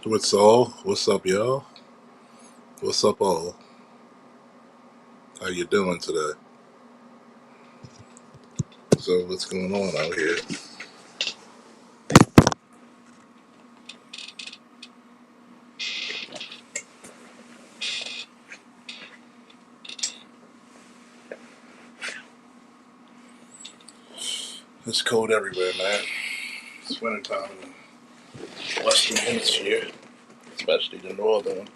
What's all? What's up, y'all? What's up, all? How you doing today? So, what's going on out here? It's cold everywhere, man. It's wintertime in the Western Hemisphere, especially the northern.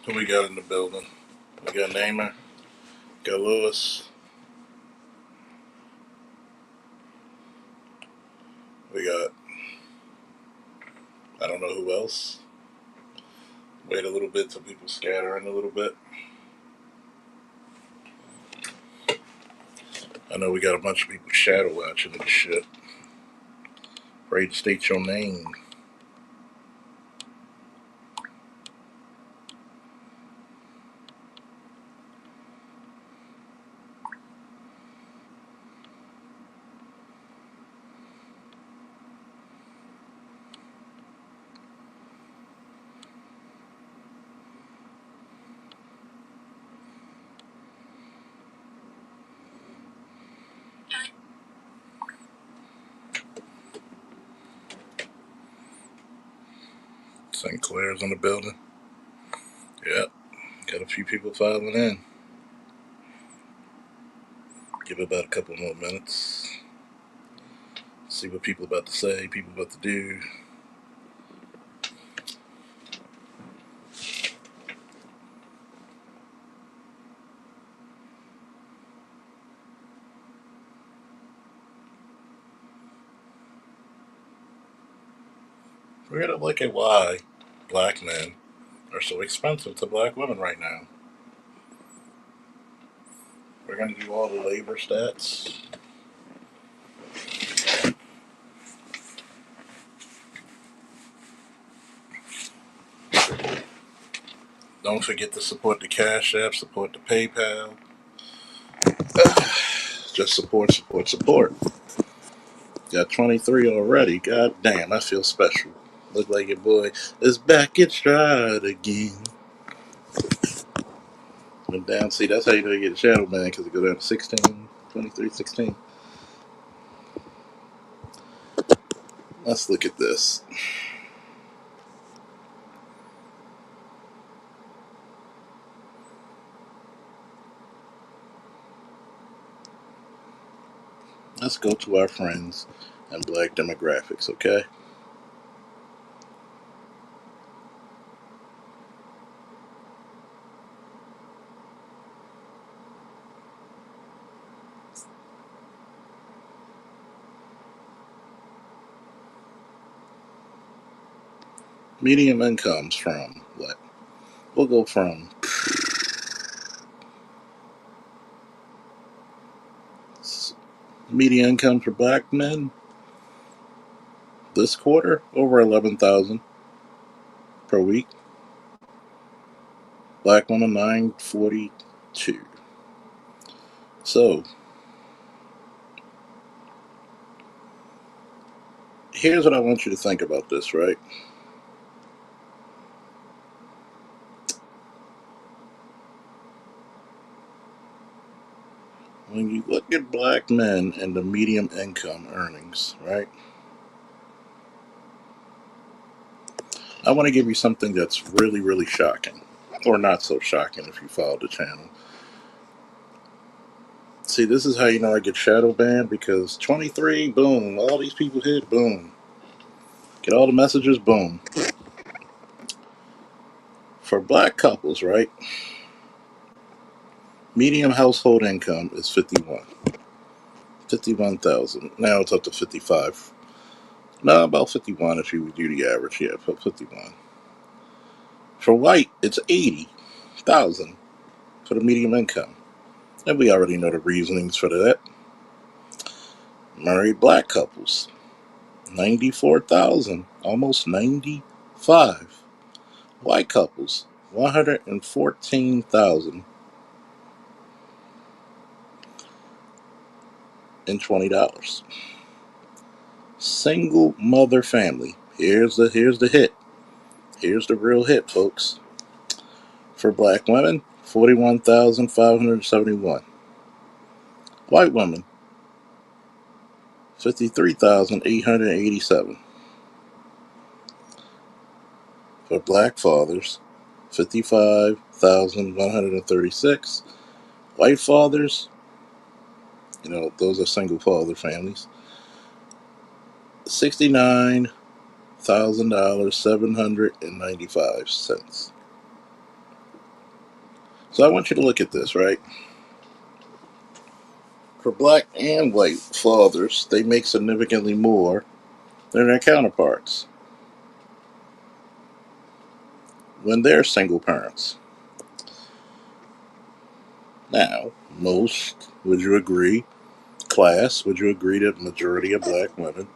Who we got in the building? We got Namer, got Lewis, we got I don't know who else. Wait a little bit till people scatter in a little bit. I know we got a bunch of people shadow watching and shit. Afraid to state your name. St. Clair's in the building. Yep, got a few people filing in. Give it about a couple more minutes. See what people about to say, people about to do. We're gonna look at why black men are so expensive to black women right now. We're gonna do all the labor stats. Don't forget to support the Cash App, support the PayPal. Just support, support, support. Got 23 already. God damn, I feel special. Look like your boy is back in stride again. Went down. See, that's how you know you get shadow banned, because it goes down to 16, 23, 16. Let's look at this. Let's go to our friends and black demographics, okay? Medium incomes from what? We'll go from median income for black men this quarter over 11,000 per week. Black woman 942. So here's what I want you to think about this, right? When you look at black men and the medium income earnings, right? I want to give you something that's really, really shocking. Or not so shocking if you follow the channel. See, this is how you know I get shadow banned, because 23, boom, all these people hit, boom. Get all the messages, boom. For black couples, right? Median household income is 51,000. Now it's up to 55. No, about 51 if you would do the average. Yeah, 51. For white, it's 80,000 for the medium income. And we already know the reasonings for that. Married black couples, 94,000, almost 95. White couples, 114,000 and $20. Single mother family. Here's the hit. Here's the real hit, folks. For black women, 41,571. White women, 53,887. For black fathers, 55,136. White fathers, those are single father families, $69,000 $795. So I want you to look at this, right? For black and white fathers, they make significantly more than their counterparts when they're single parents. Now, would you agree, class, would you agree that the majority of black women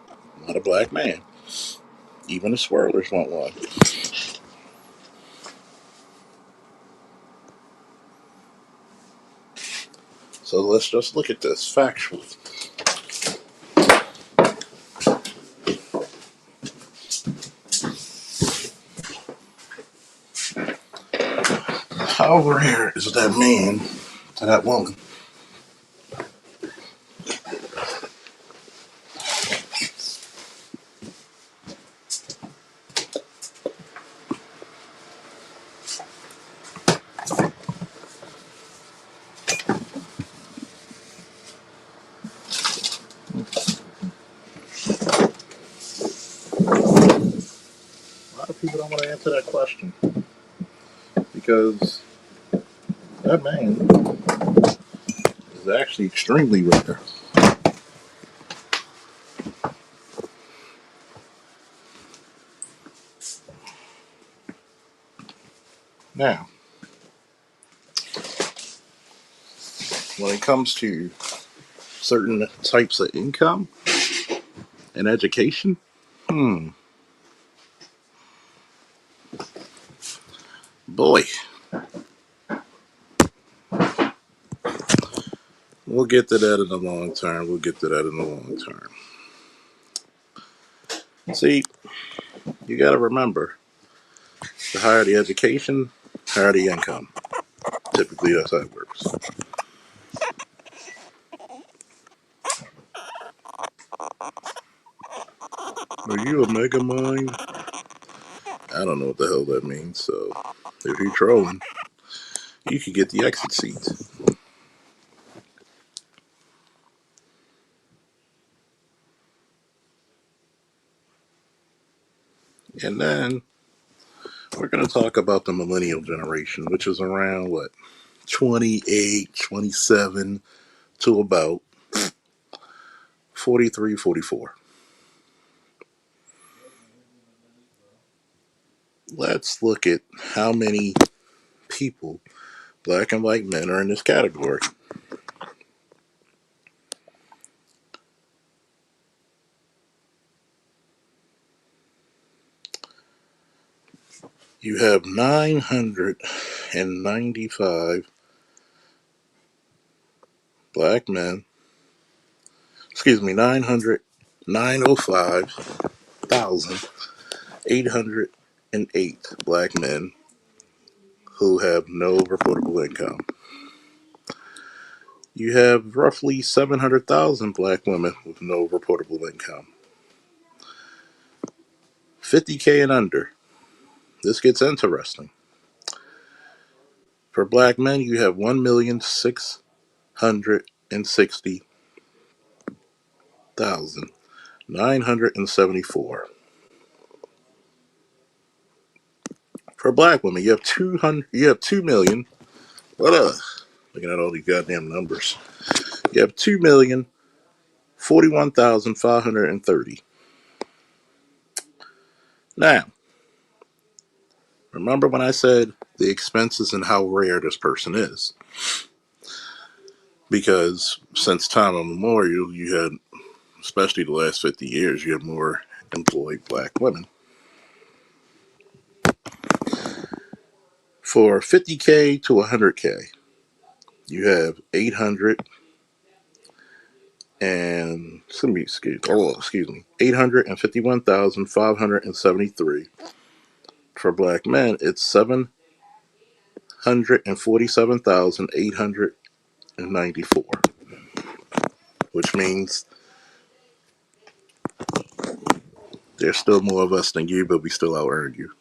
want a black man? Even the swirlers want one. So let's just look at this factually. How rare is that man to that woman? A lot of people don't want to answer that question because that man is actually extremely rare. Now, when it comes to certain types of income and education, boy, we'll get to that in the long term. See, you got to remember, the higher the education, higher the income. Typically, that's how it works. Are you a mega mind? I don't know what the hell that means. So, if you're trolling, you could get the exit seats. And then we're going to talk about the millennial generation, which is around what, 28, 27 to about 43, 44. Let's look at how many people, black and white men, are in this category. You have 995 black men, 905,808 black men who have no reportable income. You have roughly 700,000 black women with no reportable income. 50K and under. This gets interesting. For black men, you have 1,660,974. For black women, you have 200. You have 2,000,000. What looking at all these goddamn numbers. You have 2,041,530. Now, remember when I said the expenses and how rare this person is? Because since time immemorial, you had, especially the last 50 years, you have more employed black women. For 50K to 100K, you have and excuse me, 851,573. For black men, it's 747,894, which means there's still more of us than you, but we still out earn you.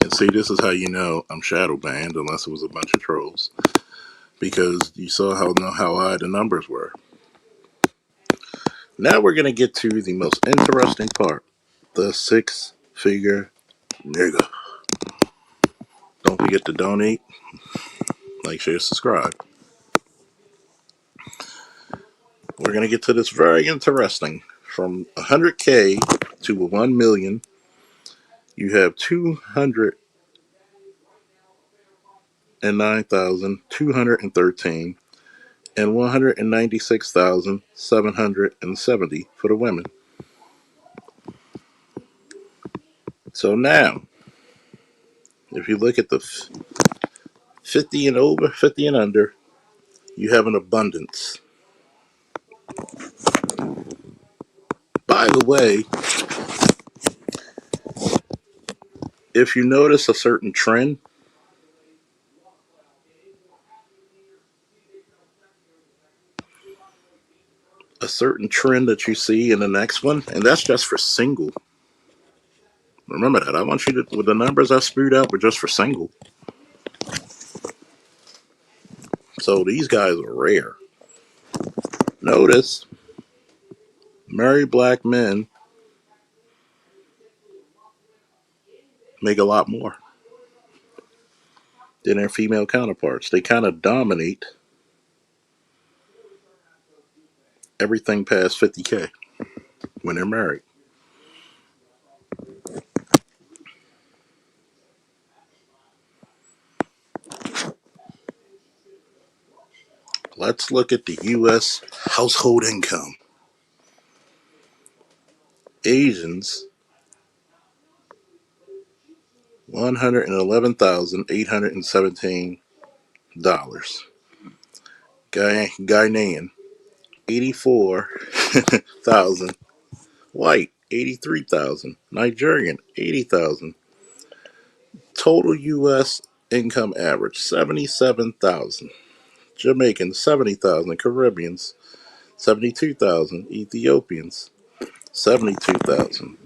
And see, this is how you know I'm shadow banned, unless it was a bunch of trolls, because you saw how high the numbers were. Now we're gonna get to the most interesting part: the six-figure nigga. Don't forget to donate, like, share, subscribe. We're gonna get to this very interesting. From 100K to 1 million, you have 209,213 and 196,770 for the women. So now, if you look at the 50 and over, 50 and under, you have an abundance. By the way, if you notice a certain trend, that you see in the next one, and that's just for single. Remember that. I want you to, with the numbers I spewed out, were just for single. So these guys are rare. Notice, married black men make a lot more than their female counterparts. They kind of dominate everything past 50K when they're married. Let's look at the U.S. household income. Asians, $111,817. Ghanaian, 84,000. White, 83,000. Nigerian, 80,000. Total U.S. income average, 77,000. Jamaicans, 70,000. Caribbeans, 72,000. Ethiopians, 72,000.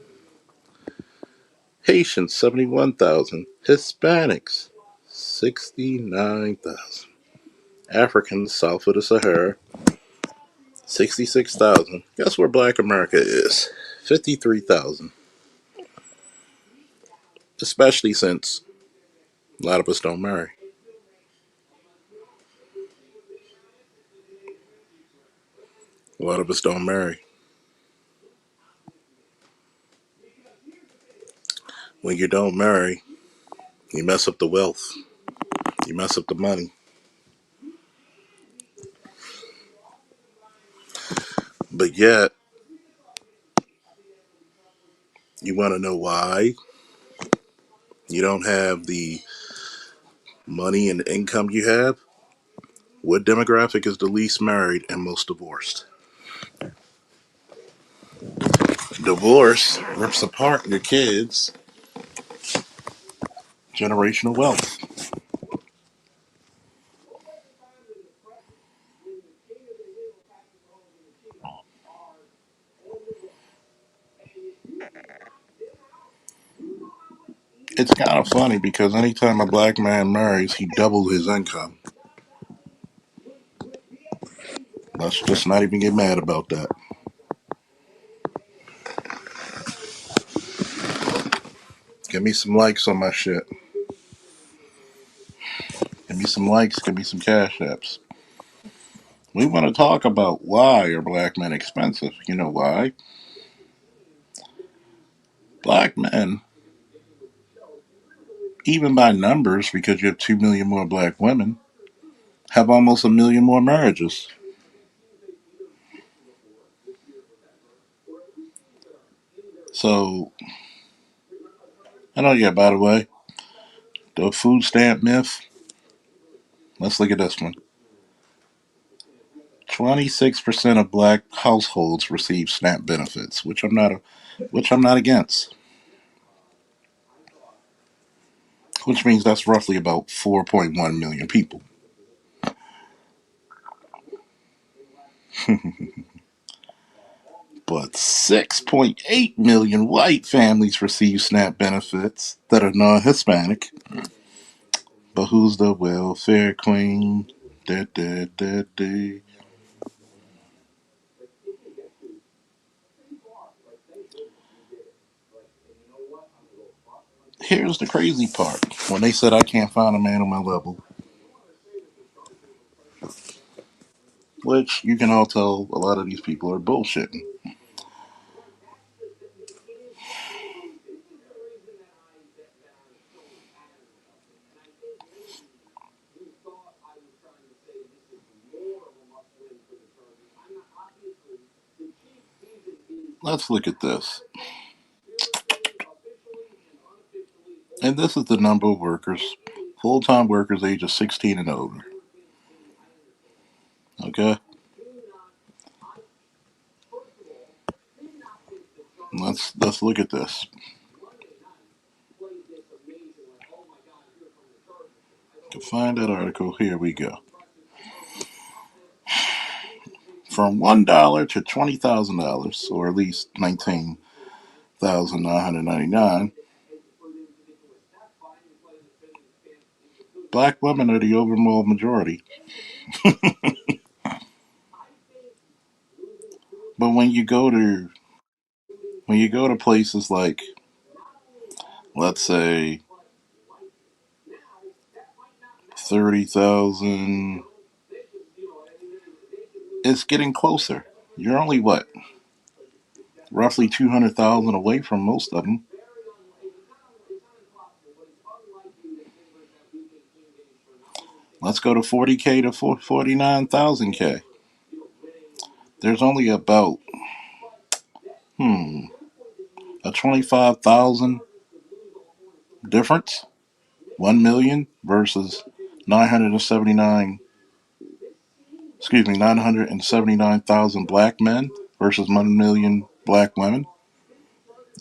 Haitians, 71,000. Hispanics, 69,000. Africans south of the Sahara, 66,000. Guess where Black America is? 53,000. Especially since a lot of us don't marry. A lot of us don't marry. When you don't marry, you mess up the wealth. You mess up the money. But yet, you want to know why you don't have the money and income you have? What demographic is the least married and most divorced? Divorce rips apart your kids' generational wealth. It's kind of funny because anytime a black man marries, he doubles his income. Let's just not even get mad about that. Give me some likes on my shit. Give me some likes. Give me some cash apps. We want to talk about why are black men expensive. You know why? Black men, even by numbers, because you have 2 million more black women, have almost a million more marriages. So, I know, yeah, by the way, the food stamp myth, let's look at this one. 26% of black households receive SNAP benefits, which I'm not against. Which means that's roughly about 4.1 million people. But 6.8 million white families receive SNAP benefits that are non-Hispanic. But who's the welfare queen? Da, da, da, da. Here's the crazy part. When they said I can't find a man on my level, which you can all tell a lot of these people are bullshitting. Let's look at this. And this is the number of workers, full-time workers ages 16 and older. Okay? Let's look at this. To find that article, here we go. From $1 to $20,000, or at least 19,999, black women are the overall majority. But when you go to places like, let's say, 30,000, it's getting closer. You're only what, roughly 200,000 away from most of them. Let's go to 40K to 49,000K. There's only about a 25,000 difference. 1 million versus 979, 979,000 black men versus 1 million black women.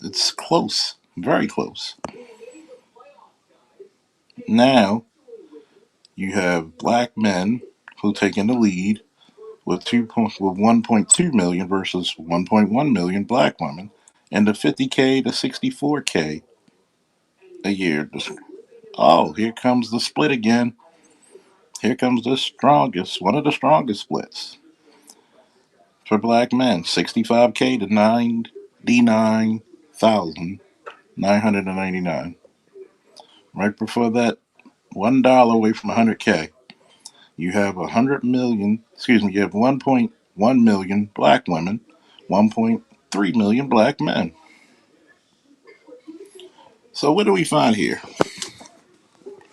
It's close, very close. Now you have black men who take in the lead with 1.2 million versus 1.1 million black women, and the 50K to 64K a year. Oh, here comes the split again. Here comes the strongest, one of the strongest splits for black men, 65K to 99,999. Right before that, $1 away from 100K, you have 100 million, you have 1.1 million black women, 1.3 million black men. So what do we find here?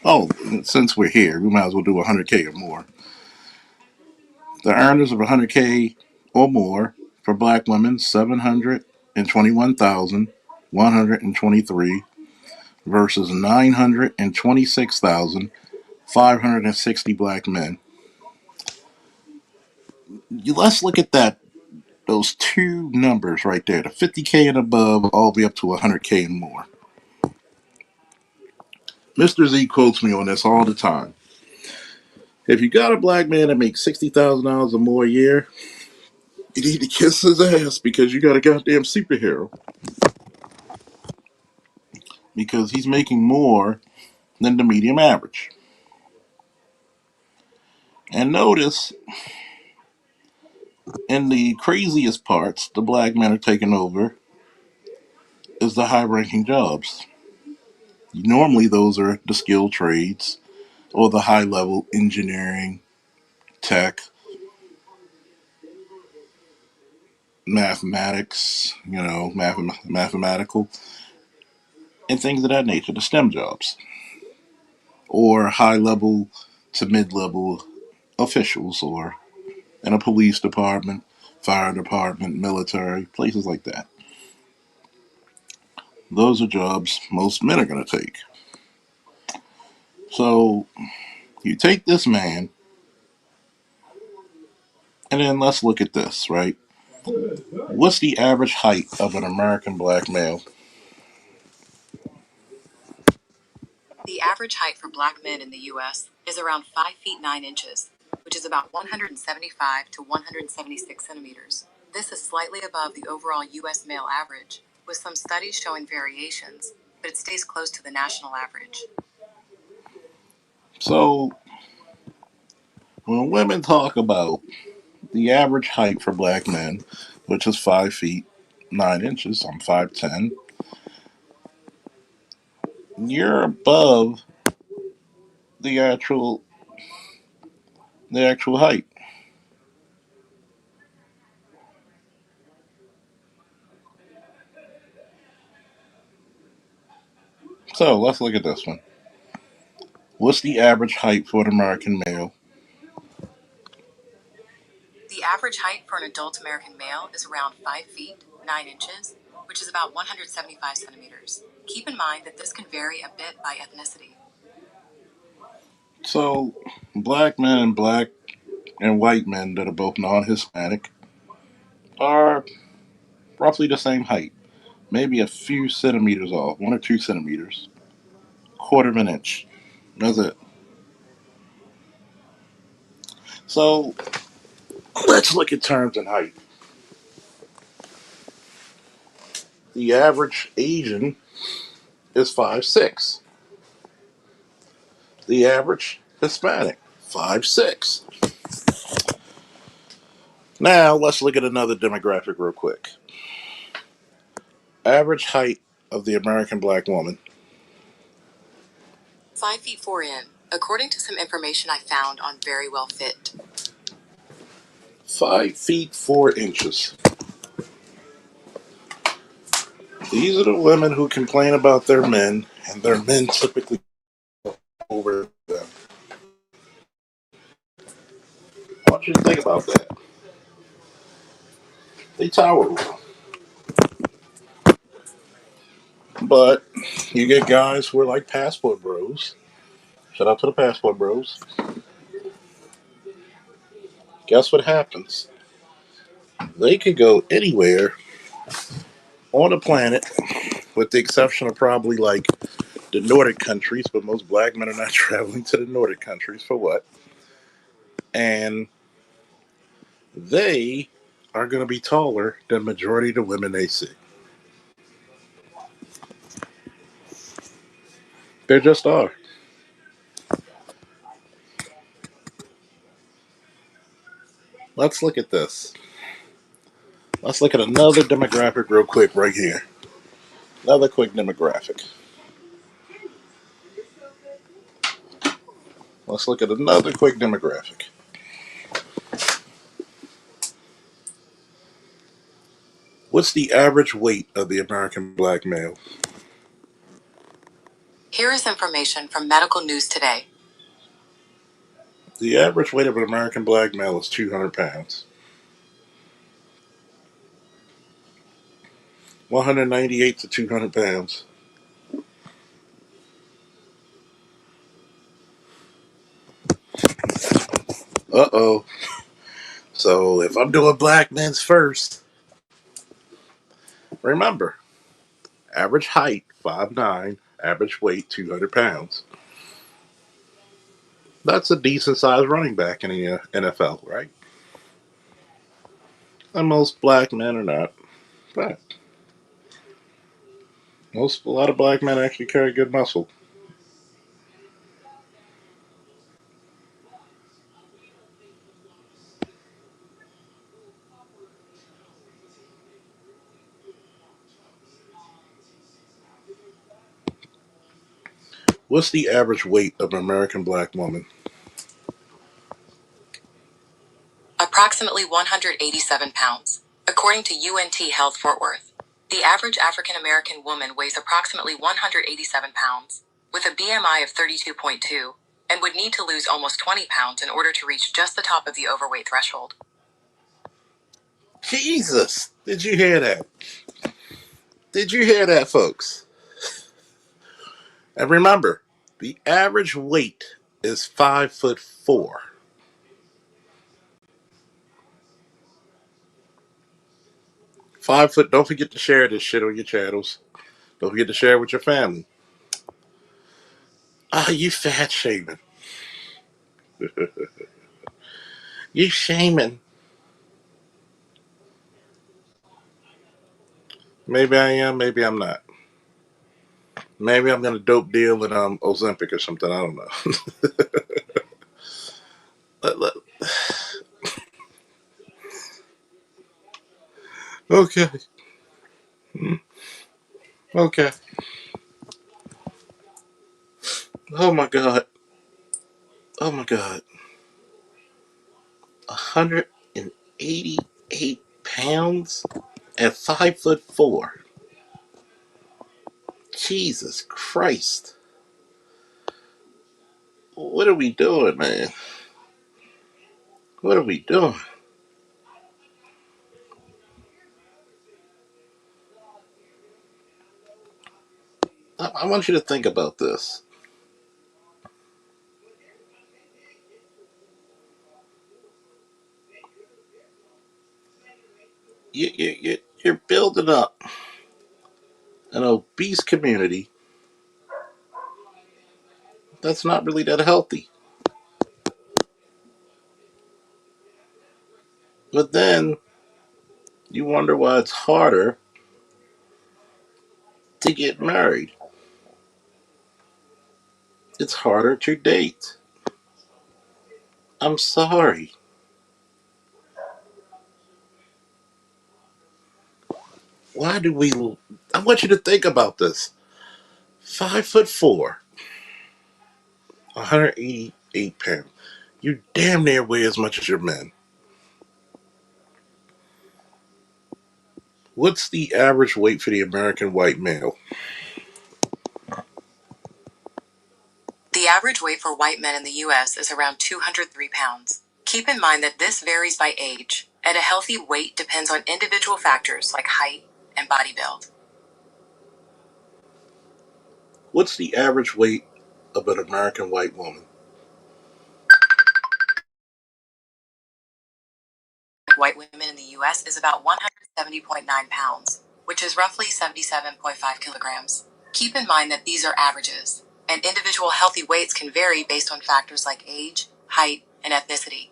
Oh, since we're here, we might as well do 100K or more. The earners of 100K or more for black women, 721,123 versus 926,560 black men. Let's look at those two numbers right there, the 50K and above, all the way up to 100K and more. Mr. Z quotes me on this all the time. If you got a black man that makes $60,000 or more a year, you need to kiss his ass because you got a goddamn superhero. Because he's making more than the medium average. And notice, in the craziest parts, the black men are taking over is the high ranking jobs. Normally, those are the skilled trades or the high level engineering, tech, mathematics, mathematical, and things of that nature, the STEM jobs, or high level to mid level officials, or in a police department, fire department, military, places like that. Those are jobs most men are going to take. So you take this man And then let's look at this, right? What's the average height of an American black male? The average height for black men in the U.S. is around 5 feet 9 inches, which is about 175 to 176 centimeters. This is slightly above the overall U.S. male average, with some studies showing variations, but it stays close to the national average. So, when women talk about the average height for black men, which is 5 feet 9 inches, I'm 5'10, you're above the actual height. So let's look at this one. What's the average height for an American male? The average height for an adult American male is around 5 feet 9 inches, which is about 175 centimeters. Keep in mind that this can vary a bit by ethnicity. So black men and black and white men that are both non-Hispanic are roughly the same height, maybe a few centimeters off, 1 or 2 centimeters, quarter of an inch. That's it. So let's look at terms in height. The average Asian is 5'6". The average Hispanic, 5'6". Now let's look at another demographic real quick. Average height of the American black woman, 5 feet 4 in, according to some information I found on Very Well Fit. 5 feet 4 inches. These are the women who complain about their men, and their men typically over them. I want you to think about that. They tower over them. But you get guys who are like passport bros. Shout out to the passport bros. Guess what happens? They could go anywhere on the planet, with the exception of probably like the Nordic countries, but most black men are not traveling to the Nordic countries for what? And they are going to be taller than majority of the women they see. They just are. Let's look at this. Let's look at another demographic real quick right here. Another quick demographic. Let's look at another quick demographic. What's the average weight of the American black male? Here is information from Medical News Today. The average weight of an American black male is 200 pounds. 198 to 200 pounds. Uh oh. So if I'm doing black men's first, remember, average height 5'9", average weight 200 pounds. That's a decent sized running back in the NFL, right? And most black men are not. But a lot of black men actually carry good muscle. What's the average weight of an American black woman? Approximately 187 pounds, according to UNT Health Fort Worth. The average African American woman weighs approximately 187 pounds, with a BMI of 32.2, and would need to lose almost 20 pounds in order to reach just the top of the overweight threshold. Jesus! Did you hear that? Did you hear that, folks? And remember, the average weight is 5'4". 5 foot. Don't forget to share this shit on your channels. Don't forget to share it with your family. You fat shaming. You shaming. Maybe I am, maybe I'm not. Maybe I'm gonna dope deal in Ozempic or something. I don't know. Let- let- okay. Okay. Oh my god. Oh my god. 188 pounds at 5'4". Jesus Christ. What are we doing, man? What are we doing? I want you to think about this. You're building up an obese community that's not really that healthy. But then you wonder why it's harder to get married. It's harder to date. I'm sorry. Why do we? I want you to think about this. 5'4", 188 pounds. You damn near weigh as much as your men. What's the average weight for the American white male? The average weight for white men in the U.S. is around 203 pounds. Keep in mind that this varies by age, and a healthy weight depends on individual factors like height and body build. What's the average weight of an American white woman? White women in the U.S. is about 170.9 pounds, which is roughly 77.5 kilograms. Keep in mind that these are averages, and individual healthy weights can vary based on factors like age, height, and ethnicity.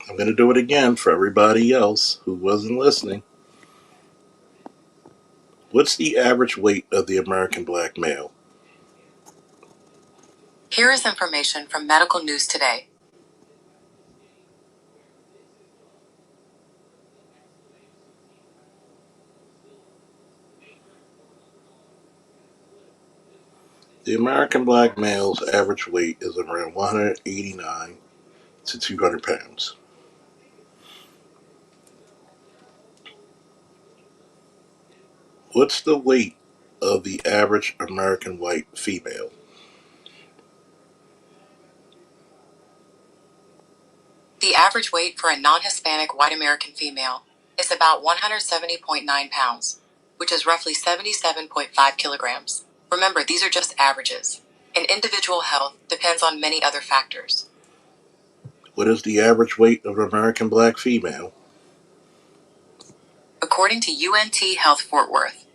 I'm going to do it again for everybody else who wasn't listening. What's the average weight of the American black male? Here is information from Medical News Today. The American black male's average weight is around 189 to 200 pounds. What's the weight of the average American white female? The average weight for a non-Hispanic white American female is about 170.9 pounds, which is roughly 77.5 kilograms. Remember, these are just averages, and individual health depends on many other factors. What is the average weight of an American black female? According to UNT Health Fort Worth,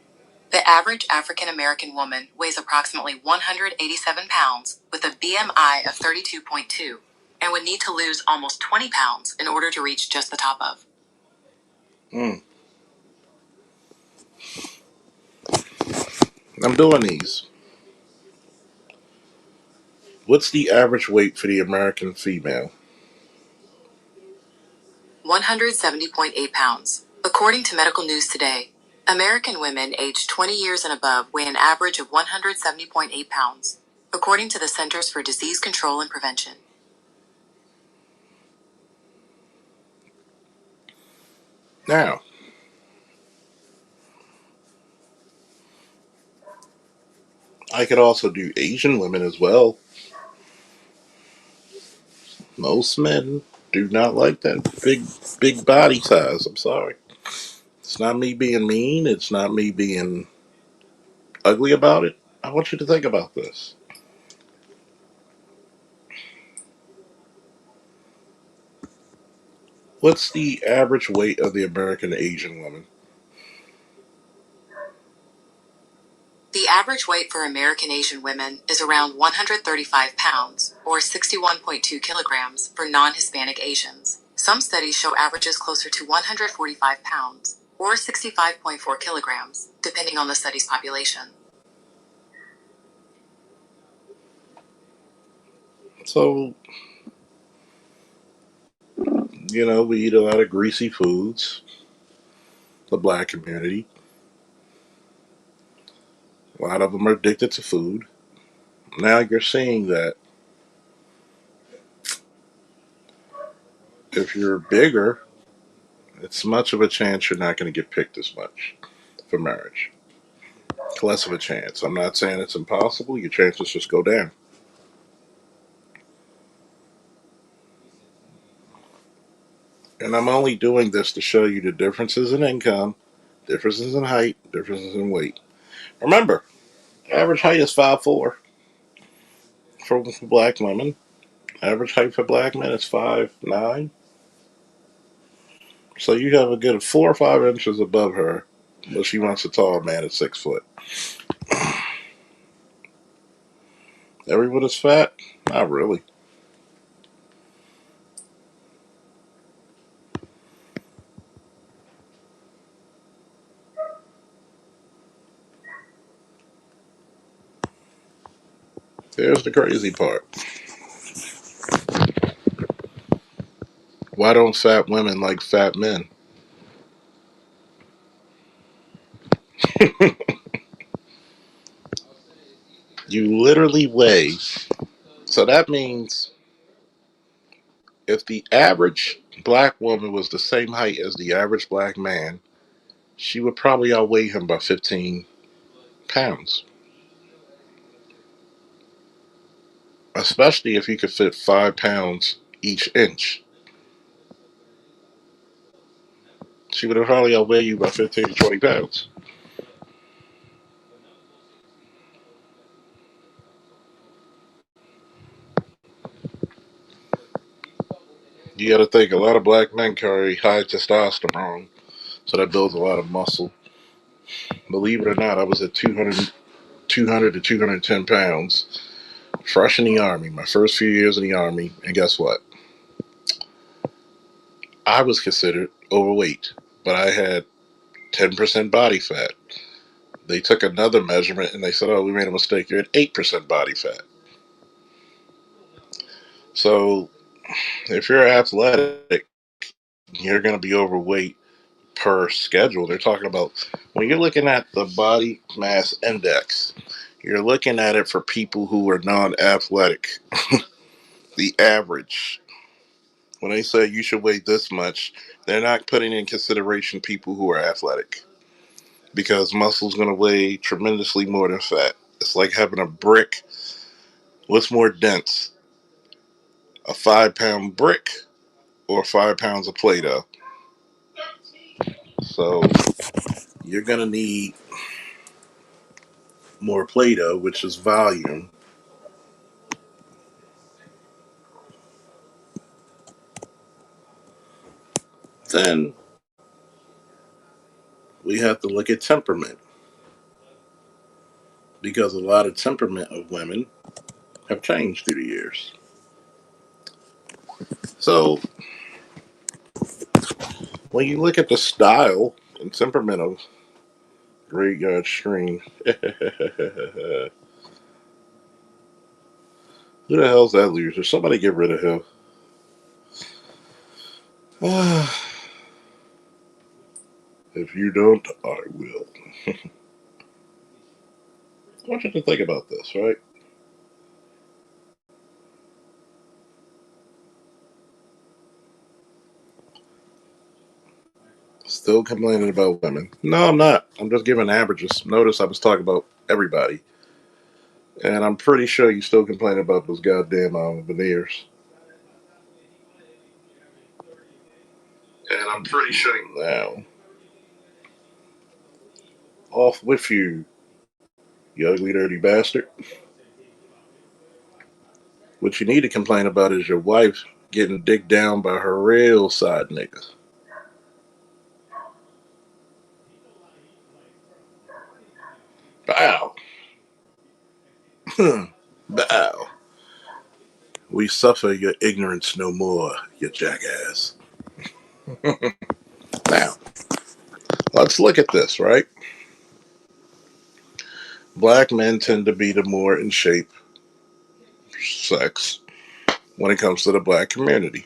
the average African American woman weighs approximately 187 pounds with a BMI of 32.2 and would need to lose almost 20 pounds in order to reach just the top of. I'm doing these. What's the average weight for the American female? 170.8 pounds. According to Medical News Today, American women aged 20 years and above weigh an average of 170.8 pounds, according to the Centers for Disease Control and Prevention. Now, I could also do Asian women as well. Most men do not like that big body size. I'm sorry. It's not me being mean. It's not me being ugly about it. I want you to think about this. What's the average weight of the American Asian woman? The average weight for American Asian women is around 135 pounds, or 61.2 kilograms, for non Hispanic Asians. Some studies show averages closer to 145 pounds, or 65.4 kilograms, depending on the study's population. So, we eat a lot of greasy foods, the black community. A lot of them are addicted to food. Now you're seeing that if you're bigger, it's much of a chance you're not going to get picked as much for marriage. Less of a chance. I'm not saying it's impossible. Your chances just go down. And I'm only doing this to show you the differences in income, differences in height, differences in weight. Remember, average height is 5'4" for black women. Average height for black men is 5'9". So you have a good 4 or 5 inches above her, but she wants a tall man at 6 foot. Everyone is fat? Not really. Here's the crazy part. Why don't fat women like fat men? You literally weigh. So that means if the average black woman was the same height as the average black man, she would probably outweigh him by 15 pounds. Especially if he could fit 5 pounds each inch. She would probably outweigh you by 15 to 20 pounds. You got to think a lot of black men carry high testosterone, so that builds a lot of muscle. Believe it or not, I was at 200 to 210 pounds, fresh in the Army, my first few years in the Army, and guess what? I was considered overweight, but I had 10% body fat. They took another measurement and they said, oh, we made a mistake. You're at 8% body fat. So if you're athletic, you're going to be overweight per schedule. They're talking about when you're looking at the body mass index, you're looking at it for people who are non athletic, the average. When they say you should weigh this much, they're not putting in consideration people who are athletic because muscle's going to weigh tremendously more than fat. It's like having a brick. What's more dense, a 5 pound brick or 5 pounds of Play Doh? So you're going to need more Play Doh, which is volume. Then we have to look at temperament because a lot of temperament of women have changed through the years. So when you look at the style and temperament of Great God Stream, who the hell's that loser? Somebody get rid of him. If you don't, I will. I want you to think about this, right? Still complaining about women. No, I'm not. I'm just giving averages. Notice I was talking about everybody. And I'm pretty sure you still complaining about those goddamn veneers. And I'm pretty sure now. Off with you, you ugly dirty bastard. What you need to complain about is your wife getting dicked down by her real side nigga. Bow. Bow. We suffer your ignorance no more, you jackass. Now, let's look at this, right? Black men tend to be the more in shape sex when it comes to the black community.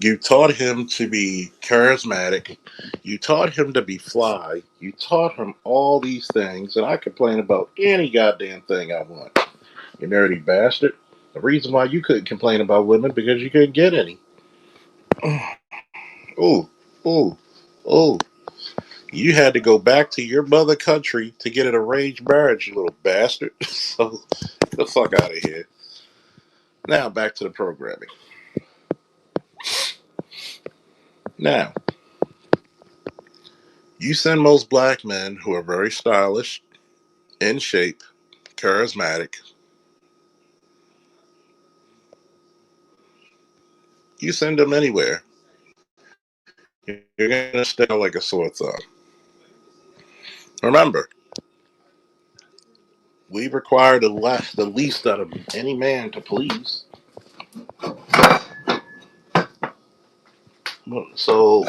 You taught him to be charismatic. You taught him to be fly. You taught him all these things, and I complain about any goddamn thing I want. You nerdy bastard. The reason why you couldn't complain about women because you couldn't get any. Oh, oh, oh. You had to go back to your mother country to get an arranged marriage, you little bastard. So, get the fuck out of here. Now, back to the programming. Now, you send most black men who are very stylish, in shape, charismatic. You send them anywhere. You're going to stay like a sore thumb. Remember, we require the least out of any man to please. So,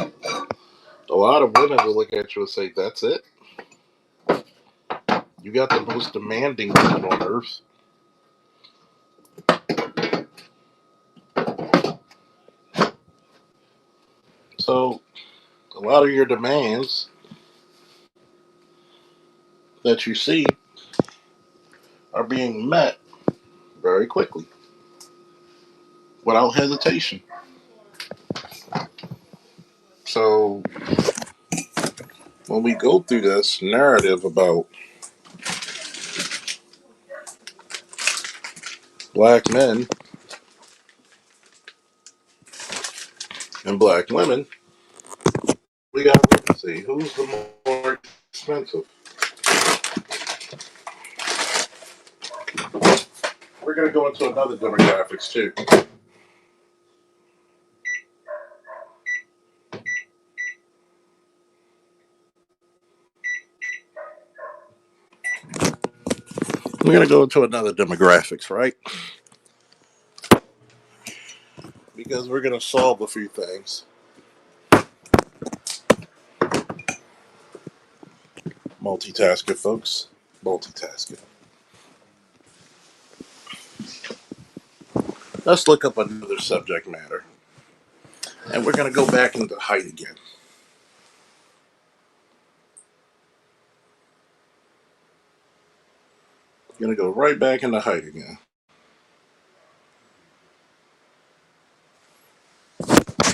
a lot of women will look at you and say, "That's it? You got the most demanding woman on earth." So, a lot of your demands that you see are being met very quickly, without hesitation. So, when we go through this narrative about black men and black women, we got to see who's the more expensive. We're going to go into another demographics too. We're going to go into another demographics, right? Because we're going to solve a few things. Multitasking, folks. Multitasking. Let's look up another subject matter. And we're going to go back into height again. We're going to go right back into height again.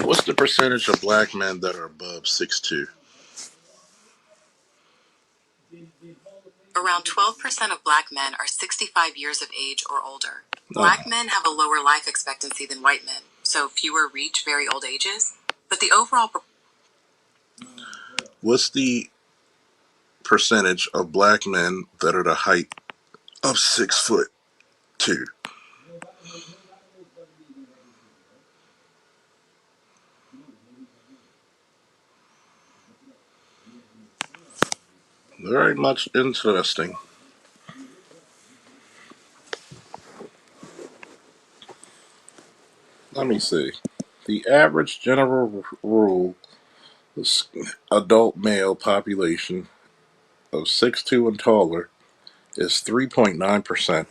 What's the percentage of black men that are above 6'2"? Around 12% of black men are 65 years of age or older. Black men have a lower life expectancy than white men, so fewer reach very old ages. But the overall. What's the percentage of black men that are the height of 6'2"? Very much interesting. Let me see. The average general rule adult male population of 6'2" and taller is 3.9%.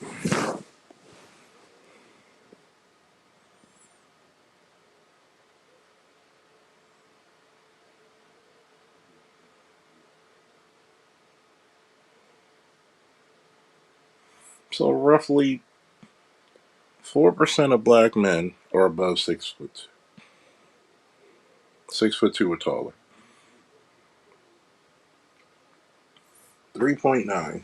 So roughly 4% of black men are above 6 foot. 6'2" or taller. 3.9.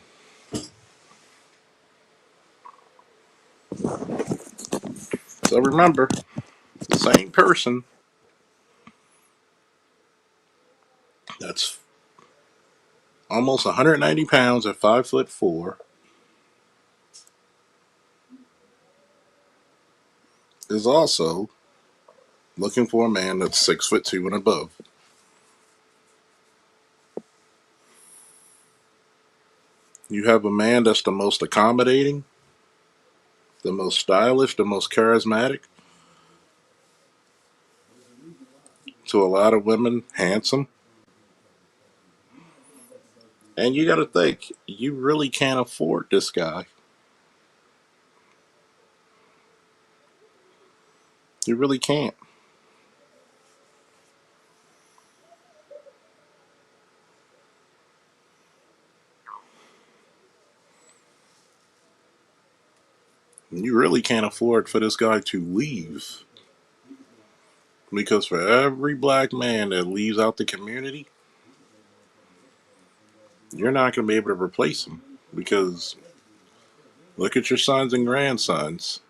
So remember, the same person that's almost 190 pounds at 5'4" is also looking for a man that's 6'2" and above. You have a man that's the most accommodating, the most stylish, the most charismatic, to a lot of women, handsome. And you got to think, you really can't afford this guy. You really can't. You really can't afford for this guy to leave. Because for every black man that leaves out the community, you're not going to be able to replace him. Because look at your sons and grandsons,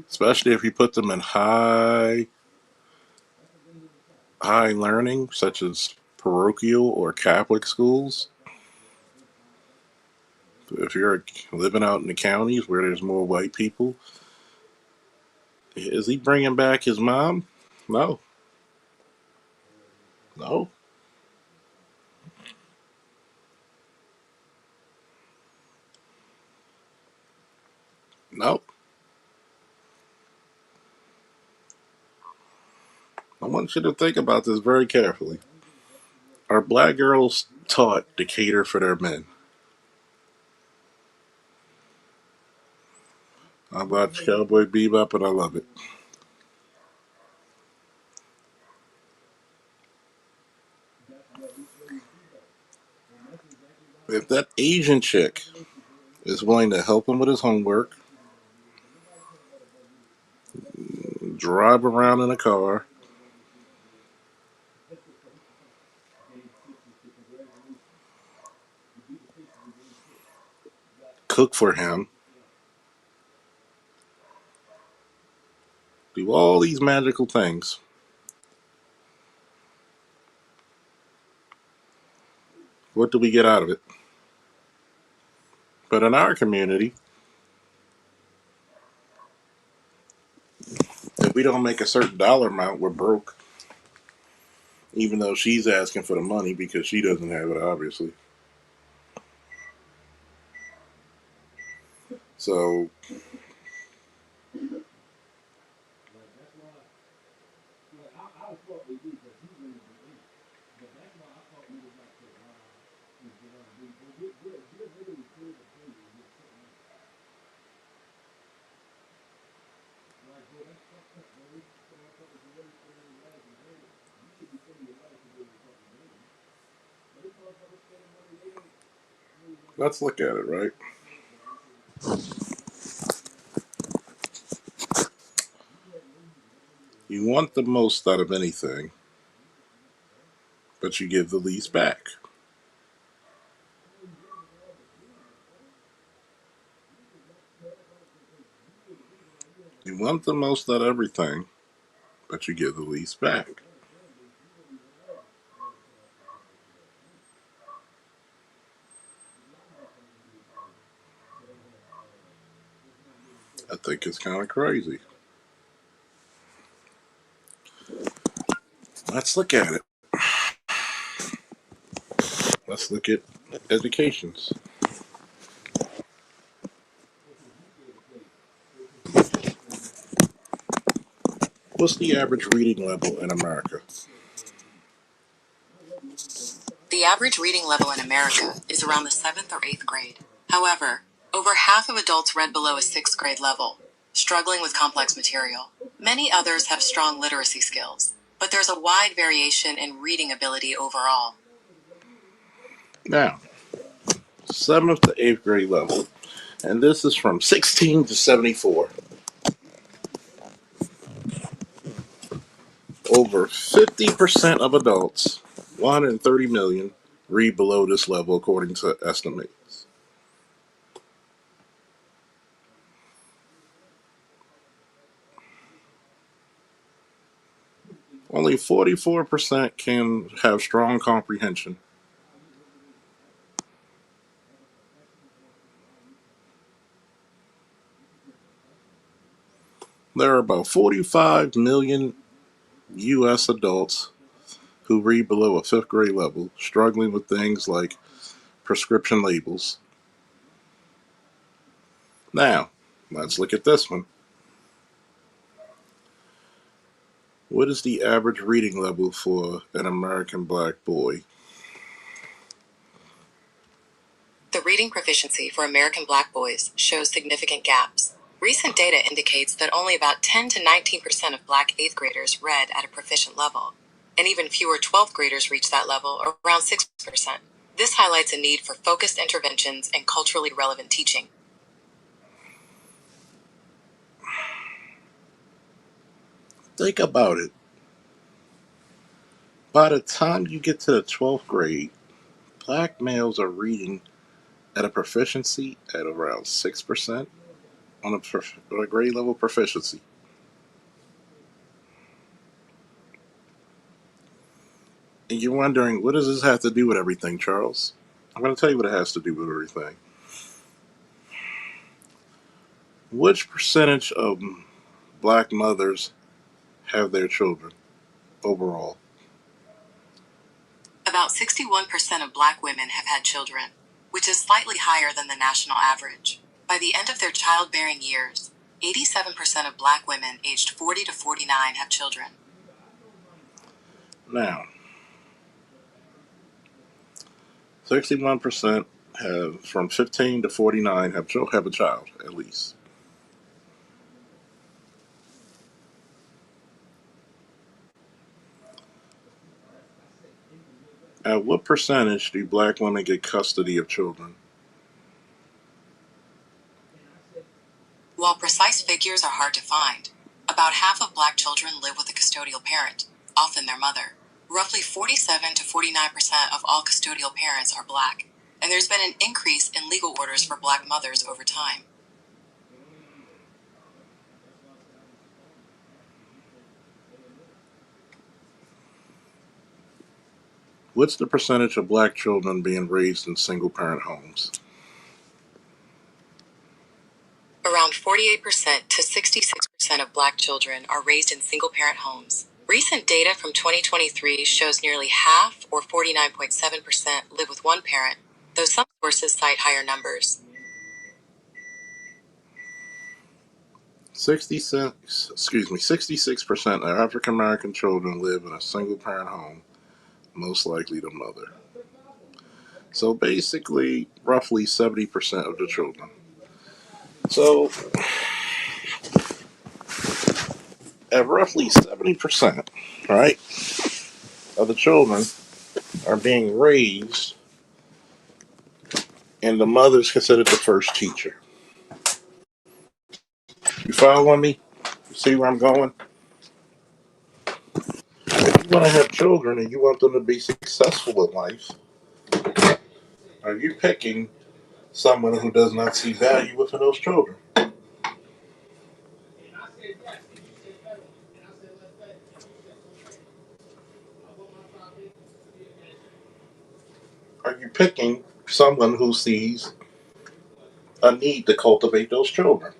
especially if you put them in high learning, such as parochial or Catholic schools. If you're living out in the counties where there's more white people, is he bringing back his mom? No, no, no. I want you to think about this very carefully. Are black girls taught to cater for their men? I watch Cowboy Bebop and I love it. If that Asian chick is willing to help him with his homework, drive around in a car, cook for him, do all these magical things, what do we get out of it? But in our community, if we don't make a certain dollar amount, we're broke. Even though she's asking for the money because she doesn't have it, obviously. So let's look at it, right? You want the most out of anything, but you give the least back. You want the most out of everything, but you give the least back. I think it's kind of crazy. Let's look at it. Let's look at educations. What's the average reading level in America? The average reading level in America is around the 7th or 8th grade. However, over half of adults read below a 6th grade level, struggling with complex material. Many others have strong literacy skills, but there's a wide variation in reading ability overall. Now, 7th to 8th grade level, and this is from 16 to 74. over 50% of adults, 130 million, read below this level according to estimates. Only 44% can have strong comprehension. There are about 45 million U.S. adults who read below a fifth grade level, struggling with things like prescription labels. Now, let's look at this one. What is the average reading level for an American black boy? The reading proficiency for American black boys shows significant gaps. Recent data indicates that only about 10 to 19% of black 8th graders read at a proficient level, and even fewer 12th graders reach that level, around 6%. This highlights a need for focused interventions and culturally relevant teaching. Think about it. By the time you get to the 12th grade, black males are reading at a proficiency at around 6% on a grade level proficiency. And you're wondering, what does this have to do with everything, Charles? I'm going to tell you what it has to do with everything. Which percentage of black mothers have their children overall? About 61% of black women have had children, which is slightly higher than the national average. By the end of their childbearing years, 87% of black women aged 40 to 49 have children. Now, 61% have from 15 to 49 have a child at least. At what percentage do black women get custody of children? While precise figures are hard to find, about half of black children live with a custodial parent, often their mother. Roughly 47 to 49% of all custodial parents are black, and there's been an increase in legal orders for black mothers over time. What's the percentage of black children being raised in single parent homes? Around 48% to 66% of black children are raised in single parent homes. Recent data from 2023 shows nearly half, or 49.7%, live with one parent, though some sources cite higher numbers. 66% of African American children live in a single parent home, most likely the mother. So basically, roughly 70% of the children. So, at roughly 70%, right, of the children are being raised, and the mother's considered the first teacher. You following me? You see where I'm going? If you want to have children and you want them to be successful in life, are you picking someone who does not see value within those children? Are you picking someone who sees a need to cultivate those children?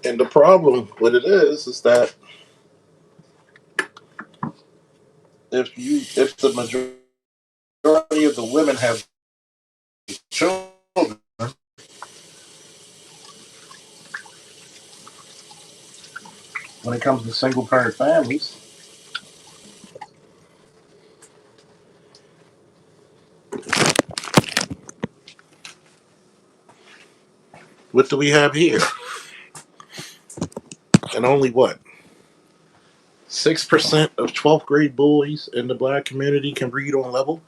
And the problem with it is that if the majority of the women have children, when it comes to single parent families, what do we have here? And only what? 6% of 12th grade boys in the black community can read on level?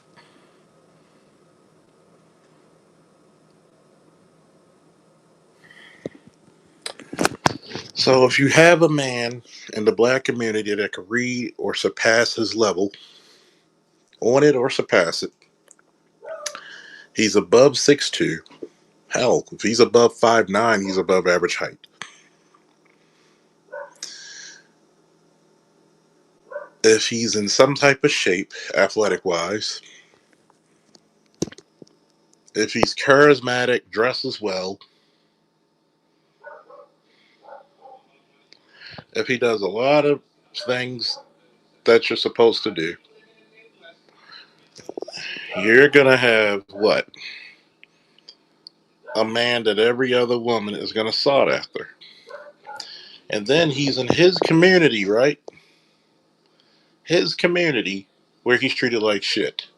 So if you have a man in the black community that can read or surpass his level, on it or surpass it, he's above 6'2". Hell, if he's above 5'9", he's above average height. If he's in some type of shape, athletic wise, if he's charismatic, dresses well, if he does a lot of things that you're supposed to do, you're going to have what? A man that every other woman is going to sought after. And then he's in his community, right? His community where he's treated like shit.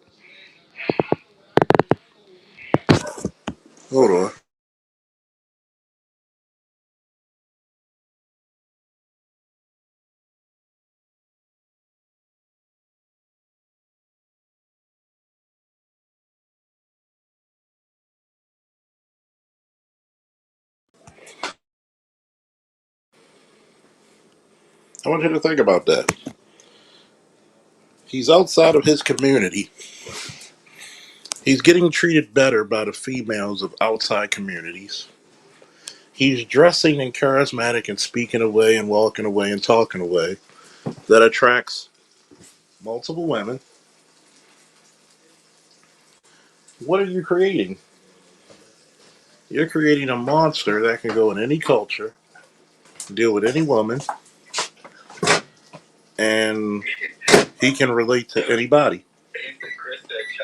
Hold on. I want you to think about that. He's outside of his community. He's getting treated better by the females of outside communities. He's dressing and charismatic and speaking away and walking away and talking away that attracts multiple women. What are you creating? You're creating a monster that can go in any culture, deal with any woman, and he can relate to anybody.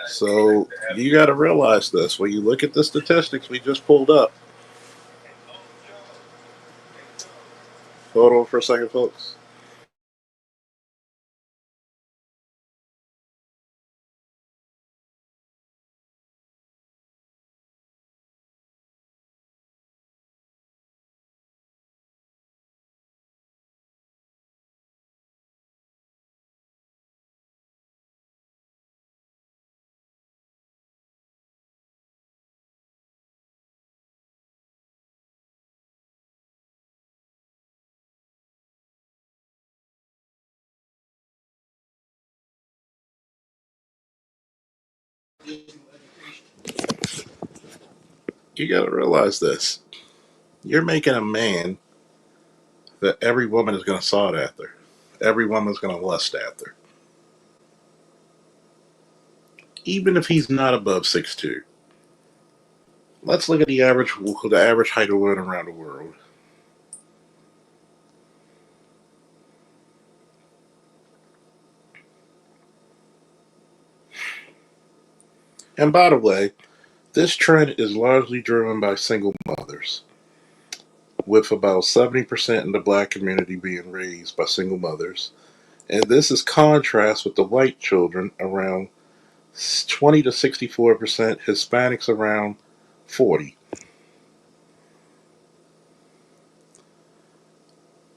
So you got to realize this. When you look at the statistics we just pulled up, hold on for a second, folks. You got to realize this. You're making a man that every woman is going to sought after. Every woman's going to lust after. Even if he's not above 6'2". Let's look at the average height of women around the world. And by the way, this trend is largely driven by single mothers, with about 70% in the black community being raised by single mothers. And this is contrast with the white children around 20 to 64%, Hispanics around 40.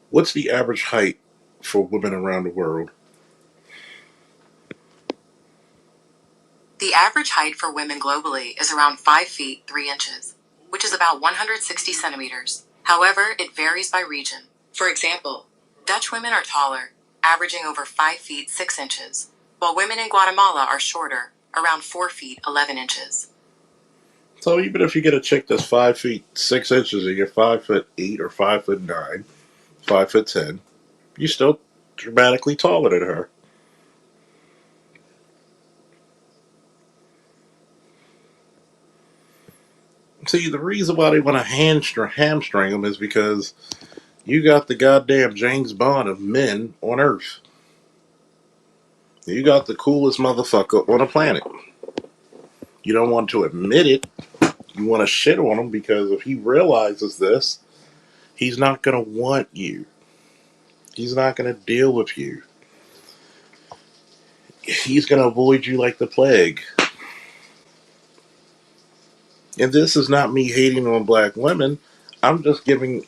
What's the average height for women around the world? The average height for women globally is around 5 feet 3 inches, which is about 160 centimeters. However, it varies by region. For example, Dutch women are taller, averaging over 5 feet 6 inches, while women in Guatemala are shorter, around 4 feet 11 inches. So even if you get a chick that's 5 feet 6 inches and you're 5'8" or 5'9", 5'10", you're still dramatically taller than her. See, the reason why they want to hamstring them is because you got the goddamn James Bond of men on Earth. You got the coolest motherfucker on the planet. You don't want to admit it. You want to shit on him because if he realizes this, he's not going to want you. He's not going to deal with you. He's going to avoid you like the plague. And this is not me hating on black women. I'm just giving.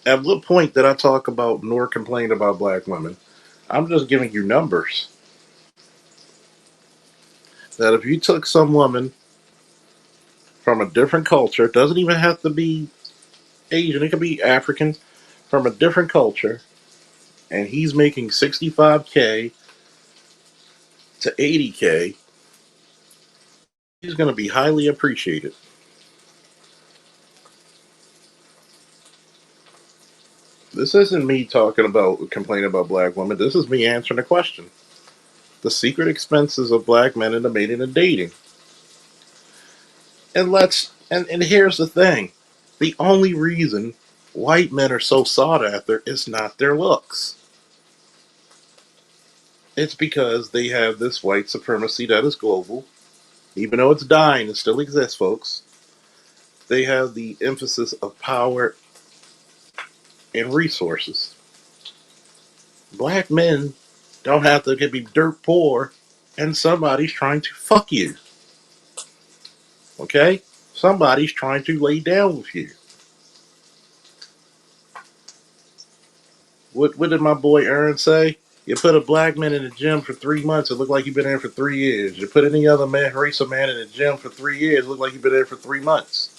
At what point did I talk about nor complain about black women? I'm just giving you numbers. That if you took some woman from a different culture, it doesn't even have to be Asian, it could be African, from a different culture and he's making 65K to 80K, he's going to be highly appreciated. This isn't me talking about complaining about black women. This is me answering a question. The secret expenses of black men in the mating and dating. And here's the thing. The only reason white men are so sought after is not their looks. It's because they have this white supremacy that is global. Even though it's dying, it still exists, folks. They have the emphasis of power and resources. Black men don't have to be dirt poor and somebody's trying to fuck you. Okay? Somebody's trying to lay down with you. What did my boy Aaron say? You put a black man in the gym for 3 months, it looked like you've been there for 3 years. You put any other man, race of man in the gym for 3 years, it looked like you've been there for 3 months.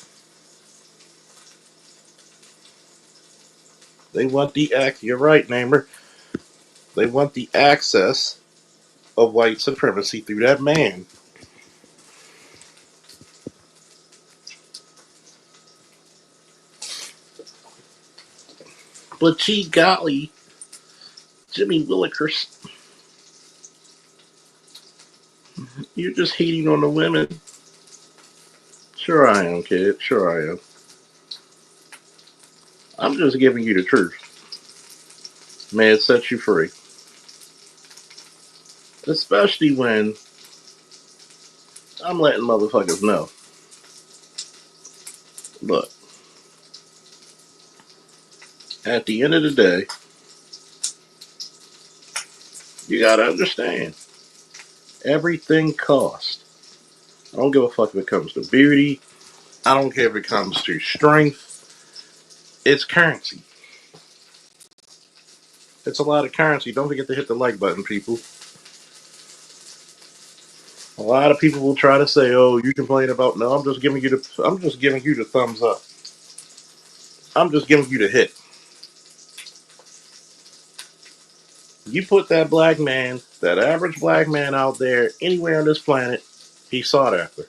They want the you're right, Namer. They want the access of white supremacy through that man. But gee golly, Jimmy Willikers, you're just hating on the women. Sure I am, kid. Sure I am. I'm just giving you the truth. May it set you free. Especially when I'm letting motherfuckers know. Look, at the end of the day, you gotta understand, everything costs. I don't give a fuck if it comes to beauty. I don't care if it comes to strength. It's currency. It's a lot of currency. Don't forget to hit the like button, people. A lot of people will try to say, "Oh, you complain about." No, I'm just giving you the. I'm just giving you the thumbs up. I'm just giving you the hit. You put that black man, that average black man out there anywhere on this planet, he's sought after.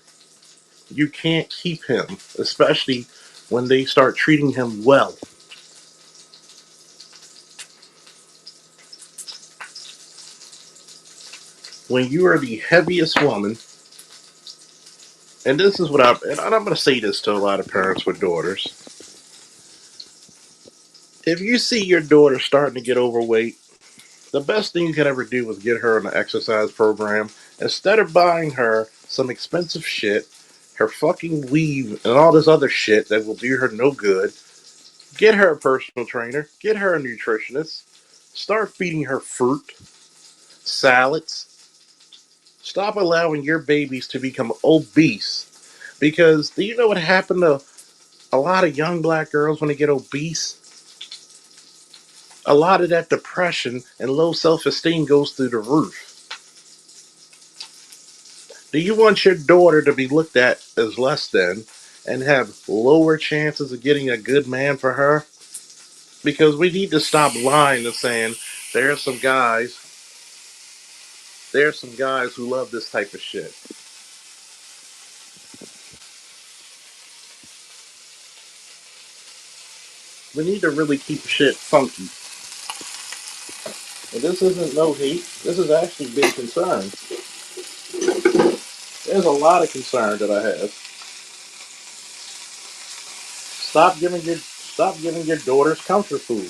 You can't keep him, especially when they start treating him well. When you are the heaviest woman, and this is what I'm going to say this to a lot of parents with daughters. If you see your daughter starting to get overweight, the best thing you can ever do is get her on an exercise program. Instead of buying her some expensive shit, her fucking weave and all this other shit that will do her no good, get her a personal trainer, get her a nutritionist, start feeding her fruit, salads. Stop allowing your babies to become obese. Because do you know what happened to a lot of young black girls when they get obese? A lot of that depression and low self esteem goes through the roof. Do you want your daughter to be looked at as less than and have lower chances of getting a good man for her? Because we need to stop lying and saying there's some guys, there's some guys who love this type of shit. We need to really keep shit funky. And this isn't no hate. This is actually big concern. There's a lot of concern that I have. Stop giving your daughters comfort food.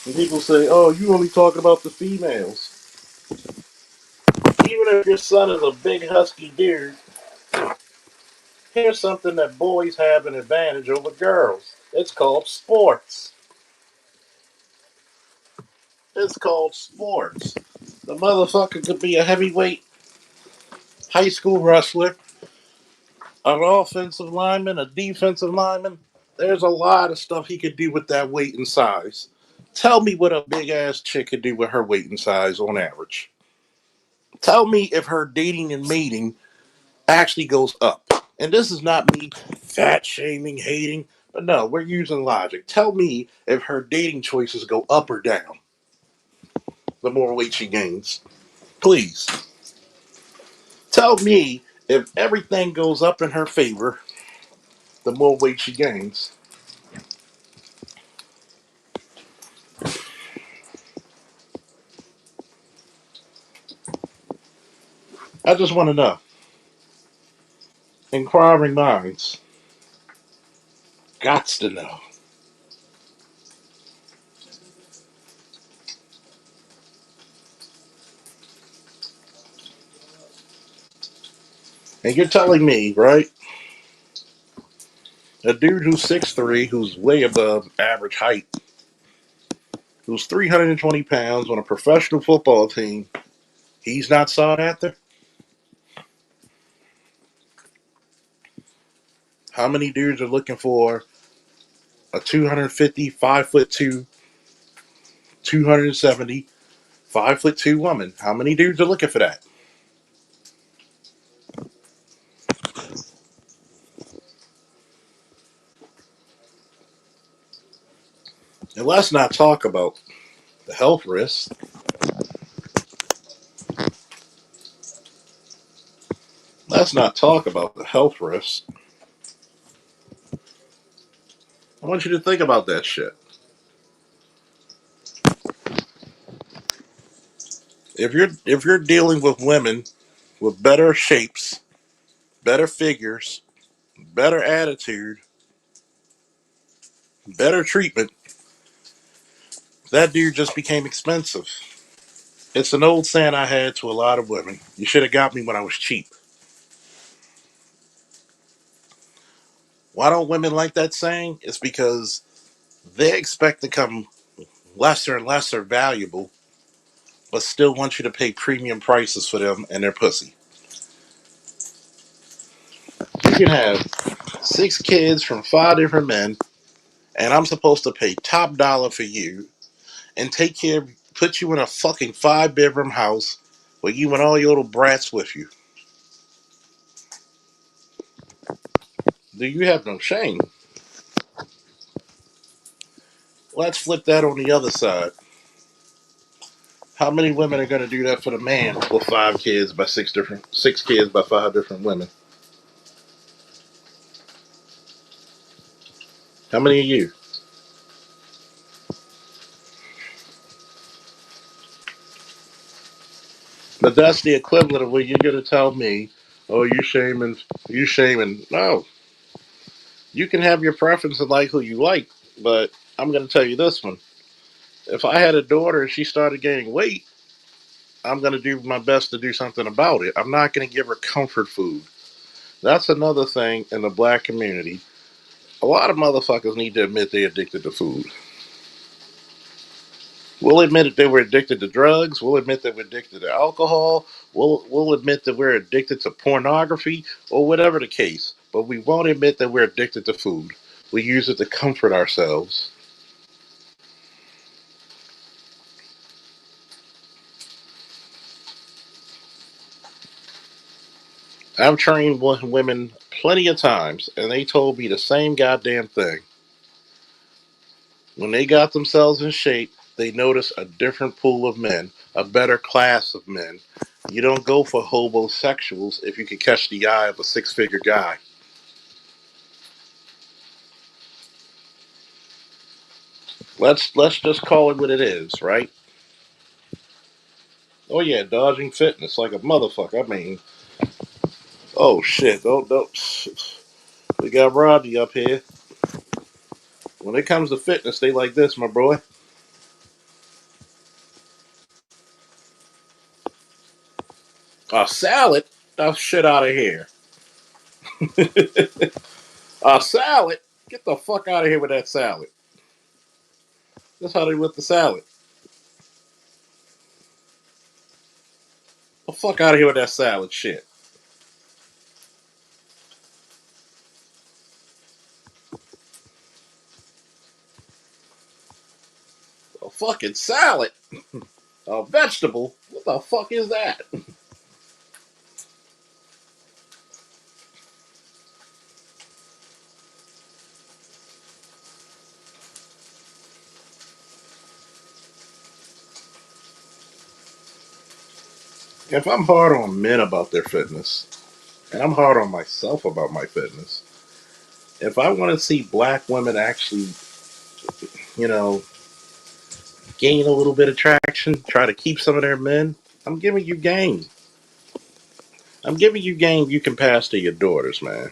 And people say, "Oh, you only talking about the females." Even if your son is a big husky deer, here's something that boys have an advantage over girls. It's called sports. It's called sports. The motherfucker could be a heavyweight high school wrestler, an offensive lineman, a defensive lineman. There's a lot of stuff he could do with that weight and size. Tell me what a big ass chick could do with her weight and size on average. Tell me if her dating and mating actually goes up. And this is not me fat shaming, hating. But no, we're using logic. Tell me if her dating choices go up or down the more weight she gains. Please. Tell me if everything goes up in her favor the more weight she gains. I just want to know. Inquiring minds. Gots to know. And you're telling me, right? A dude who's 6'3", who's way above average height, who's 320 pounds on a professional football team, he's not sought after? How many dudes are looking for a 250, 5'2", 270, 5'2" woman? How many dudes are looking for that? And let's not talk about the health risks. Let's not talk about the health risks. I want you to think about that shit. If you're dealing with women with better shapes, better figures, better attitude, better treatment, that dude just became expensive. It's an old saying I had to a lot of women. You should have got me when I was cheap. Why don't women like that saying? It's because they expect to come lesser and lesser valuable, but still want you to pay premium prices for them and their pussy. You can have 6 kids from 5 different men, and I'm supposed to pay top dollar for you and take care of, put you in a fucking 5 bedroom house with you and all your little brats with you. Do you have no shame? Let's flip that on the other side. How many women are going to do that for the man with 5 kids by 6 kids by 5 different women? How many of you? But that's the equivalent of what you're going to tell me. Oh, you shaming. No, you can have your preference and like who you like, but I'm going to tell you this one. If I had a daughter and she started gaining weight, I'm going to do my best to do something about it. I'm not going to give her comfort food. That's another thing in the black community. A lot of motherfuckers need to admit they're addicted to food. We'll admit that they were addicted to drugs. We'll admit that we're addicted to alcohol. We'll admit that we're addicted to pornography or whatever the case. But we won't admit that we're addicted to food. We use it to comfort ourselves. I've trained women plenty of times, and they told me the same goddamn thing. When they got themselves in shape, they noticed a different pool of men, a better class of men. You don't go for homosexuals if you can catch the eye of a six-figure guy. Let's just call it what it is, right? Oh yeah, dodging fitness like a motherfucker. I mean, oh shit, don't. We got Rodney up here. When it comes to fitness, they like this, my boy. A salad? Oh shit out of here. A salad? Get the fuck out of here with that salad. That's how they with the salad. The fuck out of here with that salad shit. A fucking salad? A vegetable? What the fuck is that? If I'm hard on men about their fitness, and I'm hard on myself about my fitness, if I want to see black women actually, you know, gain a little bit of traction, try to keep some of their men, I'm giving you game. I'm giving you game you can pass to your daughters, man.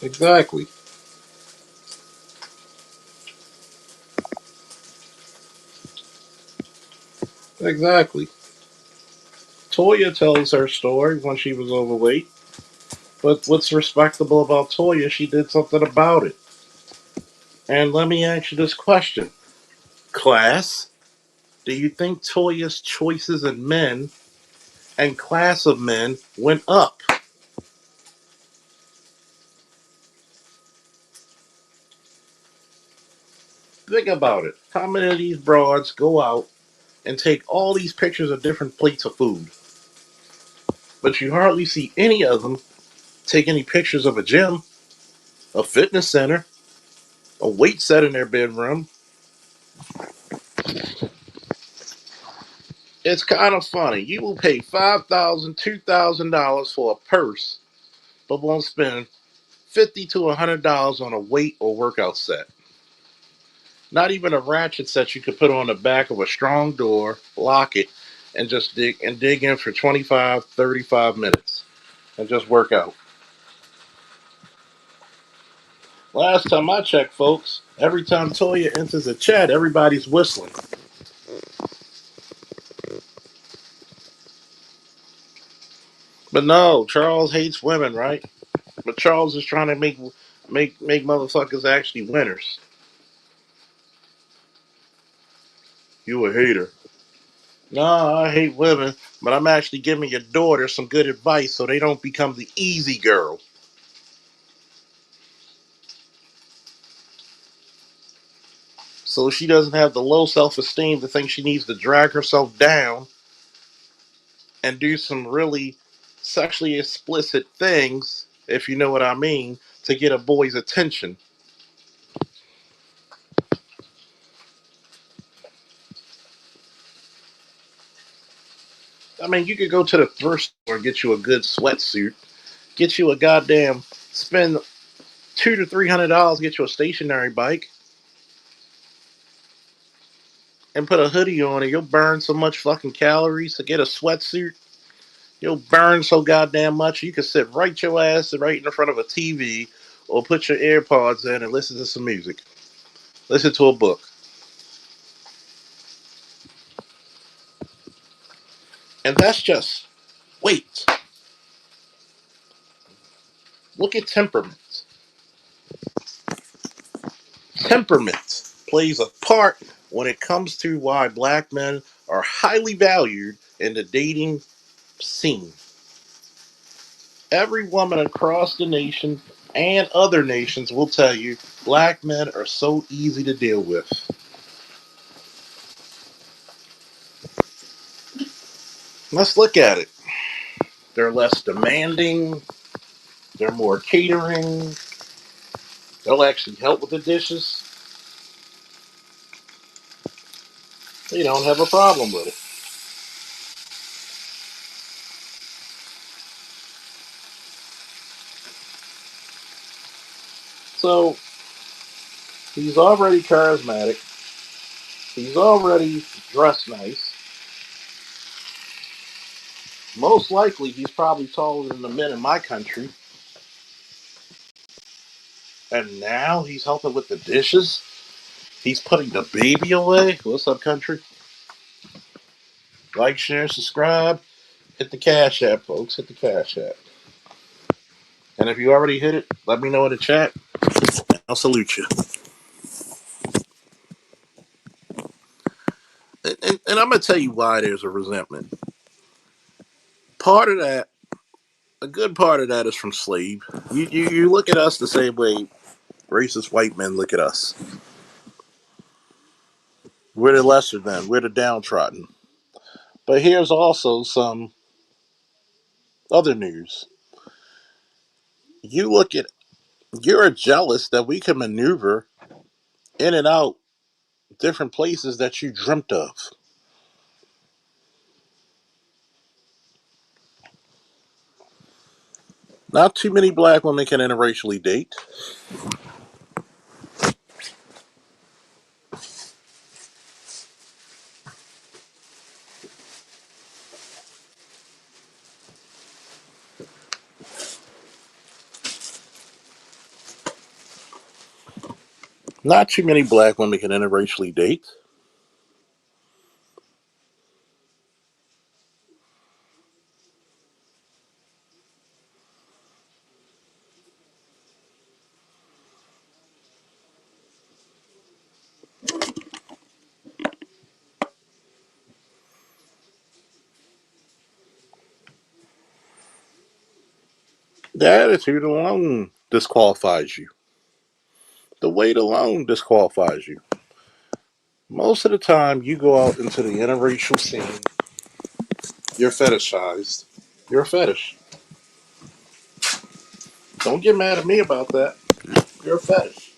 Exactly. Exactly. Toya tells her story when she was overweight. But what's respectable about Toya, she did something about it. And let me ask you this question, class. Do you think Toya's choices in men and class of men went up? Think about it. How many of these broads go out and take all these pictures of different plates of food? But you hardly see any of them take any pictures of a gym, a fitness center, a weight set in their bedroom. It's kind of funny. You will pay $5,000, $2,000 for a purse, but won't spend $50 to $100 on a weight or workout set. Not even a ratchet set you could put on the back of a strong door, lock it, and just dig in for 25, 35 minutes and just work out. Last time I checked, folks, every time Toya enters a chat, everybody's whistling. But no, Charles hates women, right? But Charles is trying to make motherfuckers actually winners. You a hater. No, I hate women, but I'm actually giving your daughter some good advice so they don't become the easy girl. So she doesn't have the low self esteem to think she needs to drag herself down and do some really sexually explicit things, if you know what I mean, to get a boy's attention. I mean, you could go to the thrift store and get you a good sweatsuit, get you a goddamn spend $200 to $300, get you a stationary bike, and put a hoodie on it. You'll burn so much fucking calories to get a sweatsuit. You'll burn so goddamn much you can sit right your ass right in front of a TV or put your AirPods in and listen to some music. Listen to a book. And that's just wait. Look at temperament. Temperament plays a part when it comes to why black men are highly valued in the dating scene. Every woman across the nation and other nations will tell you black men are so easy to deal with. Let's look at it. They're less demanding, they're more catering, they'll actually help with the dishes. They don't have a problem with it. So he's already charismatic, he's already dressed nice. Most likely, he's probably taller than the men in my country. And now he's helping with the dishes. He's putting the baby away. What's up, country? Like, share, subscribe. Hit the Cash App, folks. Hit the Cash App. And if you already hit it, let me know in the chat. I'll salute you. And I'm going to tell you why there's a resentment. Part of that, a good part of that is from slave. You look at us the same way racist white men look at us. We're the lesser than, we're the downtrodden. But here's also some other news. You look at You're jealous that we can maneuver in and out different places that you dreamt of. Not too many black women can interracially date. Not too many black women can interracially date. The attitude alone disqualifies you. The weight alone disqualifies you. Most of the time, you go out into the interracial scene, you're fetishized. You're a fetish. Don't get mad at me about that. You're a fetish.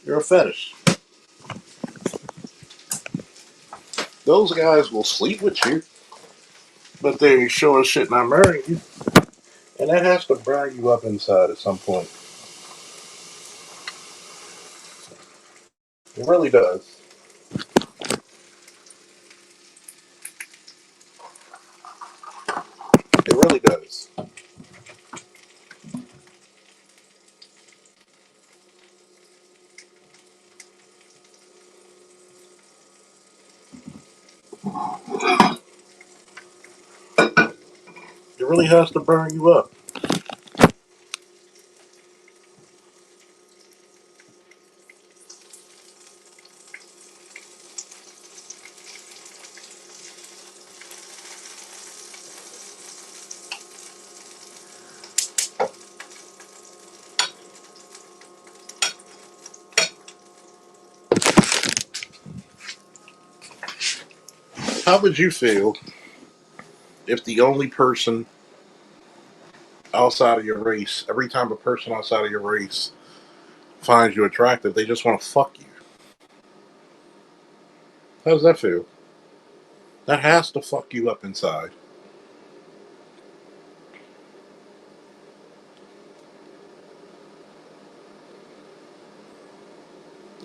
You're a fetish. Those guys will sleep with you, but they sure as shit not marrying you. And that has to burn you up inside at some point. It really does. It really does. It really has to burn you up. How would you feel if the only person outside of your race, every time a person outside of your race finds you attractive, they just want to fuck you? How does that feel? That has to fuck you up inside.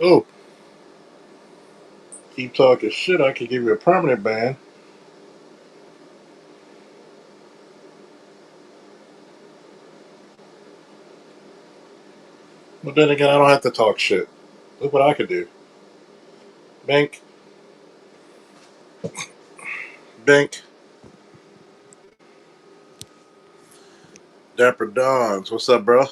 Oh, keep talking shit, I could give you a permanent ban. But then again, I don't have to talk shit. Look what I could do. Bink, bink, Dapper Dons. What's up, bro?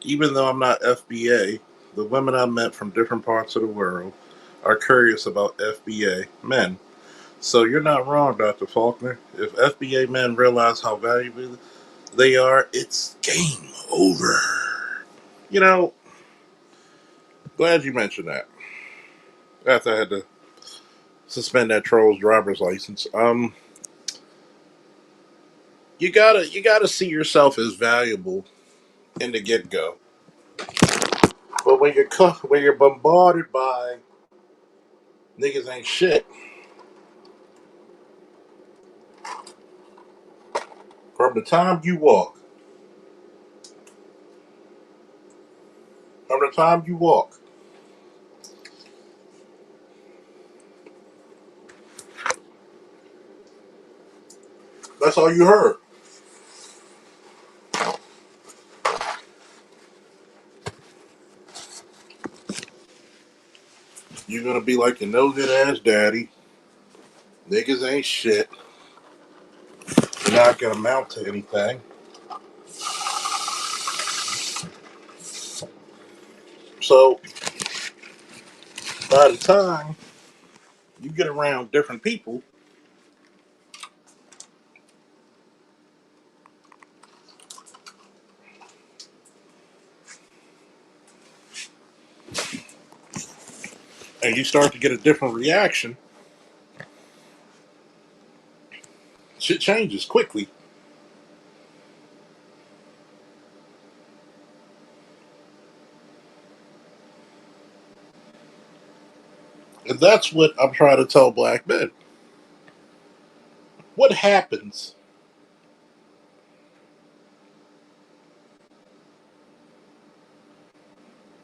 Even though I'm not FBA, the women I met from different parts of the world are curious about FBA men. So you're not wrong, Dr. Faulkner. If FBA men realize how valuable they are, it's game over. You know, glad you mentioned that. After I had to suspend that troll's driver's license. You gotta see yourself as valuable in the get go. But when you're bombarded by niggas ain't shit, from the time you walk, from the time you walk, that's all you heard. You're gonna be like your no good ass daddy. Niggas ain't shit. You're not gonna amount to anything. So by the time you get around different people, and you start to get a different reaction, Shit changes quickly. And that's what I'm trying to tell black men. What happens?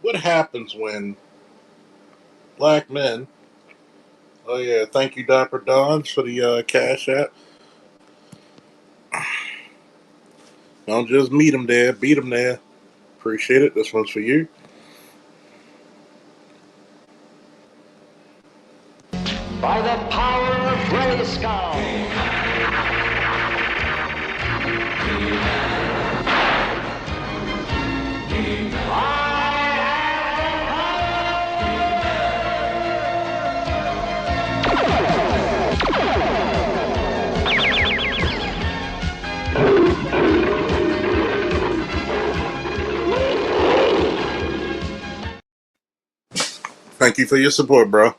What happens when black men? Oh yeah, thank you, Dapper Dons, for the cash app. Don't just meet them there, beat them there. Appreciate it. This one's for you. By the power of Grayskull. Thank you for your support, bro.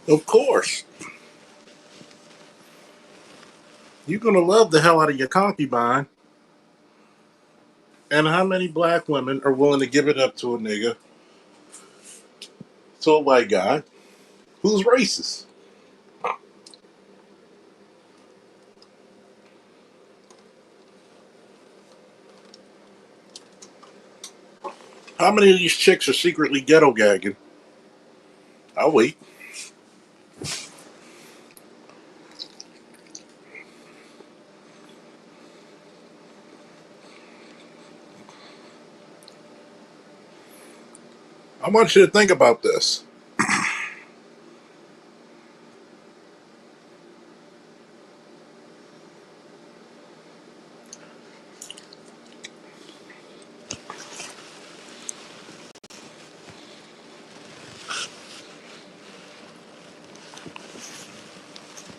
Of course. You're gonna love the hell out of your concubine. And how many black women are willing to give it up to a nigga, to a white guy, who's racist? How many of these chicks are secretly ghetto gagging? I'll wait. I want you to think about this.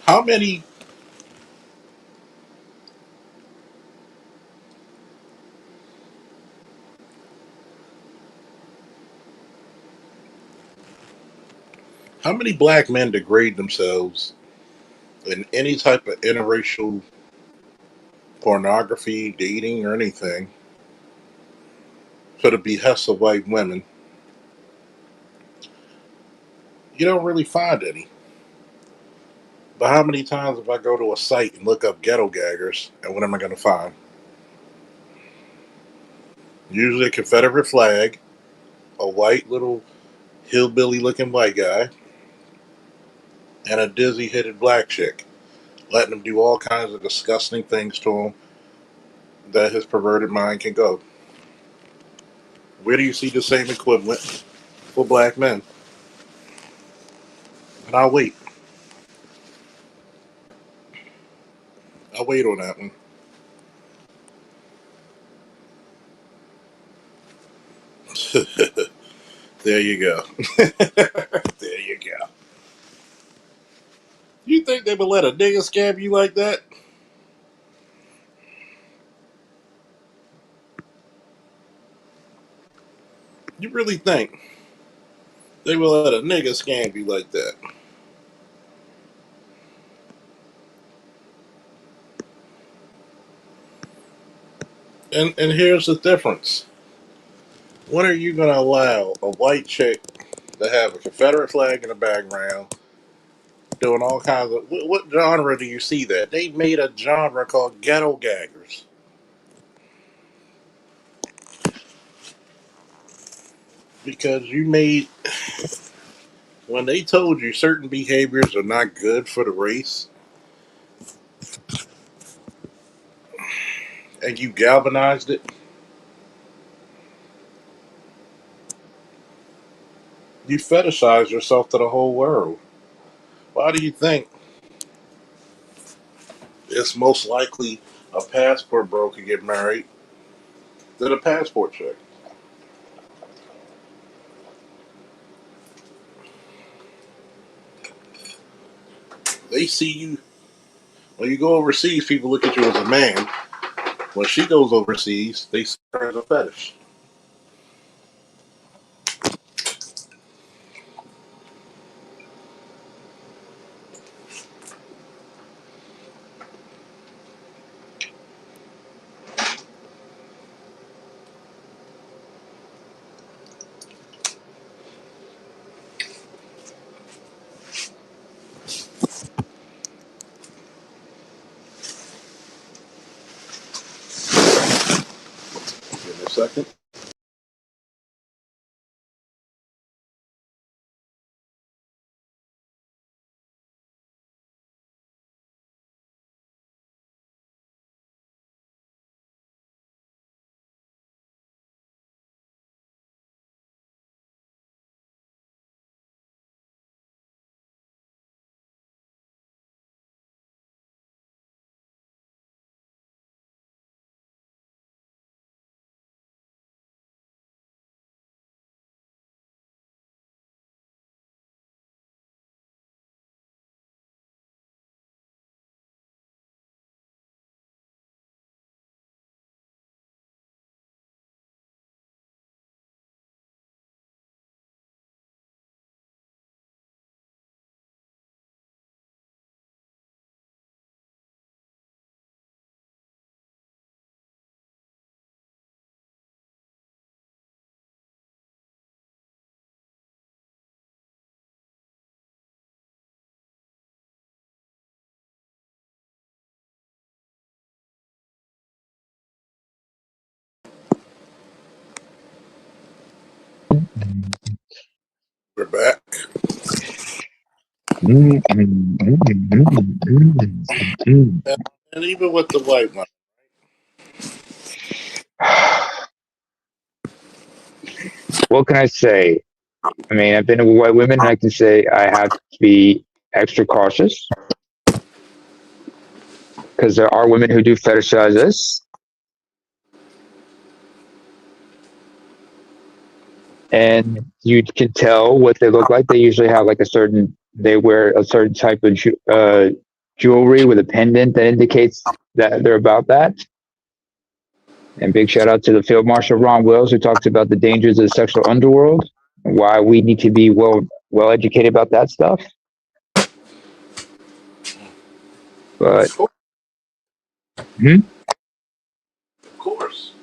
How many how many black men degrade themselves in any type of interracial pornography, dating, or anything for the behest of white women? You don't really find any. But how many times if I go to a site and look up ghetto gaggers, and what am I going to find? Usually a Confederate flag, a white little hillbilly looking white guy, and a dizzy headed black chick, letting him do all kinds of disgusting things to him that his perverted mind can go. Where do you see the same equivalent for black men? And I'll wait. I'll wait on that one. There you go. There you go. You think they would let a nigga scab you like that? You really think they will let a nigga scam you like that? And here's the difference. When are you going to allow a white chick to have a Confederate flag in the background, doing all kinds of what genre do you see that? They made a genre called ghetto gaggers because you made when they told you certain behaviors are not good for the race and you galvanized it, you fetishize yourself to the whole world. Why do you think it's most likely a passport broker get married than a passport check? They see you when you go overseas. People look at you as a man. When she goes overseas, they see her as a fetish. Give me a second. We're back. And even with the white one, What can I say? I mean, I've been with white women, and I can say I have to be extra cautious because there are women who do fetishize us, and you can tell what they look like. They usually have like they wear a certain type of jewelry with a pendant that indicates that they're about that. And big shout out to the Field Marshal Ron Wills, who talks about the dangers of the sexual underworld and why we need to be well educated about that stuff. But of hmm, course.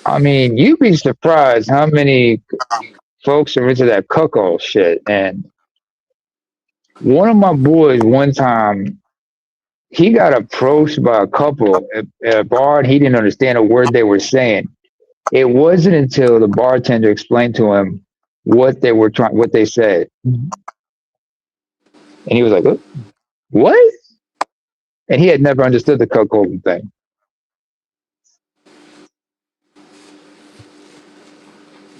I mean, you'd be surprised how many folks are into that cuckold shit. And one of my boys, one time, he got approached by a couple at a bar, and he didn't understand a word they were saying. It wasn't until the bartender explained to him what they said, and he was like, "What?" And he had never understood the cuckold thing.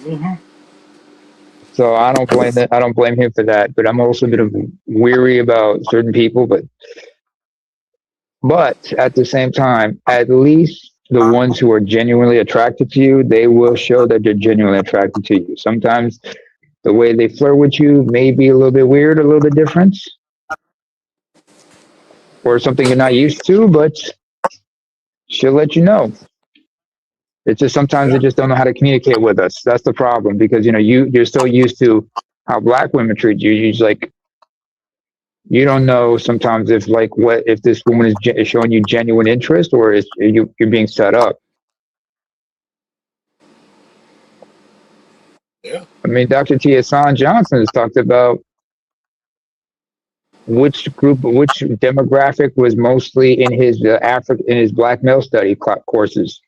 Mm-hmm. So I don't blame him for that. But I'm also a bit of weary about certain people. But at the same time, at least the ones who are genuinely attracted to you, they will show that they're genuinely attracted to you. Sometimes the way they flirt with you may be a little bit weird, a little bit different, or something you're not used to, but she'll let you know. It's just sometimes they Yeah. just don't know how to communicate with us. That's the problem because you're so used to how black women treat you. You just like you don't know sometimes if like what if this woman is showing you genuine interest or is you're being set up. Yeah. I mean, Dr. T. Hassan Johnson has talked about which demographic was mostly in his in his black male study courses.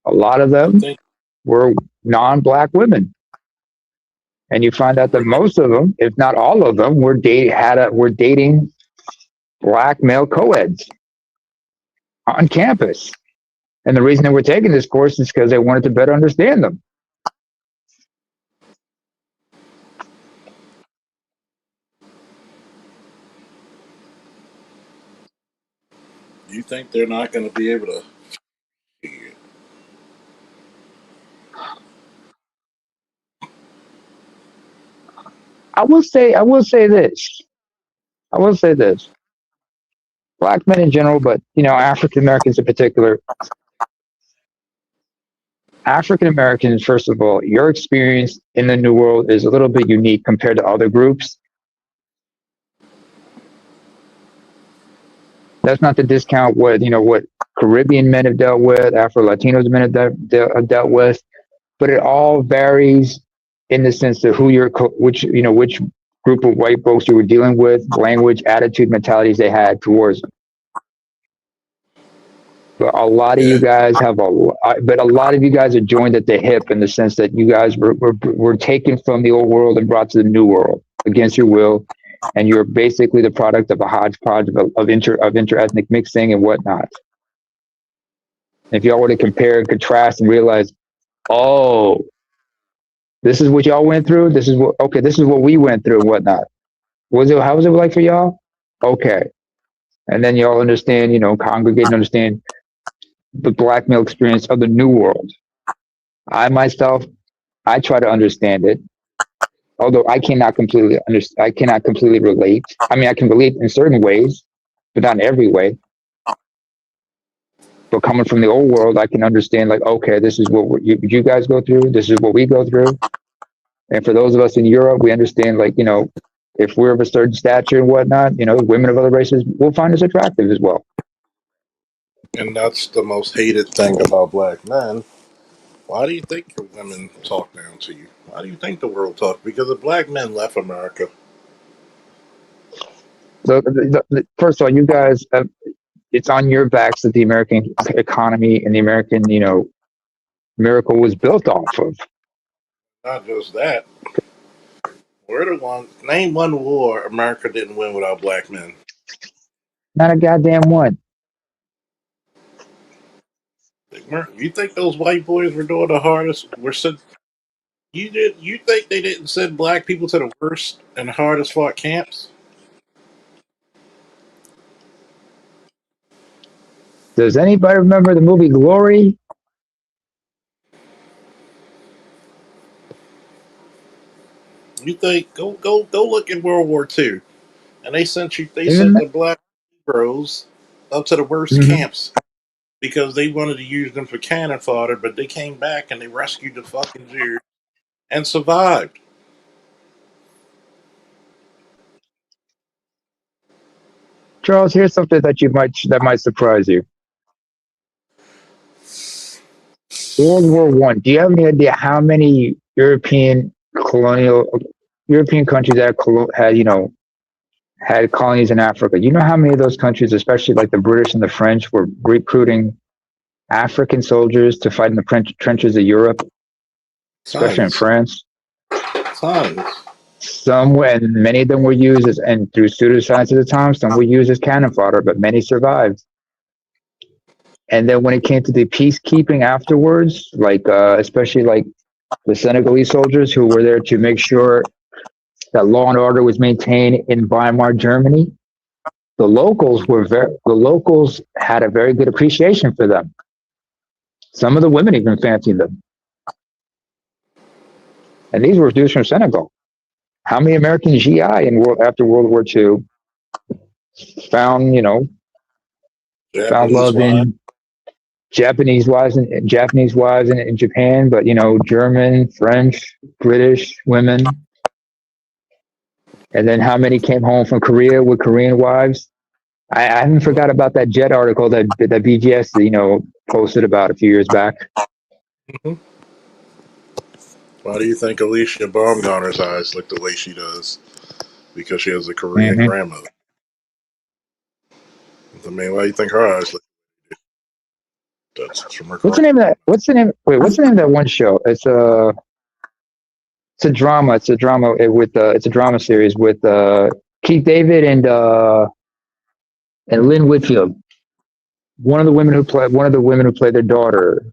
A lot of I them think were non-black women, and you find out that we're not. most of them, if not all of them, were dating black male co-eds on campus. And the reason they were taking this course is because they wanted to better understand them. You think they're not going to be able to? I will say this. I will say this. Black men in general, but African Americans in particular. African Americans, first of all, your experience in the New World is a little bit unique compared to other groups. That's not to discount what Caribbean men have dealt with, Afro Latinos men have dealt with, but it all varies in the sense of which group of white folks you were dealing with, language, attitude, mentalities they had towards them. But a lot of Yeah. you guys are joined at the hip in the sense that you guys were taken from the old world and brought to the new world against your will, and you're basically the product of a hodgepodge of inter-ethnic mixing and whatnot. If y'all were to compare and contrast and realize, oh, this is what y'all went through. This is what we went through and whatnot. How was it like for y'all? Okay. And then y'all understand, congregate and understand the black male experience of the new world. I myself, I try to understand it, although I cannot completely relate. I mean, I can relate in certain ways, but not in every way. But coming from the old world, I can understand, like, okay, this is what you guys go through. This is what we go through. And for those of us in Europe, we understand, like, if we're of a certain stature and whatnot, women of other races will find us attractive as well. And that's the most hated thing about black men. Why do you think your women talk down to you? Why do you think the world talks? Because the black men left America. So, first of all, you guys, it's on your backs that the American economy and the American, miracle was built off of. Not just that. We're the ones. Name one war America didn't win without black men. Not a goddamn one. You think those white boys were doing the hardest? You think they didn't send black people to the worst and hardest fought camps? Does anybody remember the movie Glory? You think go look at World War II, and they sent Even the black Negroes up to the worst mm-hmm. camps because they wanted to use them for cannon fodder, but they came back and they rescued the fucking Jews and survived. Charles, here's something that might surprise you. World War I. Do you have any idea how many European countries that had colonies in Africa? You know how many of those countries, especially like the British and the French, were recruiting African soldiers to fight in the trenches of Europe, especially in France? Tons. And many of them were used through pseudoscience at the time, some were used as cannon fodder, but many survived. And then when it came to the peacekeeping afterwards, especially like the Senegalese soldiers who were there to make sure that law and order was maintained in Weimar Germany, the locals had a very good appreciation for them. Some of the women even fancied them. And these were dudes from Senegal. How many American GI after World War II found love in Japanese wives in Japan, but German, French, British women. And then how many came home from Korea with Korean wives? I haven't forgot about that Jet article that BGS posted about a few years back. Mm-hmm. Why do you think Alicia Baumgartner's eyes look the way she does? Because she has a Korean grandmother. I mean, why do you think her eyes look? That's from her. What's the name of that? What's the name of that one show? It's a drama. It's a drama series with Keith David and Lynn Whitfield. One of the women who played their daughter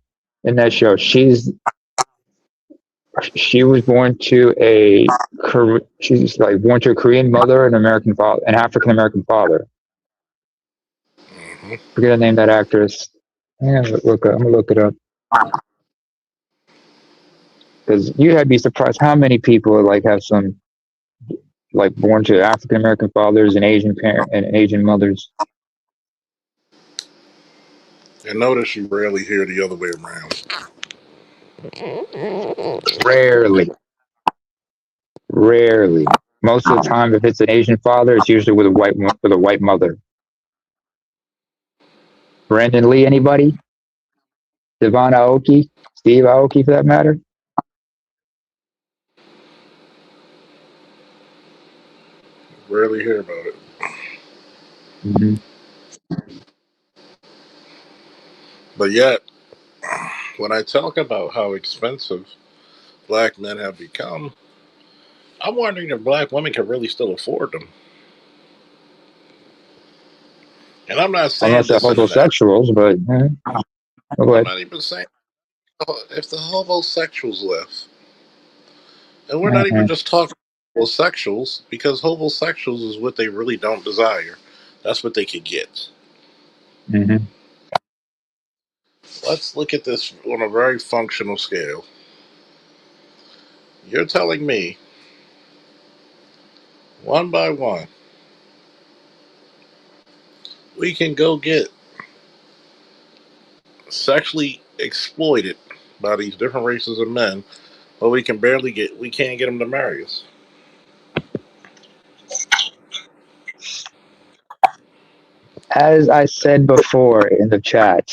in that show. She was born to a Korean mother and an African American father. Mm-hmm. Forget the name of that actress. Yeah, I'm gonna look it up. Because you'd be surprised how many people have some like born to African American fathers and Asian parent and Asian mothers. And notice you rarely hear the other way around. Rarely. Most of the time, if it's an Asian father, it's usually with a white mother. Brandon Lee, anybody? Devon Aoki, Steve Aoki, for that matter. Rarely hear about it. Mm-hmm. But yet, when I talk about how expensive black men have become, I'm wondering if black women can really still afford them. And I'm not saying Unless they're this in an homosexuals, but go I'm ahead. not even saying if the homosexuals left. And we're not even Mm-hmm. just talking homosexuals, because homosexuals is what they really don't desire. That's what they could get. Mm-hmm. Let's look at this on a very functional scale. You're telling me, one by one, we can go get sexually exploited by these different races of men, but we can't get them to marry us. As I said before in the chat,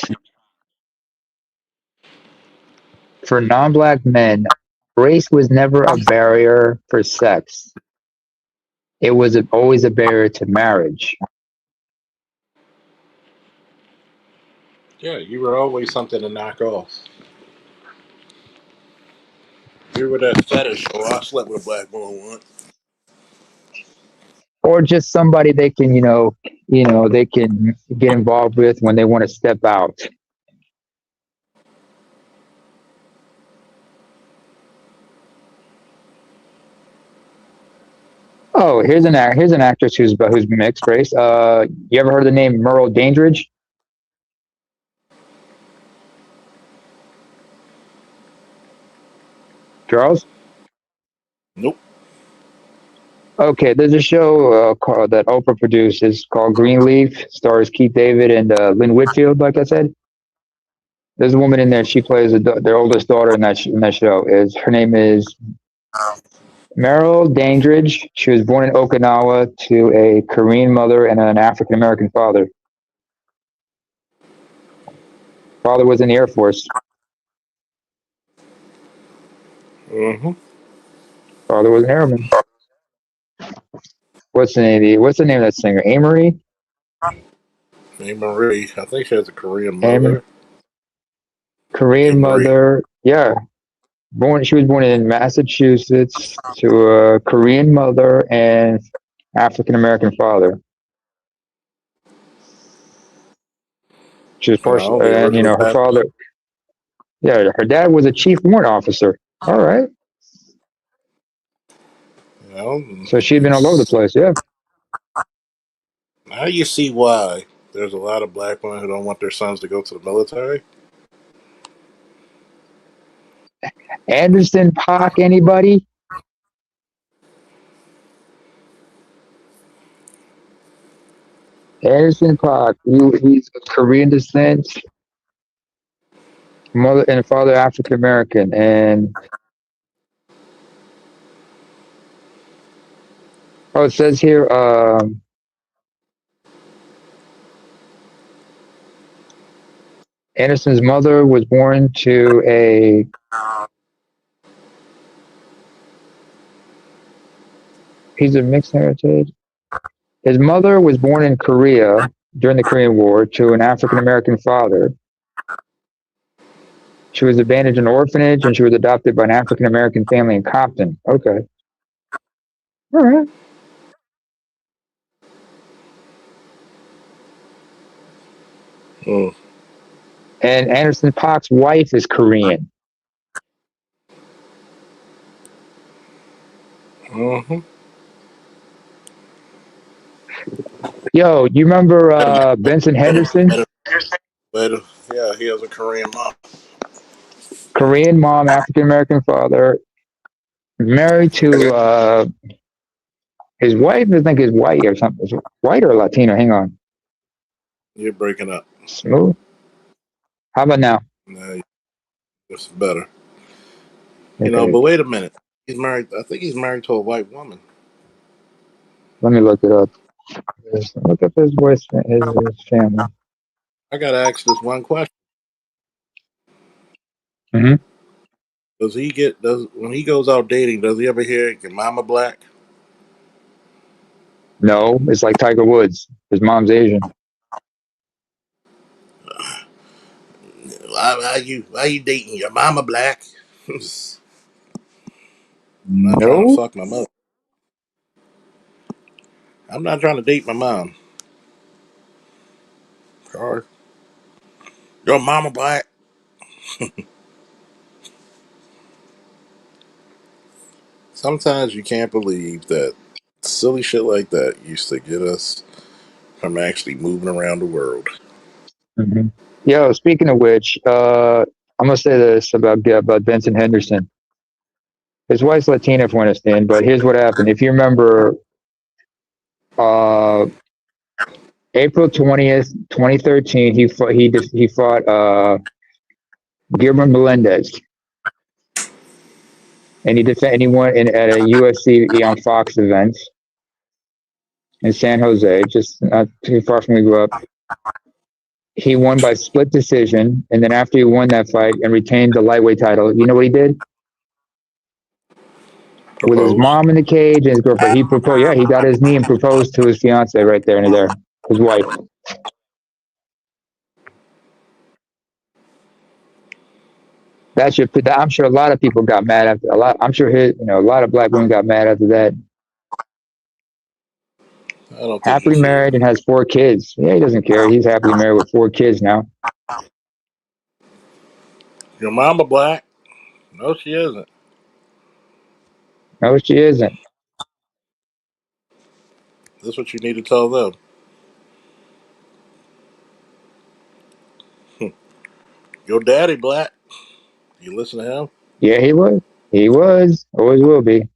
for non-black men, race was never a barrier for sex. It was always a barrier to marriage. Yeah, you were always something to knock off. You were that fetish. Oh, I slept with a black woman once. Or just somebody they can, they can get involved with when they want to step out. Oh, here's an actress who's mixed race. You ever heard of the name Merle Dandridge? Charles? Nope. Okay, there's a show that Oprah produces called Greenleaf. Stars Keith David and Lynn Whitfield. Like I said, there's a woman in there. She plays their oldest daughter in that show. Her name is Merle Dandridge. She was born in Okinawa to a Korean mother and an African American father. Father was in the Air Force. Mm-hmm. Father was an airman. What's the name of that singer? Amory? Hey Marie, I think she has a Korean Amory? mother. Hey Korean Marie. mother. Yeah. She was born in Massachusetts to a Korean mother and African American father. She was partial, The and original her bad father. Yeah, her dad was a chief warrant officer. All right. So she'd been all over the place. Yeah. Now you see why there's a lot of black women who don't want their sons to go to the military. Anderson .Paak, anybody? Anderson .Paak. He's of Korean descent, mother and father African American, and it says here, Anderson's mother was born to he's of mixed heritage. His mother was born in Korea during the Korean War to an African American father. She was abandoned in an orphanage and she was adopted by an African American family in Compton. Okay. All right. Mm. And Anderson .Paak's wife is Korean. Mm-hmm. Yo, you remember Benson Henderson? But yeah, he has a Korean mom. Korean mom, African American father, married to His wife, I think, is white or something. Is white or Latino? Hang on. You're breaking up. Smooth. How about now? No, it's better. Okay. But wait a minute. He's married. I think he's married to a white woman. Let me look it up. Look up his voice, his family. I gotta ask this one question. Mm-hmm. Does when he goes out dating, does he ever hear your mama black? No, it's like Tiger Woods. His mom's Asian. Why you dating your mama black? I'm not trying to No, fuck my mother. I'm not trying to date my mom. Or your mama black. Sometimes you can't believe that silly shit like that used to get us from actually moving around the world. Mm-hmm. Yo, speaking of which, I'm gonna say this about Vincent Henderson. His wife's Latina, if you understand. But here's what happened. If you remember, uh, April 20th, 2013, he fought Gilbert Melendez, and he won at a UFC on Fox event in San Jose, just not too far from where we grew up. He won by split decision, and then after he won that fight and retained the lightweight title, you know what he did? With his Propose. mom in the cage and his girlfriend, he proposed. Yeah, he got his knee and proposed to his fiance right there and there, his wife. I'm sure a lot of people got mad after a lot. I'm sure a lot of black women got mad after that. I don't think he Happily cared. married and has 4 kids. Yeah, he doesn't care. He's happily married with 4 kids now. Your mama black? No, she isn't. No, she isn't. That's what you need to tell them. Your daddy black. You listen to him? Yeah, he was. He was. Always will be.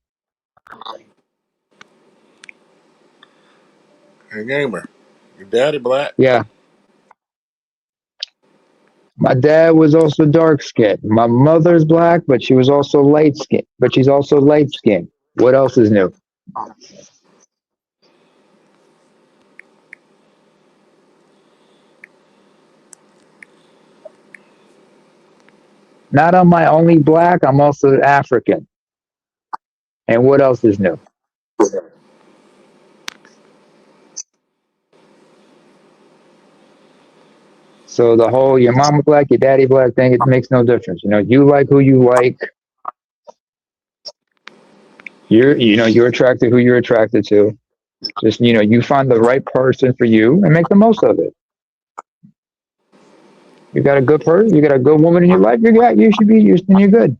Hey, gamer. Your daddy black. Yeah. My dad was also dark skinned. My mother's black, but she was also light skinned. But she's also light skinned. What else is new? Not on my only black, I'm also African. And what else is new? So the whole your mama black, your daddy black thing, it makes no difference. You like who you like. You're attracted to who you're attracted to. Just you find the right person for you and make the most of it. You got a good person, you got a good woman in your life, you're good.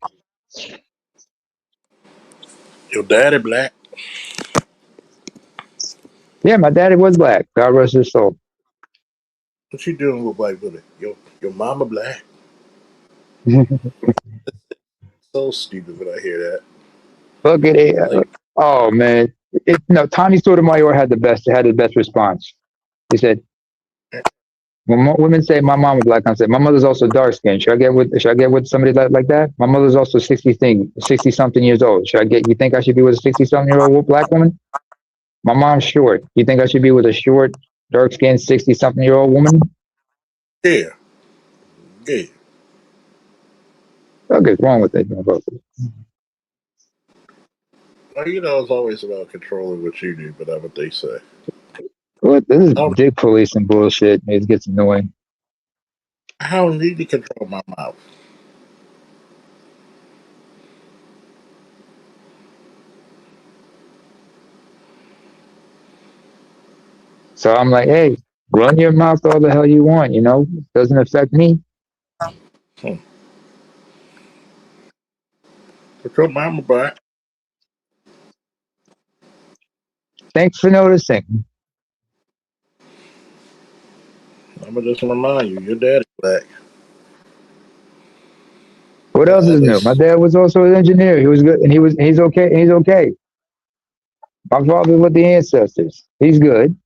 Your daddy black. Yeah, my daddy was black. God rest his soul. What you doing with black women? Your mama black. So stupid when I hear that. Look at it. Like, Oh man. No, Tommy Sotomayor had the best response. He said, when women say my mom was black, I say my mother's also dark skinned. Should I get with somebody like that? My mother's also 60 something years old. You think I should be with a 60 something year old black woman? My mom's short. You think I should be with a short, dark skinned 60 something year old woman? yeah. Yeah. What is wrong with it? Well, it's always about controlling what you do, but that's what they say. What? This is I dick police and bullshit. It gets annoying. don't need to control my mouth. So I'm like, hey, run your mouth all the hell you want, It doesn't affect me. Hmm. Control mama black. Thanks for noticing. I'm gonna just remind you, your daddy black. What else At is new? My least dad was also an engineer. He was good, and he's okay. And he's okay. My father's with the ancestors. He's good.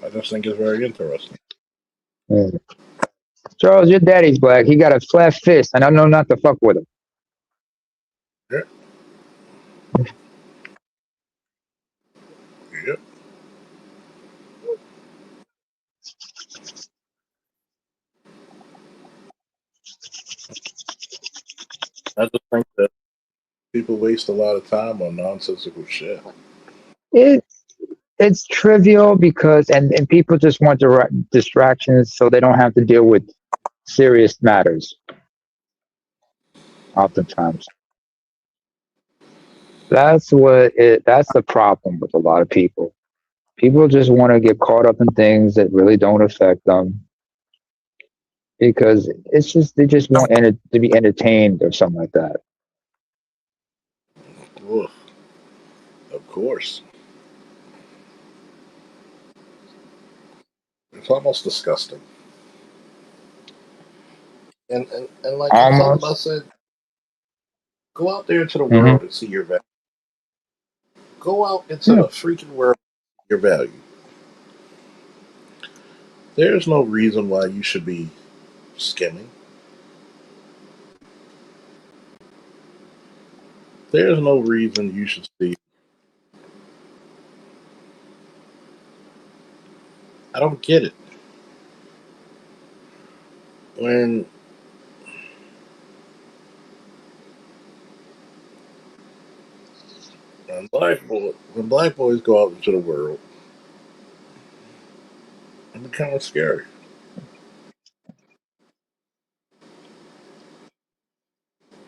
I just think it's very interesting. Yeah. Charles, your daddy's black. He got a flat fist, and I know not to fuck with him. Yep. Yep. I just think that people waste a lot of time on nonsensical shit. It it's trivial because and people just want distractions so they don't have to deal with serious matters. Oftentimes, that's the problem with a lot of people. People just want to get caught up in things that really don't affect them because it's just they just want to be entertained or something like that. Oof, of course. It's almost disgusting. And like I told him, I Almost. said, go out there into the Hmm. world and see your value. Go out into Yeah. the freaking world and see your value. There's no reason why you should be skimming. There's no reason you should see. I don't get it. When when black boys go out into the world, it's kind of scary.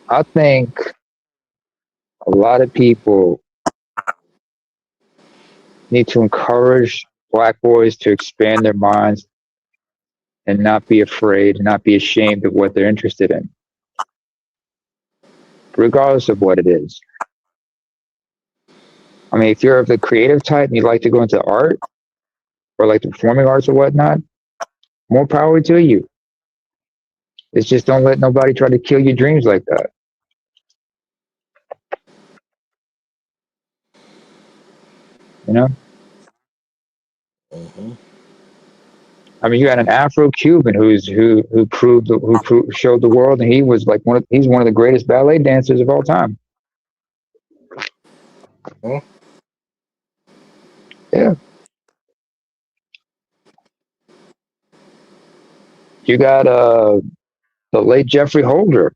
I think a lot of people need to encourage black boys to expand their minds and not be afraid, not be ashamed of what they're interested in, regardless of what it is. I mean, if you're of the creative type and you like to go into art or like the performing arts or whatnot, more power to you. It's just don't let nobody try to kill your dreams like that. You know? Hmm. I mean, you had an Afro-Cuban who showed the world, and he was like he's one of the greatest ballet dancers of all time. Huh? Yeah. You got the late Jeffrey Holder.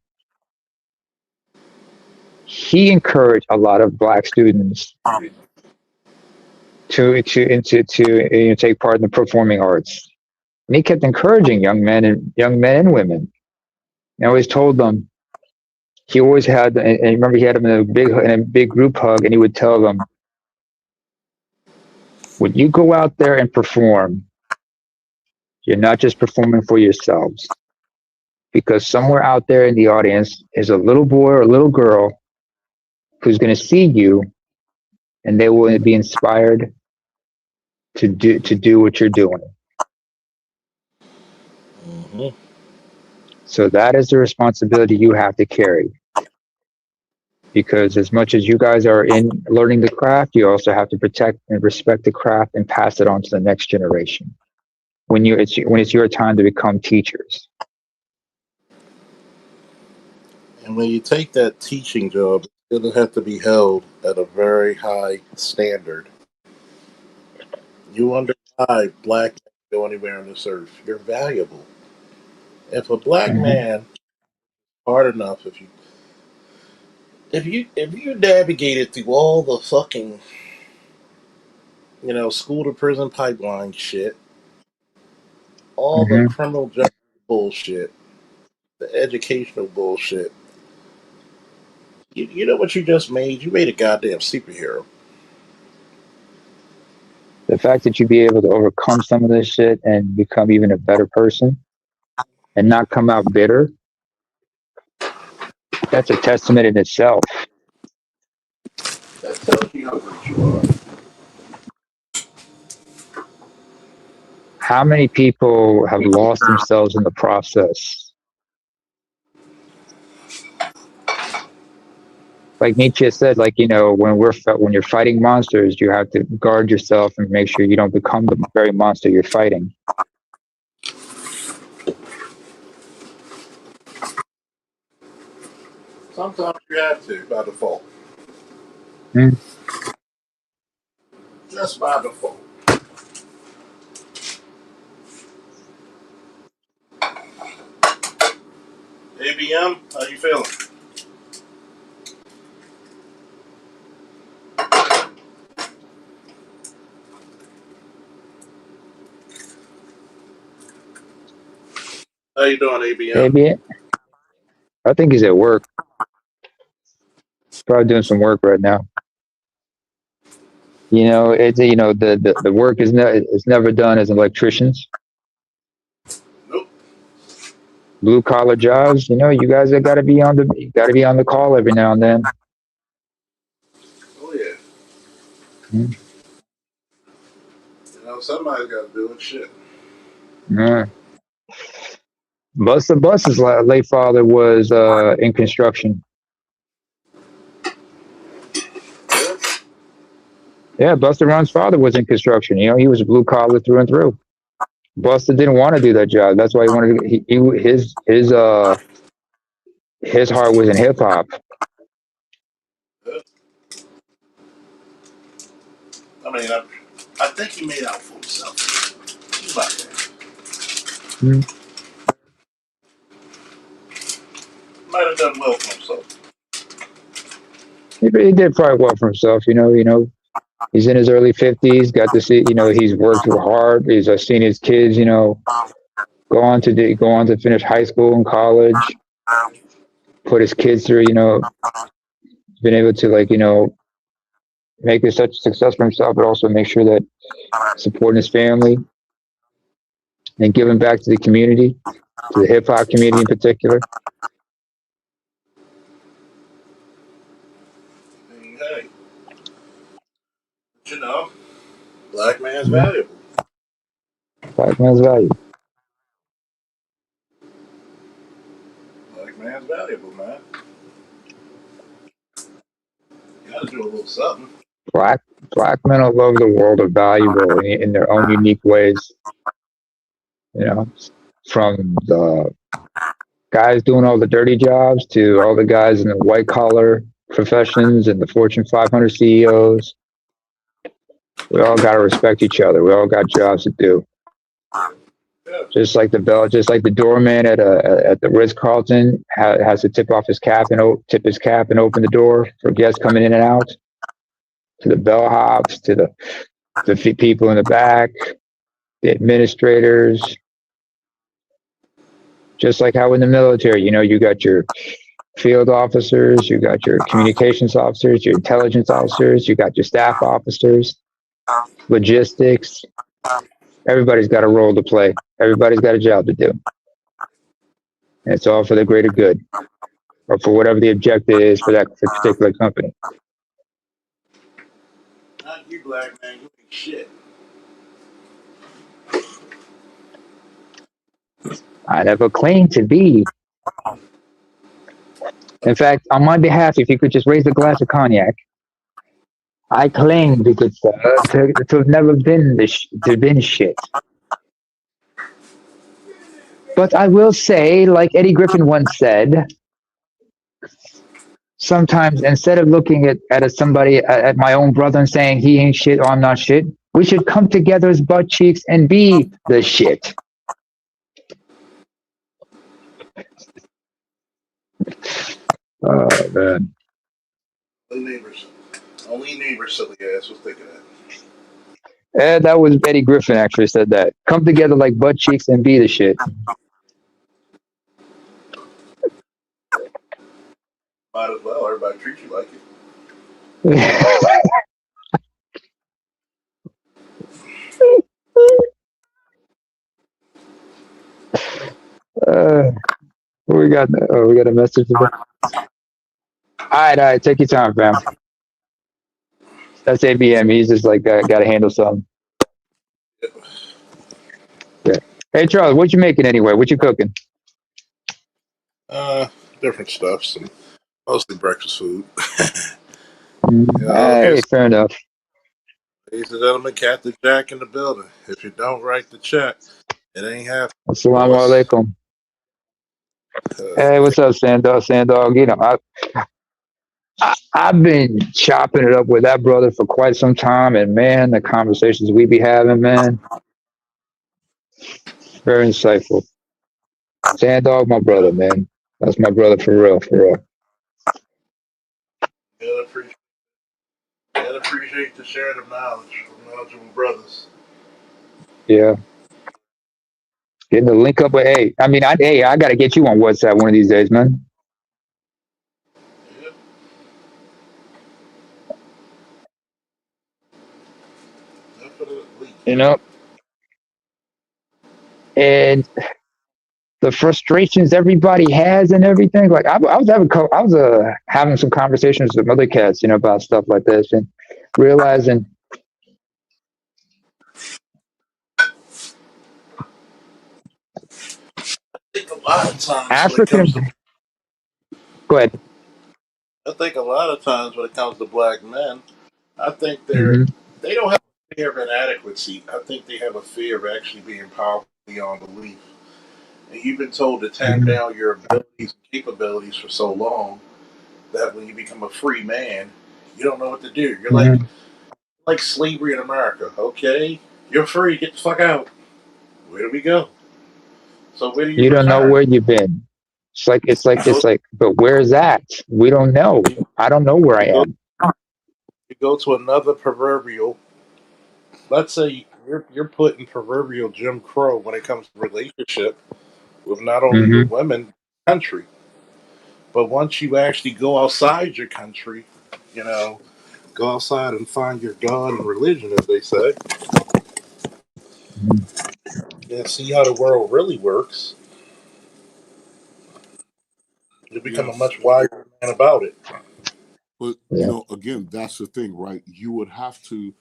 He encouraged a lot of black students to take part in the performing arts, and he kept encouraging young men and women. He always told them. He always had, and remember, he had them in a big group hug, and he would tell them, "When you go out there and perform, you're not just performing for yourselves, because somewhere out there in the audience is a little boy or a little girl who's going to see you, and they will be inspired to do what you're doing." Hmm. So that is the responsibility you have to carry. Because as much as you guys are in learning the craft, you also have to protect and respect the craft and pass it on to the next generation. When it's your time to become teachers. And when you take that teaching job, it's going to have to be held at a very high standard. You under black can go anywhere on this earth. You're valuable. If a black Hmm. man hard enough, if you navigated through all the fucking school to prison pipeline shit, all the Hmm. criminal justice bullshit, the educational bullshit, you know what you just made? You made a goddamn superhero. The fact that you be able to overcome some of this shit and become even a better person and not come out bitter, that's a testament in itself. That tells you how great you are. How many people have lost themselves in the process like Nietzsche said, like, when you're fighting monsters, you have to guard yourself and make sure you don't become the very monster you're fighting. Sometimes you have to by default. Hmm. Just by default. ABM, how you feeling? How you doing, ABM? Maybe I think he's at work. Probably doing some work right now. The work is never done as electricians. Nope. Blue collar jobs, you guys have got to be on the call every now and then. Oh yeah. Mm. Somebody's got to do it. Shit. Yeah. Buster Bus's late father was in construction. Yeah. Yeah, Buster Rhymes' father was in construction. He was blue collar through and through. Buster didn't want to do that job. That's why he wanted to. His heart was in hip hop. I mean, I think he made out for himself. He's like that. Mm. Might have done well for himself. He did probably well for himself. He's in his early 50s. Got to see. He's worked hard. He's seen his kids. Go on to finish high school and college. Put his kids through. Been able to make it such a success for himself, but also make sure that supporting his family and giving back to the community, to the hip hop community in particular. Hey, black man's valuable. Black man's value. Black man's valuable, man. You got to do a little something. Black men all over the world are valuable in their own unique ways. From the guys doing all the dirty jobs to all the guys in the white collar professions and the Fortune 500 CEOs. We all got to respect each other. We all got jobs to do. Yeah. Just like the doorman at the Ritz Carlton has to tip his cap and open the door for guests coming in and out. To the bellhops, to the people in the back, the administrators. Just like how in the military, you got your field officers, you got your communications officers, your intelligence officers, you got your staff officers, logistics. Everybody's got a role to play. Everybody's got a job to do. And it's all for the greater good, or for whatever the objective is for that particular company. Not you, black man. You ain't shit. I never claimed to be. In fact, on my behalf, if you could just raise a glass of cognac, I claim to have never been shit. But I will say, like Eddie Griffin once said, sometimes instead of looking at my own brother and saying he ain't shit or I'm not shit, we should come together as butt cheeks and be the shit. Oh man. Only neighbors silly ass was thinking that. And that was Eddie Griffin actually said that. Come together like butt cheeks and be the shit. Might as well. Everybody treats you like it. We got a message today. All right, take your time, fam. That's ABM. He's just like got to handle something. Yeah. Hey, Charlie, what you making anyway? What you cooking? Different stuff. Some Mostly breakfast food. Hey, Here's fair enough. ladies and gentlemen, Captain Jack in the building. If you don't write the check, it ain't happening, Assalamu boss. alaikum. Hey, what's up, Sandog? Sandog, I've been chopping it up with that brother for quite some time, and man, the conversations we be having, man, very insightful. Sandog, my brother, man. That's my brother for real, for real. Gotta appreciate, gotta appreciate the sharing of knowledge from knowledgeable brothers. Yeah. Getting the link up with I gotta get you on WhatsApp one of these days, man. Yep, definitely. You know, and the frustrations everybody has and everything. Like I was having some conversations with other cats, about stuff like this, and realizing I think a lot of times when it African. comes to, Go ahead. I think a lot of times when it comes to black men, I think Hmm. they don't have a fear of inadequacy. I think they have a fear of actually being powerful beyond belief. And you've been told to tamp Hmm. down your abilities and capabilities for so long that when you become a free man, you don't know what to do. You're Hmm. like slavery in America. Okay, you're free. Get the fuck out. Where do we go? So where do you You don't know return? where you've been. You go. But where's that? We don't know. You, I don't know where I you go. am. You go to another proverbial. Let's say you're put in proverbial Jim Crow when it comes to relationship with not only the Hmm. women country, but once you actually go outside your country, you know, go outside and find your God and religion, as they say, and see how the world really works, you become a Yes, much wiser man about it. but Yeah. again, that's the thing, right? You would have to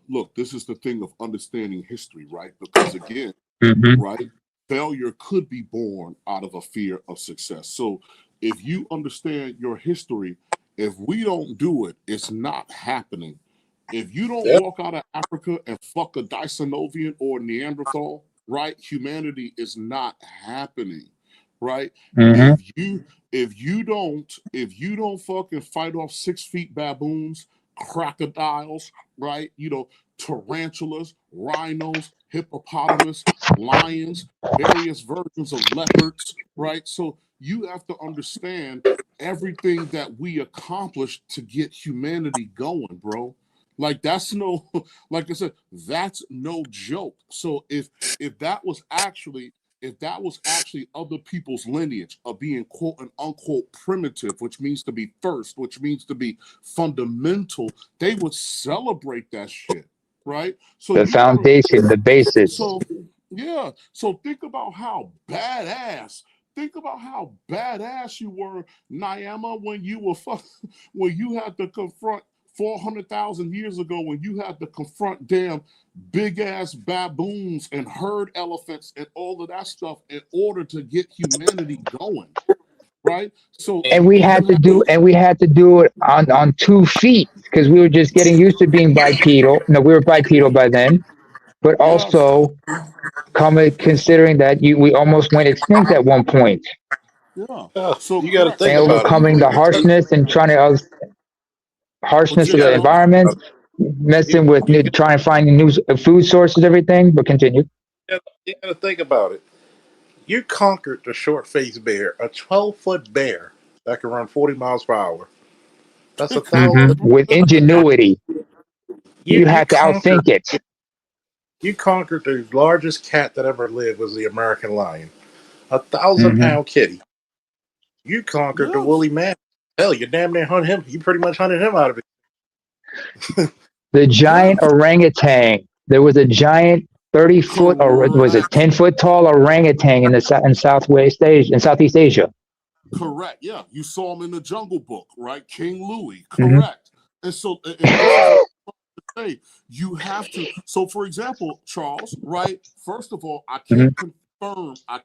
look. This is the thing of understanding history, right? Because again, Hmm. right, failure could be born out of a fear of success. So if you understand your history, if we don't do it, it's not happening. If you don't Yeah. walk out of Africa and fuck a Dysenovian or Neanderthal, right, humanity is not happening, right? Hmm. If you don't fucking fight off 6 feet baboons, crocodiles, right? Tarantulas, rhinos, hippopotamus, lions, various versions of leopards, right? So you have to understand everything that we accomplished to get humanity going, bro. Like that's no, like I said, that's no joke. So if that was actually if that was actually other people's lineage of being quote and unquote primitive, which means to be first, which means to be fundamental, they would celebrate that shit, right? So The you gotta foundation, the basis. so yeah. So think about how badass. Think about how badass you were, Nyama, when you were when you had to confront 400,000 years ago when you had to confront damn big ass baboons and herd elephants and all of that stuff in order to get humanity going, right? So And we you had to have do and we had to do it on 2 feet because we were just getting used to being bipedal. No, we were bipedal by then, but yes, also considering that we almost went extinct at one point, yeah. So You got to correct. think So and about it. overcoming the harshness and trying to but harshness yeah, of the go ahead. environment, You, messing with you, trying to find new food sources, everything. But continue. you got to think about it. You conquered the short-faced bear, a 12-foot bear that can run 40 miles per hour. That's a Come Hmm. thousand. With ingenuity, you You had to conquered. outthink it. You conquered the largest cat that ever lived was the American lion, a thousand Hmm. pound kitty. You conquered the yes. woolly man. Hell, you damn near hunted him. You pretty much hunted him out of it. The giant Yes. orangutan. There was a giant 30 foot, or was it Correct. 10 foot tall orangutan in Southwest Asia, in Southeast Asia. Correct. Yeah. You saw him in the Jungle Book, right? King Louis. Hmm. Correct. And so, and this is what I say. You have to. So, for example, Charles, right? First of all, I Hmm.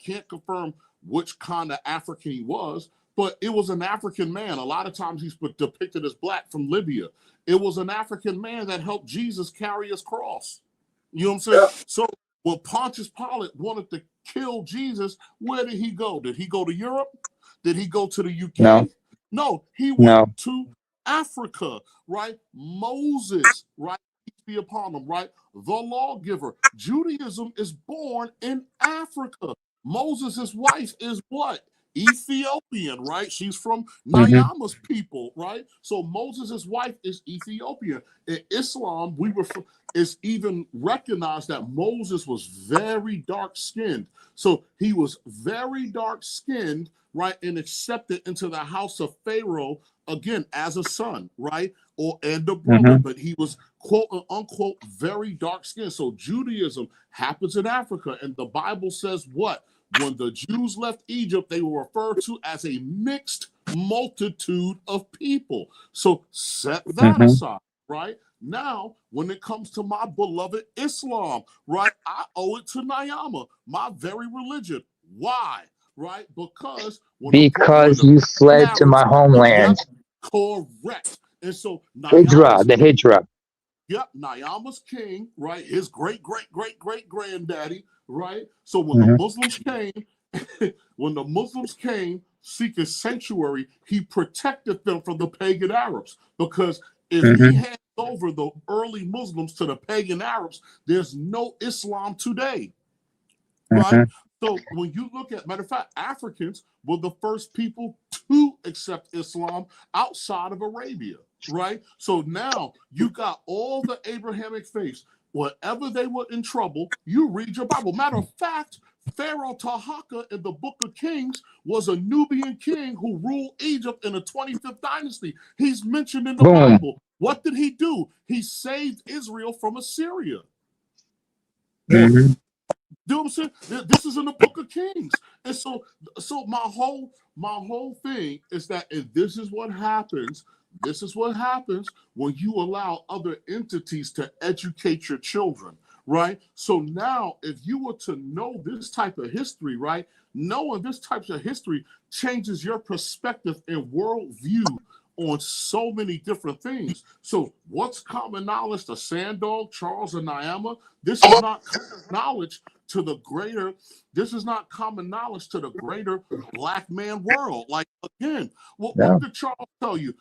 can't confirm which kind of African he was, but it was an African man. A lot of times he's depicted as black from Libya. It was an African man that helped Jesus carry his cross. You know what I'm saying? Yeah. So when Pontius Pilate wanted to kill Jesus, where did he go? Did he go to Europe? Did he go to the UK? No, he went to Africa, right? Moses, right? Peace be upon him, right? The lawgiver. Judaism is born in Africa. Moses' wife is what? Ethiopian, right? She's from Nyama's people, right? So Moses' wife is Ethiopian. In Islam, it's even recognized that Moses was very dark-skinned. So he was very dark-skinned, right, and accepted into the house of Pharaoh, again, as a son, right, and a brother, but he was, quote unquote, very dark-skinned. So Judaism happens in Africa, and the Bible says what? When the Jews left Egypt, they were referred to as a mixed multitude of people. So set that aside, right? Now, when it comes to my beloved Islam, right, I owe it to Nyama, my very religion. Why? Right? Because you fled to my homeland. Correct. And so the Hijra. Yep, Nyama's king, right? His great-great-great-great-granddaddy, right? So when the Muslims came seeking sanctuary, he protected them from the pagan Arabs, because if he hands over the early Muslims to the pagan Arabs, there's no Islam today, right? So when you look at, matter of fact, Africans were the first people to accept Islam outside of Arabia, right? So now you got all the Abrahamic faiths. Whenever they were in trouble, you read your Bible. Matter of fact, Pharaoh Tahaka in the Book of Kings was a Nubian king who ruled Egypt in the 25th dynasty. He's mentioned in the Bible. What did he do? He saved Israel from Assyria. You know what I'm saying? This is in the Book of Kings. And so my whole thing is that, and this is what happens when you allow other entities to educate your children, right? So now, if you were to know this type of history, right, knowing this type of history changes your perspective and worldview on so many different things. So what's common knowledge to Sandog, Charles, and Nyama? This is not common knowledge to the greater, black man world. Like, again, what did Charles tell you?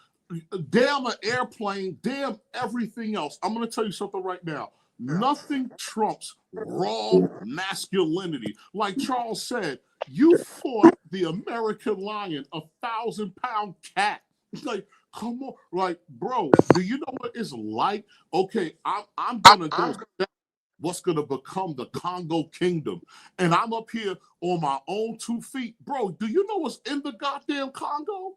Damn an airplane, damn everything else. I'm going to tell you something right now. Nothing trumps raw masculinity. Like Charles said, you fought the American lion, 1,000-pound cat. Like, come on, like, bro, do you know what it's like? Okay, I'm going to go what's going to become the Congo Kingdom. And I'm up here on my own 2 feet. Bro, do you know what's in the goddamn Congo?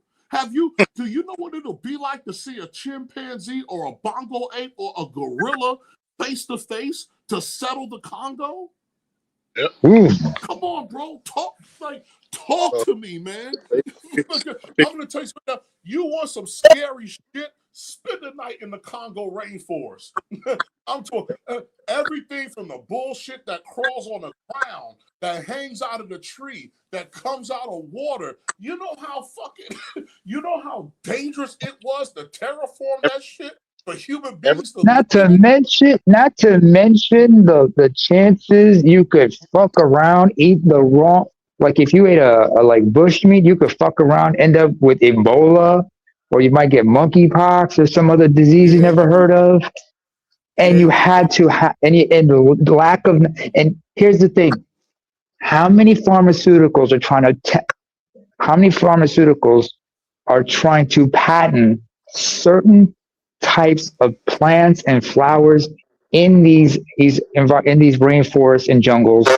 Do you know what it'll be like to see a chimpanzee or a bongo ape or a gorilla face to face to settle the Congo? Yep. Come on, bro. Talk to me, man. I'm gonna tell you something now. You want some scary shit? Spend the night in the Congo rainforest. I'm talking everything from the bullshit that crawls on the ground, that hangs out of the tree, that comes out of water. You know how dangerous it was to terraform that shit for human beings to not to mention the chances you could fuck around, eat the wrong, like if you ate a like bush meat, you could fuck around, end up with Ebola, or you might get monkeypox or some other disease you never heard of. And you had to and the lack of, and here's the thing, how many pharmaceuticals are trying to patent certain types of plants and flowers in these rainforests and jungles,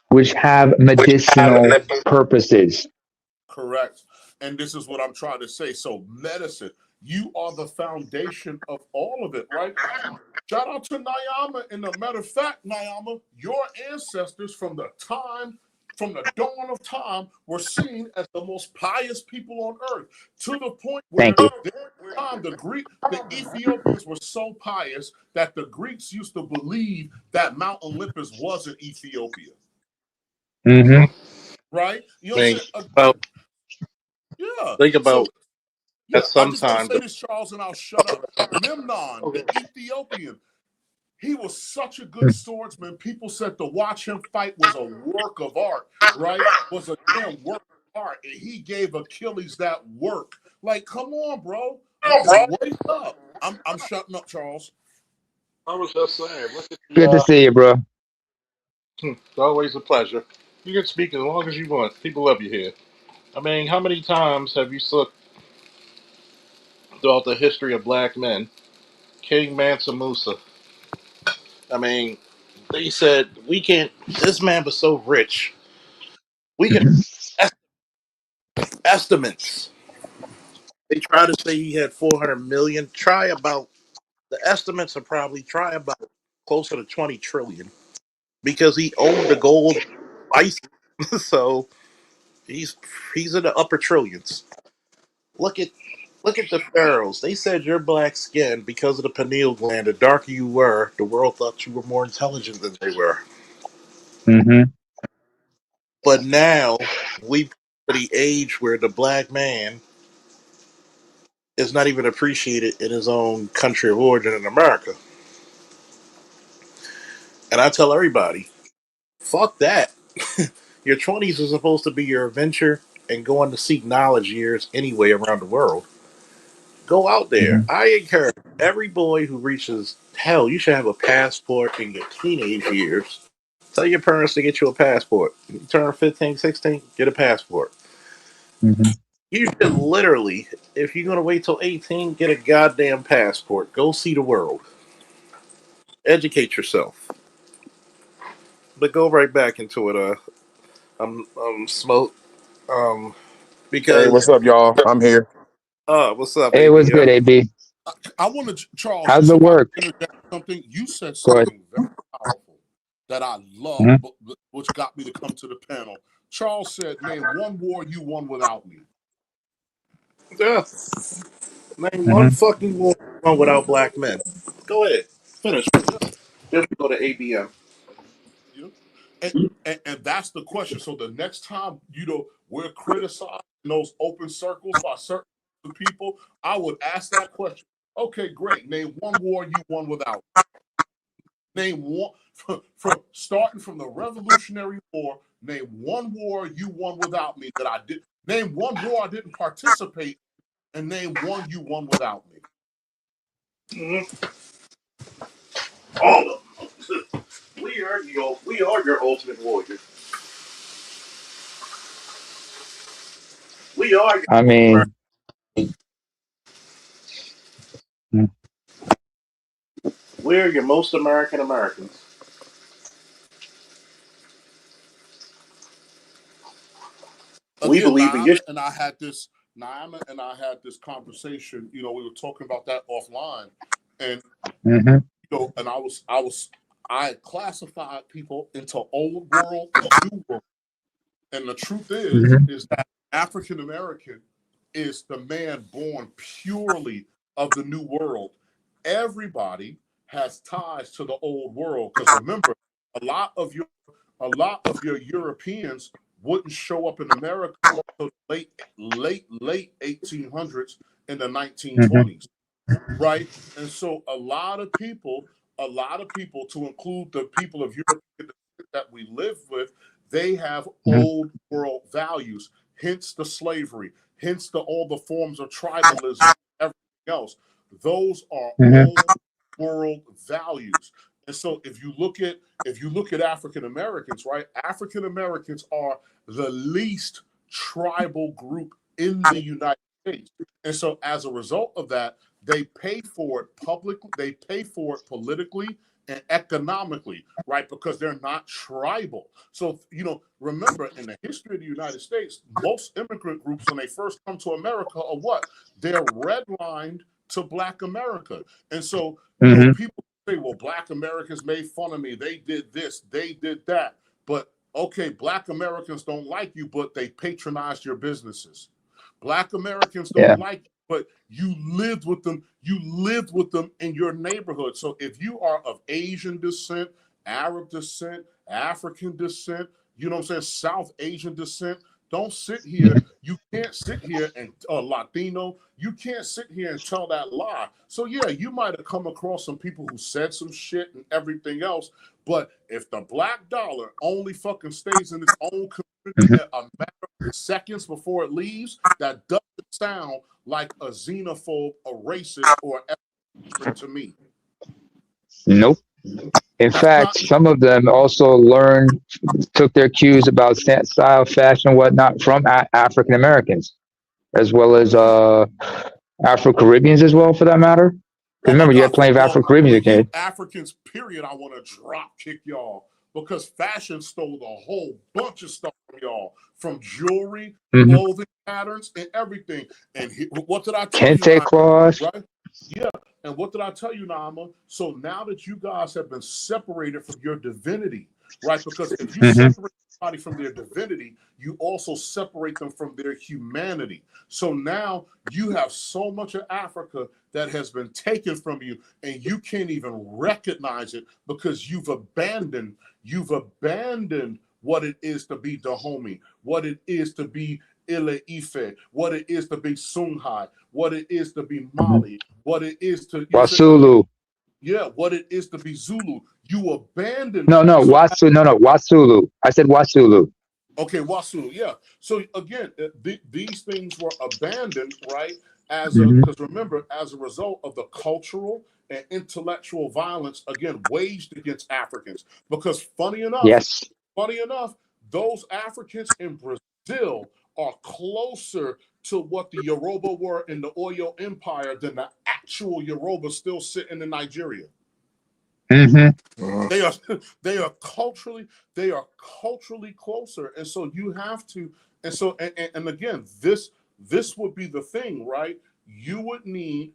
which have medicinal purposes? Correct. And this is what I'm trying to say. So medicine, you are the foundation of all of it, right? Shout out to Nyama. And a matter of fact, Nyama, your ancestors from the dawn of time were seen as the most pious people on earth, to the point where the Ethiopians were so pious that the Greeks used to believe that Mount Olympus was in Ethiopia. Right? You know what I'm saying? Yeah. Think about So yeah, that I'm just gonna sometimes. say this, Charles, and I'll shut up. Memnon, Okay. the Ethiopian, he was such a good swordsman. People said to watch him fight was a work of art, right? Was a damn work of art. And he gave Achilles that work. Like, come on, bro. Wake up. I'm shutting up, Charles. I was just saying, look at the. Good to see you, bro. It's always a pleasure. You can speak as long as you want. People love you here. I mean, how many times have you looked throughout the history of black men? King Mansa Musa. I mean, they said we can't. This man was so rich. We can estimates. They try to say he had 400 million. Try about the estimates are probably try about closer to 20 trillion because he owned the gold ice. So he's he's in the upper trillions. Look at look at the pharaohs. They said your black skin because of the pineal gland. The darker you were, the world thought you were more intelligent than they were. Mm-hmm. But now we to the age where the black man is not even appreciated in his own country of origin in America. And I tell everybody, fuck that. Your 20s is supposed to be your adventure and going to seek knowledge years anyway around the world. Go out there. Mm-hmm. I encourage every boy who reaches hell, you should have a passport in your teenage years. Tell your parents to get you a passport. You turn 15, 16, get a passport. Mm-hmm. You should literally, if you're going to wait till 18, get a goddamn passport. Go see the world. Educate yourself. But go right back into it. I'm smoke. Um, Hey, because what's up, y'all? I'm here. what's up, Hey, what's AB? good, AB? I want to, Charles, How's just the if I work? interject something, you said Go ahead. something very powerful that I love, Mm-hmm. which got me to come to the panel. Charles said, name one war you won without me. Yeah, name one Mm-hmm. fucking war without black men. Go ahead, finish. Yeah, Then we go to ABM. yeah. And that's the question. So the next time, we're criticized in those open circles by certain people, I would ask that question. Okay, great. Name one war you won without me. Name one from starting from the Revolutionary War. Name one war you won without me that I did. Name one war I didn't participate, and name one you won without me. Mm-hmm. All of them. We are your ultimate warrior. We are your I most American. mean, mm, We're your most American Americans. We Again, believe in your. Naima and I had this conversation. We were talking about that offline, and mm-hmm. and I classified people into old world and new world. And the truth Mm-hmm. is that African American is the man born purely of the new world. Everybody has ties to the old world because remember, a lot of your Europeans wouldn't show up in America until late 1800s and the Mm-hmm. 1920s, right? And so a lot of people, to include the people of Europe that we live with, they have Mm-hmm. old world values, hence the slavery, hence all the forms of tribalism, everything else. Those are Mm-hmm. old world values. And so if you look at African Americans, right? African Americans are the least tribal group in the United States. And so as a result of that, they pay for it publicly, they pay for it politically and economically, right? Because they're not tribal. So, remember in the history of the United States, most immigrant groups, when they first come to America, are what? They're redlined to Black America. And so, Mm-hmm. people say, well, Black Americans made fun of me. They did this, they did that. But okay, Black Americans don't like you, but they patronized your businesses. Black Americans don't Yeah. like you, but you lived with them. You lived with them in your neighborhood. So if you are of Asian descent, Arab descent, African descent, South Asian descent, Don't sit here. You can't sit here and Latino. You can't sit here and tell that lie. So yeah, you might have come across some people who said some shit and everything else. But if the black dollar only fucking stays in its own community a matter of seconds before it leaves, that doesn't sound like a xenophobe, a racist, or to me. Nope. In fact, some of them also took their cues about style, fashion, whatnot from African Americans, as well as Afro Caribbeans as well, for that matter. Because remember, you had plenty of Afro Caribbeans. Okay. Africans, period. I want to drop kick y'all because fashion stole a whole bunch of stuff from y'all, from jewelry, clothing patterns, and everything. And what did I tell you? Kente cloth. Right? Yeah. And what did I tell you, Nama? So now that you guys have been separated from your divinity, right? Because if you separate somebody from their divinity, you also separate them from their humanity. So now you have so much of Africa that has been taken from you, and you can't even recognize it because you've abandoned what it is to be Dahomey, what it is to be Ile Ife, what it is to be Songhai, what it is to be Mali, what it is to Wasulu. Yeah, what it is to be Zulu. You abandoned. Wasulu. I said Wasulu. Okay, Wasulu. Yeah. So again, these things were abandoned, right? Because remember, as a result of the cultural and intellectual violence again waged against Africans. Because funny enough, those Africans in Brazil are closer to what the Yoruba were in the Oyo Empire than the actual Yoruba still sitting in Nigeria. They are culturally closer, and so you have to. And so and again, this would be the thing, right? You would need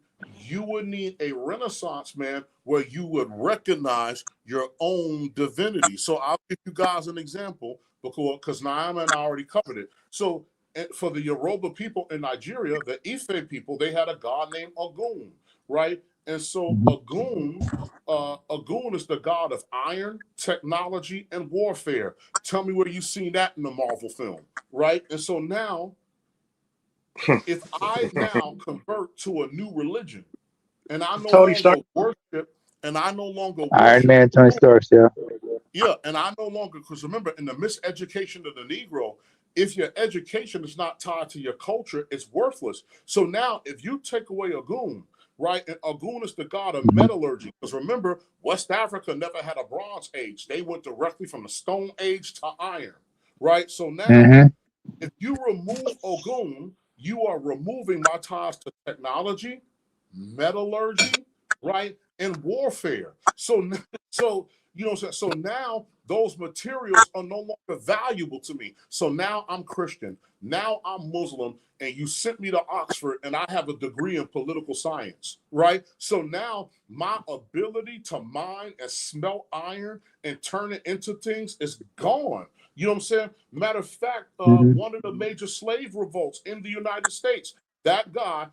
a Renaissance man where you would recognize your own divinity. So I'll give you guys an example because Naima and I already covered it. So for the Yoruba people in Nigeria, the Ife people, they had a god named Ogun, right? And so Ogun is the god of iron, technology, and warfare. Tell me where you've seen that in the Marvel film, right? And so now, if I now convert to a new religion, and I no longer worship, Iron Man, Tony Stark, yeah, and I no longer, because remember, in the miseducation of the Negro, if your education is not tied to your culture, it's worthless. So now, if you take away Ogun, right, and Ogun is the god of metallurgy, because remember, West Africa never had a Bronze Age. They went directly from the Stone Age to iron, right? So now, if you remove Ogun, you are removing my ties to technology, metallurgy, right, and warfare. So you know, so now those materials are no longer valuable to me. So now I'm Christian, now I'm Muslim, and you sent me to Oxford, and I have a degree in political science, right? So now my ability to mine and smelt iron and turn it into things is gone. You know what I'm saying? Matter of fact, one of the major slave revolts in the United States, that guy,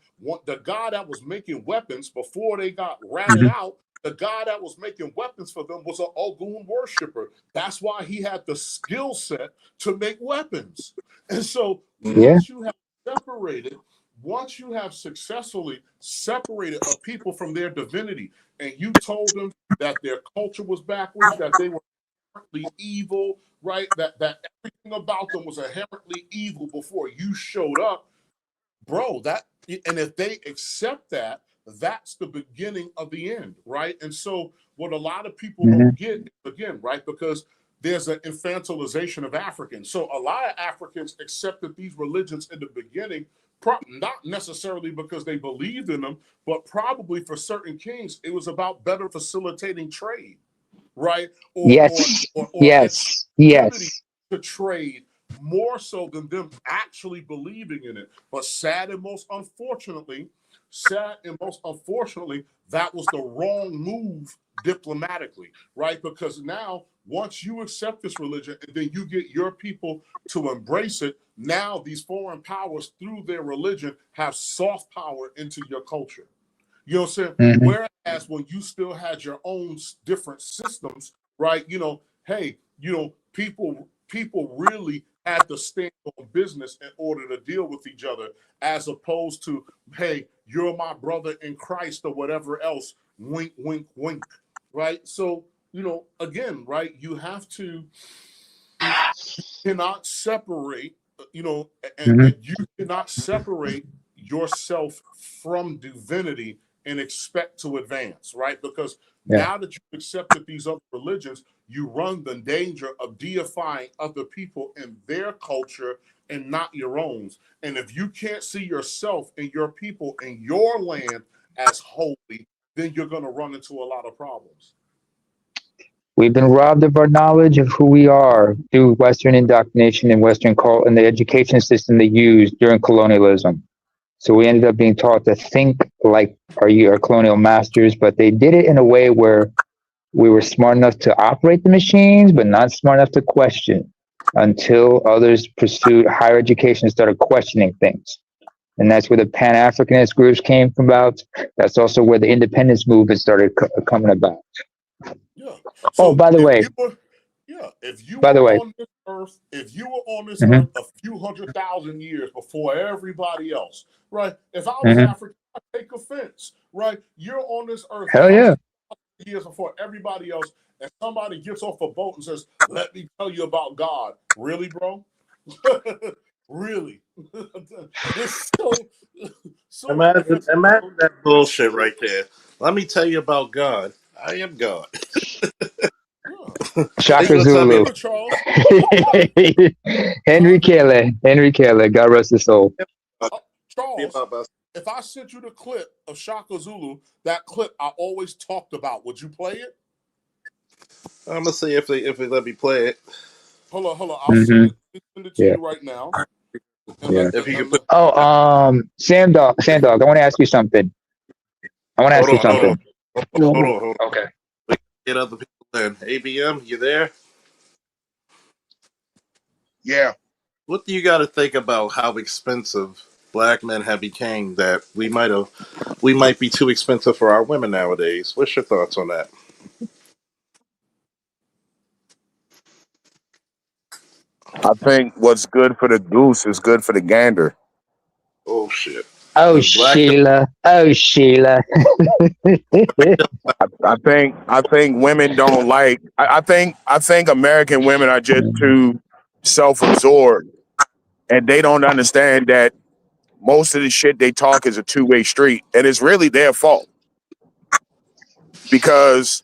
the guy that was making weapons before they got ratted out, the guy that was making weapons for them was an Ogun worshiper. That's why he had the skill set to make weapons. And so once you have successfully separated a people from their divinity, and you told them that their culture was backwards, that they were inherently evil, right? That everything about them was inherently evil before you showed up, bro. And if they accept that, that's the beginning of the end, right? And so what a lot of people don't get, again, right, because there's an infantilization of Africans. So a lot of Africans accepted these religions in the beginning, not necessarily because they believed in them, but probably for certain kings, it was about better facilitating trade, right? Or to trade more so than them actually believing in it. But sad and most unfortunately, that was the wrong move diplomatically, right? Because now, once you accept this religion and then you get your people to embrace it, now these foreign powers, through their religion, have soft power into your culture. You know what I'm saying? Whereas when you still had your own different systems, right? You know, hey, you know, people really had to stand on business in order to deal with each other, as opposed to, hey, you're my brother in Christ or whatever else. Wink, wink, wink. Right? So, again, right, you have to, cannot separate, and you cannot separate yourself from divinity and expect to advance, right? Because now that you've accepted these other religions, you run the danger of deifying other people in their culture and not your own. And if you can't see yourself and your people and your land as holy, then you're going to run into a lot of problems. We've been robbed of our knowledge of who we are through Western indoctrination and Western cult and the education system they used during colonialism. So we ended up being taught to think like our colonial masters, but they did it in a way where we were smart enough to operate the machines, but not smart enough to question until others pursued higher education and started questioning things. And that's where the Pan-Africanist groups came about. That's also where the independence movement started coming about. Yeah. So by the way, if you by were the way, on this earth, earth a few 100,000 years before everybody else, right? If I was African, I'd take offense, right? You're on this earth hell yeah, years before everybody else, and somebody gets off a boat and says, "Let me tell you about God." Really, bro? Really? It's so Imagine that bullshit right there. Let me tell you about God. I am God. Shaka Zulu. Charles. Henry Kelly, God rest his soul. Charles, if I sent you the clip of Shaka Zulu, that clip I always talked about, would you play it? I'm gonna see if they let me play it. Hold on. I'll send it to you right now. If you could put. Sam Dog, I want to ask you something. Hold on. Okay. Get other people in. ABM, you there? Yeah. What do you got to think about how expensive black men have become that we might be too expensive for our women nowadays? What's your thoughts on that? I think what's good for the goose is good for the gander. Oh shit. Oh Sheila. I think women don't like. I think American women are just too self-absorbed, and they don't understand that most of the shit they talk is a two-way street, and it's really their fault because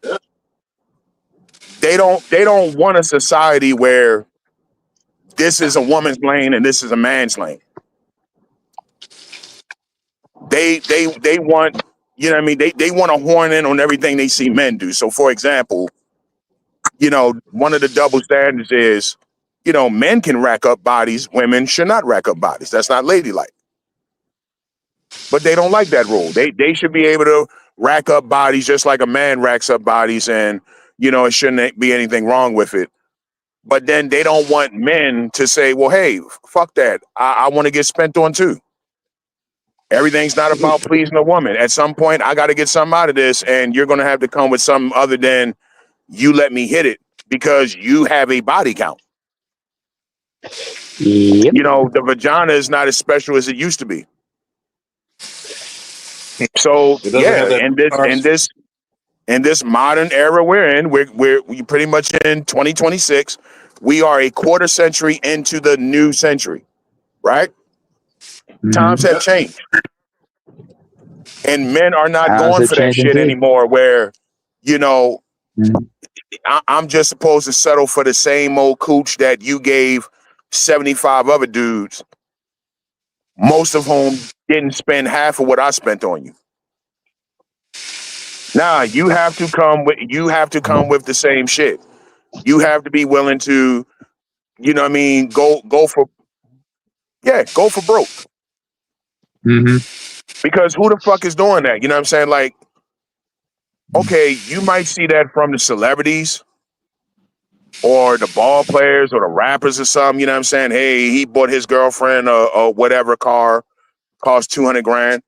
they don't want a society where this is a woman's lane and this is a man's lane. They want, you know what I mean? They want to horn in on everything they see men do. So for example, one of the double standards is, men can rack up bodies, women should not rack up bodies. That's not ladylike. But they don't like that rule. They should be able to rack up bodies just like a man racks up bodies, and it shouldn't be anything wrong with it. But then they don't want men to say, well, hey, fuck that. I want to get spent on too. Everything's not about pleasing a woman. At some point, I got to get something out of this, and you're going to have to come with something other than you let me hit it because you have a body count. Yep. The vagina is not as special as it used to be. So yeah, in this modern era we're in, we're pretty much in 2026. We are a quarter century into the new century, right? Times have changed. And men are not going for that shit anymore where, I'm just supposed to settle for the same old cooch that you gave 75 other dudes, most of whom didn't spend half of what I spent on you. Nah, you have to come with the same shit. You have to be willing to, go for broke. Because who the fuck is doing that? You know what I'm saying? Like, okay, you might see that from the celebrities or the ball players or the rappers or something. You know what I'm saying? Hey, he bought his girlfriend a whatever car, cost $200,000.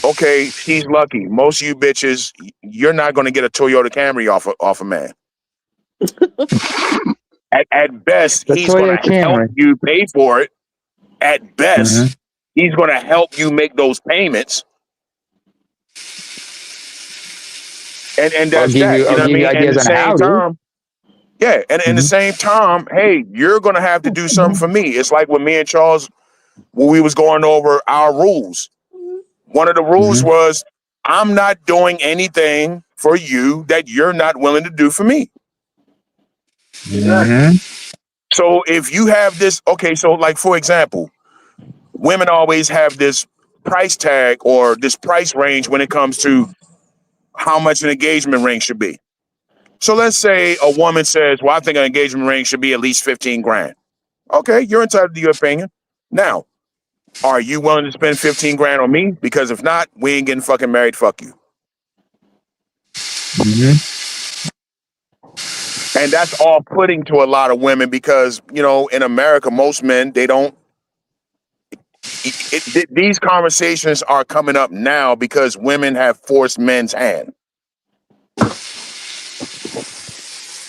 Okay, he's lucky. Most of you bitches, you're not going to get a Toyota Camry off a man. At best, The he's going Toyota to help Camry. you pay for it. At best, Mhm. he's going to help you make those payments. And Or that's give that. you You or know what I give you mean? And at ideas the on same how to. time, yeah, and at the Mhm. same time, hey, you're going to have to do something for me. It's like when me and Charles, when we was going over our rules. One of the rules Mhm. was, I'm not doing anything for you that you're not willing to do for me. Mhm. So if you have this, okay, so like for example, women always have this price tag or this price range when it comes to how much an engagement ring should be. So let's say a woman says, well, I think an engagement ring should be at least 15 grand. Okay, you're entitled to your opinion. Now, are you willing to spend 15 grand on me? Because if not, we ain't getting fucking married. Fuck you. Mhm. And that's all putting to a lot of women because, you know, in America, most men, they don't. These conversations are coming up now because women have forced men's hand.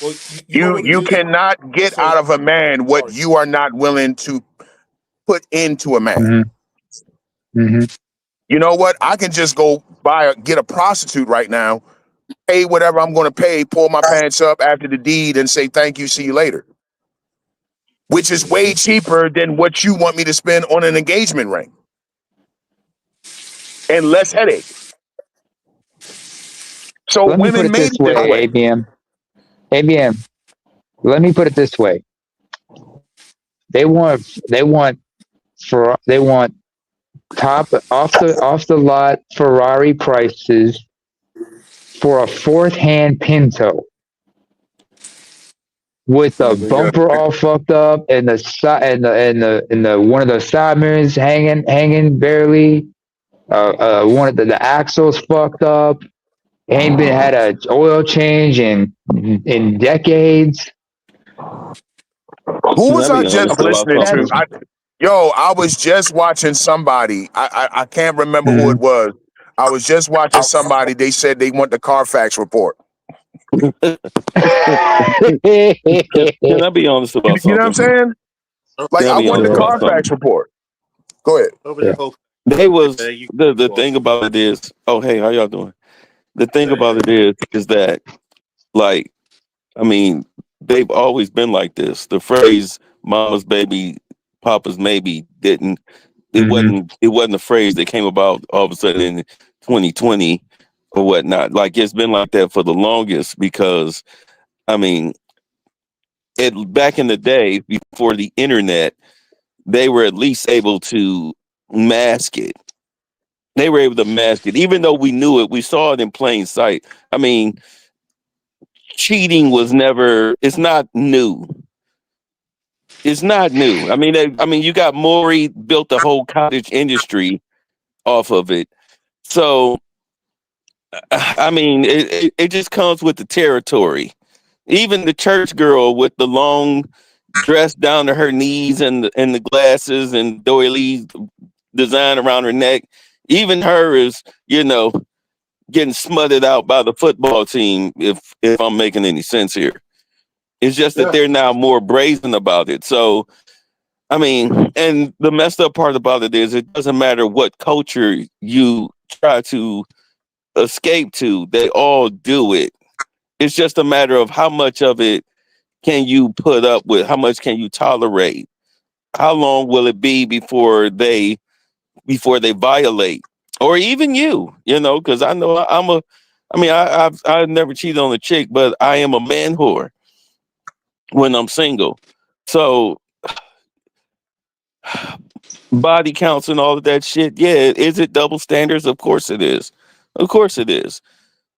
Well, you know what it You is. cannot get So out of a man what sorry. you are not willing to put into a man. Mhm. Mhm. You know what? I can just go get a prostitute right now, pay whatever I'm going to pay, pull my pants up after the deed, and say thank you, see you later. Which is way cheaper than what you want me to spend on an engagement ring, and less headache. So Let me put women it made this it this way, way. ABM. ABM. Let me put it this way. They want top off the lot Ferrari prices for a fourth hand Pinto with the bumper all fucked up and the side and the one of the side mirrors hanging barely. One of the axles fucked up. Ain't been had a oil change in decades. Who Can I was I be just honest about listening to? something? That's I was just watching somebody. I can't remember who it Mhm. was. I was just watching somebody. They said they want the Carfax report. Can I be honest about You know what I'm something? saying? Like Can I I be want the honest Yeah, about something? Carfax report. Go ahead. Over yeah. there, Hope. They was You the off. thing about it is, oh hey, how y'all doing? The thing about it is that like I mean, they've always been like this. The phrase "mama's baby, papa's maybe" didn't. Hmm. It wasn't a phrase that came about all of a sudden in 2020 or whatnot. Like it's been like that for the longest because I mean, it back in the day before the internet, they were at least able to mask it. They were able to mask it, even though we knew it. We saw it in plain sight. I mean, cheating was never. It's not new. It's not new. I mean, you got Maury built the whole cottage industry off of it. So, I mean, it just comes with the territory. Even the church girl with the long dress down to her knees and the glasses and doilies design around her neck. Even her is, getting smothered out by the football team. If I'm making any sense here, it's just that they're now more brazen about it. So I mean, and the messed up part about it is it doesn't matter what culture you try to escape to, they all do it. It's just a matter of how much of it can you put up with, how much can you tolerate, how long will it be before they violate, or even because I know I've never cheated on a chick, but I am a man whore when I'm single. So body counts and all of that shit. Yeah, is it double standards? Of course it is. Of course it is.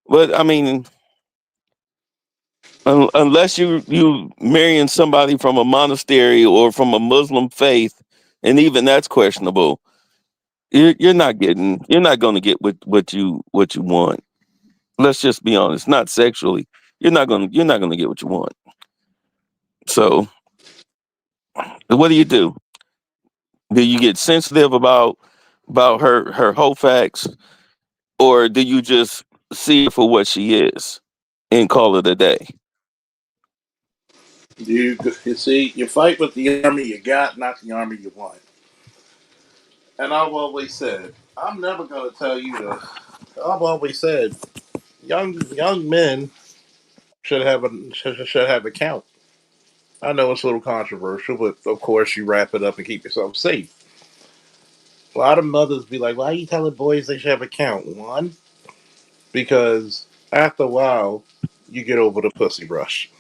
But I mean, unless you marrying somebody from a monastery or from a Muslim faith, and even that's questionable. You're not going to get what you want. Let's just be honest. Not sexually. You're not gonna get what you want. So what do you do? Do you get sensitive about her whole facts, or do you just see her for what she is and call it a day? You see, you fight with the army you got, not the army you want. And I'm never gonna tell you to. I've always said, young men should have a count. I know it's a little controversial, but of course you wrap it up and keep yourself safe. A lot of mothers be like, "Why are you telling boys they should have a count?" One, because after a while, you get over the pussy rush.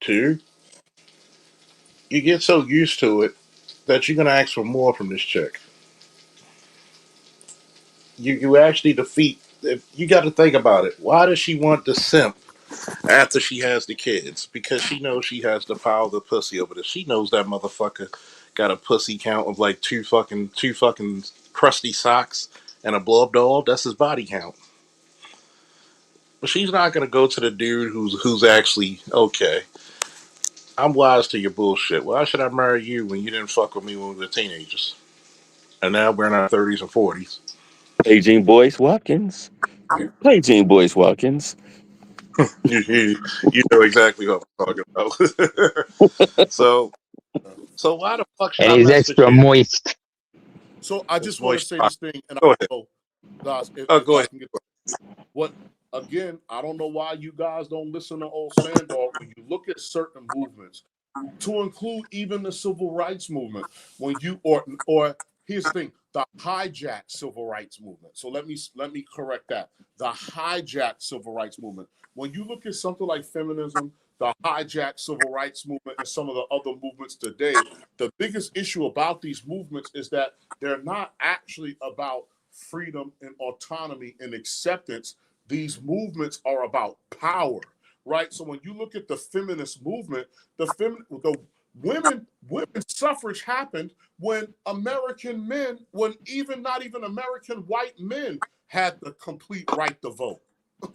Two, you get so used to it that you're gonna ask for more from this chick. You actually defeat. If you got to think about it. Why does she want the simp after she has the kids? Because she knows she has the power of the pussy over this. She knows that motherfucker got a pussy count of like two fucking crusty socks and a blow up doll. That's his body count. But she's not gonna go to the dude who's actually okay. I'm wise to your bullshit. Why should I marry you when you didn't fuck with me when we were teenagers? And now we're in our 30s and 40s. Hey, Gene Boyce Watkins. Play Gene Boyce Watkins. You know exactly what I'm talking about. so so why the fuck should And I he's mess with extra you? moist. So I It's just want to moist. say this thing, and I Go ahead. don't know, guys, Oh, if go I ahead. can get what again. I don't know why you guys don't listen to old Sandor. When you look at certain movements, to include even the civil rights movement, when you or here's the thing, the hijacked civil rights movement. So let me correct that. The hijacked civil rights movement. When you look at something like feminism, the hijacked civil rights movement, and some of the other movements today, the biggest issue about these movements is that they're not actually about freedom and autonomy and acceptance. These movements are about power, right? So when you look at the feminist movement, the women's suffrage happened when American men, when even not even American white men had the complete right to vote,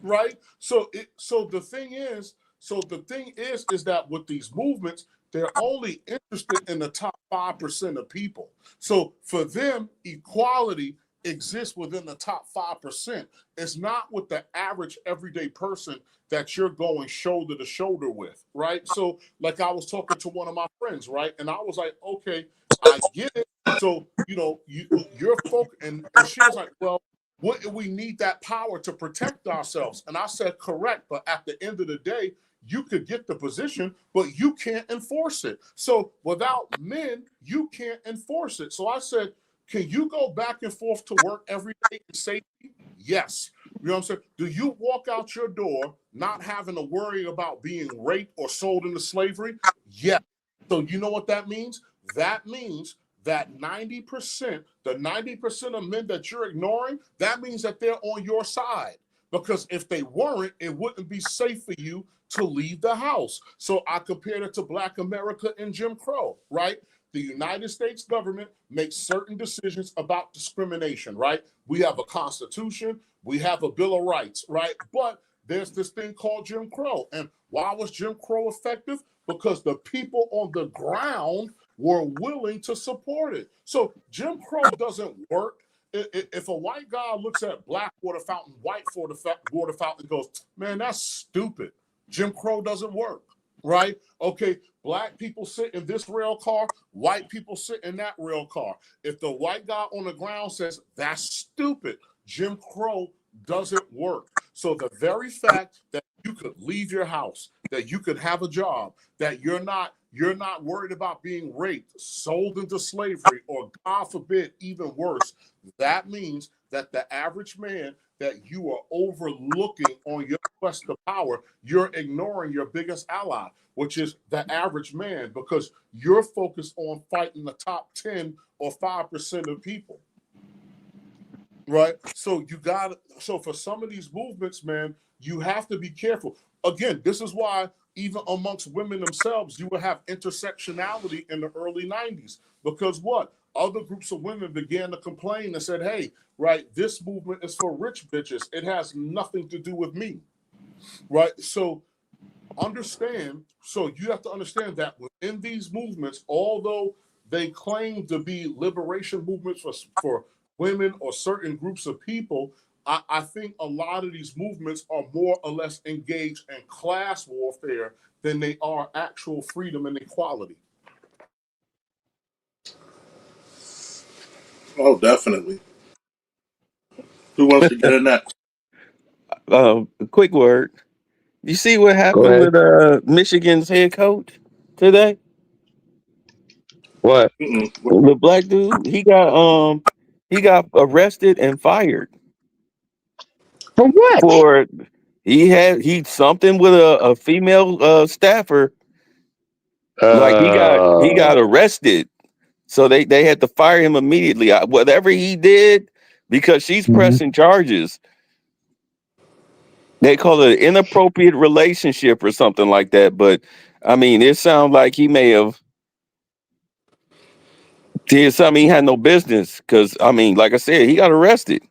right? So the thing is that with these movements, they're only interested in the top 5% of people. So for them, equality exists within the top 5%. It's not with the average everyday person that you're going shoulder to shoulder with, right? So, like I was talking to one of my friends, right? And I was like, okay, I get it. So, you're focused, and she was like, well, wouldn't we need that power to protect ourselves? And I said, correct. But at the end of the day, you could get the position, but you can't enforce it. So without men, you can't enforce it. So I said, can you go back and forth to work every day in safety? Yes. You know what I'm saying? Do you walk out your door not having to worry about being raped or sold into slavery? Yes. So you know what that means? That means that 90%, the 90% of men that you're ignoring, that means that they're on your side. Because if they weren't, it wouldn't be safe for you to leave the house. So I compared it to Black America and Jim Crow, right? The United States government makes certain decisions about discrimination, right? We have a constitution, we have a Bill of Rights, right? But there's this thing called Jim Crow. And why was Jim Crow effective? Because the people on the ground were willing to support it. So Jim Crow doesn't work. If a white guy looks at black water fountain, white water fountain, goes, man, that's stupid. Jim Crow doesn't work, right? Okay, black people sit in this rail car, white people sit in that rail car. If the white guy on the ground says, that's stupid, Jim Crow doesn't work. So the very fact that you could leave your house, that you could have a job, that you're not worried about being raped, sold into slavery, or God forbid, even worse, that means that the average man that you are overlooking on your quest to power, you're ignoring your biggest ally, which is the average man, because you're focused on fighting the top 10 or 5% of people. Right. So for some of these movements, man, you have to be careful. Again, this is why even amongst women themselves, you will have intersectionality in the early 90s. Because what? Other groups of women began to complain and said, hey, right, this movement is for rich bitches. It has nothing to do with me. Right. So you have to understand that within these movements, although they claim to be liberation movements for women or certain groups of people, I think a lot of these movements are more or less engaged in class warfare than they are actual freedom and equality. Oh, definitely. Who wants to get in that? Quick word. You see what Go happened ahead. with Michigan's head coach today? What? Mm-mm. The black dude, he got arrested and fired For what? for he something with a female staffer. Like he got arrested. So they had to fire him immediately. Whatever he did, because she's Mhm. pressing charges. They call it an inappropriate relationship or something like that. But I mean, it sounds like he may have did something he had no business. Because I mean, like I said, he got arrested.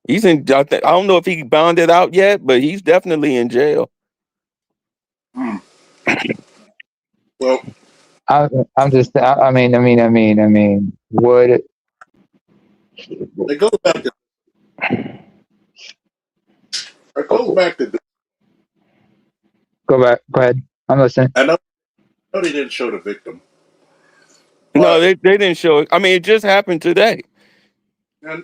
He's in. I don't know if he bonded out yet, but he's definitely in jail. Mm. Well, I'm just. I mean. What? it goes back to this. Go back. Go ahead. I'm listening. I know they didn't show the victim, No, but they didn't show it. I mean, it just happened today.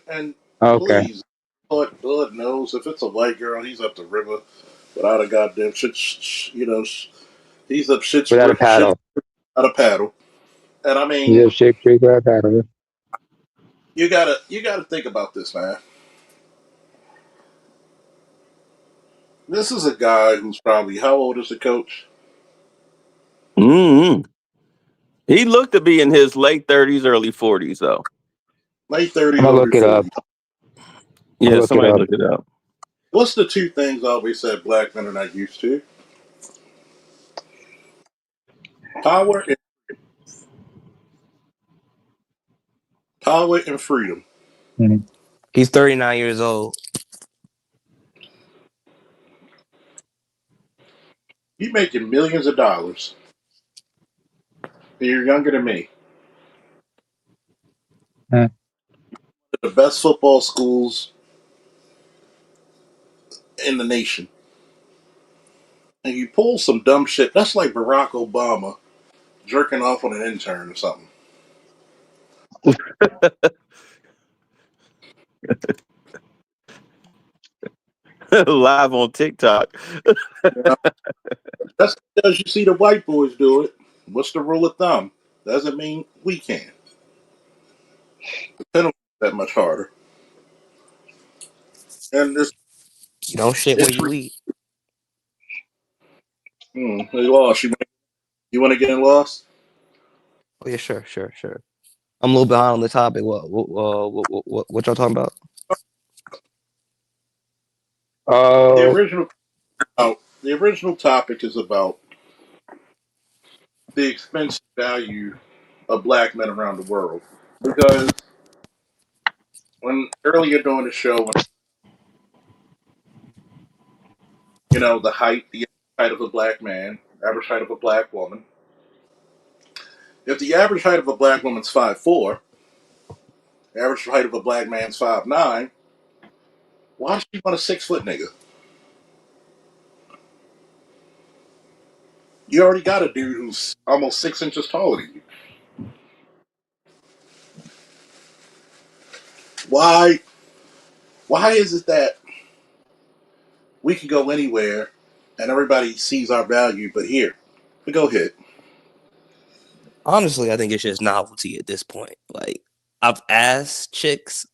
and Okay. please, Lord knows if it's a white girl, he's up the river without a goddamn shit. He's up Without a shit paddle. without a paddle. And I You mean, have shake creek without a paddle. you gotta think about this, man. This is a guy who's probably how old is the coach? Hmm. He looked to be in his late 30s, early 40s, though. Late I'm 30s, gonna early look it up. 40s. I'm Yeah, gonna look it somebody up. look it up. What's the two things I always said black men are not used to? Power and power and freedom. Mhm. He's 39 years old. You making millions of dollars. And you're younger than me. Uh, The best football schools in the nation. And you pull some dumb shit. That's like Barack Obama jerking off on an intern or something. Live on TikTok. You know? That's because you see the white boys do it. What's the rule of thumb? Doesn't mean we can. The penalty is that much harder. And this You don't shit where it's you eat. they lost. You want to get in lost? Oh yeah, sure. I'm a little behind on the topic. What y'all talking about? The oh, original the original topic is about the expensive value of black men around the world. Because when earlier during the show, when, the height of a black man, average height of a black woman. If the average height of a black woman's 5'4", the average height of a black man's 5'9", why does she want a 6 foot nigga? You already got a dude who's almost 6 inches taller than you. Why? Why is it that we can go anywhere and everybody sees our value, but here, go ahead. Honestly, I think it's just novelty at this point. Like I've asked chicks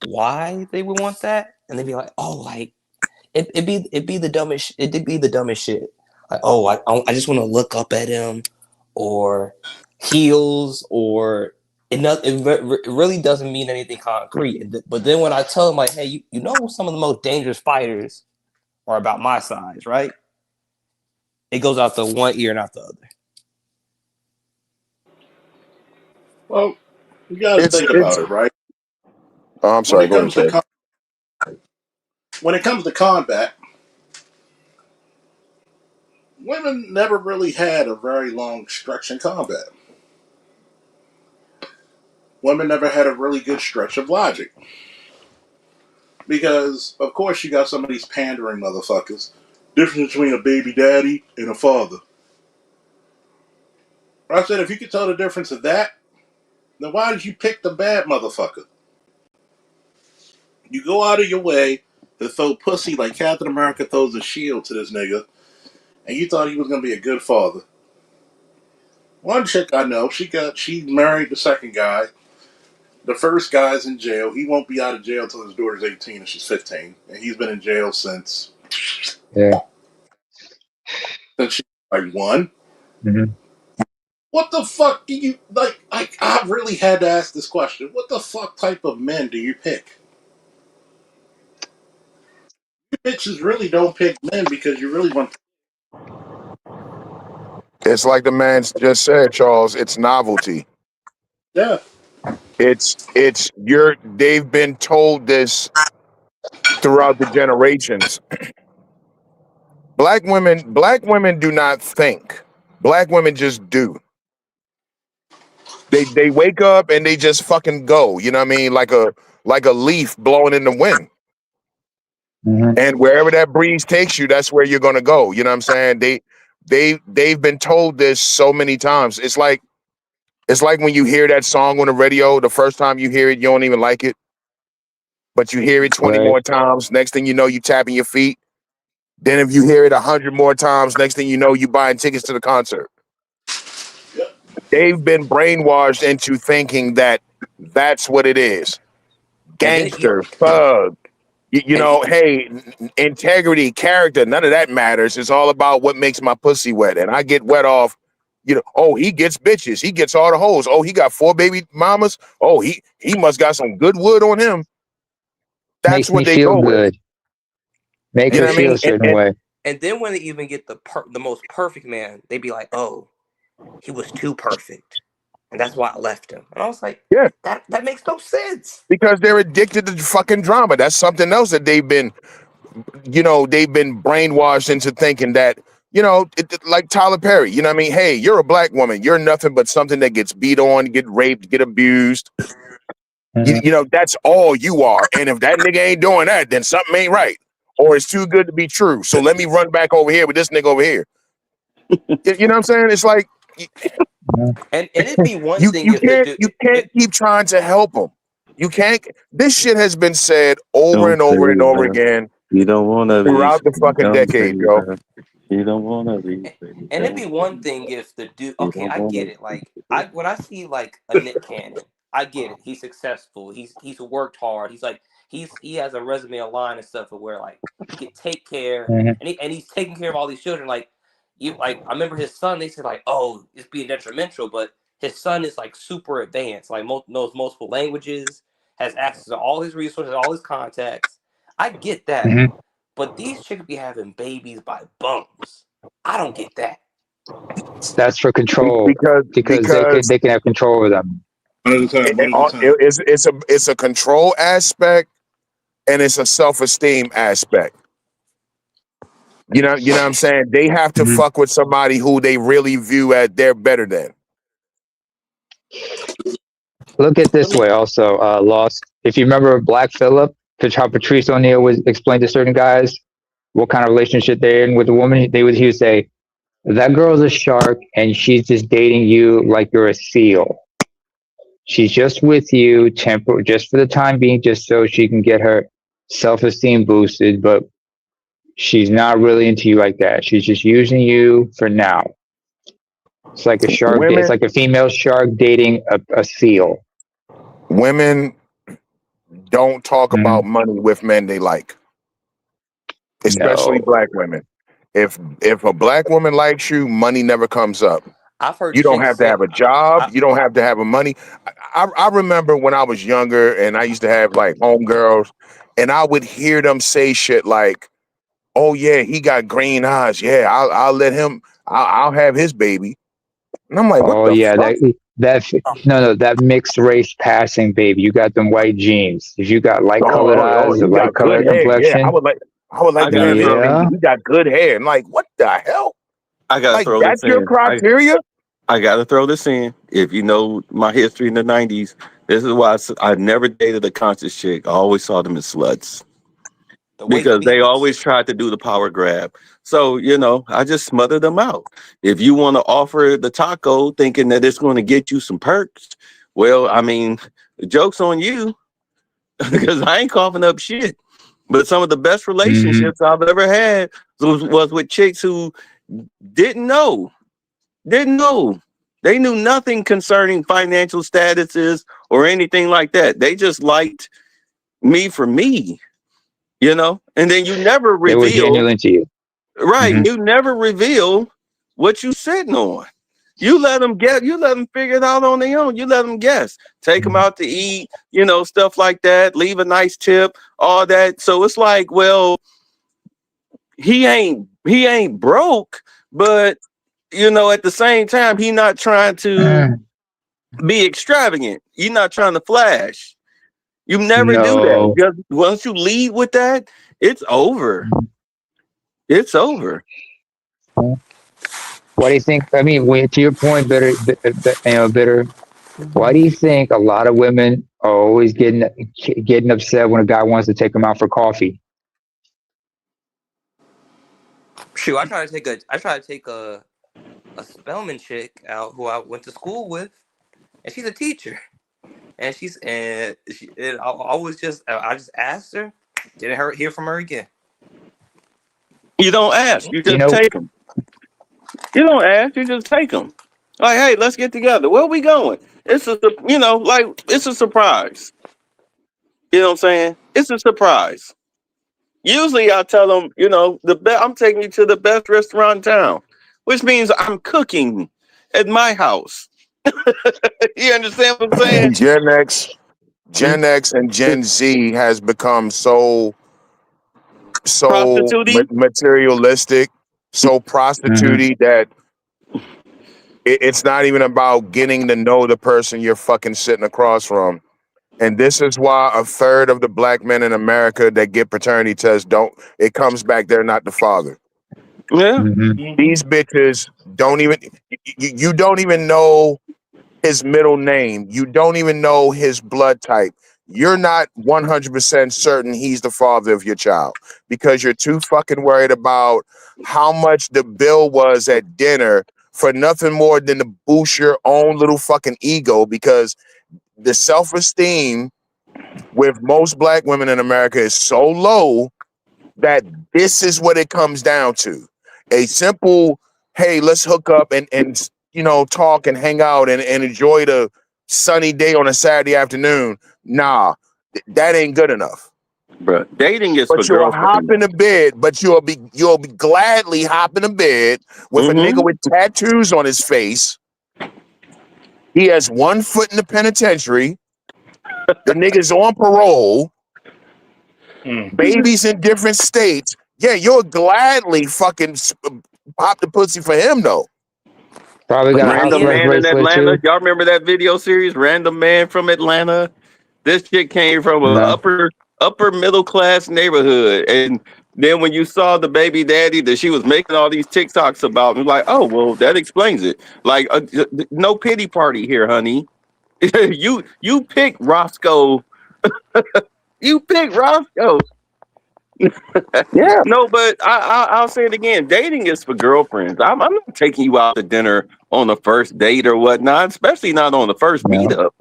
why they would want that, and they'd be like, "Oh, like it'd be the dumbest. It'd be the dumbest shit. Like, oh, I just want to look up at him, or heels, or it really doesn't mean anything concrete. But then when I tell them like, hey, you know, some of the most dangerous fighters are about my size, right? It goes out the one ear and out the other. Well, you got to It's think it's. about it, right? Oh, I'm When sorry. it Go ahead, comes to Ted. when it comes to combat, women never really had a very long stretch in combat. Women never had a really good stretch of logic because, of course, you got some of these pandering motherfuckers. Difference between a baby daddy and a father. I said, if you could tell the difference of that, then why did you pick the bad motherfucker? You go out of your way to throw pussy like Captain America throws a shield to this nigga, and you thought he was gonna be a good father. One chick I know, she married the second guy. The first guy's in jail. He won't be out of jail until his daughter's 18 and she's 15, and he's been in jail since Yeah. she's like 1. Mm-hmm. What the fuck do you like? I really had to ask this question. What the fuck type of men do you pick? You bitches really don't pick men because you really want. It's like the man just said, Charles. It's novelty. Yeah. They've been told this throughout the generations. Black women do not think. Black women just do. They wake up and they just fucking go. You know what I mean? Like a leaf blowing in the wind. Mm-hmm. And wherever that breeze takes you, that's where you're gonna go. You know what I'm saying? They've been told this so many times. It's like when you hear that song on the radio, the first time you hear it, you don't even like it. But you hear it 20 Right. more times. Next thing you know, you tapping your feet. Then if you hear it 100 more times, next thing you know, you buying tickets to the concert. They've been brainwashed into thinking that that's what it is. Gangster, thug, you know, hey, integrity, character, none of that matters. It's all about what makes my pussy wet. And I get wet off, you know, oh, he gets bitches. He gets all the hoes. Oh, he got 4 baby mamas. Oh, he must got some good wood on him. That's Makes what me they feel go good. with. Make You know her what I feel mean? a certain way. And then when they even get the most perfect man, they be like, "Oh, he was too perfect, and that's why I left him." And I was like, Yeah. that makes no sense. Because they're addicted to fucking drama. That's something else that they've been brainwashed into thinking that, you know, like Tyler Perry, you know what I mean? Hey, you're a black woman. You're nothing but something that gets beat on, get raped, get abused. Mm-hmm. You know, that's all you are. And if that nigga ain't doing that, then something ain't right. Or it's too good to be true. So let me run back over here with this nigga over here. You know what I'm saying? It's like And it'd be one you thing if the dude. you can't keep trying to help them. You can't. This shit has been said over and over and over again. You don't want to throughout the fucking decade, yo. You don't want to leave. And it'd be one thing if the dude. Okay, I get it. Like when I see like a Nick Cannon, I get it. He's successful. He's worked hard. He has a resume, a line and stuff of where like he could take care, Mm-hmm. and he's taking care of all these children. Like I remember his son. They said like, oh, it's being detrimental, but his son is like super advanced. Like knows multiple languages, has access to all his resources, all his contacts. I get that. Mm-hmm. But these chicks be having babies by bums. I don't get that. That's for control because they can have control over them. It's a control aspect and it's a self-esteem aspect. You know what I'm saying? They have to fuck with somebody who they really view as they're better than. Look at this way also, Lost. If you remember Black Phillip, how Patrice O'Neal was explained to certain guys what kind of relationship they're in with a woman, he would say, that girl's a shark and she's just dating you like you're a seal. She's just with you just for the time being, just so she can get her self-esteem boosted, but she's not really into you like that. She's just using you for now. It's like a shark. It's like a female shark dating a seal. Women don't talk about money with men they like, especially black women. If a black woman likes you, money never comes up. I've heard you don't have to have a job. You don't have to have a money. I remember when I was younger and I used to have like homegirls, and I would hear them say shit like, "Oh yeah, he got green eyes. Yeah, I'll let him. I'll have his baby." And I'm like, "What the fuck?" that mixed race passing, baby. You got them white genes. If you got light colored eyes, or light colored complexion, yeah, I would like to have his baby. You got good hair. I'm like, what the hell? I gotta throw that's this your in. criteria. I gotta throw this in. If you know my history in the '90s, this is why I never dated a conscious chick. I always saw them as sluts. because they always tried to do the power grab. So, I just smothered them out. If you want to offer the taco thinking that it's going to get you some perks, well, I mean, the joke's on you because I ain't coughing up shit. But some of the best relationships I've ever had was with chicks who didn't know. They knew nothing concerning financial statuses or anything like that. They just liked me for me. And then you never They were reveal, genuine to you. right? You never reveal what you sitting on. You let them figure it out on their own. You let them guess. Take them out to eat, stuff like that. Leave a nice tip, all that. So it's like, well, he ain't broke, but at the same time, he not trying to be extravagant. You're not trying to flash. You never do that. Because once you lead with that, it's over. It's over. Why do you think? I mean, to your point, bitter. Why do you think a lot of women are always getting upset when a guy wants to take them out for coffee? Shoot, I try to take a Spelman chick out who I went to school with, and she's a teacher. And I just asked her, didn't hear from her again. You don't ask, you just take them. You don't ask, you just take them. Like, hey, let's get together. Where we going? It's a surprise. You know what I'm saying? It's a surprise. Usually I tell them, I'm taking you to the best restaurant in town, which means I'm cooking at my house. You understand what I'm saying? Gen X and Gen Z has become so materialistic, so prostituted that it's not even about getting to know the person you're fucking sitting across from. And this is why a third of the black men in America that get paternity tests it comes back they're not the father. Yeah. These bitches don't even, you don't even know his middle name. You don't even know his blood type. You're not 100% certain he's the father of your child because you're too fucking worried about how much the bill was at dinner for nothing more than to boost your own little fucking ego, because the self-esteem with most black women in America is so low that this is what it comes down to. A simple, hey, let's hook up and talk and hang out and enjoy the sunny day on a Saturday afternoon. Nah, that ain't good enough. Bro, dating is but for you'll girlfriends. hop in a bed, but you'll be gladly hop in a bed with a nigga with tattoos on his face. He has 1 foot in the penitentiary. The nigga's on parole. Babies in different states. Yeah, you'll gladly fucking pop the pussy for him though. Probably got a house Random Man in Atlanta. too. Y'all remember that video series, Random Man from Atlanta? This chick came from an upper middle class neighborhood, and then when you saw the baby daddy that she was making all these TikToks about, it was like, oh well, that explains it. Like, no pity party here, honey. you pick Roscoe. You pick Roscoe. Yeah. No, but I'll say it again. Dating is for girlfriends. I'm not taking you out to dinner on the first date or whatnot, especially not on the first meetup.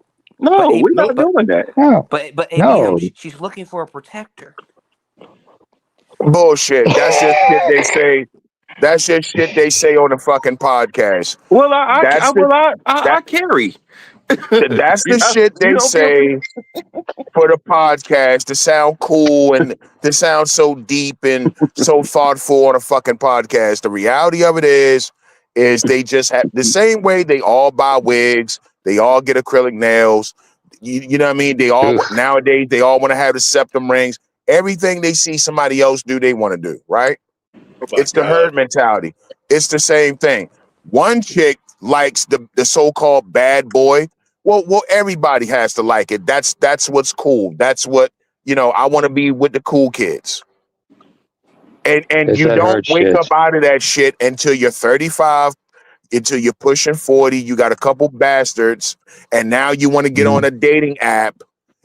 No, we're not doing that. No. But ABM, she's looking for a protector. Bullshit. That's just shit they say. That's just shit they say on the fucking podcast. Well, I carry. That's the shit they say for the podcast to sound cool and to sound so deep and so thoughtful on a fucking podcast. The reality of it is they just have the same way they all buy wigs, they all get acrylic nails. You know what I mean? They all nowadays they all want to have the septum rings. Everything they see somebody else do, they want to do, right? It's the herd mentality. It's the same thing. One chick likes the so-called bad boy. Well, everybody has to like it. That's what's cool. That's what, I want to be with the cool kids. And you don't wake up out of that shit until you're 35, until you're pushing 40. You got a couple bastards, and now you want to get on a dating app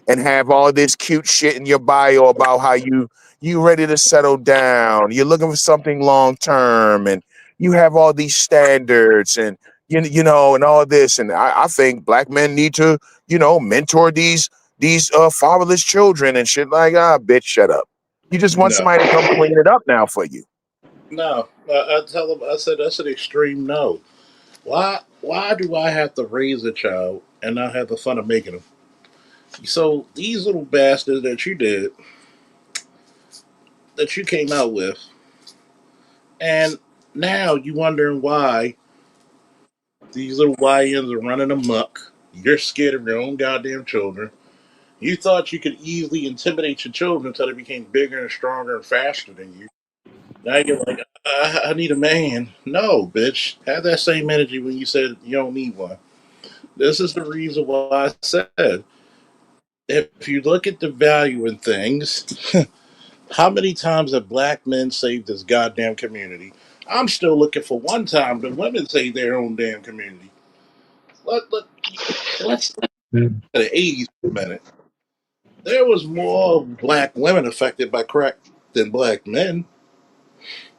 and have all this cute shit in your bio about how you you ready to settle down. You're looking for something long term, and you have all these standards, and and all this. And I think black men need to, mentor these fatherless children and shit. Like, bitch, shut up. You just want No, somebody to come clean it up now for you. no. I tell them. I said that's an extreme no. Why do I have to raise a child and not have the fun of making them? So these little bastards that you did, that you came out with, and now you wondering why these little YNs are running amok. You're scared of your own goddamn children. You thought you could easily intimidate your children until they became bigger and stronger and faster than you. Now you're like, I need a man. No, bitch. Have that same energy when you said you don't need one. This is the reason why I said, if you look at the value in things, how many times have black men saved this goddamn community? I'm still looking for one time that women save their own damn community. Let's look Mm. at the 80s for a minute. There was more black women affected by crack than black men.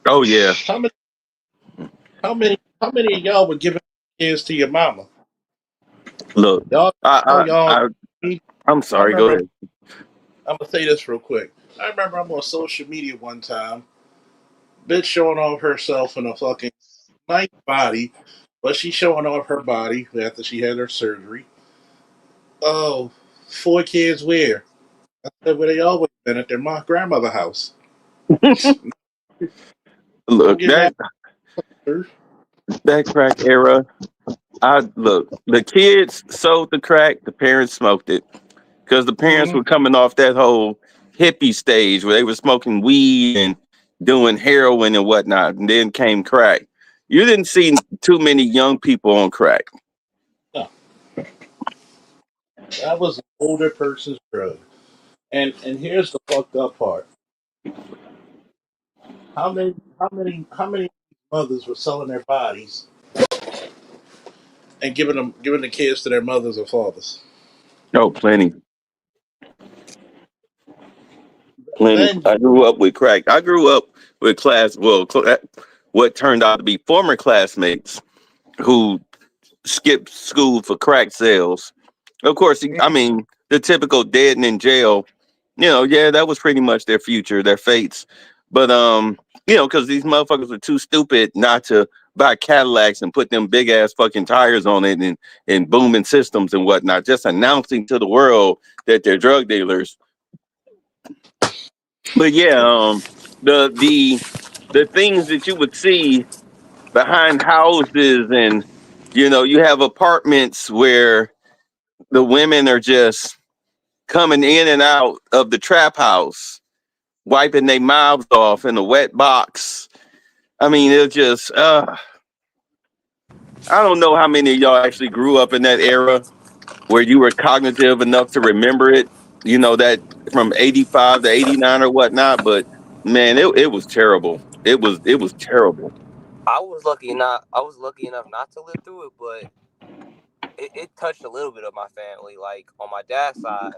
Oh yeah. How many? How many of y'all were giving kids to your mama? Look, Y'all, I, y'all. I, I I'm sorry. Go remember. ahead. I'm gonna say this real quick. I remember I'm on social media one time, bitch showing off herself in a fucking nice body, but she's showing off her body after she had her surgery. Oh, 4 kids where? I said where they always been at their grandmother house. Don't Look, get mad that at her. that crack era. I look. The kids sold the crack. The parents smoked it because the parents Mhm. were coming off that whole hippie stage where they were smoking weed and doing heroin and whatnot, and then came crack. You didn't see too many young people on crack. No, that was an older person's drug. And here's the fucked up part. How many mothers were selling their bodies and giving the kids to their mothers or fathers? Oh, plenty, plenty. Then I grew up with crack. I grew up with what turned out to be former classmates who skipped school for crack sales. Of course, I mean, the typical dead and in jail, yeah, that was pretty much their future, their fates. But because these motherfuckers were too stupid not to buy Cadillacs and put them big ass fucking tires on it and booming systems and whatnot, just announcing to the world that they're drug dealers. But yeah, the things that you would see behind houses, and you have apartments where the women are just coming in and out of the trap house, wiping their mouths off in a wet box. I mean, it's just, I don't know how many of y'all actually grew up in that era where you were cognitive enough to remember it, that from 85 to 89 or whatnot. But man, it was terrible. It was terrible. I was lucky enough not to live through it, but it touched a little bit of my family. Like on my dad's side,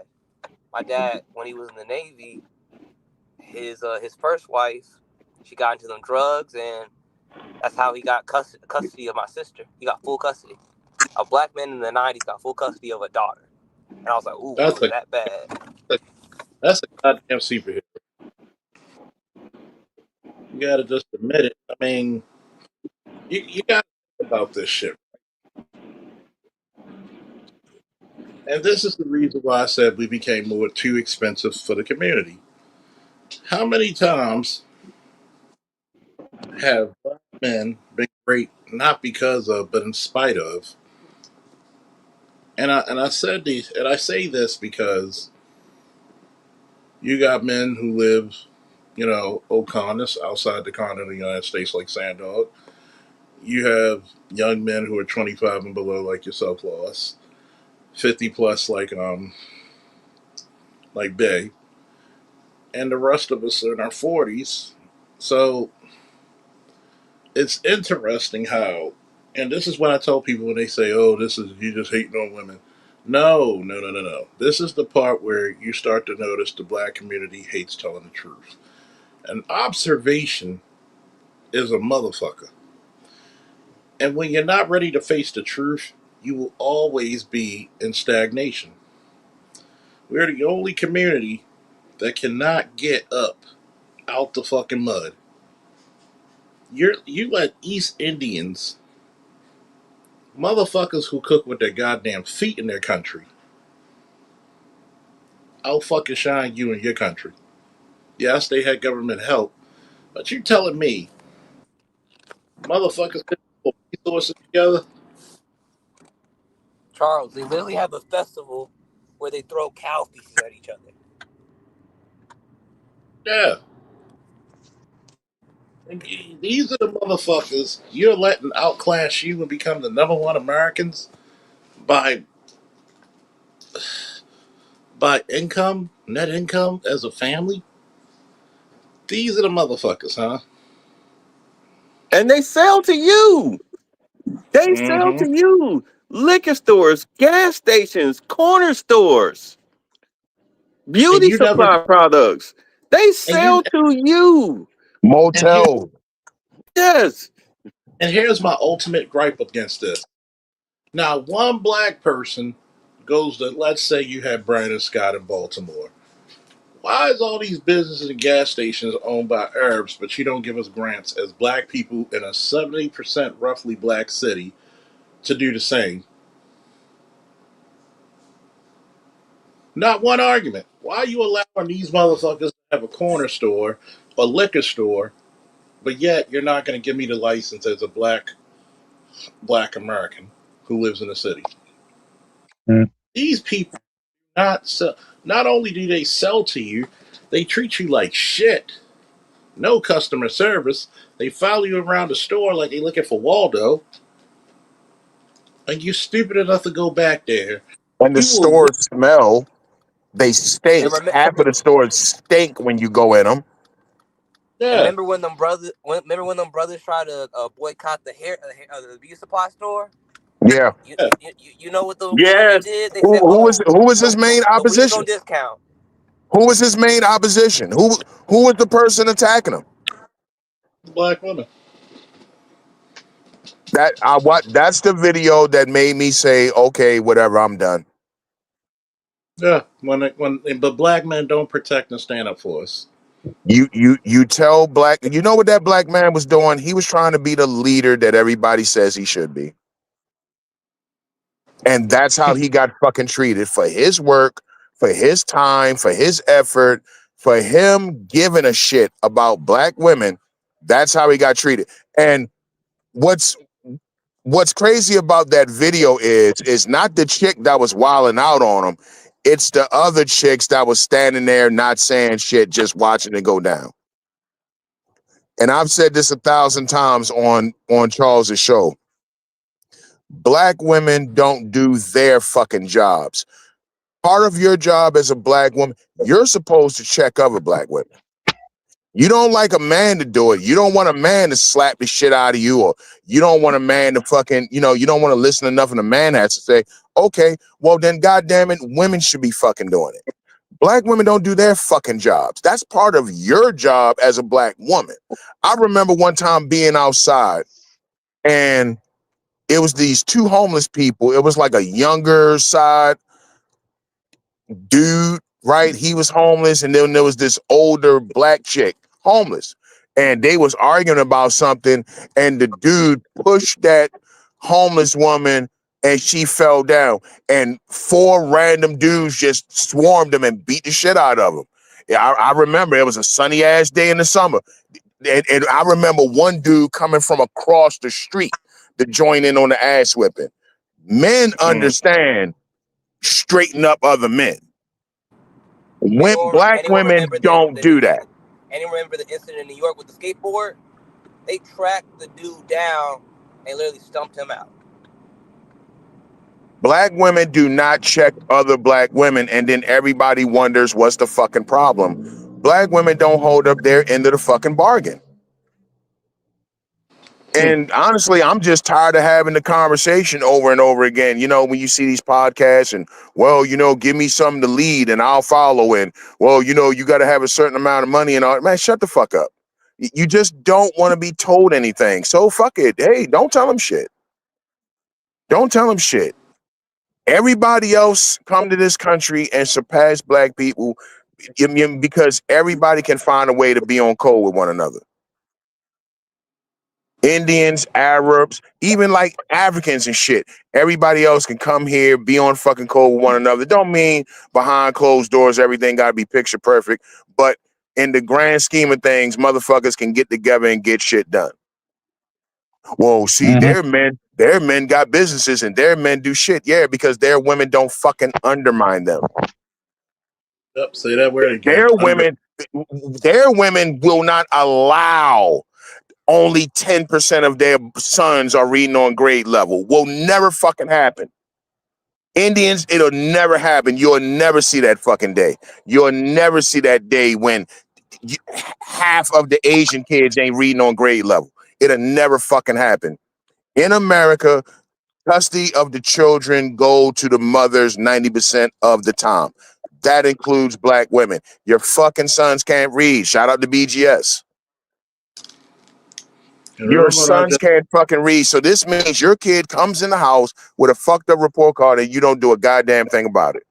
my dad when he was in the Navy, his first wife, she got into them drugs, and that's how he got custody of my sister. He got full custody. A black man in the '90s got full custody of a daughter, and I was like, ooh, it that's was that bad. that's a goddamn superhero. You gotta just admit it. I mean, you gotta think about this shit. And this is the reason why I said we became more too expensive for the community. How many times have black men been great not because of, but in spite of? And I said these, and I say this because you got men who live, Oconus outside the continent of the United States, like Sandog. You have young men who are 25 and below, like yourself, Loss. 50 plus, like Bay, and the rest of us are in our 40s. So it's interesting how, and this is what I tell people when they say, "Oh, this is you just hating on women." No, no, no, no, no. This is the part where you start to notice the black community hates telling the truth. An observation is a motherfucker. And when you're not ready to face the truth, you will always be in stagnation. We're the only community that cannot get up out the fucking mud. You let East Indians, motherfuckers who cook with their goddamn feet in their country, out fucking shine you in your country. Yes, they had government help, but you telling me motherfuckers couldn't pull resources together? Charles, they literally have a festival where they throw cow feces at each other. Yeah. And these are the motherfuckers you're letting outclass you and become the number one Americans by income, net income as a family. These are the motherfuckers, huh? And they sell to you. They sell Mm-hmm. to you. Liquor stores, gas stations, corner stores, And beauty you never supply products. They and you sell to you. and here Motel. Yes. and here's my ultimate gripe against this. Now, one black person goes to, let's say you have Brandon Scott in Baltimore. Why is all these businesses and gas stations owned by Arabs, but you don't give us grants as black people in a 70% roughly black city to do the same? Not one argument. Why are you allowing these motherfuckers to have a corner store, a liquor store, but yet you're not going to give me the license as a black American who lives in the city? Mm. These people not sell, not only do they sell to you, they treat you like shit. No customer service. They follow you around the store like they looking for Waldo, and you're stupid enough to go back there. And the You will, stores smell. They And stink. Half of the stores stink when you go in them. yeah, remember when them brothers tried to boycott the beauty supply store? Yeah. yeah. You know what they Yes. did? They Who said, who was his main so we just opposition? gonna discount. Who was his main opposition? Who was the person attacking him? Black women. That's the video that made me say, okay, whatever, I'm done. Yeah, but black men don't protect and stand up for us. You tell black, you know what that black man was doing? He was trying to be the leader that everybody says he should be. And that's how he got fucking treated for his work, for his time, for his effort, for him giving a shit about black women. That's how he got treated. And what's crazy about that video is not the chick that was wilding out on him. It's the other chicks that was standing there not saying shit, just watching it go down. And I've said this 1,000 times on Charles's show. Black women don't do their fucking jobs. Part of your job as a black woman, you're supposed to check other black women. You don't like a man to do it. You don't want a man to slap the shit out of you, or you don't want a man to fucking, you don't want to listen to nothing a man has to say. Okay, well then, goddamn it, women should be fucking doing it. Black women don't do their fucking jobs. That's part of your job as a black woman. I remember one time being outside, and it was these two homeless people. It was like a younger side dude, right? He was homeless, and then there was this older black chick, homeless, and they was arguing about something, and the dude pushed that homeless woman, and she fell down, and four random dudes just swarmed him and beat the shit out of him. Yeah, I remember it was a sunny ass day in the summer, and I remember one dude coming from across the street to join in on the ass whipping. Men understand straighten up other men. Black women don't do that. Anyone remember the incident in New York with the skateboard? They tracked the dude down and literally stumped him out. Black women do not check other black women, and then everybody wonders what's the fucking problem. Black women don't hold up their end of the fucking bargain. And honestly, I'm just tired of having the conversation over and over again. You know, when you see these podcasts and, well, you know, give me something to lead and I'll follow. And, well, you know, you got to have a certain amount of money and all. Man, shut the fuck up. You just don't want to be told anything. So fuck it. Hey, don't tell them shit. Don't tell them shit. Everybody else come to this country and surpass black people because everybody can find a way to be on code with one another. Indians, Arabs, even like Africans and shit. Everybody else can come here, be on fucking code with one another. Don't mean behind closed doors everything gotta be picture perfect, but in the grand scheme of things, motherfuckers can get together and get shit done. Well, see, their men got businesses and their men do shit. Yeah, because their women don't fucking undermine them. Yep, say that word again. Their women will not allow only 10% of their sons are reading on grade level. Will never fucking happen. Indians, it'll never happen. You'll never see that fucking day. You'll never see that day when half of the Asian kids ain't reading on grade level. It'll never fucking happen. In America, custody of the children go to the mothers 90% of the time. That includes black women. Your fucking sons can't read. Shout out to BGS. Your sons can't fucking read. So this means your kid comes in the house with a fucked up report card and you don't do a goddamn thing about it.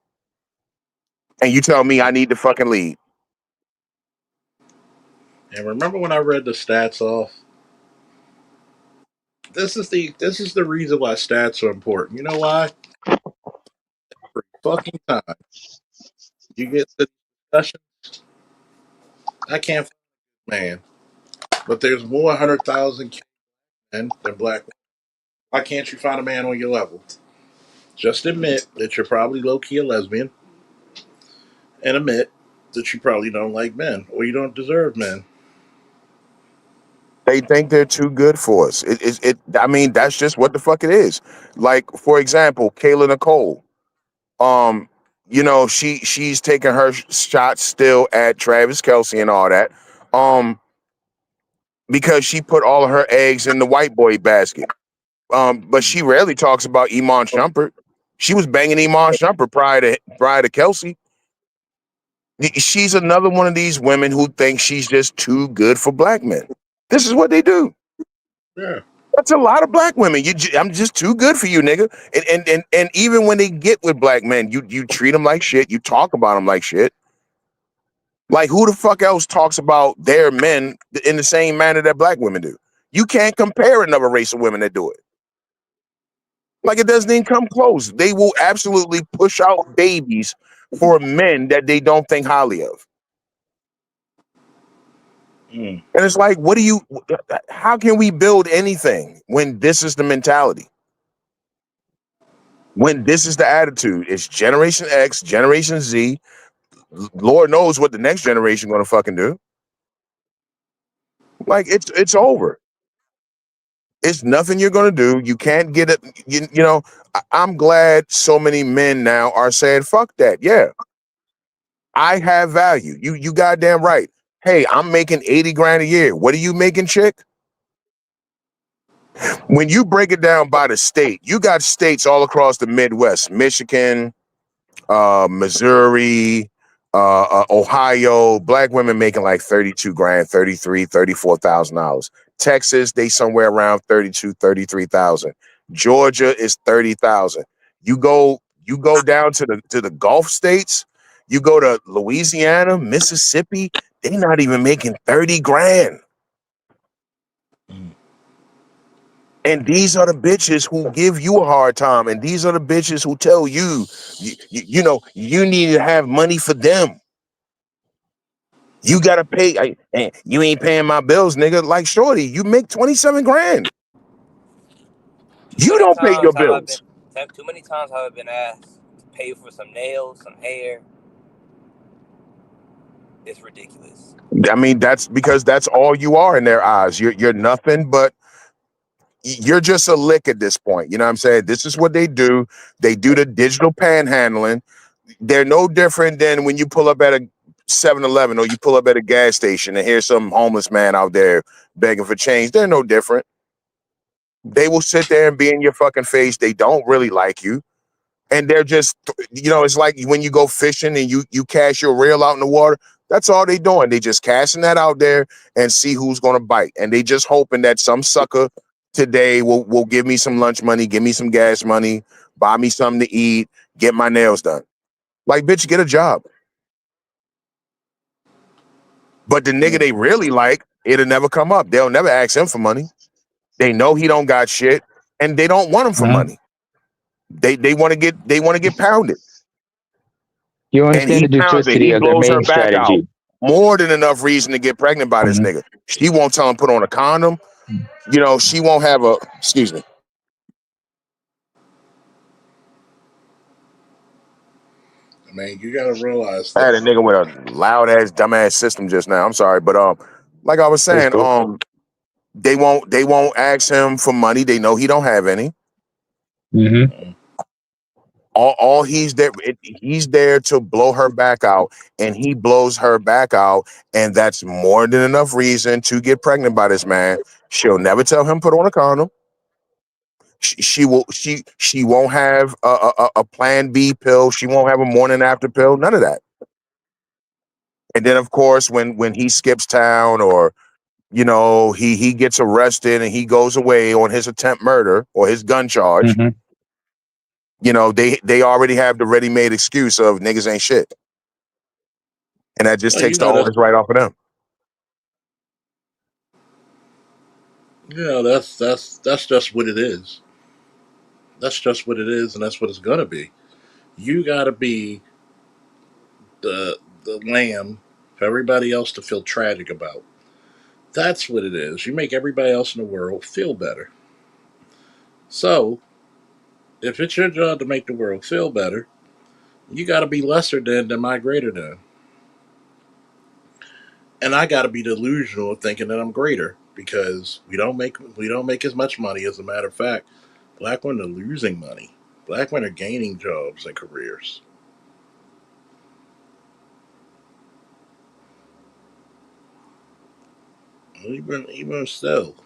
And you tell me I need to fucking lead. And remember when I read the stats off? This is the reason why stats are important. You know why? Every fucking time you get to discussions, I can't find a man, but there's more 100,000 men than black men. Why can't you find a man on your level? Just admit that you're probably low key a lesbian, and admit that you probably don't like men or you don't deserve men. They think they're too good for us. I mean, that's just what the fuck it is. Like, for example, Kayla Nicole. You know, she's taking her shots still at Travis Kelce and all that. Because she put all of her eggs in the white boy basket. But she rarely talks about Iman Shumpert. She was banging Iman Shumpert prior to Kelce. She's another one of these women who thinks she's just too good for black men. This is what they do. Yeah. That's a lot of black women. I'm just too good for you, nigga. And even when they get with black men, you treat them like shit. You talk about them like shit. Like, who the fuck else talks about their men in the same manner that black women do? You can't compare another race of women that do it. Like, it doesn't even come close. They will absolutely push out babies for men that they don't think highly of. And it's like, how can we build anything when this is the mentality? When this is the attitude? It's Generation X, Generation Z. Lord knows what the next generation gonna fucking do. Like, it's over. It's nothing you're gonna do. You can't get it. You know, I'm glad so many men now are saying, fuck that. Yeah. I have value. You goddamn right. Hey, I'm making 80 grand a year. What are you making, chick? When you break it down by the state, you got states all across the Midwest, Michigan, Missouri, Ohio, black women making like 32 grand, 33, $34,000. Texas, they somewhere around 32, 33,000. Georgia is 30,000. You go down to the Gulf states, you go to Louisiana, Mississippi, they're not even making 30 grand. And these are the bitches who give you a hard time. And these are the bitches who tell you, you know, you need to have money for them. You got to pay. And you ain't paying my bills, nigga. Like, shorty, you make 27 grand. You don't pay your bills. Too many times have I been asked to pay for some nails, some hair. It's ridiculous. I mean, that's because that's all you are in their eyes. You're nothing but, you're just a lick at this point. You know what I'm saying? This is what they do. They do the digital panhandling. They're no different than when you pull up at a 7-Eleven or you pull up at a gas station and hear some homeless man out there begging for change. They're no different. They will sit there and be in your fucking face. They don't really like you. And they're just, it's like when you go fishing and you cast your reel out in the water. That's all they doing. They just casting that out there and see who's going to bite. And they just hoping that some sucker today will give me some lunch money, give me some gas money, buy me something to eat, get my nails done. Like, bitch, get a job. But the nigga they really like, it'll never come up. They'll never ask him for money. They know he don't got shit, and they don't want him for money. They want to get pounded. You And understand he the pounds it. duplicity He of their blows her main back out. strategy. More than enough reason to get pregnant by this nigga. She won't tell him put on a condom. She won't have a. Excuse me. I mean, you gotta realize I that. had a nigga with a loud ass, dumb ass system just now. I'm sorry, but like I was saying, Cool. they won't ask him for money. They know he don't have any. All he's there to blow her back out, and he blows her back out, and that's more than enough reason to get pregnant by this man. She'll never tell him put on a condom. She won't have a plan B pill. She won't have a morning after pill. None of that. And then of course when he skips town or he gets arrested and he goes away on his attempt murder or his gun charge. They already have the ready-made excuse of niggas ain't shit. And that just takes the onus right off of them. That's just what it is. That's just what it is, and that's what it's gonna be. You gotta be the lamb for everybody else to feel tragic about. That's what it is. You make everybody else in the world feel better. So, if it's your job to make the world feel better, you got to be lesser than my greater than. And I got to be delusional of thinking that I'm greater because we don't make as much money. As a matter of fact, black women are losing money. Black women are gaining jobs and careers. Even still.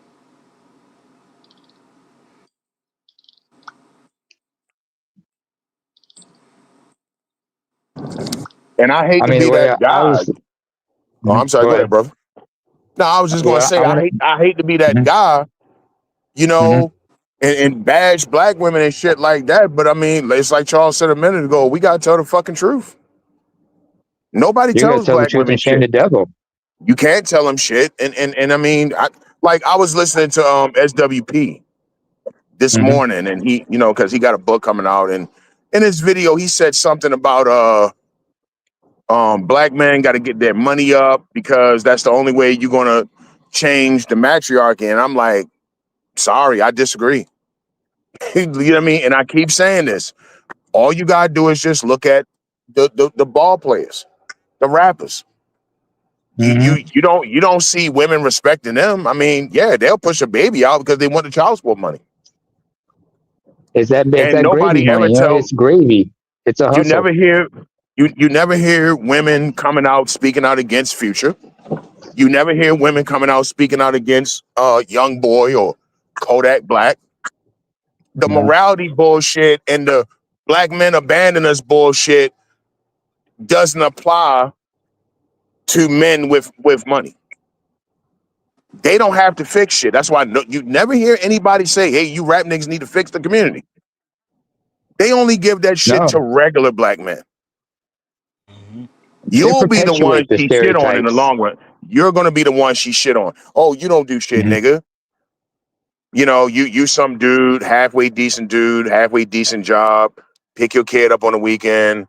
And I hate to The be way that I guy. was. Oh, I'm sorry. Go Go ahead, ahead. brother. No, I was just gonna Well, say I want I hate to be to. that guy, and bash black women and shit like that. But I mean, it's like Charles said a minute ago. We gotta tell the fucking truth. Nobody You gotta tells tell the black truth women and shame shit. the devil. You can't tell them shit. And I mean, I was listening to SWP this morning, and he, because he got a book coming out, and in his video he said something about black men got to get their money up because that's the only way you're gonna change the matriarchy. And I'm like, sorry, I disagree. You know what I mean? And I keep saying this. All you gotta do is just look at the ball players, the rappers. You don't see women respecting them. I mean, yeah, they'll push a baby out because they want the child support money. It's that And gravy nobody ever money. It's gravy. It's a you hustle. never hear you never hear women coming out speaking out against Future. You never hear women coming out speaking out against Young Boy or Kodak Black. The morality bullshit and the black men abandon us bullshit doesn't apply to men with money. They don't have to fix shit. That's why you never hear anybody say, "Hey, you rap niggas need to fix the community." They only give that shit to No, regular black men. they You'll be the one perpetuate the she shit on in the stereotypes. long run. You're gonna be the one she shit on. Oh, you don't do shit, nigga. You some dude, halfway decent job, pick your kid up on the weekend,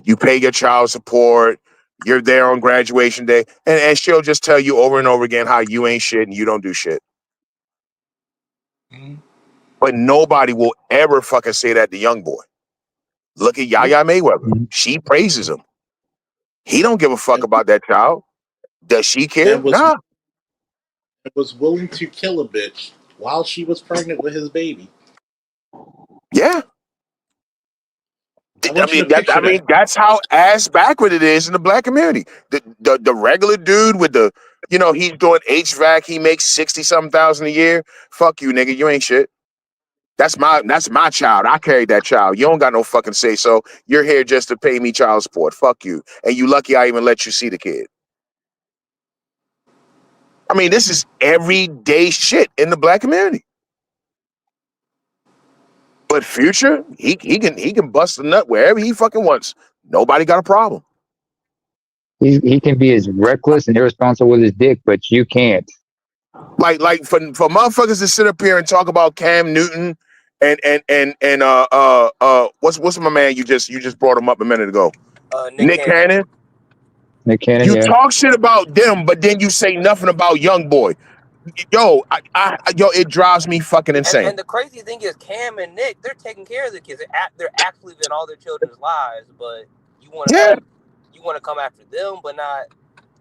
you pay your child support, you're there on graduation day, and she'll just tell you over and over again how you ain't shit and you don't do shit. But nobody will ever fucking say that to Young Boy. Look at Yaya Mayweather. She praises him. He don't give a fuck And, about that child. Does she care? and Nah. was willing to kill a bitch while she was pregnant with his baby. Yeah. I want you to That, picture that. that's how ass backward it is in the black community. The regular dude with the, he's doing HVAC. He makes 60 something thousand a year. Fuck you, nigga. You ain't shit. That's my child. I carried that child. You don't got no fucking say so. You're here just to pay me child support. Fuck you. And you lucky I even let you see the kid. I mean, this is everyday shit in the black community. But Future, he can bust a nut wherever he fucking wants. Nobody got a problem. He can be as reckless and irresponsible with his dick, but you can't. Like for motherfuckers to sit up here and talk about Cam Newton and what's my man you just brought him up a minute ago? Nick Cannon. Nick Cannon, You yeah. talk shit about them, but then you say nothing about Young Boy. Yo, it drives me fucking insane. And the crazy thing is, Cam and Nick, they're taking care of the kids. They're actually in all their children's lives, but you want to come after them, but not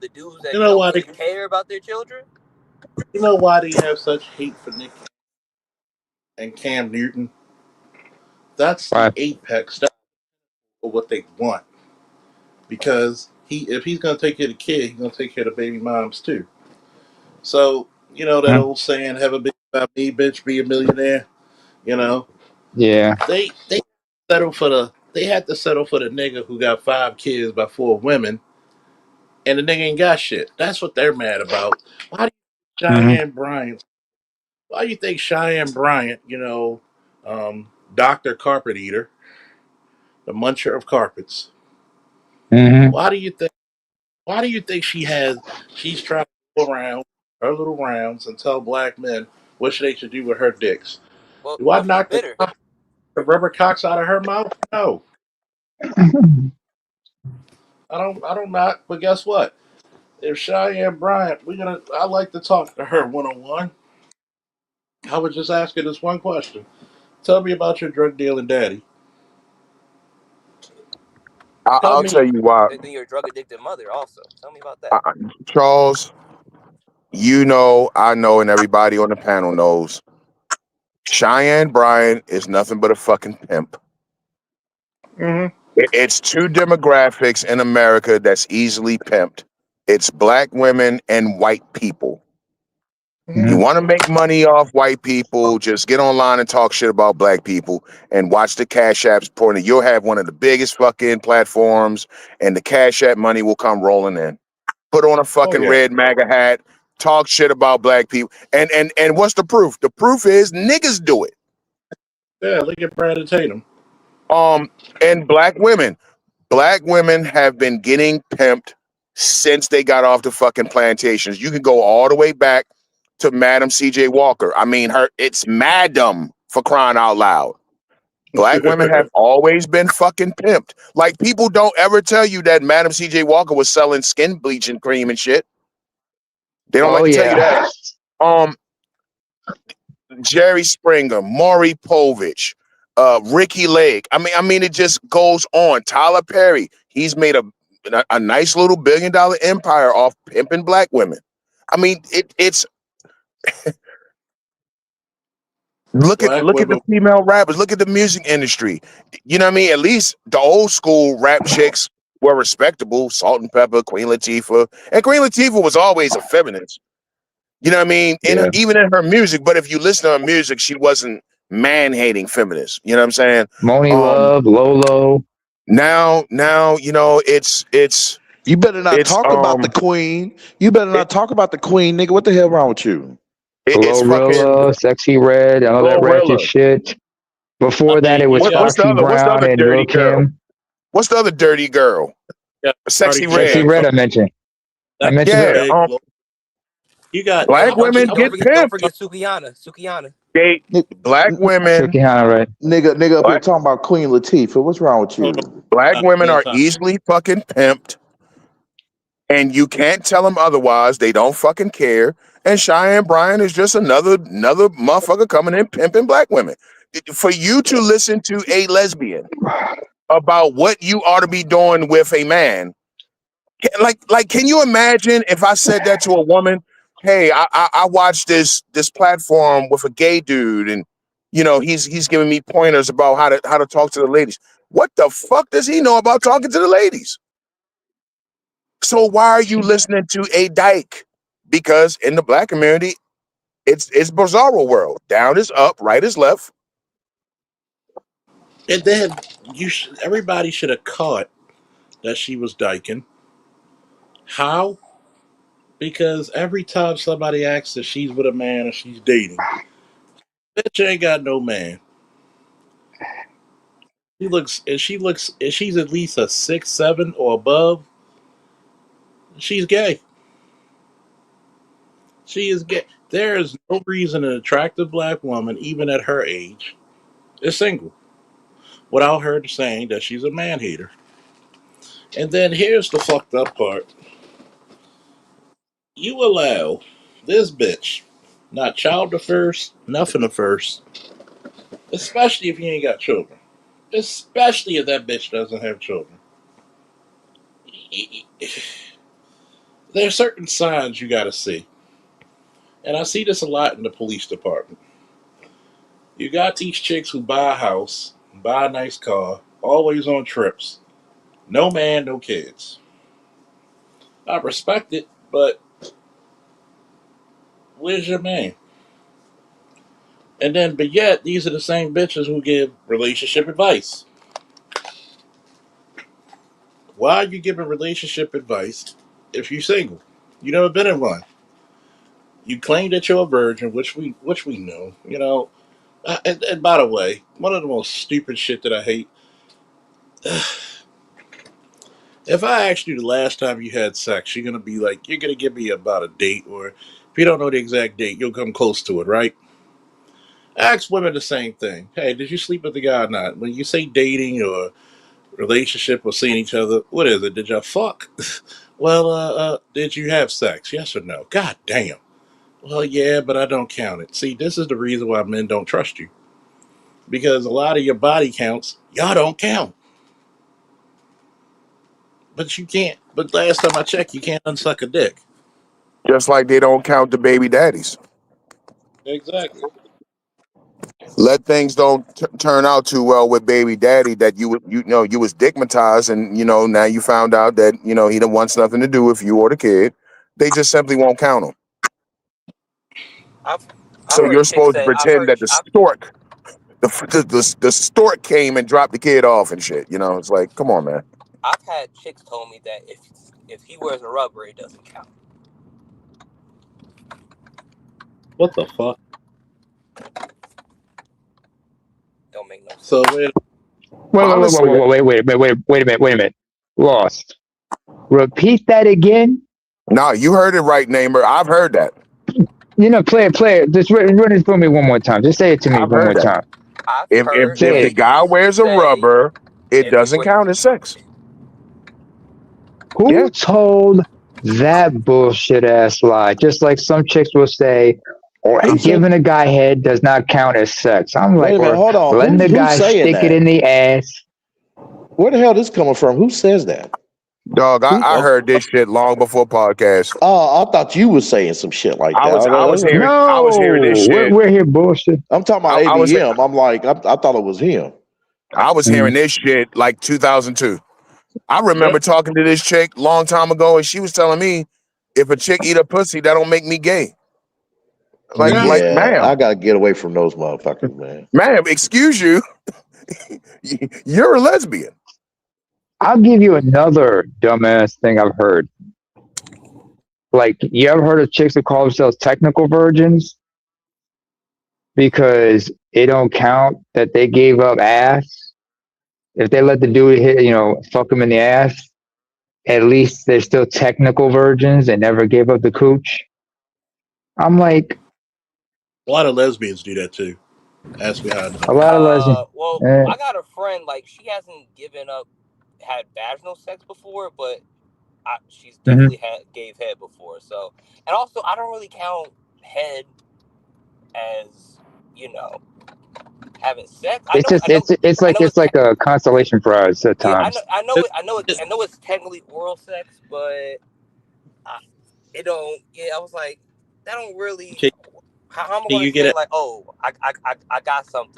the dudes that don't really care about their children. You know why they have such hate for Nick and Cam Newton? That's the apex of what they want. Because if he's gonna take care of the kid, he's gonna take care of the baby moms too. So, that old saying, have a bitch about me, bitch, be a millionaire, Yeah. They had to settle for the nigga who got 5 kids by 4 women, and the nigga ain't got shit. That's what they're mad about. Why do you think Cheyenne Bryant? Why do you think Cheyenne Bryant, Dr. Carpet Eater, the muncher of carpets? Why do you think she's trying to go around her little rounds and tell black men what they should do with her dicks? Do I knock the rubber cocks out of her mouth? No. I don't knock, but guess what? If Cheyenne Bryant, I like to talk to her 1-on-1. I would just ask her this one question. Tell me about your drug dealing daddy. I'll tell you why. And then your drug addicted mother also. Tell me about that. Charles, I know, and everybody on the panel knows. Cheyenne Bryant is nothing but a fucking pimp. It's 2 demographics in America that's easily pimped. It's black women and white people. You want to make money off white people, just get online and talk shit about black people and watch the Cash Apps pouring. You'll have one of the biggest fucking platforms and the Cash App money will come rolling in. Put on a fucking red MAGA hat, talk shit about black people. And what's the proof? The proof is niggas do it. Yeah, look at Brandon Tatum. And black women. Black women have been getting pimped since they got off the fucking plantations. You can go all the way back to Madam C.J. Walker. I mean, it's Madam, for crying out loud. Black women have always been fucking pimped. Like, people don't ever tell you that Madam C.J. Walker was selling skin bleaching cream and shit. They don't like to tell you that. Jerry Springer, Maury Povich, Ricky Lake. I mean, it just goes on. Tyler Perry, he's made a nice little $1 billion empire off pimping black women. I mean, it's look at the female rappers. Look at the music industry. You know what I mean? At least the old school rap chicks were respectable. Salt and Pepper, Queen Latifah, and Queen Latifah was always a feminist. You know what I mean? Even in her music, but if you listen to her music, she wasn't man-hating feminist. You know what I'm saying? Moni Love, Lolo. Now, it's you better not talk about the queen. You better not talk about the queen, nigga. What the hell wrong with you? It's fucking Sexy Red, and all that ratchet shit. Before that, it was Foxy Brown and Lil Kim. What's the other dirty girl? Yeah, Sexy Red. Sexy Red, I mentioned. Her. You got black women get pimped. Don't forget Sukihana. Black women. Sukihana, right? Nigga up here talking about Queen Latifah. What's wrong with you? Black women are easily fucking pimped. And you can't tell them otherwise. They don't fucking care. And Cheyenne Bryant is just another motherfucker coming in pimping black women. For you to listen to a lesbian about what you ought to be doing with a man, like, can you imagine if I said that to a woman? Hey, I watched this platform with a gay dude, and he's giving me pointers about how to talk to the ladies. What the fuck does he know about talking to the ladies? So why are you listening to a dyke? Because in the black community, it's bizarro world. Down is up, right is left. And then everybody should have caught that she was dyking. How? Because every time somebody asks if she's with a man or she's dating, bitch ain't got no man. If she's at least a 6'7" or above, she's gay. She is gay. There is no reason an attractive black woman, even at her age, is single without her saying that she's a man hater. And then here's the fucked up part. You allow this bitch, not child the first, nothing the first, especially if you ain't got children. Especially if that bitch doesn't have children. There are certain signs you gotta see. And I see this a lot in the police department. You got these chicks who buy a house, buy a nice car, always on trips. No man, no kids. I respect it, but where's your man? But yet, these are the same bitches who give relationship advice. Why are you giving relationship advice if you're single? You never been in one. You claim that you're a virgin, which we know. You know. And by the way, one of the most stupid shit that I hate. If I asked you the last time you had sex, you're gonna be like, you're gonna give me about a date, or if you don't know the exact date, you'll come close to it, right? Ask women the same thing. Hey, did you sleep with the guy or not? When you say dating or relationship or seeing each other, what is it? Did y'all fuck? Well, did you have sex? Yes or no? God damn. Well, yeah, but I don't count it. See, this is the reason why men don't trust you. Because a lot of your body counts, y'all don't count. But you can't. But last time I checked, you can't unsuck a dick. Just like they don't count the baby daddies. Exactly. Let things don't turn out too well with baby daddy that you was stigmatized, and now you found out that he don't wants nothing to do with you or the kid. They just simply won't count him. I've So heard you're chicks supposed to say pretend that the stork came and dropped the kid off and shit. It's like, come on, man. I've had chicks told me that if he wears a rubber, it doesn't count. What the fuck? Don't make no sense. So Wait a minute. Lost. Repeat that again. No, you heard it right, Namer. I've heard that. Play it. Just run it for me one more time. Just say it to me one more time. If the guy wears a rubber, it doesn't count as sex. Who told that bullshit ass lie? Just like some chicks will say, or giving a guy head does not count as sex. I'm like, hold on. Letting the guy stick it in the ass. Where the hell this coming from? Who says that? Dog, I heard this shit long before podcast. Oh, I thought you were saying some shit like that. I was hearing this shit. We're here bullshit. I'm talking about ABM. I'm like, I thought it was him. I was hearing this shit like 2002. I remember talking to this chick long time ago, and she was telling me, if a chick eat a pussy, that don't make me gay. Like, ma'am, I gotta get away from those motherfuckers, man. Ma'am, excuse you. You're a lesbian. I'll give you another dumbass thing I've heard. Like, you ever heard of chicks that call themselves technical virgins? Because it don't count that they gave up ass. If they let the dude fuck them in the ass, at least they're still technical virgins and never gave up the cooch. I'm like, a lot of lesbians do that too. Ask me how. A lot of lesbians. Well, I got a friend, like, she hasn't had vaginal sex before, but she's definitely gave head before. So, and also, I don't really count head as having sex. It's like a consolation prize at times. I know it's technically oral sex, but it don't. Yeah, I was like, that don't really. How am I Do going you to get say it? like, oh, I got something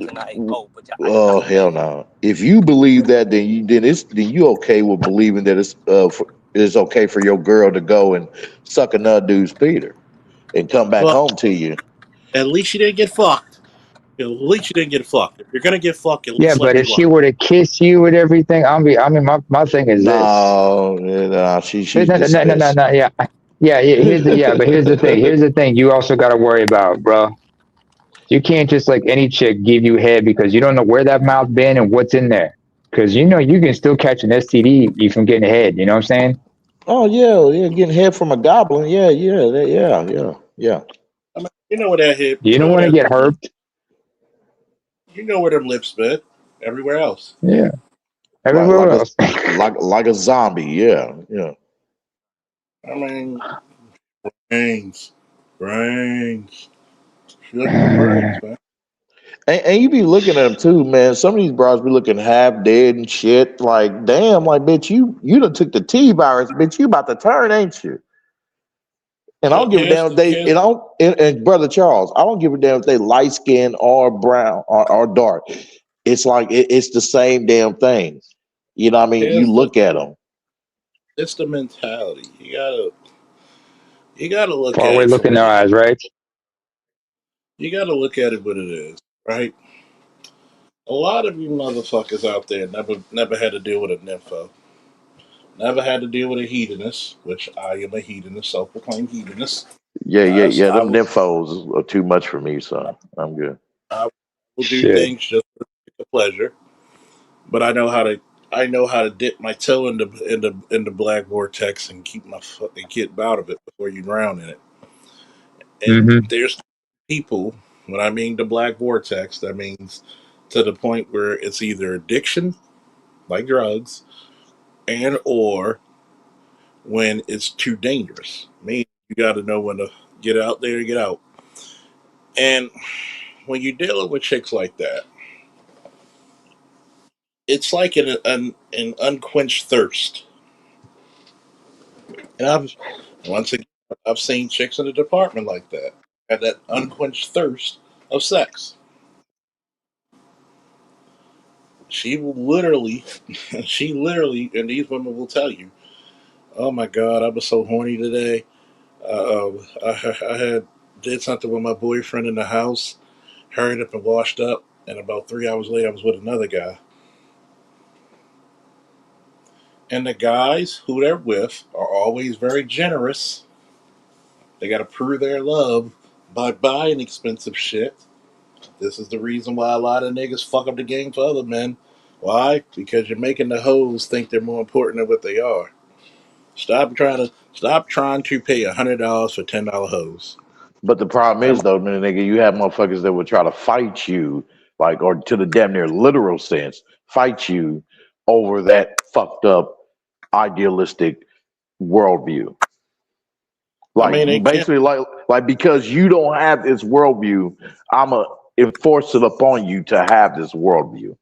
tonight. Oh, but I just Oh got to pay. hell no! If you believe that, then you okay with believing that it's okay for your girl to go and suck another dude's Peter and come back Well, home to you. at least you didn't get fucked. At least you didn't get fucked. If you're gonna get fucked, at Yeah, least let but me if she fuck. were to kiss you and everything, my thing is this. No, no, she's No, no, no, no, no, dismissed. no, yeah. But here's the thing. Here's the thing you also got to worry about, bro. You can't just like any chick give you head because you don't know where that mouth been and what's in there. Because you know you can still catch an STD from getting head. You know what I'm saying? Oh yeah, getting head from a goblin. Yeah. I mean, you know where that hit. You don't want to get hurt. You know where them lips been. Everywhere else. Yeah, Like everywhere like a else. like a zombie. Yeah. I mean, brains, brains. She looking for brains, man. And you be looking at them too, man. Some of these bras be looking half dead and shit. Like, damn, like, bitch, you done took the T virus, bitch. You about to turn, ain't you? And I don't give a Here's damn if the they. here's And brother Charles, I don't give a damn if they light skin or brown or dark. It's like it's the same damn thing. You know what I mean? You here's the look at them. it's the mentality. You gotta look Far at away it for look in what their it is. eyes, right? You gotta look at it what it is, right? A lot of you motherfuckers out there never had to deal with a nympho. Never had to deal with a hedonist, which I am a hedonist, self-proclaimed hedonist. Yeah. I Them will nymphos are too much for me, son. I'm good. I will do Shit. things just for the pleasure, but I know how to dip my toe in the black vortex and keep my fucking kid out of it before you drown in it. And Mm-hmm. there's people, when I mean the black vortex, that means to the point where it's either addiction, like drugs, and or when it's too dangerous. Me, you got to know when to get out there, get out. And when you're dealing with chicks like that, it's like an unquenched thirst. And once again, I've seen chicks in the department like that, have that unquenched thirst of sex. She will literally, she literally, and these women will tell you, "Oh my God, I was so horny today. I had did something with my boyfriend in the house, hurried up and washed up, and about 3 hours later, I was with another guy." And the guys who they're with are always very generous. They got to prove their love by buying expensive shit. This is the reason why a lot of niggas fuck up the game for other men. Why? Because you're making the hoes think they're more important than what they are. Stop trying to pay $100 for $10 hose. But the problem That, is though, man, nigga, you have motherfuckers that would try to fight you, like, or to the damn near literal sense, fight you over that fucked up idealistic worldview. I Like mean, they can't. basically, like because you don't have this worldview, I'ma enforce it upon you to have this worldview.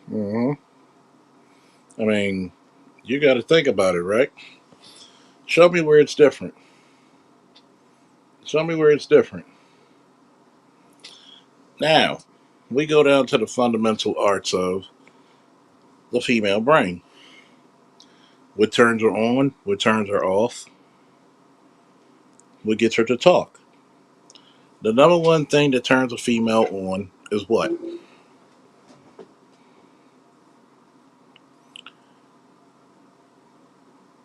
hmm I mean, you got to think about it, right? Show me where it's different. Show me where it's different. Now, we go down to the fundamental arts of the female brain. What turns her on? What turns her off? What gets her to talk? The number one thing that turns a female on is what?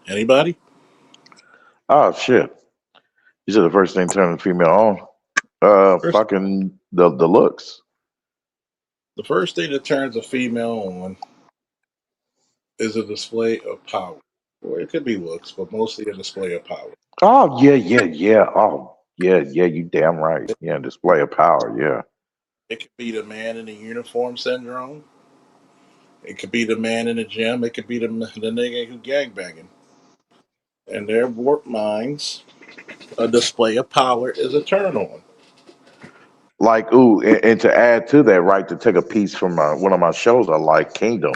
Anybody? Oh shit! You said the first thing turning the female on, First, fucking the looks. the first thing that turns a female on is a display of power. Or it could be looks, but mostly a display of power. Oh yeah. Oh yeah. You damn right. Yeah, display of power. Yeah. It could be the man in the uniform syndrome. It could be the man in the gym. It could be the nigga who gangbanging. In their warped minds, a display of power is a turn on. Like, ooh, and to add to that, right, to take a piece from one of my shows I like, Kingdom.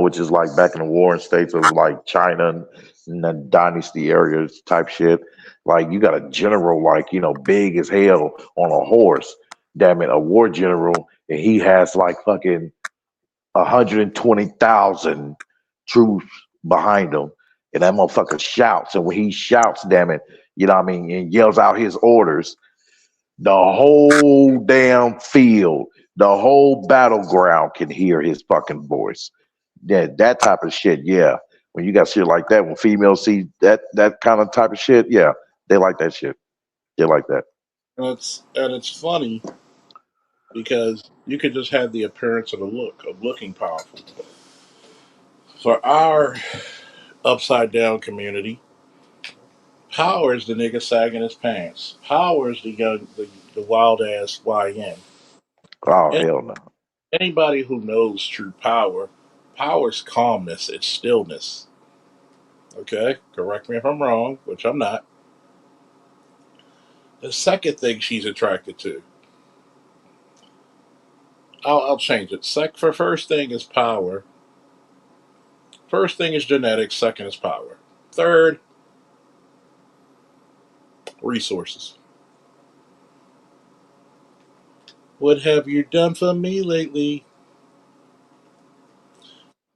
which is like back in the warring states of like China and the dynasty areas type shit. Like you got a general like, big as hell on a horse, damn it, a war general, and he has like fucking 120,000 troops behind him. And that motherfucker shouts. And when he shouts, damn it, and yells out his orders, the whole damn field, the whole battleground can hear his fucking voice. Yeah, that type of shit, yeah. When you got shit like that, when females see that kind of type of shit, yeah, they like that shit. They like that. And it's funny because you could just have the appearance of the look of looking powerful. For our upside down community, power is the nigga sagging his pants. Power is the wild ass YN. Oh And hell no. anybody who knows true power is calmness, it's stillness. Okay? Correct me if I'm wrong, which I'm not. The second thing she's attracted to, I'll change it. For first thing is power. First thing is genetics. Second is power. Third, resources. What have you done for me lately?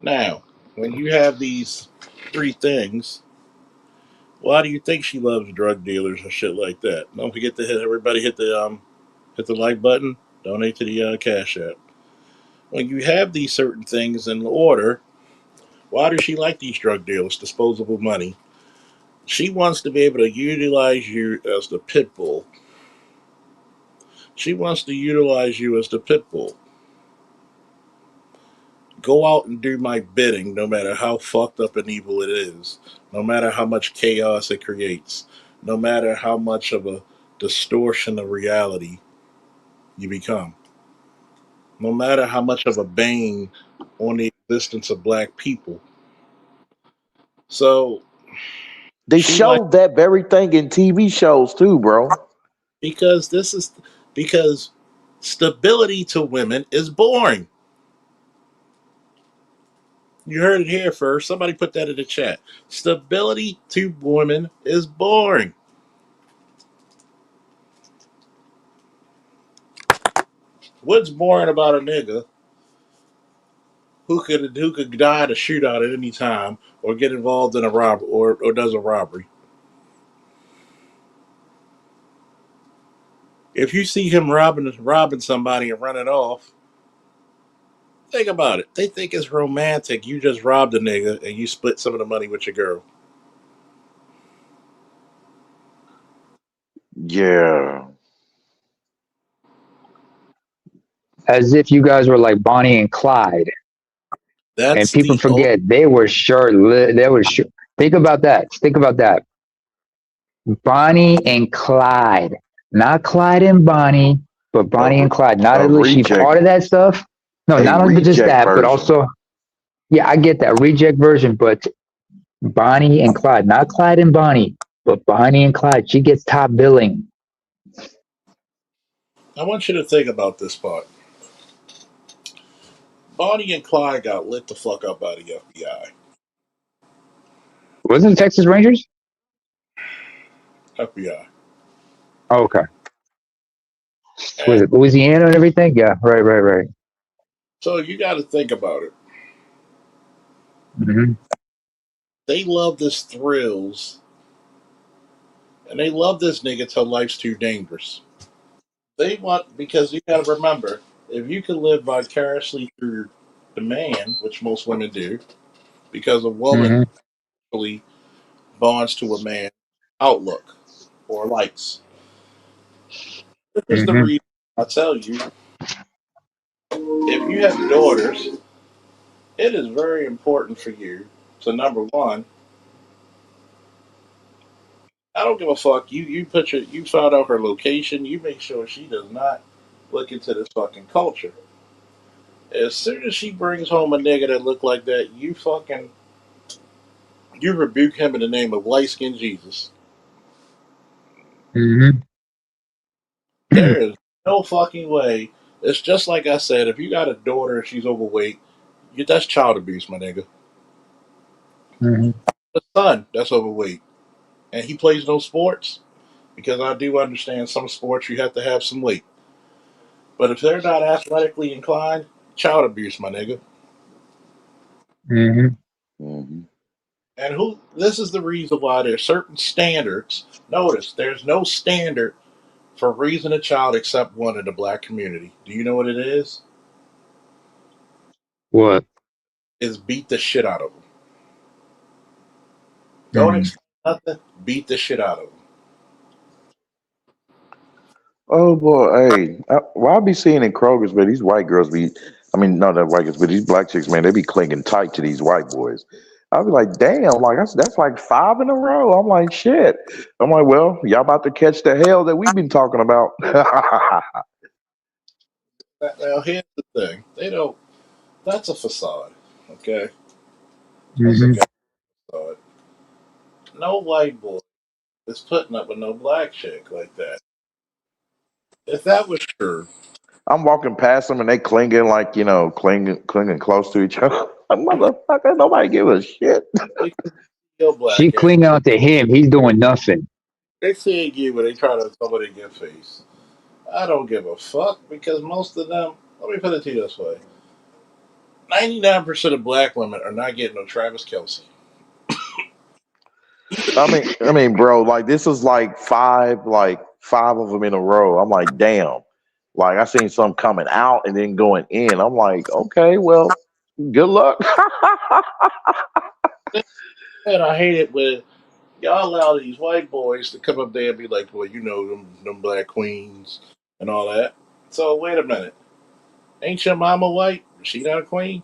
Now, when you have these three things, why do you think she loves drug dealers and shit like that? Don't forget to hit the like button. Donate to the Cash App. When you have these certain things in order, why does she like these drug dealers? Disposable money. She wants to be able to utilize you as the pit bull. She wants to utilize you as the pit bull. Go out and do my bidding, no matter how fucked up and evil it is, no matter how much chaos it creates, no matter how much of a distortion of reality you become, no matter how much of a bane on the existence of black people. So They she like show that very thing in TV shows too, bro. because this is because stability to women is boring. You heard it here first. Somebody put that in the chat. Stability to women is boring. What's boring about a nigga who could die in a shootout at any time or get involved in a or does a robbery? If you see him robbing somebody and running off, think about it. They think it's romantic. You just robbed a nigga and you split some of the money with your girl. Yeah. As if you guys were like Bonnie and Clyde. And That's people the old. forget they were sure. They were sure. Think about that. Think about that. Bonnie and Clyde, not Clyde and Bonnie, but Bonnie and Clyde. Not A only is she reject, part of that stuff. No, a not only just reject that, but version. also, yeah, I get that reject version. But Bonnie and Clyde, not Clyde and Bonnie, but Bonnie and Clyde. She gets top billing. I want you to think about this part. Bonnie and Clyde got lit the fuck up by the FBI. Wasn't it Texas Rangers? FBI. Oh, okay. Was And it Louisiana and everything? Yeah, right, right, right. so you got to think about it. Mm-hmm. They love this thrills, and they love this nigga till life's too dangerous. They want because you got to remember, if you can live vicariously through the man, which most women do, because a woman Mm-hmm. really bonds to a man outlook or likes. This is the Mm-hmm. reason I tell you, if you have daughters, it is very important for you to number one. I don't give a fuck. You found out her location. You make sure she does not look into this fucking culture. As soon as she brings home a nigga that look like that, you rebuke him in the name of light skinned Jesus. Mm-hmm. There is no fucking way. It's just like I said. If you got a daughter and she's overweight, That's child abuse, my nigga. Hmm. The son that's overweight and he plays no sports because I do understand some sports you have to have some weight. But if they're not athletically inclined, child abuse, my nigga. Hmm. Mm-hmm. And who? This is the reason why there's certain standards. Notice there's no standard for raising a child except one in the black community. Do you know what it is? What? Is beat the shit out of them. Don't Hmm. explain nothing. Beat the shit out of them. Oh boy, hey, well, I be seeing in Kroger's, but these white girls be, I mean, not that white girls, but these black chicks, man, they be clinging tight to these white boys. I'll be like, damn, like that's like 5 in a row. I'm like, shit. I'm like, well, y'all about to catch the hell that we've been talking about. Now here's the thing. They don't. That's a facade. Okay, that's a Hmm. facade. No white boy is putting up with no black chick like that. If that was true, I'm walking past them and they clinging like, clinging close to each other. Motherfucker, nobody give a shit. they could kill She black ass. cling out to him. He's doing nothing. They see you when they try to somebody get face. I don't give a fuck because most of them. Let me put it to you this way: 99% of black women are not getting no Travis Kelsey. I mean, bro, like this is like five of them in a row. I'm like, damn. Like I seen some coming out and then going in. I'm like, okay, well, good luck. And I hate it when y'all allow these white boys to come up there and be like, well, you know, them black queens and all that. So wait a minute. Ain't your mama white? Is she not a queen?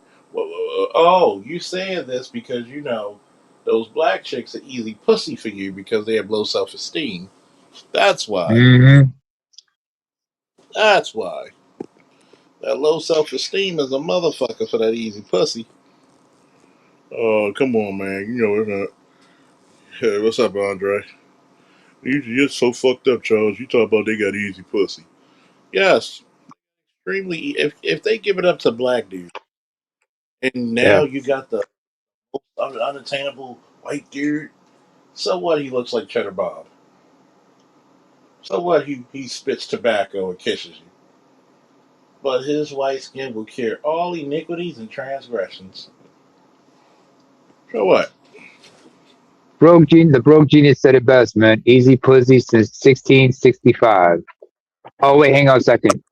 Oh, you saying this because you know those black chicks are easy pussy for you because they have low self esteem. That's why. Hmm. That's why. That low self esteem is a motherfucker for that easy pussy. Oh, come on, man. You know it's not. Hey, what's up, Andre? You're so fucked up, Charles. You talk about they got easy pussy. Yes, extremely. If they give it up to black dudes, and now Yeah. you got the unattainable white dude. So what? He looks like Cheddar Bob. So what? He spits tobacco and kisses you. But his white skin will cure all iniquities and transgressions. So what? The broke genius said it best, man. Easy pussy since 1665. Oh wait, hang on a second.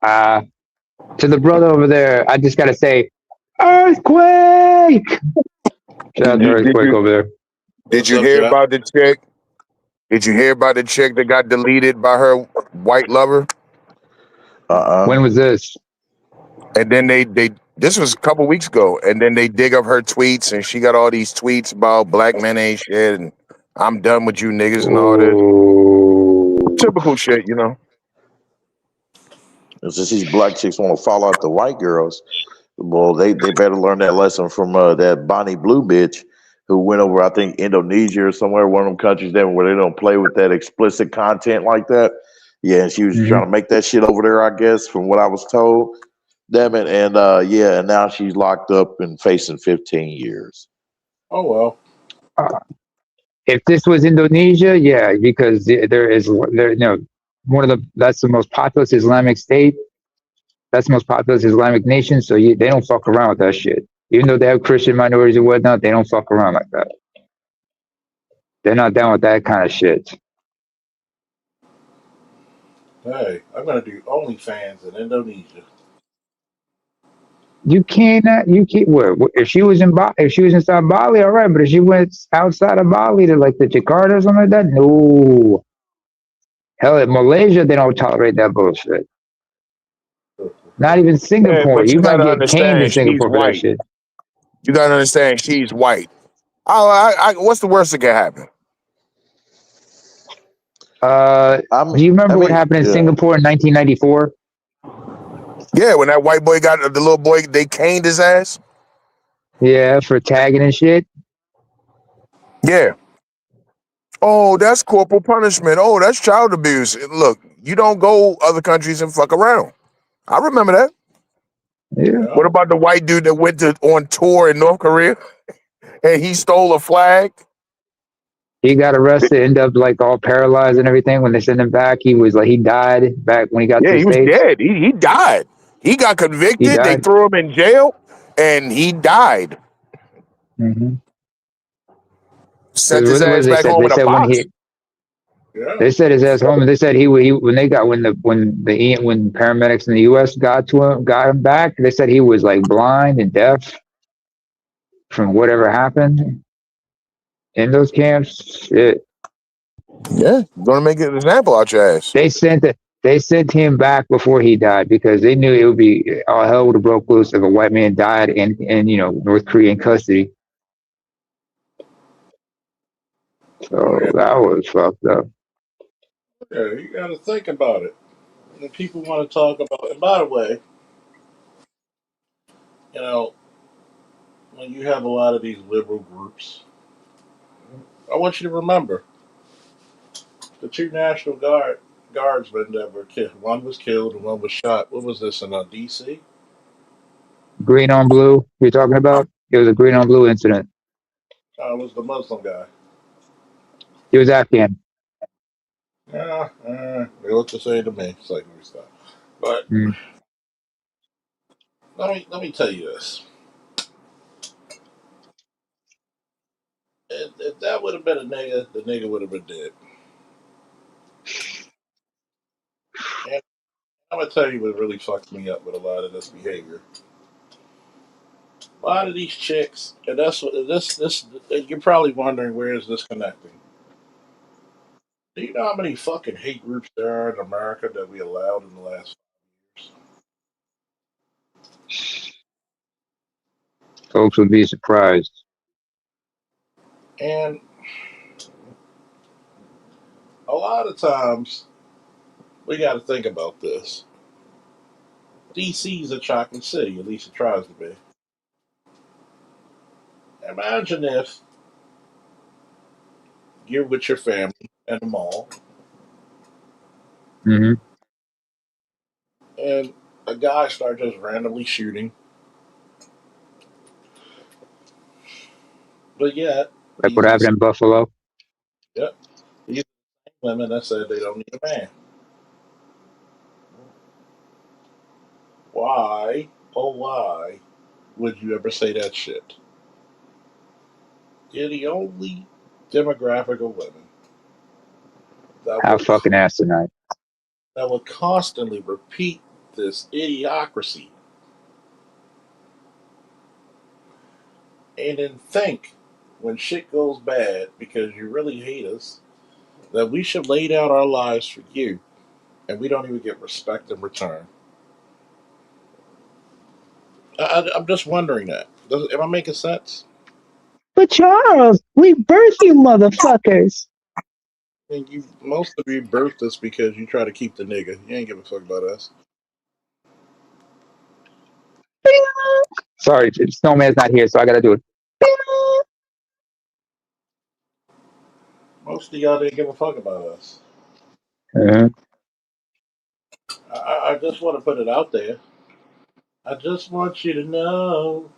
To the brother over there, I just gotta say, earthquake. Shout out Did to you did earthquake you over there. did What's you up, hear Jeff? about the chick? Did you hear about the chick that got deleted by her white lover? When was this? And then they this was a couple weeks ago, and then they dig up her tweets, and she got all these tweets about black men ain't shit, and I'm done with you niggas and all this Oh, typical shit, you know. And since these black chicks want to fall out the white girls, well, they better learn that lesson from that Bonnie Blue bitch who went over, I think, Indonesia or somewhere, one of them countries there where they don't play with that explicit content like that. Yeah, and she was hmm. trying to make that shit over there, I guess, from what I was told. Damn it. And yeah, and now she's locked up and facing 15 years. Oh well. Uh, if this was Indonesia, yeah, because there, one of the that's the most populous Islamic state. That's the most populous Islamic nation. So they don't fuck around with that shit. Even though they have Christian minorities and whatnot, they don't fuck around like that. They're not down with that kind of shit. Hey, I'm gonna do OnlyFans in Indonesia. You cannot. You can't. Where? If she was if she was inside Bali, all right. But if she went outside of Bali to like the Jakarta or something like that, no. Hell, in Malaysia, they don't tolerate that bullshit. Not even Yeah, Singapore. but You you might gotta get caned in understand she's Singapore for that white. shit. You gotta understand she's white. What's the worst that can happen? Do you I remember what mean, happened in yeah. Singapore in 1994? Yeah, when that white boy got the little boy, they caned his ass. Yeah, for tagging and shit. Yeah. Oh, that's corporal punishment. Oh, that's child abuse. Look, you don't go other countries and fuck around. I remember that. Yeah. What about the white dude that went on tour in North Korea and he stole a flag? He got arrested, ended up like all paralyzed and everything. When they sent him back, he was like he died back when he got to Yeah, the he was States. dead. He died. He got He convicted. They died. threw him in jail, and he died. Mm-hmm. Sent Because his what it ass was, back home they in a said when box. he they said his ass home. They said he when they got when paramedics in the U.S. got him back. They said he was like blind and deaf from whatever happened in those camps. Shit. Yeah, gonna make an example out your ass. They sent him back before he died because they knew it would be all hell would have broke loose if a white man died in North Korean custody. Oh, So yeah. that was fucked up. Yeah, you got to think about it. And people want to talk about. And by the way, you know, when you have a lot of these liberal groups, I want you to remember the two National Guardsmen that were killed. One was killed and one was shot. What was this in D.C.? Green on blue, you're talking about? It was a green on blue incident. It was the Muslim guy. He was Afghan. Yeah, they look the same to me. It's like, let me stop. But Mm. let me tell you this. If that would have been a nigga, the nigga would have been dead. And I'm gonna tell you what really fucks me up with a lot of this behavior. A lot of these chicks, and that's what this. You're probably wondering where is this connecting. Do you know how many fucking hate groups there are in America that we allowed in the last years? Folks would be surprised. And a lot of times we got to think about this. DC's a chocolate city, at least it tries to be. Imagine if you're with your family at the mall Hmm. and a guy starts just randomly shooting, but yet Like what these are happened the in Buffalo. yep, these are the women that said they don't need a man. Why, oh why, would you ever say that shit? You're the only demographic of women that How would fucking asinine. constantly repeat this idiocracy and then think when shit goes bad because you really hate us that we should lay down our lives for you and we don't even get respect in return. I'm just wondering that. Am I making sense? But Charles, we birth you motherfuckers. I mean, most of you birthed us because you try to keep the nigga. You ain't give a fuck about us. Sorry, Snowman's not here, so I gotta do it. Most of y'all didn't give a fuck about us. Uh-huh. I just want to put it out there. I just want you to know.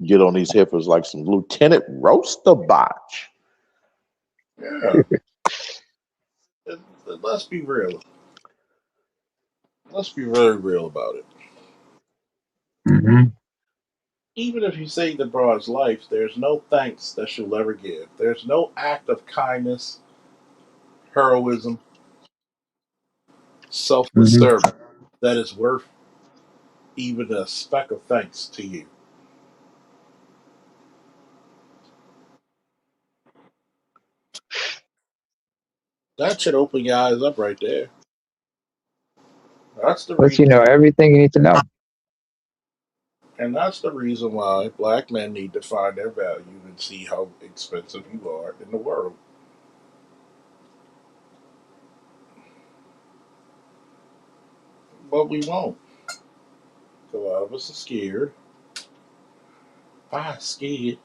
Get on these heifers like some Lieutenant Roaster Botch. Yeah, let's be real. Let's be very real about it. Hmm. Even if you save the broad's life, there's no thanks that she'll ever give. There's no act of kindness, heroism, selfless Hmm. service that is worth even a speck of thanks to you. That should open your eyes up right there. That's the Let you reason, know everything you need to know. and that's the reason why black men need to find their value and see how expensive you are in the world. But we won't. A lot of us are scared. I scared.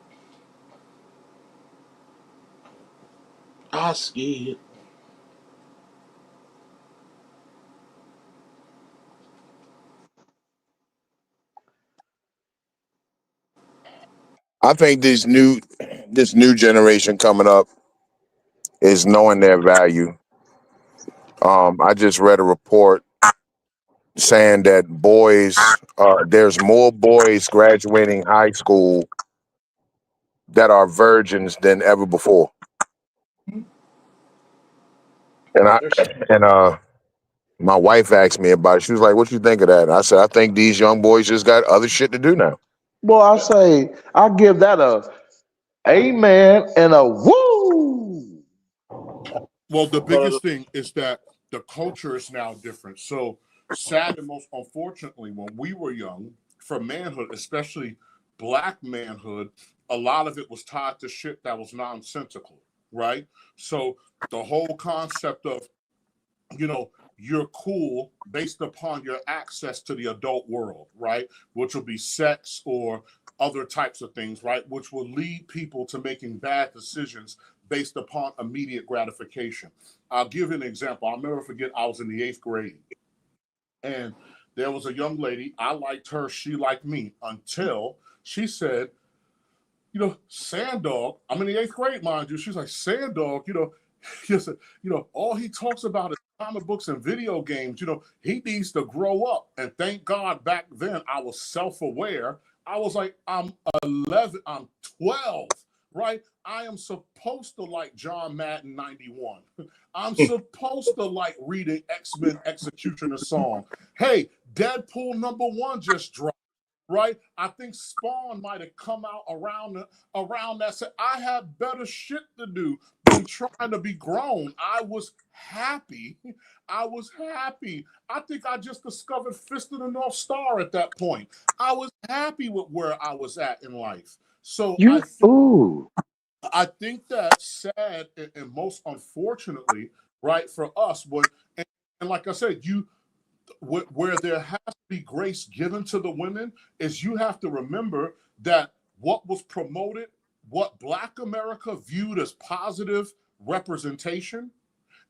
I scared. I think this new generation coming up is knowing their value. I just read a report saying that there's more boys graduating high school that are virgins than ever before. And my wife asked me about it. She was like, "What you think of that?" And I said, "I think these young boys just got other shit to do now." Well, I say I give that a amen and a woo. Well, the biggest thing is that the culture is now different. So sad and most unfortunately, when we were young, for manhood, especially black manhood, a lot of it was tied to shit that was nonsensical, right? So the whole concept of, you're cool based upon your access to the adult world, right? Which will be sex or other types of things, right? Which will lead people to making bad decisions based upon immediate gratification. I'll give you an example. I'll never forget, I was in the 8th grade and there was a young lady. I liked her, she liked me, until she said, Sanddog, I'm in the 8th grade, mind you. She's like, Sanddog, all he talks about is comic books and video games. He needs to grow up. And thank God back then I was self-aware. I was like, I'm 11, I'm 12, right? I am supposed to like John Madden 91. I'm supposed to like reading X-Men Executioner song. Hey, Deadpool #1 just dropped. Right, I think Spawn might have come out around that. Said I had better shit to do than trying to be grown. I was happy. I think I just discovered Fist of the North Star at that point. I was happy with where I was at in life. So I think that's sad and most unfortunately, right, for us. And like I said, where there has to be grace given to the women is you have to remember that what was promoted, what Black America viewed as positive representation,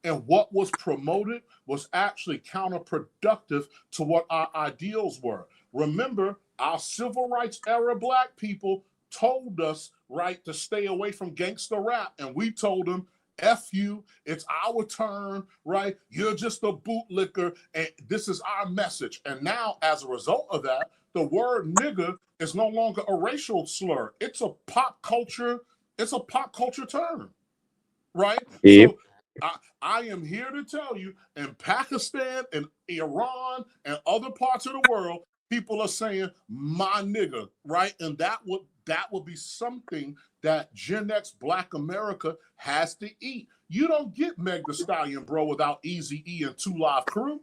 and what was promoted was actually counterproductive to what our ideals were. Remember, our civil rights era Black people told us, right, to stay away from gangster rap, and we told them, F you, it's our turn, right? You're just a bootlicker, and this is our message. And now, as a result of that, the word nigger is no longer a racial slur. It's a pop culture term, right? Yep. So I am here to tell you, in Pakistan and Iran and other parts of the world, people are saying my nigger, right? And that would be something that Gen X Black America has to eat. You don't get Meg Thee Stallion, bro, without Eazy-E and 2 Live Crew,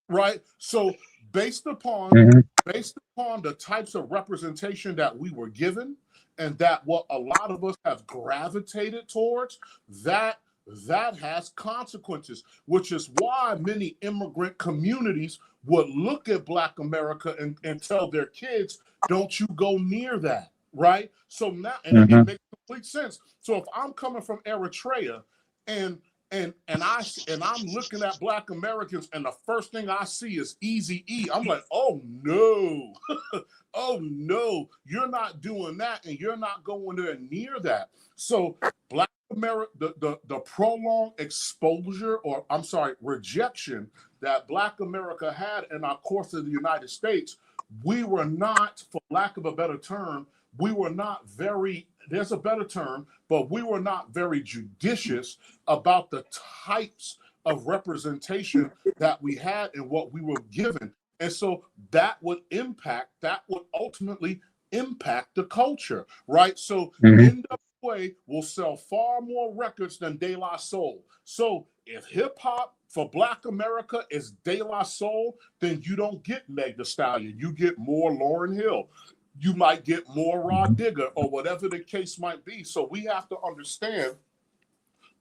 right? So based upon the types of representation that we were given, and that what a lot of us have gravitated towards, that has consequences, which is why many immigrant communities would look at Black America and tell their kids, don't you go near that, right? So now, and it makes complete sense. So if I'm coming from Eritrea and I'm looking at Black Americans, and the first thing I see is Eazy-E, I'm like, oh no, oh no, you're not doing that, and you're not going near that. So Black America, the prolonged exposure, or I'm sorry, rejection that Black America had in our course of the United States, we were not, for lack of a better term, we were not very, there's a better term, but we were not very judicious about the types of representation that we had and what we were given. And so that would ultimately impact the culture, right? So NWA will sell far more records than De La Soul. So if hip hop for Black America is De La Soul, then you don't get Meg Thee Stallion. You get more Lauryn Hill. You might get more Rod Digger, or whatever the case might be. So we have to understand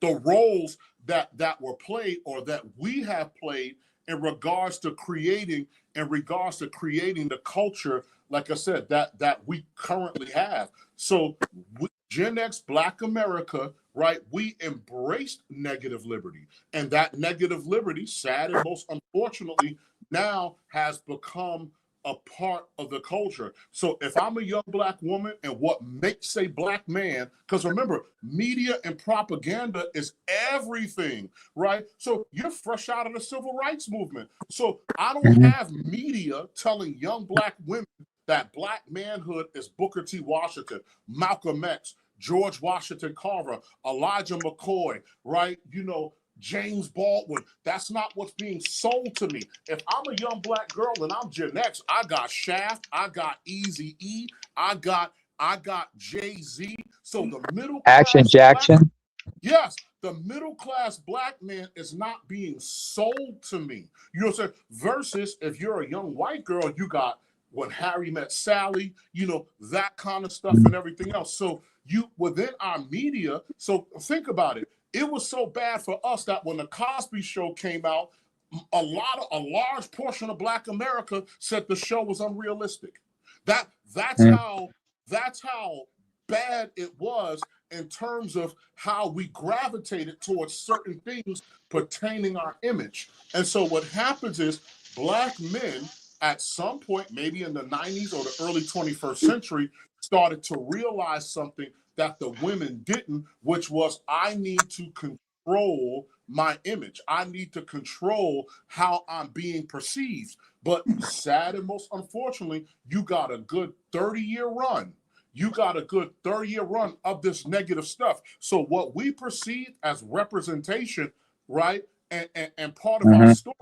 the roles that were played, or that we have played, in regards to creating the culture, like I said, that we currently have. So Gen X Black America, right, we embraced negative liberty. And that negative liberty, sad and most unfortunately, now has become a part of the culture. So if I'm a young black woman and what makes a black man, because remember, media and propaganda is everything, right? So you're fresh out of the civil rights movement. So I don't have media telling young black women that black manhood is Booker T. Washington, Malcolm X, George Washington Carver, Elijah McCoy, right? You know, James Baldwin. That's not what's being sold to me. If I'm a young black girl and I'm Gen X, I got Shaft, I got Eazy-E, I got Jay-Z. So the middle Action class Jackson. Yes, the middle class black man is not being sold to me. You know what I'm saying? Versus if you're a young white girl, you got When Harry Met Sally, you know, that kind of stuff and everything else. So you within our media, so think about it. It was so bad for us that when the Cosby Show came out, a large portion of Black America said the show was unrealistic. That's how bad it was in terms of how we gravitated towards certain things pertaining our image. And so what happens is black men at some point, maybe in the 90s or the early 21st century, started to realize something that the women didn't, which was I need to control my image. I need to control how I'm being perceived. But sad and most unfortunately, you got a good 30-year run. You got a good 30-year run of this negative stuff. So what we perceive as representation, right, and part of our story,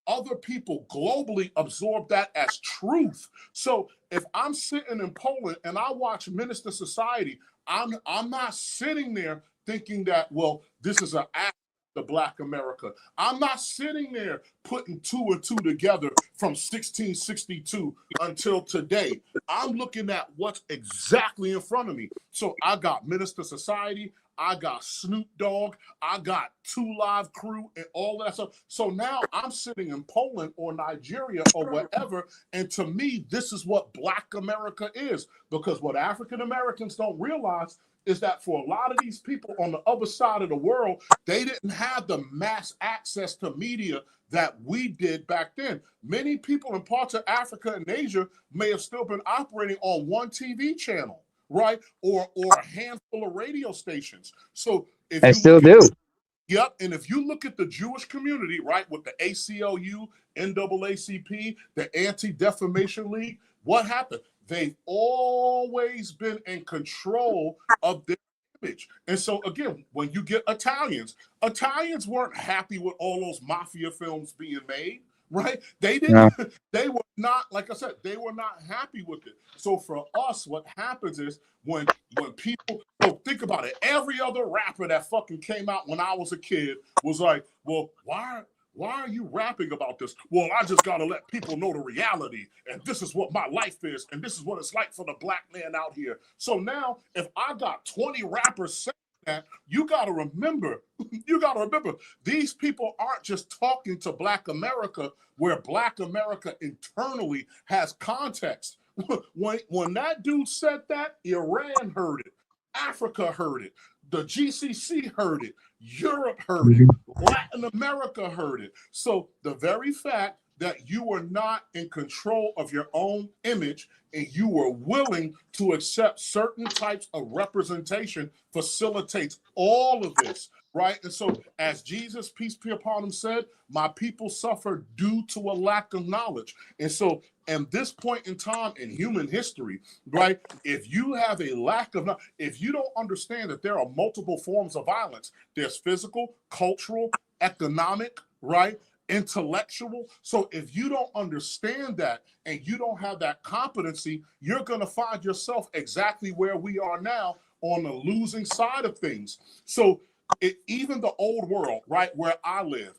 other people globally absorb that as truth. So if I'm sitting in Poland and I watch Minister Society, I'm not sitting there thinking that, well, this is an act of Black America. I'm not sitting there putting two and two together from 1662 until today. I'm looking at what's exactly in front of me. So I got Minister Society, I got Snoop Dogg, I got 2 Live Crew and all that stuff. So now I'm sitting in Poland or Nigeria or whatever, and to me, this is what Black America is. Because what African Americans don't realize is that for a lot of these people on the other side of the world, they didn't have the mass access to media that we did back then. Many people in parts of Africa and Asia may have still been operating on one TV channel, right? Or a handful of radio stations. So if you still do. Yep, and if you look at the Jewish community, right, with the ACLU, NAACP, the Anti-Defamation League, what happened? They've always been in control of their image. And so again, when you get Italians weren't happy with all those mafia films being made, right? They didn't, they were not, like I said, they were not happy with it. So for us, what happens is when people, so think about it, every other rapper that fucking came out when I was a kid was like, well, why are you rapping about this? Well, I just got to let people know the reality. And this is what my life is. And this is what it's like for the black man out here. So now if I got 20 rappers saying that, you got to remember, these people aren't just talking to Black America where Black America internally has context. When that dude said that, Iran heard it. Africa heard it. The GCC heard it. Europe heard it. Latin America heard it. So the very fact that you are not in control of your own image and you were willing to accept certain types of representation facilitates all of this, right? And so as Jesus, peace be upon him, said, my people suffer due to a lack of knowledge. And so at this point in time in human history, right, if you have a lack of knowledge, if you don't understand that there are multiple forms of violence, there's physical, cultural, economic, right, intellectual. So if you don't understand that and you don't have that competency, you're going to find yourself exactly where we are now on the losing side of things. So even the old world, right, where I live,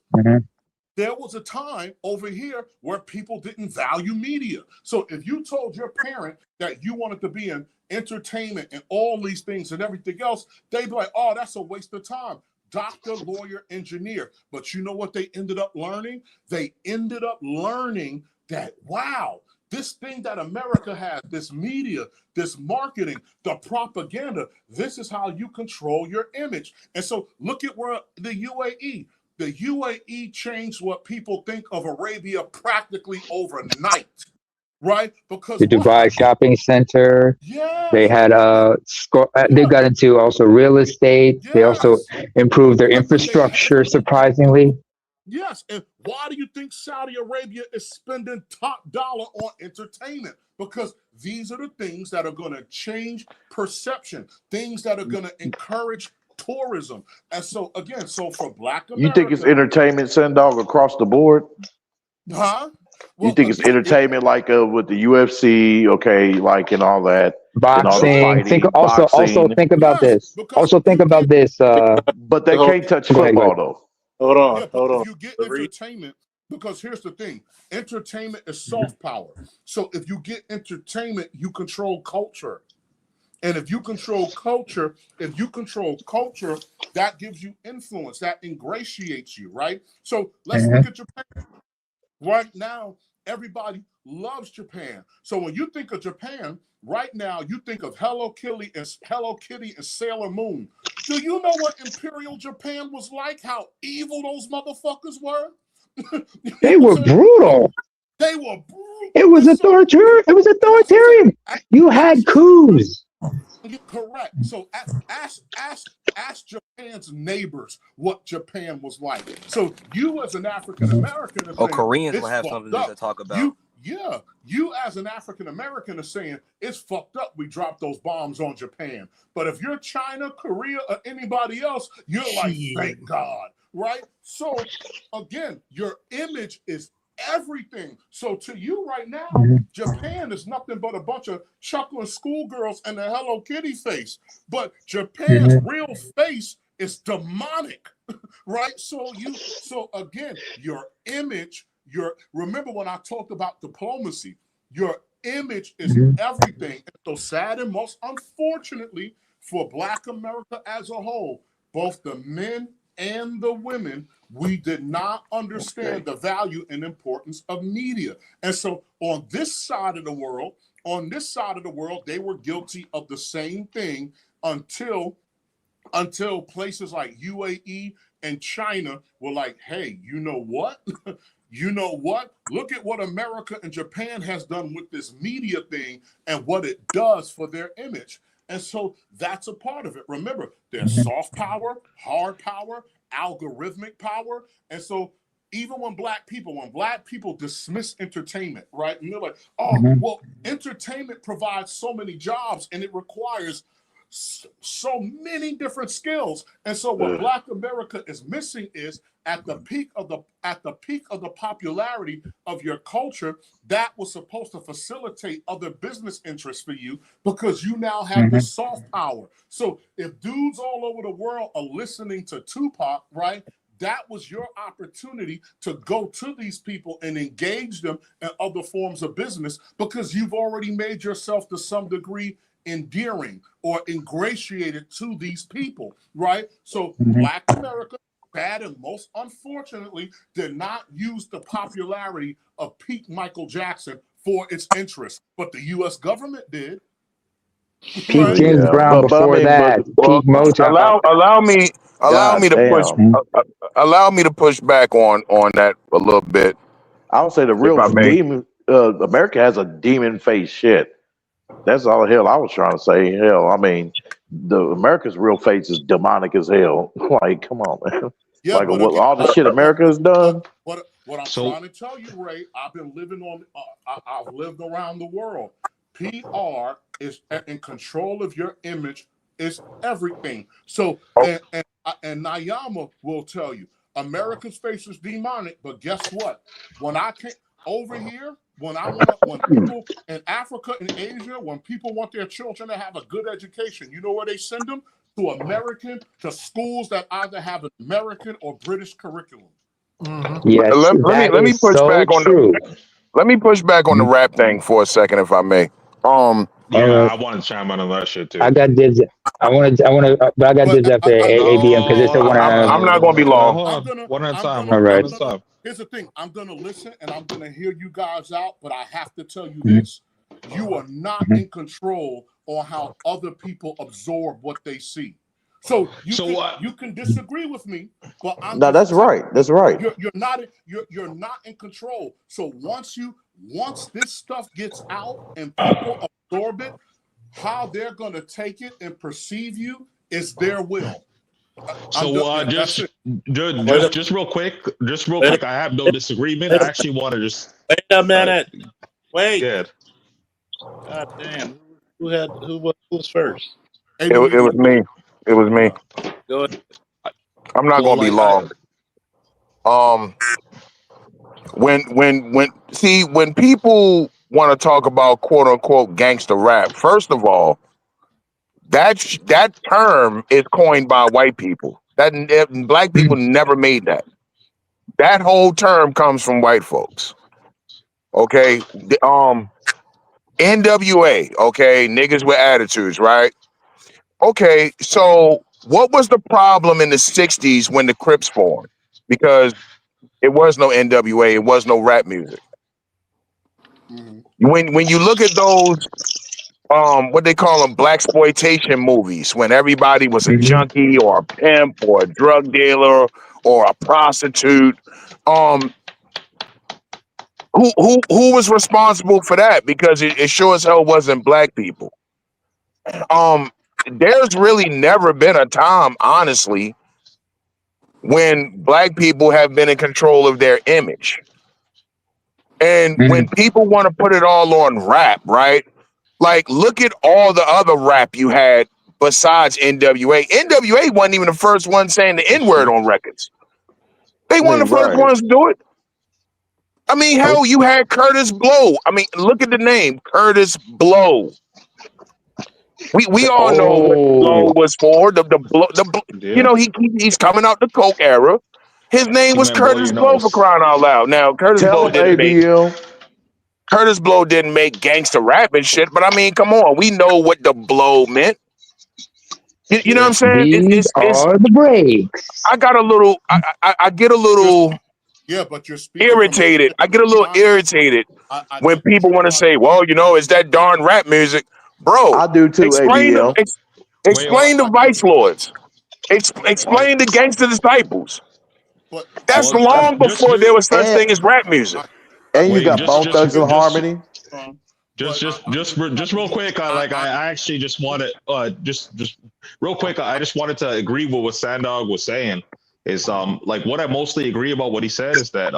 there was a time over here where people didn't value media. So if you told your parent that you wanted to be in entertainment and all these things and everything else, they'd be like, oh, that's a waste of time. Doctor, lawyer, engineer. But you know what they ended up learning? They ended up learning that, wow, this thing that America has, this media, this marketing, the propaganda, this is how you control your image. And so look at where the UAE changed what people think of Arabia practically overnight. right? Because The Dubai shopping center. They Yes, had they yeah, got into also real estate. They also yes. improved their But they infrastructure, and surprisingly. yes, and why do you think Saudi Arabia is spending top dollar on entertainment? Because these are the things that are going to change perception, things that are going to encourage tourism. And so again, so for Black You think it's America, entertainment, Sendog, across the board? huh? You Well, think it's again, entertainment like with the UFC, okay, like and all that, and all the sure, Boxing. fighting, Also boxing, think about yes, this. because Also think you about get this. but they Hold, can't touch Go ahead. Go football ahead. though. yeah, but hold if on. you get The re- entertainment, because here's the thing, entertainment is soft power. So if you get entertainment, you control culture. And if you control culture, that gives you influence, that ingratiates you, right? So let's look at Japan. Right now, everybody loves Japan. So when you think of Japan, right now, you think of Hello Kitty and Sailor Moon. Do you know what Imperial Japan was like? How evil those motherfuckers were? You They know what were I'm saying? brutal. They were brutal. It was And so, authoritarian. It was and that's what I'm saying. authoritarian. You had coups. Correct. So ask Japan's neighbors what Japan was like. So you as an African American are Oh, saying Koreans it's will have fucked something to up. talk about. You as an African American are saying it's fucked up we dropped those bombs on Japan. But if you're China, Korea, or anybody else, you're like, thank God, right? So again, your image is everything. So to you right now, Japan is nothing but a bunch of chuckling schoolgirls and a Hello Kitty face. But Japan's real face is demonic, right? So again, your image, remember when I talked about diplomacy, your image is everything. And so sad and most unfortunately for Black America as a whole, both the men and the women, we did not understand the value and importance of media. And so on this side of the world, they were guilty of the same thing until places like UAE and China were like, hey, you know what? Look at what America and Japan has done with this media thing and what it does for their image. And so that's a part of it. Remember, there's soft power, hard power, algorithmic power. And so even when black people dismiss entertainment, right? And they're like, oh, well, entertainment provides so many jobs and it requires so many different skills. And so what Black America is missing is at the peak of the popularity of your culture, that was supposed to facilitate other business interests for you because you now have the soft power. So if dudes all over the world are listening to Tupac, right? That was your opportunity to go to these people and engage them in other forms of business because you've already made yourself to some degree endearing or ingratiated to these people, right? So Black America, bad and most unfortunately, did not use the popularity of peak Michael Jackson for its interest, but the U.S. government did. Peak James Brown But before that. Peak Motown. allow me to push back on that a little bit. I would say the If real I may. demon. America has a demon face shit. That's all the hell I was trying to say. Hell, I mean, the America's real face is demonic as hell. Like, come on, man. Yeah, like but what, again, all the shit America has done. What I'm trying to tell you, Ray, I've been living on. I've lived around the world. PR is in control of your image. Is everything. So and Nayama will tell you, America's face is demonic. But guess what? When I came over here, when people in Africa and Asia, when people want their children to have a good education, you know where they send them? To schools that either have an American or British curriculum. Yes, let me push so back on true. let me push back on the rap thing for a second, if I may. I want to chime in on that shit too. I got dibs. I want to, but I got dibs after ABM because they still want to. I'm not going to be long. Hold on. One at a time. All right. Here's the thing. I'm going to listen and I'm going to hear you guys out, but I have to tell you this. You are not in control on how other people absorb what they see. So you can disagree with me, but That's right. That's right. You're not in control. So once once this stuff gets out and people absorb it, how they're going to take it and perceive you is their will. So just real quick, I have no disagreement. I actually want to just wait a minute. Wait. Good. God damn. Who was first? It was me. It was me. Go ahead. I'm not gonna be long. When people want to talk about quote unquote gangster rap, first of all, that term is coined by white people. Black people never made that. That whole term comes from white folks. Okay. NWA, okay, niggas with attitudes, right? Okay, so what was the problem in the 60s when the Crips formed? Because it was no NWA, it was no rap music. When you look at those what they call them, blaxploitation movies, when everybody was a junkie or a pimp or a drug dealer or a prostitute, who was responsible for that? Because it sure as hell wasn't black people. There's really never been a time, honestly, when black people have been in control of their image. And when people want to put it all on rap, right? Like, look at all the other rap you had besides NWA. NWA wasn't even the first one saying the N-word on records. They weren't the first ones to do it. I mean, hell, you had Curtis Blow. I mean, look at the name, Curtis Blow. We all know what Blow was for. The Blow, you know, he's coming out the Coke era. His name was Curtis Blow, for crying out loud. Now, Curtis Blow didn't make gangster rap and shit, but I mean, come on, we know what the blow meant. You know what I'm saying? These are the breaks. I got a little, I get a little but you're irritated. I get a little irritated when people want to say, well, you know, it's that darn rap music. Bro, I do too, explain the Vice Lords. Explain the Gangster Disciples. That's long before there was such thing as rap music. And you got Bone Thugs and Harmony. Just real quick. I actually just wanted just real quick. I just wanted to agree with what Sandog was saying. Is like what I mostly agree about what he said is that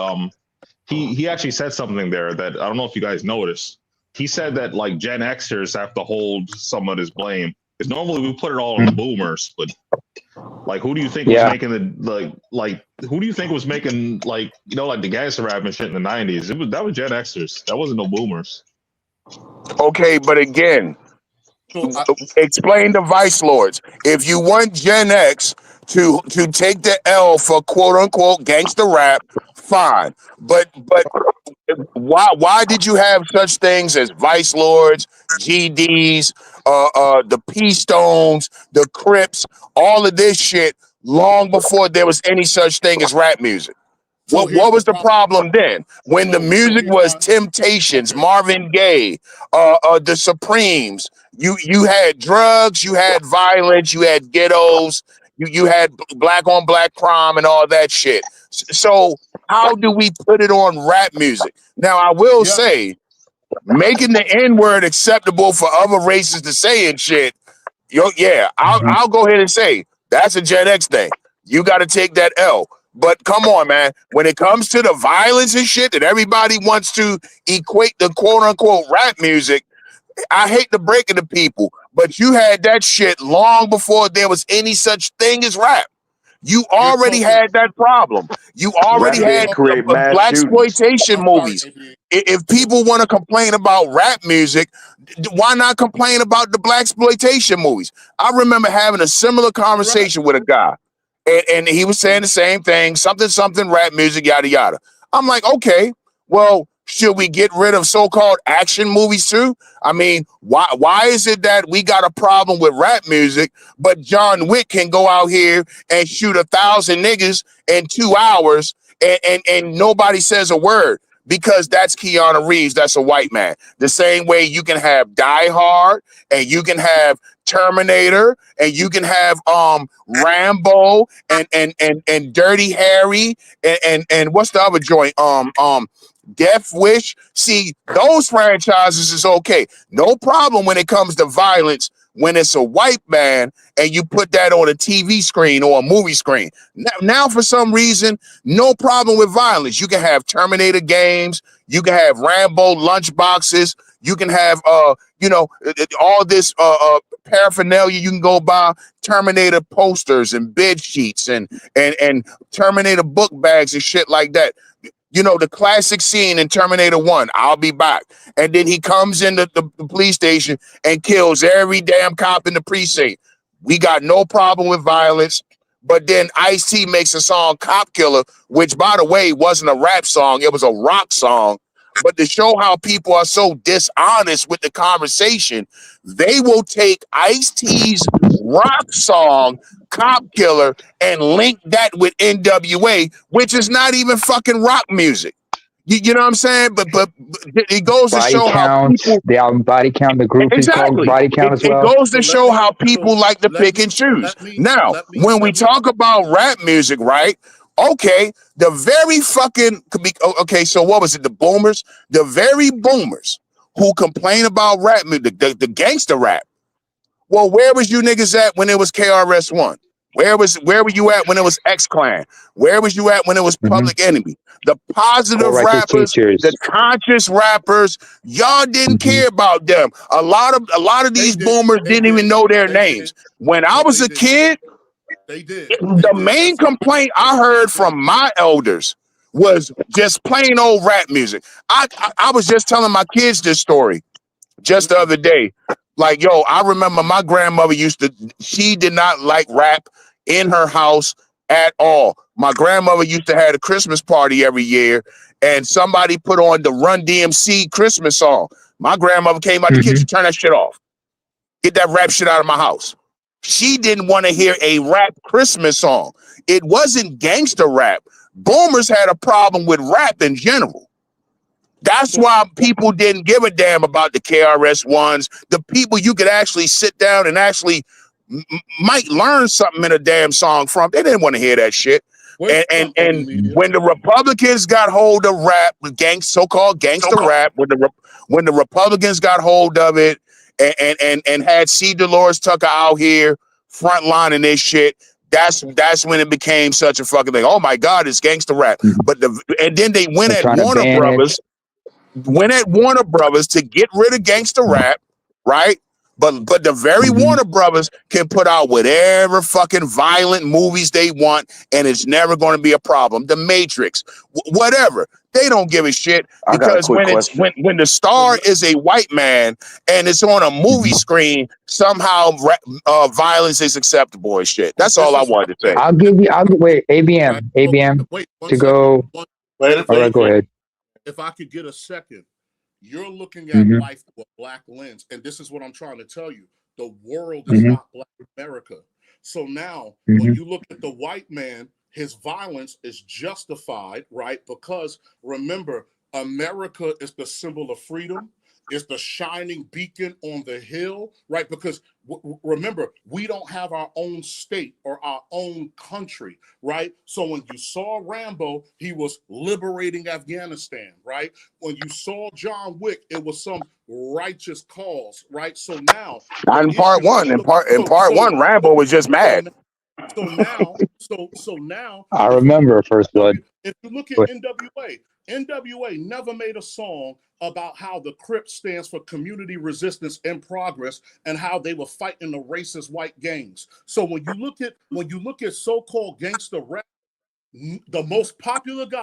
he actually said something there that I don't know if you guys noticed. He said that like Gen Xers have to hold some of this blame. Because normally we put it all on the boomers, but like who do you think was making the like who do you think was making like like the gangster rap and shit in the 90s? That was Gen Xers. That wasn't no boomers. Okay, but again, explain the Vice Lords. If you want Gen X to take the L for quote unquote gangster rap, fine. But why did you have such things as Vice Lords, GDs, the P-Stones, the Crips, all of this shit long before there was any such thing as rap music? What was the problem then? When the music was Temptations, Marvin Gaye, the Supremes, you had drugs, you had violence, you had ghettos, you had black on black crime and all that shit. So how do we put it on rap music? Now, I will say, making the N-word acceptable for other races to say and shit, I'll go ahead and say that's a Gen X thing. You got to take that L. But come on, man. When it comes to the violence and shit that everybody wants to equate the quote-unquote rap music, I hate to break it to people, but you had that shit long before there was any such thing as rap. You already had that problem. You already had blaxploitation movies. If people want to complain about rap music, why not complain about the blaxploitation movies? I remember having a similar conversation with a guy, and he was saying the same thing, something rap music, yada yada. I'm like, okay, well, should we get rid of so-called action movies too? I mean, why is it that we got a problem with rap music, but John Wick can go out here and shoot 1,000 niggas in 2 hours and nobody says a word? Because that's Keanu Reeves. That's a white man. The same way you can have Die Hard and you can have Terminator and you can have Rambo and Dirty Harry and what's the other joint? Death Wish. See, those franchises is okay. No problem when it comes to violence when it's a white man and you put that on a TV screen or a movie screen. Now for some reason, no problem with violence. You can have Terminator games. You can have Rambo lunchboxes. You can have, all this paraphernalia. You can go buy Terminator posters and bed sheets and Terminator book bags and shit like that. You know, the classic scene in Terminator 1, I'll be back. And then he comes into the police station and kills every damn cop in the precinct. We got no problem with violence. But then Ice-T makes a song, Cop Killer, which, by the way, wasn't a rap song. It was a rock song. But to show how people are so dishonest with the conversation, they will take Ice-T's rock song, Cop Killer, and link that with NWA, which is not even fucking rock music. You know what I'm saying? But it goes to show how people, the album Body Count, the group is called Body Count as well. It goes to show how people like to pick and choose. Now, when we talk about rap music, right? Okay, the very fucking okay. So what was it? The boomers, the very boomers who complain about rap music, the gangster rap. Well, where was you niggas at when it was KRS-One? Where were you at when it was X-Clan? Where was you at when it was Public Enemy? The positive rappers, the conscious rappers, y'all didn't care about them. A lot of these boomers didn't even know their names. When I was a kid, the main complaint I heard from my elders was just plain old rap music. I was just telling my kids this story just the other day. Like, yo, I remember my grandmother she did not like rap in her house at all. My grandmother used to have a Christmas party every year, and somebody put on the Run DMC Christmas song. My grandmother came out the kitchen, turn that shit off. Get that rap shit out of my house. She didn't want to hear a rap Christmas song. It wasn't gangster rap. Boomers had a problem with rap in general. That's why people didn't give a damn about the KRS-Ones. The people you could actually sit down and actually might learn something in a damn song from. They didn't want to hear that shit. And when the Republicans got hold of rap, so-called gangster rap, when the Republicans got hold of it and had C. Dolores Tucker out here frontlining this shit, that's when it became such a fucking thing. Oh my God, it's gangster rap. And then they went at Warner Brothers. Went at Warner Brothers to get rid of gangster rap, right? But the very Warner Brothers can put out whatever fucking violent movies they want, and it's never going to be a problem. The Matrix, whatever. They don't give a shit because when the star is a white man and it's on a movie screen, somehow violence is acceptable and shit. That's all I wanted to say. ABM to go. All right, go ahead. If I could get a second, you're looking at life through a black lens. And this is what I'm trying to tell you. The world is not Black America. So now when you look at the white man, his violence is justified, right? Because remember, America is the symbol of freedom. It's the shining beacon on the hill, right? Because remember, we don't have our own state or our own country, right? So when you saw Rambo, he was liberating Afghanistan, right? When you saw John Wick, it was some righteous cause, right? So now, in part one, Rambo was just mad. So now, I remember First Blood. If you look at NWA never made a song about how the Crips stands for Community Resistance in Progress and how they were fighting the racist white gangs. So when you look at so-called gangster rap, the most popular guy,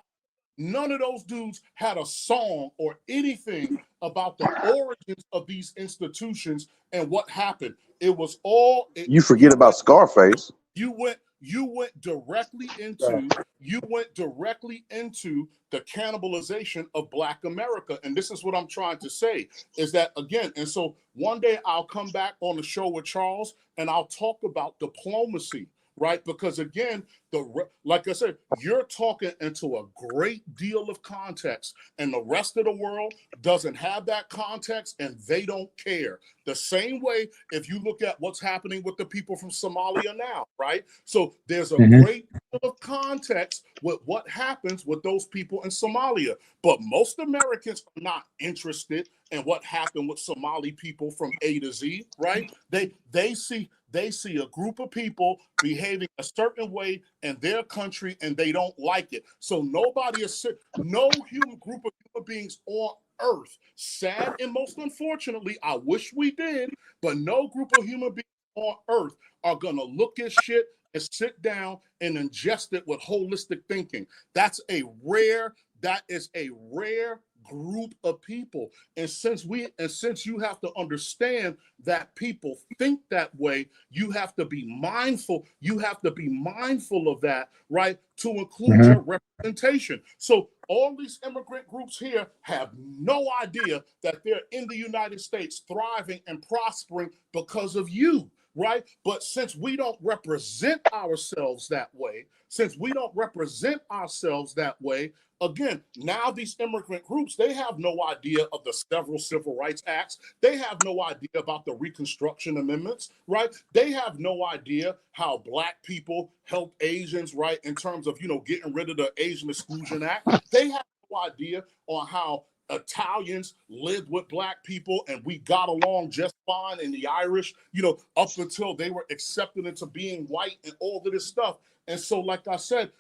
none of those dudes had a song or anything about the origins of these institutions and what happened. It was all. You forget about Scarface. You went directly into the cannibalization of Black America. And this is what I'm trying to say is that again, and so one day I'll come back on the show with Charles and I'll talk about diplomacy, right? Because again, like I said, you're talking into a great deal of context and the rest of the world doesn't have that context and they don't care. The same way, if you look at what's happening with the people from Somalia now, right? So there's a great of context with what happens with those people in Somalia. But most Americans are not interested in what happened with Somali people from A to Z, right? They see a group of people behaving a certain way in their country and they don't like it. So no human group of human beings on earth, sad and most unfortunately, I wish we did, but no group of human beings on earth are going to look at shit and sit down and ingest it with holistic thinking. That is a rare group of people. And since you have to understand that people think that way, you have to be mindful. You have to be mindful of that, right? To include your representation. So all these immigrant groups here have no idea that they're in the United States thriving and prospering because of you. Right? But since we don't represent ourselves that way, again, now these immigrant groups, they have no idea of the several civil rights acts. They have no idea about the Reconstruction Amendments, right? They have no idea how Black people helped Asians, right? In terms of, getting rid of the Asian Exclusion Act. They have no idea on how Italians lived with Black people and we got along just fine, and the Irish, up until they were accepted into being white and all of this stuff. And so, like I said,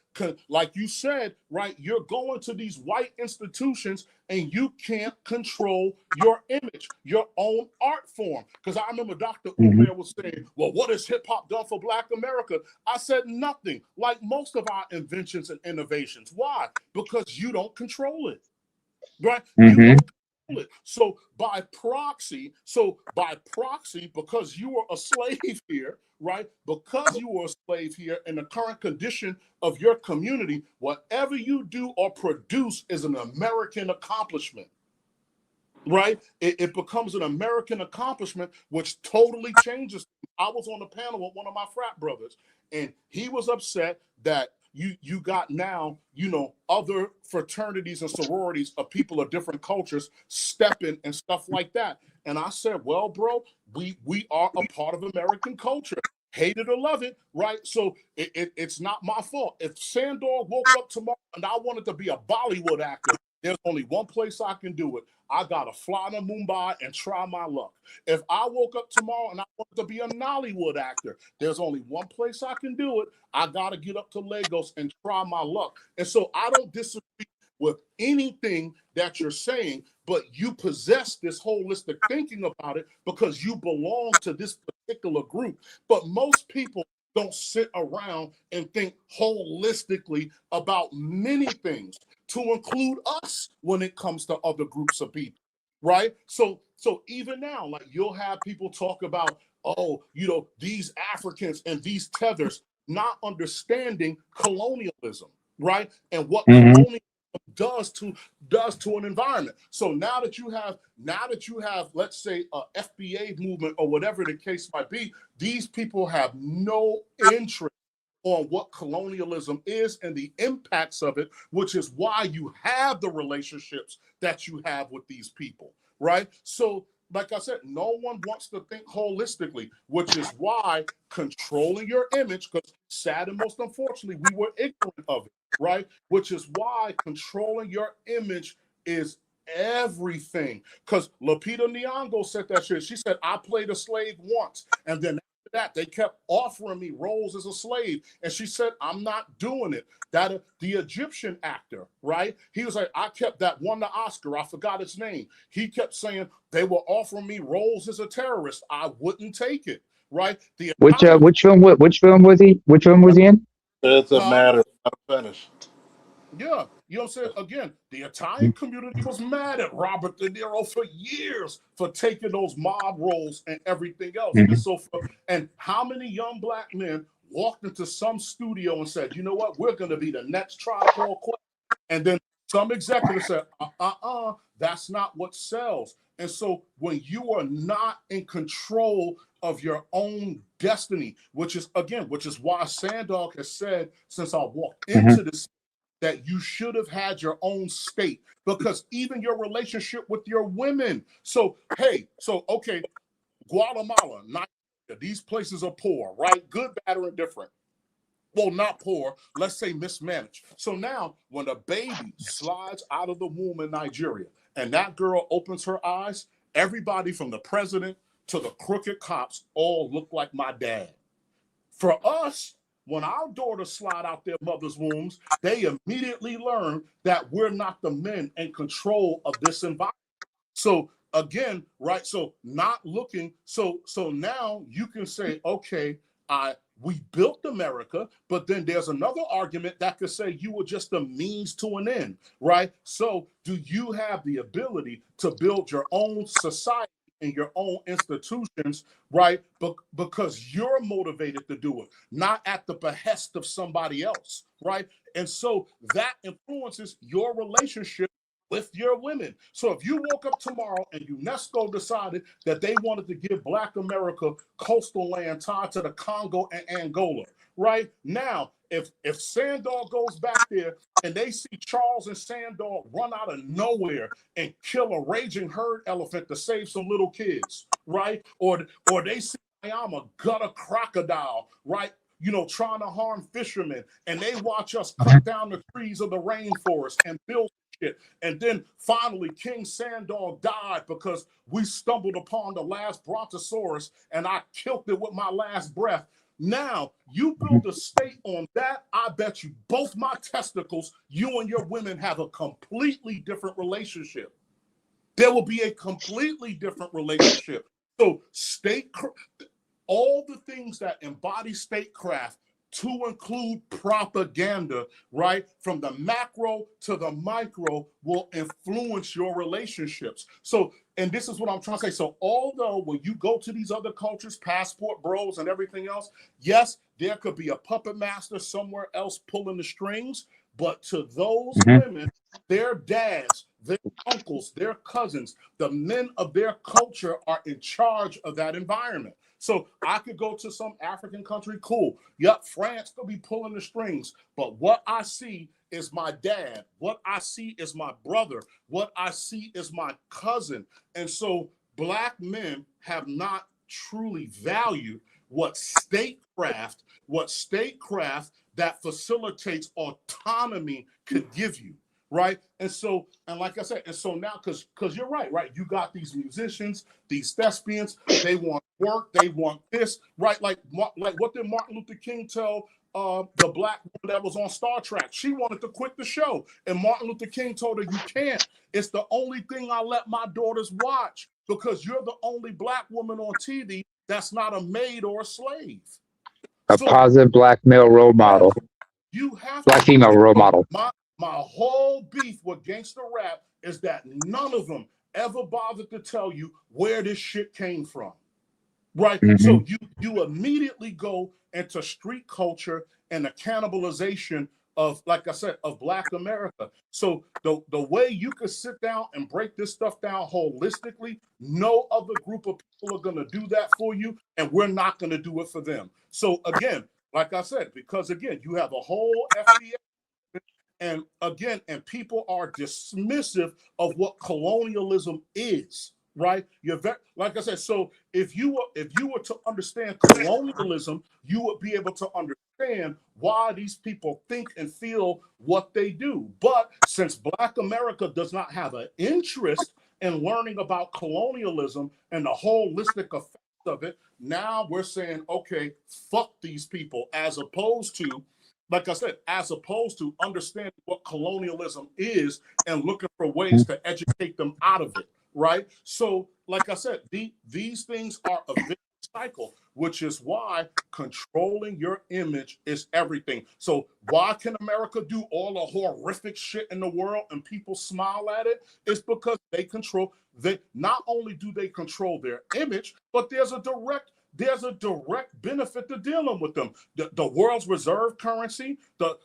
like you said, right, you're going to these white institutions and you can't control your image, your own art form. Because I remember Dr. Umar was saying, well, what has hip hop done for Black America? I said nothing, like most of our inventions and innovations. Why? Because you don't control it. Right? You don't control it. So by proxy, because you were a slave here, right? Because you were a slave here in the current condition of your community, whatever you do or produce is an American accomplishment. Right? It becomes an American accomplishment, which totally changes. I was on the panel with one of my frat brothers, and he was upset that you got now, other fraternities and sororities of people of different cultures stepping and stuff like that. And I said, well, bro, we are a part of American culture. Hate it or love it, right? So it's not my fault. If Sandor woke up tomorrow and I wanted to be a Bollywood actor, there's only one place I can do it. I got to fly to Mumbai and try my luck. If I woke up tomorrow and I wanted to be a Nollywood actor, there's only one place I can do it. I got to get up to Lagos and try my luck. And so I don't disagree with anything that you're saying, but you possess this holistic thinking about it because you belong to this particular group. But most people don't sit around and think holistically about many things, to include us when it comes to other groups of people, right? So even now, like, you'll have people talk about, these Africans and these tethers, not understanding colonialism, right? And what colonialism does to an environment. So now that you have, let's say, a FBA movement or whatever the case might be, these people have no interest on what colonialism is and the impacts of it, which is why you have the relationships that you have with these people, right? So, like I said, no one wants to think holistically, which is why controlling your image, because sad and most unfortunately, we were ignorant of it, right? Which is why controlling your image is everything. Because Lupita Nyong'o said that shit. She said, I played a slave once, and then that they kept offering me roles as a slave, and she said, I'm not doing it. That the Egyptian actor, right? He was like, I kept that won the Oscar, I forgot his name. He kept saying they were offering me roles as a terrorist. I wouldn't take it, right? Which film was he in? It's a matter of finish. Yeah, you know what I'm saying? Again, the Italian community was mad at Robert De Niro for years for taking those mob roles and everything else. And how many young Black men walked into some studio and said, you know what, we're going to be the next Tribe Called Quest. And then some executive said, that's not what sells. And so when you are not in control of your own destiny, which is why Sandog has said, since I walked into this, that you should have had your own state, because even your relationship with your women. So, Guatemala, Nigeria, these places are poor, right? Good, bad, or indifferent. well, not poor, let's say mismanaged. So now when a baby slides out of the womb in Nigeria and that girl opens her eyes, everybody from the president to the crooked cops all look like my dad. For us, when our daughters slide out their mother's wombs, they immediately learn that we're not the men in control of this environment. So again, right? So not looking. So now you can say, okay, we built America, but then there's another argument that could say you were just a means to an end, right? So do you have the ability to build your own society and your own institutions, right? But because you're motivated to do it, not at the behest of somebody else, right? And so that influences your relationship with your women. So if you woke up tomorrow and UNESCO decided that they wanted to give Black America coastal land tied to the Congo and Angola, right? Now, if Sandor goes back there and they see Charles and Sandor run out of nowhere and kill a raging herd elephant to save some little kids, right? Or they see Miami gut a crocodile, right? You know, trying to harm fishermen, and they watch us cut down the trees of the rainforest and build shit. And then finally, King Sandor died because we stumbled upon the last brontosaurus and I killed it with my last breath. Now, you build a state on that, I bet you both my testicles, you and your women have a completely different relationship. There will be a completely different relationship. So all the things that embody statecraft, to include propaganda, right, from the macro to the micro, will influence your relationships. So, and this is what I'm trying to say. So although when you go to these other cultures, passport bros and everything else, yes, there could be a puppet master somewhere else pulling the strings, but to those women, their dads, their uncles, their cousins, the men of their culture are in charge of that environment. So I could go to some African country, cool. Yep, France could be pulling the strings. But what I see is my dad. What I see is my brother. What I see is my cousin. And so Black men have not truly valued what statecraft that facilitates autonomy could give you. Right. And so, and like I said, and so now, because you're right, you got these musicians, these thespians, they want work, they want this, right? Like what did Martin Luther King tell the Black woman that was on Star Trek? She wanted to quit the show. And Martin Luther King told her, you can't. It's the only thing I let my daughters watch because you're the only Black woman on TV that's not a maid or a slave. A positive Black male role model. You have Black female role model. My whole beef with gangster rap is that none of them ever bothered to tell you where this shit came from, right? So you immediately go into street culture and the cannibalization of, like I said, of Black America. So the way you could sit down and break this stuff down holistically, no other group of people are going to do that for you, and we're not going to do it for them. So again, like I said, because again, you have a whole FDA. And again, and people are dismissive of what colonialism is, right? Like I said, so if you were to understand colonialism, you would be able to understand why these people think and feel what they do. But since Black America does not have an interest in learning about colonialism and the holistic effects of it, now we're saying, okay, fuck these people, as opposed to, like I said, as opposed to understanding what colonialism is and looking for ways to educate them out of it, right? So, like I said, these things are a vicious cycle, which is why controlling your image is everything. So why can America do all the horrific shit in the world and people smile at it? It's because they not only do they control their image, but there's a direct benefit to dealing with them. The world's reserve currency, the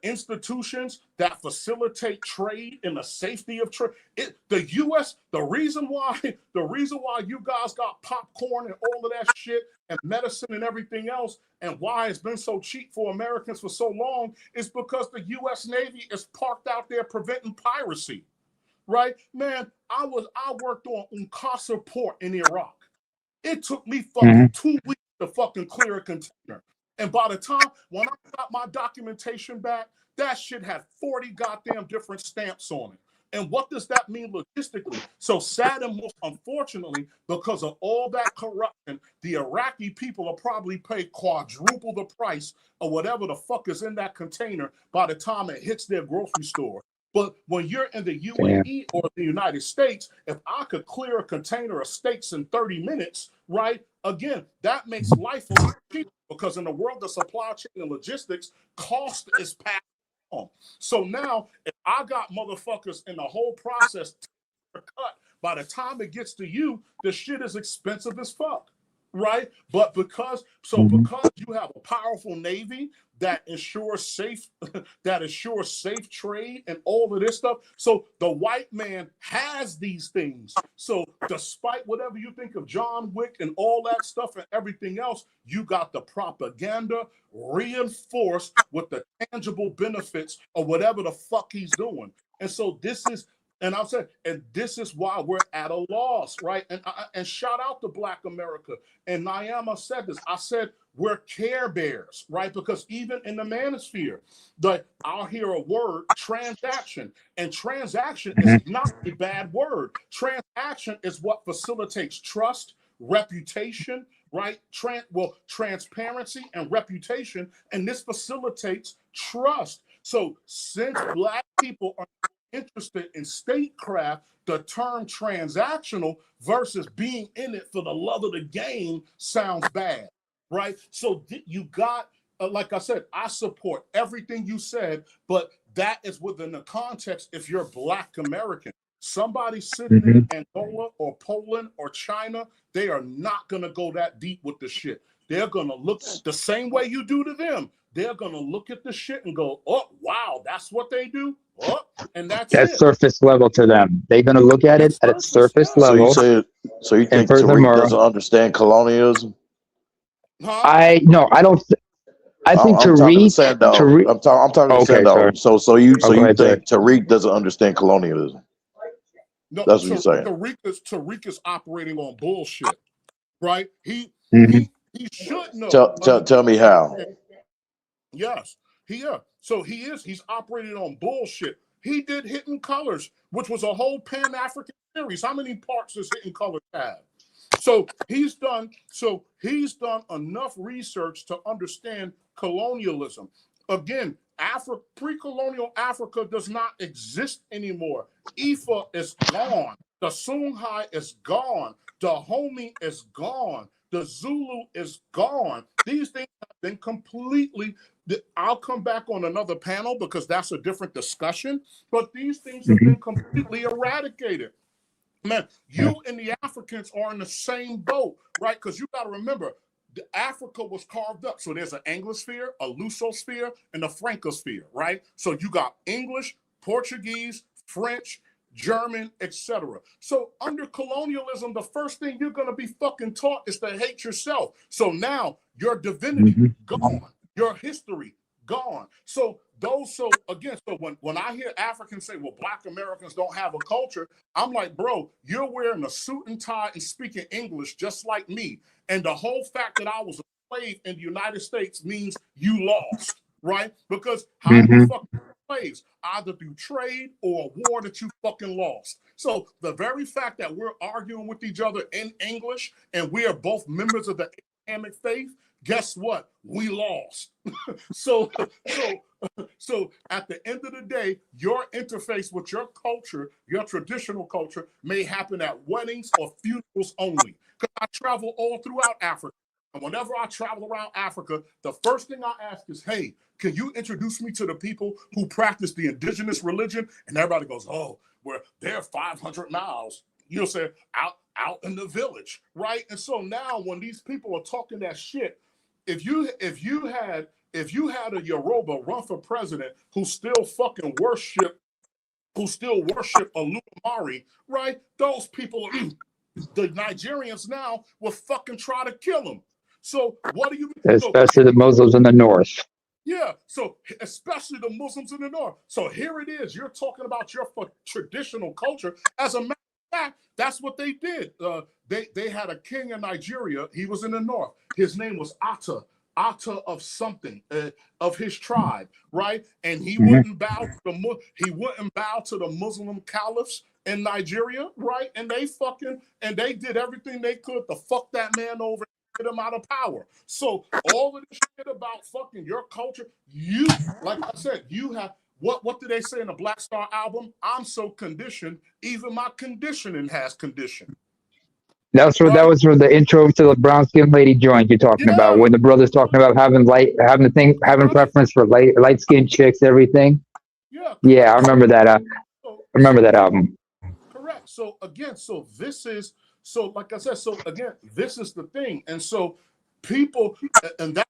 institutions that facilitate trade and the safety of trade. The U.S. The reason why you guys got popcorn and all of that shit and medicine and everything else, and why it's been so cheap for Americans for so long, is because the U.S. Navy is parked out there preventing piracy. Right, man. I worked on Uncasa Port in Iraq. It took me fucking 2 weeks to fucking clear a container. And by the time when I got my documentation back, that shit had 40 goddamn different stamps on it. And what does that mean logistically? So Saddam Hussein, unfortunately, because of all that corruption, the Iraqi people will probably pay quadruple the price of whatever the fuck is in that container by the time it hits their grocery store. But when you're in the UAE or the United States, if I could clear a container of steaks in 30 minutes, right? Again, that makes life a lot cheaper because in the world of supply chain and logistics, cost is passed on. So now, if I got motherfuckers in the whole process cut, by the time it gets to you, the shit is expensive as fuck, right? But because you have a powerful Navy that ensures safe trade and all of this stuff. So the white man has these things. So despite whatever you think of John Wick and all that stuff and everything else, you got the propaganda reinforced with the tangible benefits of whatever the fuck he's doing. And so this is, and I'll say, and this is why we're at a loss, right? And shout out to Black America. And Nyama said this. I said, we're care bears, right? Because even in the manosphere, I'll hear a word, transaction. And transaction is not a bad word. Transaction is what facilitates trust, reputation, right? Transparency and reputation. And this facilitates trust. So since Black people are interested in statecraft, the term transactional versus being in it for the love of the game sounds bad, right? So you got, like I said, I support everything you said, but that is within the context if you're Black American. Somebody sitting in Angola or Poland or China, they are not going to go that deep with the shit. They're going to look the same way you do to them. They're going to look at the shit and go, oh, wow, that's what they do? Oh, and that's surface level to them. They're going to look at it at its surface level. So you think Tariq doesn't understand colonialism? Huh? I don't. I think Tariq. I'm talking to Sando. So you think Tariq doesn't understand colonialism? No, that's what you're saying. Tariq is operating on bullshit, right? He should know. Tell me how. Yes, so he's operating on bullshit. He did Hidden Colors, which was a whole Pan-African series. How many parts does Hidden Colors have? So he's done enough research to understand colonialism. Again, pre-colonial Africa does not exist anymore. Ifa is gone. The Songhai is gone. The Dahomey is gone. The Zulu is gone. These things have been completely, I'll come back on another panel because that's a different discussion, but these things have been completely eradicated. Man, you and the Africans are in the same boat, right? Because you got to remember, Africa was carved up. So there's an Anglosphere, a Lusosphere, and a Francosphere, right? So you got English, Portuguese, French, German, etc. So under colonialism, the first thing you're going to be fucking taught is to hate yourself. So now your divinity gone, your history gone. So when I hear Africans say, well, Black Americans don't have a culture, I'm like, bro, you're wearing a suit and tie and speaking English just like me. And the whole fact that I was a slave in the United States means you lost, right? Because how you fucking slaves? Either through trade or a war that you fucking lost. So the very fact that we're arguing with each other in English and we are both members of the Abrahamic faith, guess what? We lost. So at the end of the day, your interface with your culture, your traditional culture, may happen at weddings or funerals only. Because I travel all throughout Africa. And whenever I travel around Africa, the first thing I ask is, hey, can you introduce me to the people who practice the indigenous religion? And everybody goes, oh, well, they're 500 miles, say, out in the village, right? And so now when these people are talking that shit, if you had a Yoruba run for president who still worship Oludumare, right? Those people, the Nigerians now will fucking try to kill him. So what do you mean? Especially the Muslims in the north. Yeah, so especially the Muslims in the north. So here it is. You're talking about your traditional culture. As a matter of fact, that's what they did. They had a king in Nigeria. He was in the north. His name was Atta. Ata of something of his tribe, right? And he wouldn't bow to the Muslim caliphs in Nigeria, right? And they did everything they could to fuck that man over and get him out of power. So all of this shit about fucking your culture, like I said, you have what did they say in the Black Star album? I'm so conditioned, even my conditioning has condition. That was for the intro to the brown skin lady joint you're talking about, when the brother's talking about having preference for light skinned chicks, everything. Yeah, I remember that. I remember that album. Correct. So again, like I said, this is the thing, and so people, and that.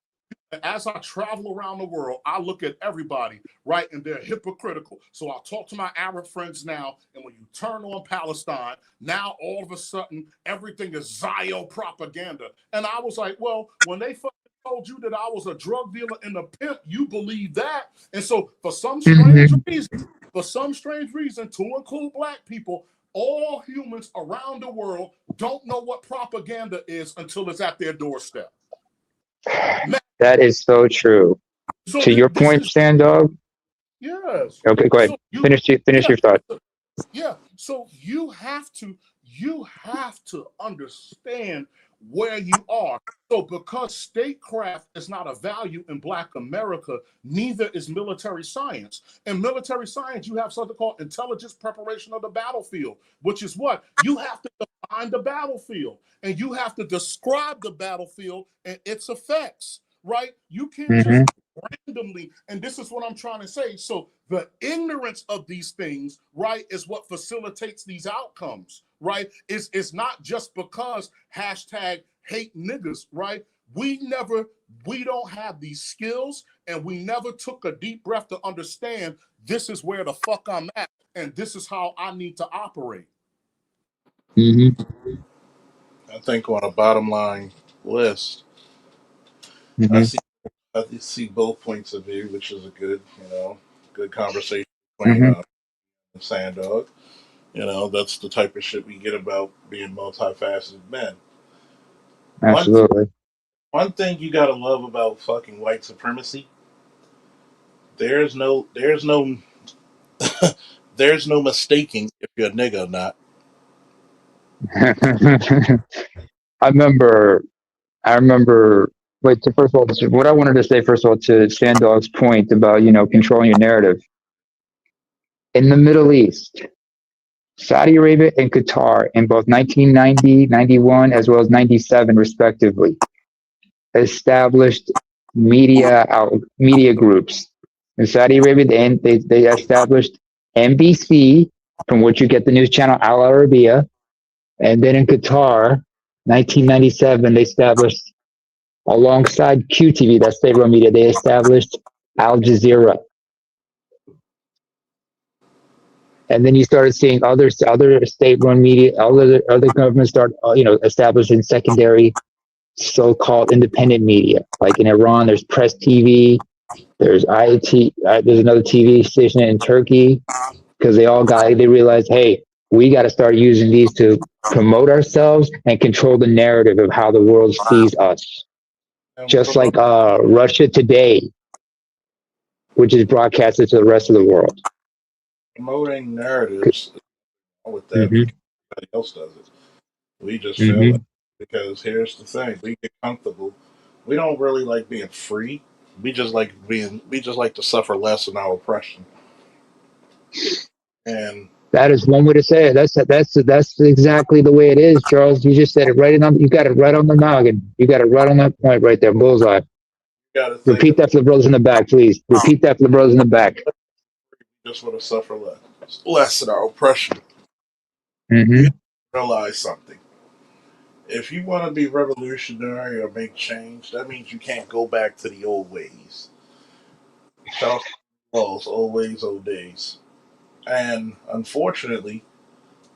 As I travel around the world, I look at everybody, right? And they're hypocritical. So I'll talk to my Arab friends now, and when you turn on Palestine, now all of a sudden, everything is Zio propaganda. And I was like, well, when they told you that I was a drug dealer and a pimp, you believe that. And so for some strange reason, to include black people, all humans around the world don't know what propaganda is until it's at their doorstep. That is so true. So to your point, Sandog. Yes. Okay, go ahead. Finish your thought. Yeah. So you have to understand where you are. So because statecraft is not a value in Black America, neither is military science. In military science, you have something called intelligence preparation of the battlefield, which is what? You have to define the battlefield, and you have to describe the battlefield and its effects. Right? You can't just randomly, and this is what I'm trying to say. So the ignorance of these things, right, is what facilitates these outcomes, right? It's not just because hashtag hate niggas, right? We don't have these skills, and we never took a deep breath to understand this is where the fuck I'm at, and this is how I need to operate. I think on a bottom line list, I see both points of view, which is a good conversation between Sandog. That's the type of shit we get about being multifaceted men. Absolutely. One thing you gotta love about fucking white supremacy, there's no there's no mistaking if you're a nigga or not. I remember. Wait, first of all, what I wanted to say first of all to Sandog's point about controlling your narrative. In the Middle East, Saudi Arabia and Qatar in both 1990, 91, as well as 97, respectively, established media groups. In Saudi Arabia, they established NBC, from which you get the news channel Al Arabiya, and then in Qatar, 1997, they established, alongside QTV, that's state-run media, they established Al Jazeera. And then you started seeing other state-run media, other governments start, establishing secondary so-called independent media. Like in Iran, there's Press TV, there's IIT, there's another TV station in Turkey, because they realized, hey, we got to start using these to promote ourselves and control the narrative of how the world sees us. Just like Russia Today, which is broadcasted to the rest of the world. Promoting narratives with that, because everybody else does it. We just feel it. Because here's the thing: we get comfortable. We don't really like being free. We just like to suffer less in our oppression. And that is one way to say it. That's exactly the way it is, Charles. You just said it right on. You got it right on the noggin. You got it right on that point right there, bullseye. Repeat that for the brothers in the back, please. Repeat that for the brothers in the back. Just want to suffer less in our oppression. Realize something. If you want to be revolutionary or make change, that means you can't go back to the old ways. Charles Walls, old ways, old days. And unfortunately,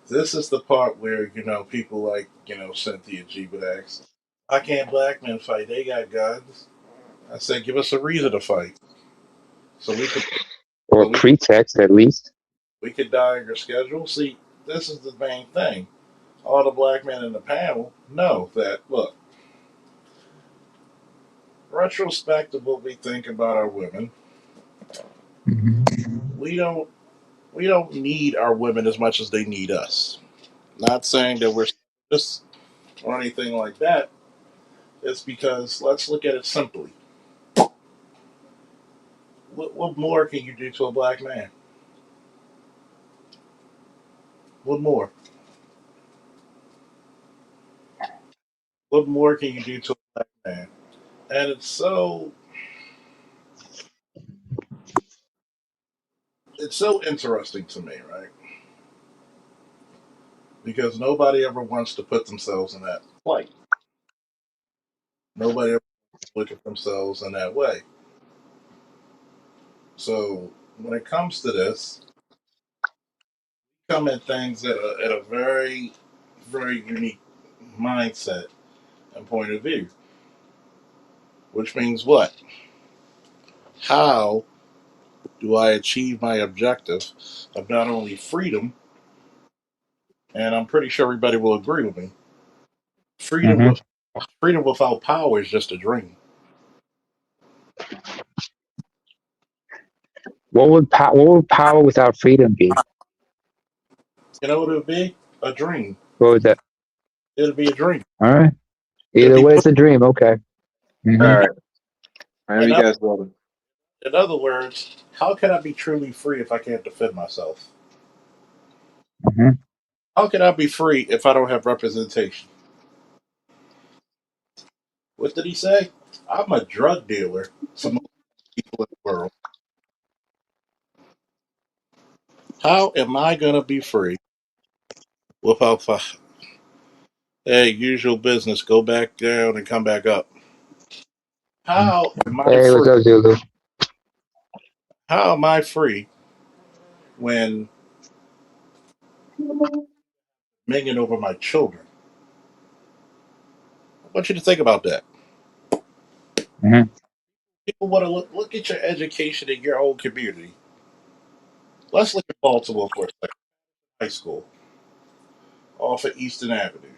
this is the part where, people like, Cynthia G would ask, why can't black men fight? They got guns. I said, give us a reason to fight. So we could... Or pretext, at least. We could die on your schedule. See, this is the main thing. All the black men in the panel know that, look, retrospect of what we think about our women, Mm-hmm. we don't need our women as much as they need us. Not saying that we're just or anything like that. It's because let's look at it simply. What more can you do to a black man? What more? What more can you do to a black man? And it's so interesting to me, right? Because nobody ever wants to put themselves in that plight. Nobody ever look at themselves in that way. So when it comes to this, we come at things at a very, very unique mindset and point of view. Which means what? How do I achieve my objective of not only freedom, and I'm pretty sure everybody will agree with me, freedom Mm-hmm. with freedom without power is just a dream. What would power without freedom be? You know what it would be? A dream. What would that? It'll be a dream. All right. It'll Either be way, it's a dream. Okay. All Mm-hmm. right. Whenever in you other, guys ready. in other words, how can I be truly free if I can't defend myself? Mm-hmm. How can I be free if I don't have representation? What did he say? I'm a drug dealer to most people in the world. How am I gonna be free without hey, usual business, go back down and come back up? How am I Hey, what's free? up, Zulu? How am I free when minging over my children? I want you to think about that. Mm-hmm. People want to look at your education in your own community. Let's look at Baltimore for a second. High school off of Eastern Avenue.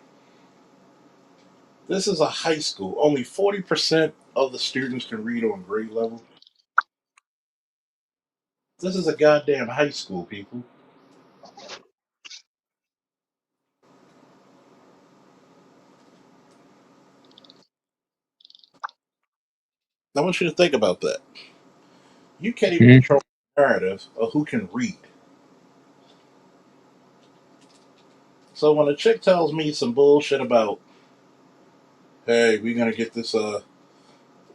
This is a high school. Only 40% of the students can read on grade level. This is a goddamn high school, people. I want you to think about that. You can't even Mm-hmm. control the narrative of who can read. So when a chick tells me some bullshit about, hey, we're gonna get this,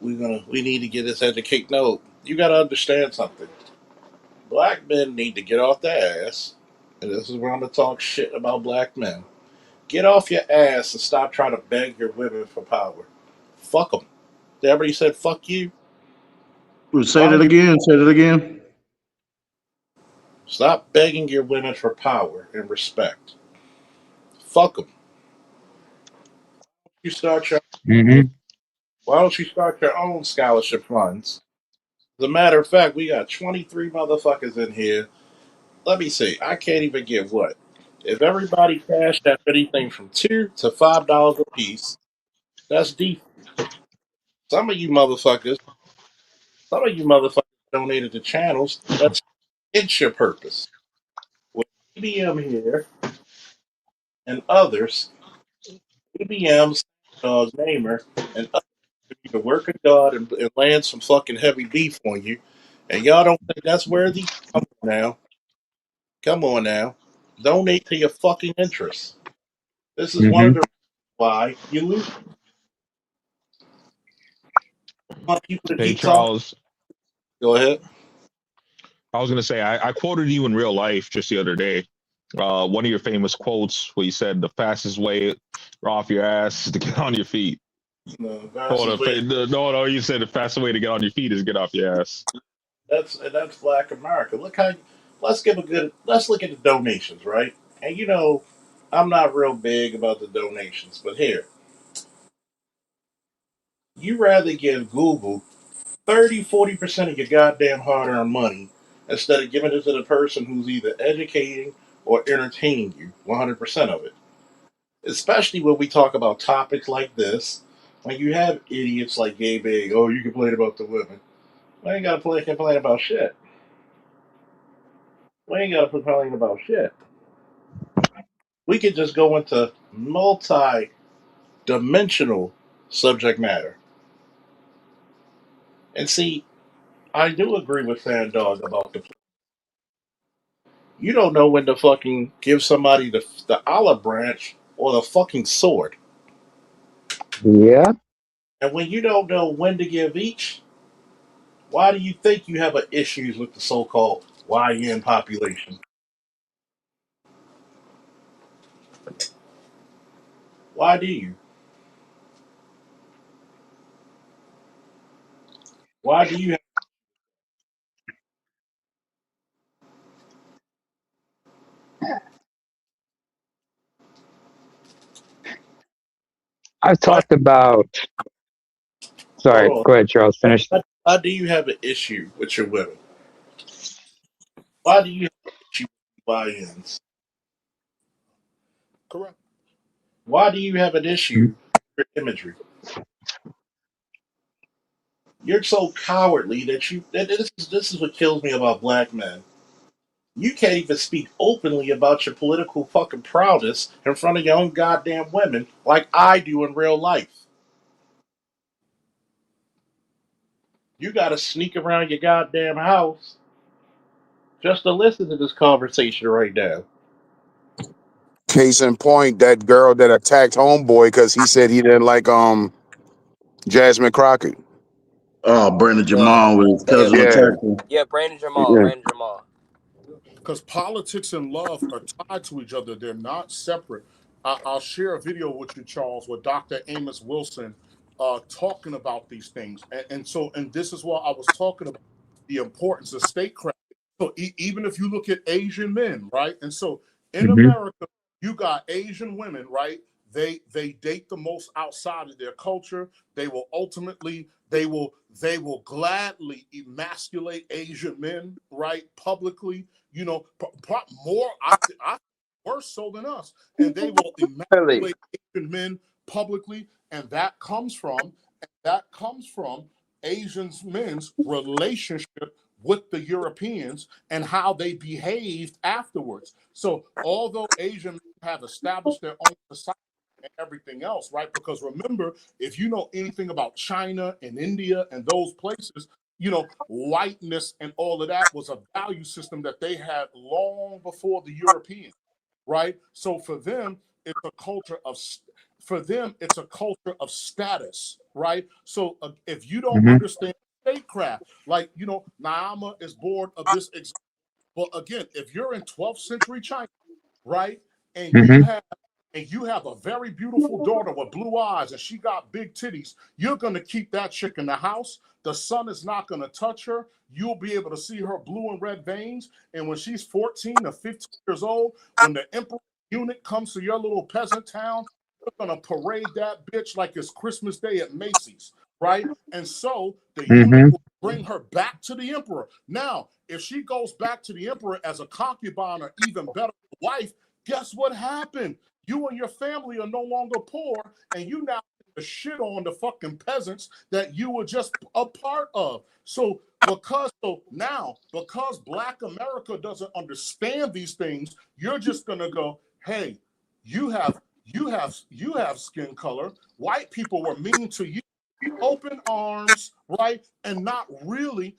we need to get this educate. No, you gotta understand something. Black men need to get off their ass, and this is where I'm gonna talk shit about black men. Get off your ass and stop trying to beg your women for power. Fuck them. They already said fuck you. Say Why that don't again. Say that again. stop begging your women for power and respect? Fuck them. You start your Mm-hmm. Why don't you start your own scholarship funds? As a matter of fact, we got 23 motherfuckers in here. Let me see. I can't even get what. If everybody cashed out anything from $2 to $5 a piece, that's deep. Some of you motherfuckers, some of you motherfuckers donated to channels. That's it's your purpose. With EBM here and others, EBM, Namer, and others be the work of God and land some fucking heavy beef on you, and y'all don't think that's worthy? Come on now. Come on now. Donate to your fucking interests. This is one of Mm-hmm. the reasons why you lose. You want people to Hey keep talking? Charles, Go ahead. I was gonna say I quoted you in real life just the other day. One of your famous quotes where you said the fastest way off your ass is to get on your feet. The Hold fastest on, way. no, you said the fastest way to get on your feet is get off your ass. That's Black America. Look how. Let's give a good. Let's look at the donations, right? And you know, I'm not real big about the donations, but here, you rather give Google 30, 40% of your goddamn hard-earned money instead of giving it to the person who's either educating or entertaining you 100% of it. Especially when we talk about topics like this, When you have idiots like Gay Big, oh, you complain about the women. We ain't got to complain about shit. We ain't got to complain about shit. We could just go into multi-dimensional subject matter. And see, I do agree with Sandog about the. You don't know when to fucking give somebody the olive branch or the fucking sword. Yeah. And when you don't know when to give each, why do you think you have issues with the so-called YN population? Why do you? Why do you have? I've Why? talked about. Sorry, Hold go ahead, Charles. on. Finish. Why do you have an issue with your women? Why do you have an issue with YNs? Correct. Why do you have an issue with your imagery? You're so cowardly that you. This is what kills me about black men. You can't even speak openly about your political fucking prowess in front of your own goddamn women like I do in real life. You gotta sneak around your goddamn house just to listen to this conversation right now. Case in point, that girl that attacked Homeboy because he said he didn't like Jasmine Crockett. Oh, Brandon Yeah, Jamal with his yeah, cousin Yeah, attacking. yeah. Brandon Jamal, yeah. Brandon Jamal. Because politics and love are tied to each other. They're not separate. I'll share a video with you, Charles, with Dr. Amos Wilson talking about these things. And this is what I was talking about, the importance of statecraft. So even if you look at Asian men, right? And so in Mm-hmm. America, you got Asian women, right? They date the most outside of their culture. They will ultimately they will gladly emasculate Asian men, right? Publicly, you know, more I worse so than us, and they will Really? emasculate Asian men publicly, and that comes from Asian men's relationship with the Europeans and how they behaved afterwards. So although Asian men have established their own society and everything else, right? Because remember, if you know anything about China and India and those places, you know, whiteness and all of that was a value system that they had long before the Europeans, right? So it's a culture of for them it's a culture of status, right? So if you don't Mm-hmm. understand statecraft, like Naama is born of this example. Well, again, if you're in 12th century China, right, and you Mm-hmm. have a very beautiful daughter with blue eyes and she got big titties, you're going to keep that chick in the house. The sun is not going to touch her. You'll be able to see her blue and red veins. And when she's 14 or 15 years old, when the emperor eunuch comes to your little peasant town, you're going to parade that bitch like it's Christmas Day at Macy's, right? And so the eunuch Mm-hmm. will bring her back to the emperor. Now, if she goes back to the emperor as a concubine or even better, wife, guess what happened? You and your family are no longer poor, and you now shit on the fucking peasants that you were just a part of. So because Black America doesn't understand these things, you're just gonna go, hey, you have skin color. White people were mean to you. Open arms, right? And not really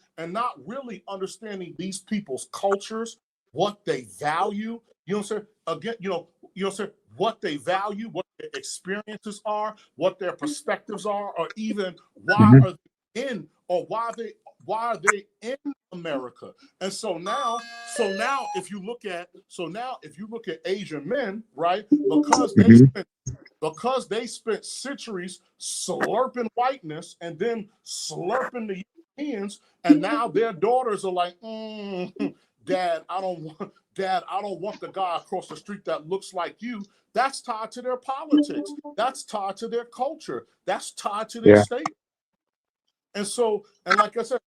understanding these people's cultures, what they value. You know what I'm saying? Again, what they value, what their experiences are, what their perspectives are, or even why Mm-hmm. are they in or why are they in America? And so now if you look at Asian men, right? Mm-hmm. Because they spent centuries slurping whiteness and then slurping the Europeans, and now their daughters are like, Dad, I don't want the guy across the street that looks like you. That's tied to their politics. That's tied to their culture. That's tied to their Yeah. state. And so, and like I said,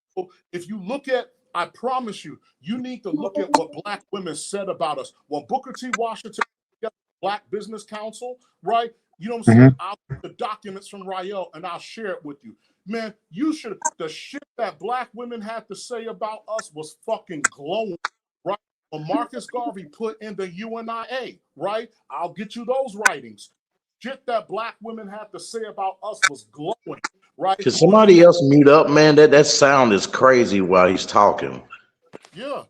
if you look at, I promise you, you need to look at what Black women said about us. When Booker T. Washington, Black Business Council, right? You know what I'm saying? I'll get the documents from Rael and I'll share it with you. Man, you should. The shit that black women had to say about us was fucking glowing, right? When Marcus Garvey put in the UNIA, right? I'll get you those writings. Shit that black women had to say about us was glowing, right? Can somebody else mute up, man? That sound is crazy while he's talking. Yeah.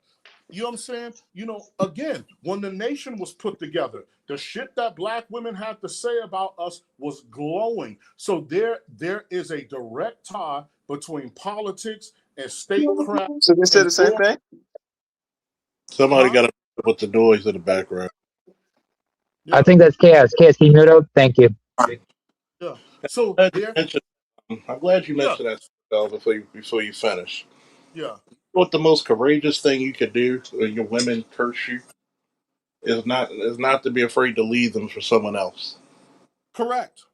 You know what I'm saying? You know, again, when the nation was put together, the shit that black women had to say about us was glowing. So there is a direct tie between politics and statecraft. So they said the same thing? Somebody got to with the noise in the background. I think that's Chaos. Chaos, can you mute up? Thank you. Yeah. So I'm glad you mentioned that, Phil, before you finish. Yeah. What the most courageous thing you could do when your women curse you is not to be afraid to leave them for someone else. Correct.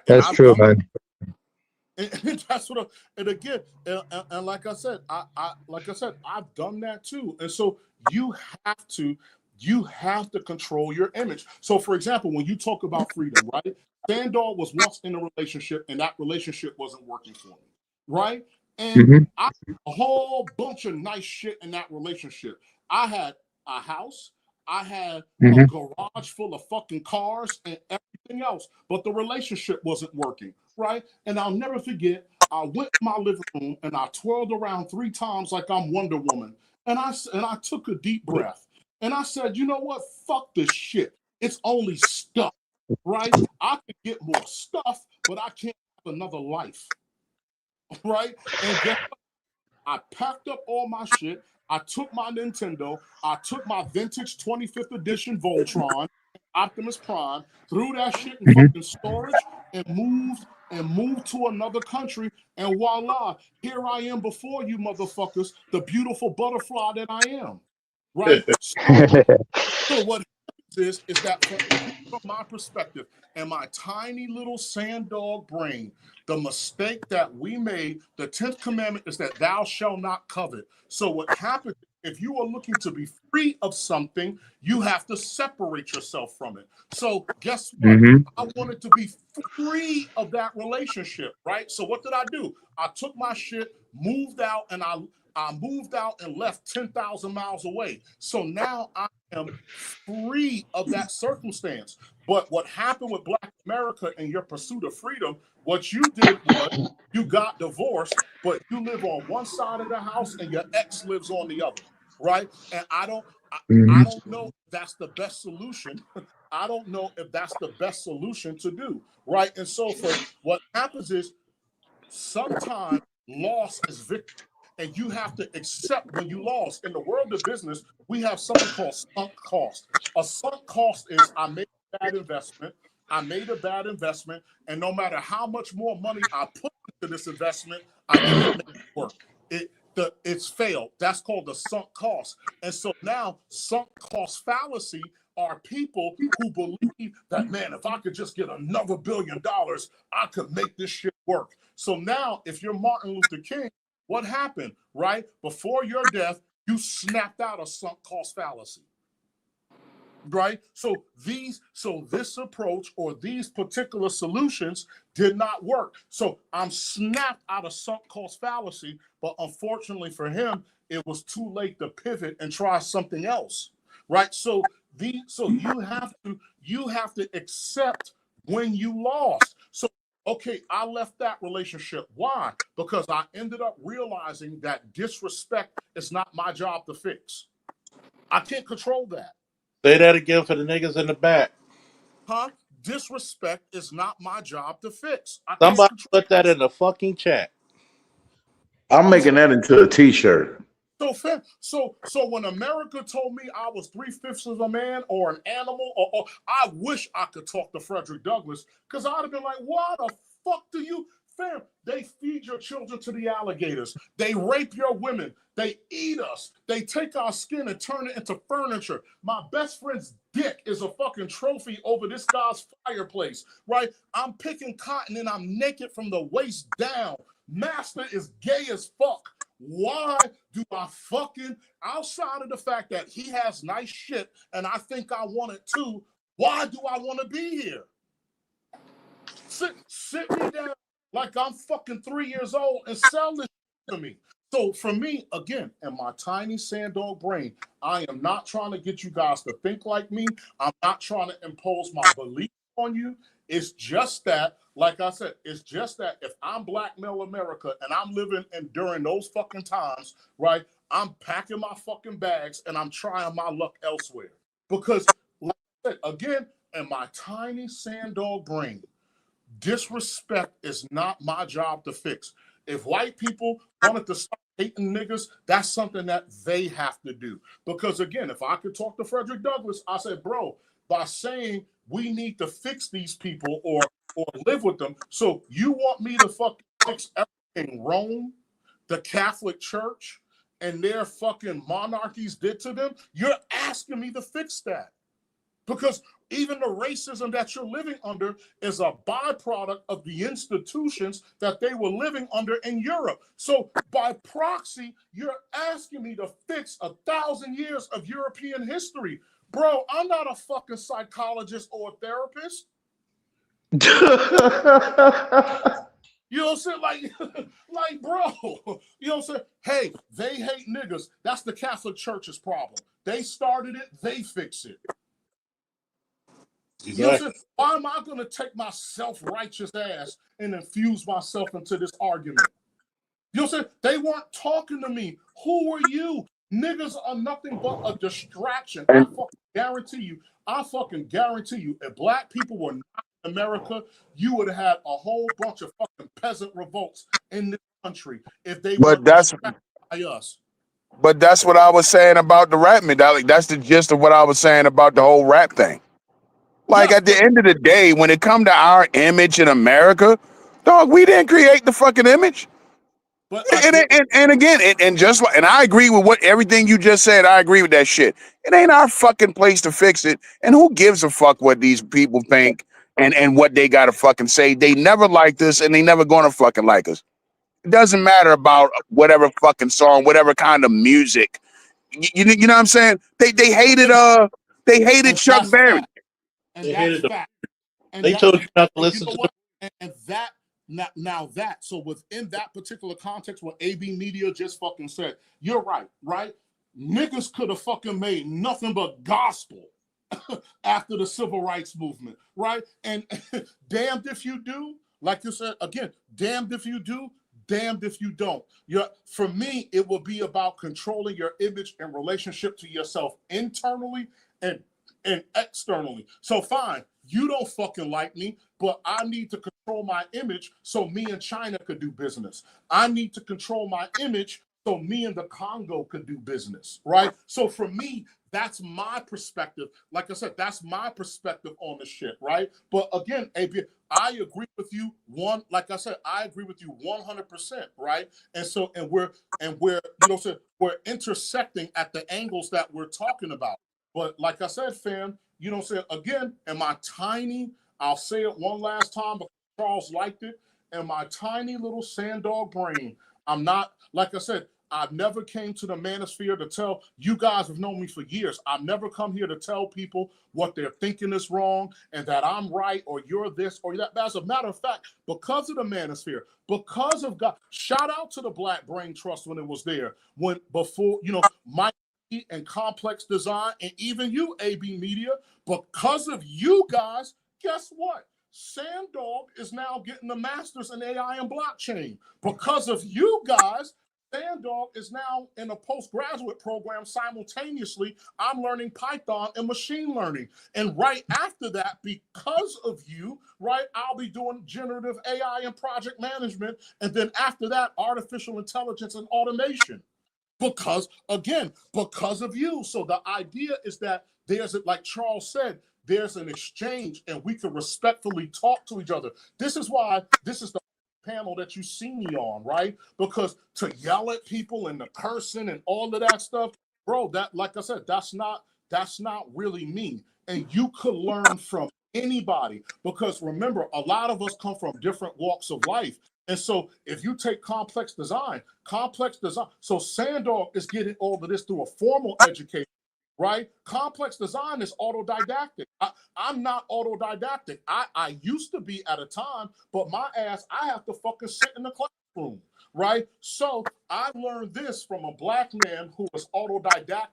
That's true, man. And that's what. And again, and like I said, I've done that too. And so you have to control your image. So, for example, when you talk about freedom, right? Sandor was once in a relationship, and that relationship wasn't working for me, right? And I had a whole bunch of nice shit in that relationship. I had a house. I had a garage full of fucking cars and everything else, but the relationship wasn't working, right? And I'll never forget, I went in my living room and I twirled around 3 times like I'm Wonder Woman. And I took a deep breath. And I said, you know what? Fuck this shit. It's only stuff, right? I could get more stuff, but I can't have another life, right? And guess what? I packed up all my shit. I took my Nintendo. I took my vintage 25th edition Voltron, Optimus Prime, threw that shit in fucking storage, and moved to another country. And voila, here I am before you motherfuckers, the beautiful butterfly that I am. Right? So what happens is that from my perspective and my tiny little sand dog brain, the mistake that we made, the 10th commandment is that thou shalt not covet. So what happens, if you are looking to be free of something, you have to separate yourself from it. So guess what? I wanted to be free of that relationship, right? So what did I do? I took my shit, moved out, and I moved out and left 10,000 miles away. So now I am free of that circumstance. But what happened with Black America and your pursuit of freedom, what you did was you got divorced, but you live on one side of the house and your ex lives on the other, right? And I don't know if that's the best solution. I don't know if that's the best solution to do, right? And so for what happens is sometimes loss is victory. And you have to accept when you lost. In the world of business, we have something called sunk cost. A sunk cost is I made a bad investment. And no matter how much more money I put into this investment, I can't make it work. It's failed. That's called the sunk cost. And so now sunk cost fallacy are people who believe that, man, if I could just get another $1 billion, I could make this shit work. So now if you're Martin Luther King, what happened, right? Before your death, you snapped out a sunk cost fallacy, right? So this approach or these particular solutions did not work. So I'm snapped out of sunk cost fallacy, but unfortunately for him, it was too late to pivot and try something else, right? So you have to accept when you lost. So okay, I left that relationship. Why? Because I ended up realizing that disrespect is not my job to fix. I can't control that. Say that again for the niggas in the back. Huh? Disrespect is not my job to fix. Somebody put that in the fucking chat. I'm making that into a t-shirt. So when America told me I was 3/5 of a man or an animal, or I wish I could talk to Frederick Douglass, because I'd have been like, why the fuck do you, fam? They feed your children to the alligators. They rape your women. They eat us. They take our skin and turn it into furniture. My best friend's dick is a fucking trophy over this guy's fireplace, right? I'm picking cotton and I'm naked from the waist down. Master is gay as fuck. Why do I fucking, outside of the fact that he has nice shit and I think I want it too, Why do I want to be here? Sit me down like I'm fucking 3 years old and sell this to me. So for me, again, in my tiny sand-dog brain, I am not trying to get you guys to think like me. I'm not trying to impose my belief on you. It's just that, like I said, it's just that if I'm Black male America and I'm living during those fucking times, right, I'm packing my fucking bags and I'm trying my luck elsewhere. Because, like I said, again, in my tiny sand-dog brain, disrespect is not my job to fix. If white people wanted to stop hating niggas, that's something that they have to do. Because again, if I could talk to Frederick Douglass, I said, bro, by saying we need to fix these people or live with them, so you want me to fucking fix everything Rome, the Catholic Church, and their fucking monarchies did to them? You're asking me to fix that. Because even the racism that you're living under is a byproduct of the institutions that they were living under in Europe. So by proxy, you're asking me to fix 1,000 years of European history. Bro, I'm not a fucking psychologist or a therapist. You know what I'm saying? Like, bro, you know what I'm saying? Hey, they hate niggas. That's the Catholic Church's problem. They started it, they fix it. Exactly. You know what I'm saying? Why am I going to take my self-righteous ass and infuse myself into this argument? You know what I'm saying? They weren't talking to me. Who are you? Niggas are nothing but a distraction. I fucking guarantee you, if Black people were not in America, you would have had a whole bunch of fucking peasant revolts in this country if they were distracted by us. But that's what I was saying about the rap medallion. That's the gist of what I was saying about the whole rap thing. Like, at the end of the day, when it come to our image in America, dog, we didn't create the fucking image. But and again, and I agree with everything you just said. I agree with that shit. It ain't our fucking place to fix it. And who gives a fuck what these people think and what they gotta fucking say? They never liked us and they never gonna fucking like us. It doesn't matter about whatever fucking song, whatever kind of music. You know what I'm saying? They hated Chuck Berry. And that's fact. They told you not to listen to them. And that, now that, so within that particular context, what AB Media just fucking said, you're right, right? Niggas could have fucking made nothing but gospel after the civil rights movement, right? And damned if you do, like you said, again, damned if you do, damned if you don't. For me, it will be about controlling your image in relationship to yourself internally and externally. So fine, you don't fucking like me, but I need to control my image so me and China could do business. I need to control my image so me and the Congo could do business, right? So for me, that's my perspective. Like I said, that's my perspective on the shit, right? But again, AB, I agree with you. Like I said, I agree with you 100%, right? And so, and we're you know, so we're intersecting at the angles that we're talking about. But like I said, fam, you know what I'm saying? Again, in my tiny, I'll say it one last time because Charles liked it, in my tiny little sand-dog brain, I'm not, like I said, I've never came to the manosphere to tell, you guys have known me for years. I've never come here to tell people what they're thinking is wrong and that I'm right or you're this or that. As a matter of fact, because of the manosphere, because of God, shout out to the Black Brain Trust when it was there, when before, you know, Mike and Complex Design, and even you, AB Media, because of you guys, guess what? Sand-Dog is now getting the master's in AI and blockchain. Because of you guys, Sand-Dog is now in a postgraduate program simultaneously. I'm learning Python and machine learning. And right after that, because of you, right, I'll be doing generative AI and project management. And then after that, artificial intelligence and automation. Because, again, because of you. So the idea is that there's, like Charles said, there's an exchange and we can respectfully talk to each other. This is why this is the panel that you see me on, right? Because to yell at people and the cursing and all of that stuff, bro, that, like I said, that's not really me. And you could learn from anybody, because remember, a lot of us come from different walks of life. And so if you take complex design, so Sand-Dog is getting all of this through a formal education. right? Complex design is autodidactic. I'm not autodidactic. I used to be at a time, but my ass, I have to fucking sit in the classroom, right? So I learned this from a black man who was autodidactic,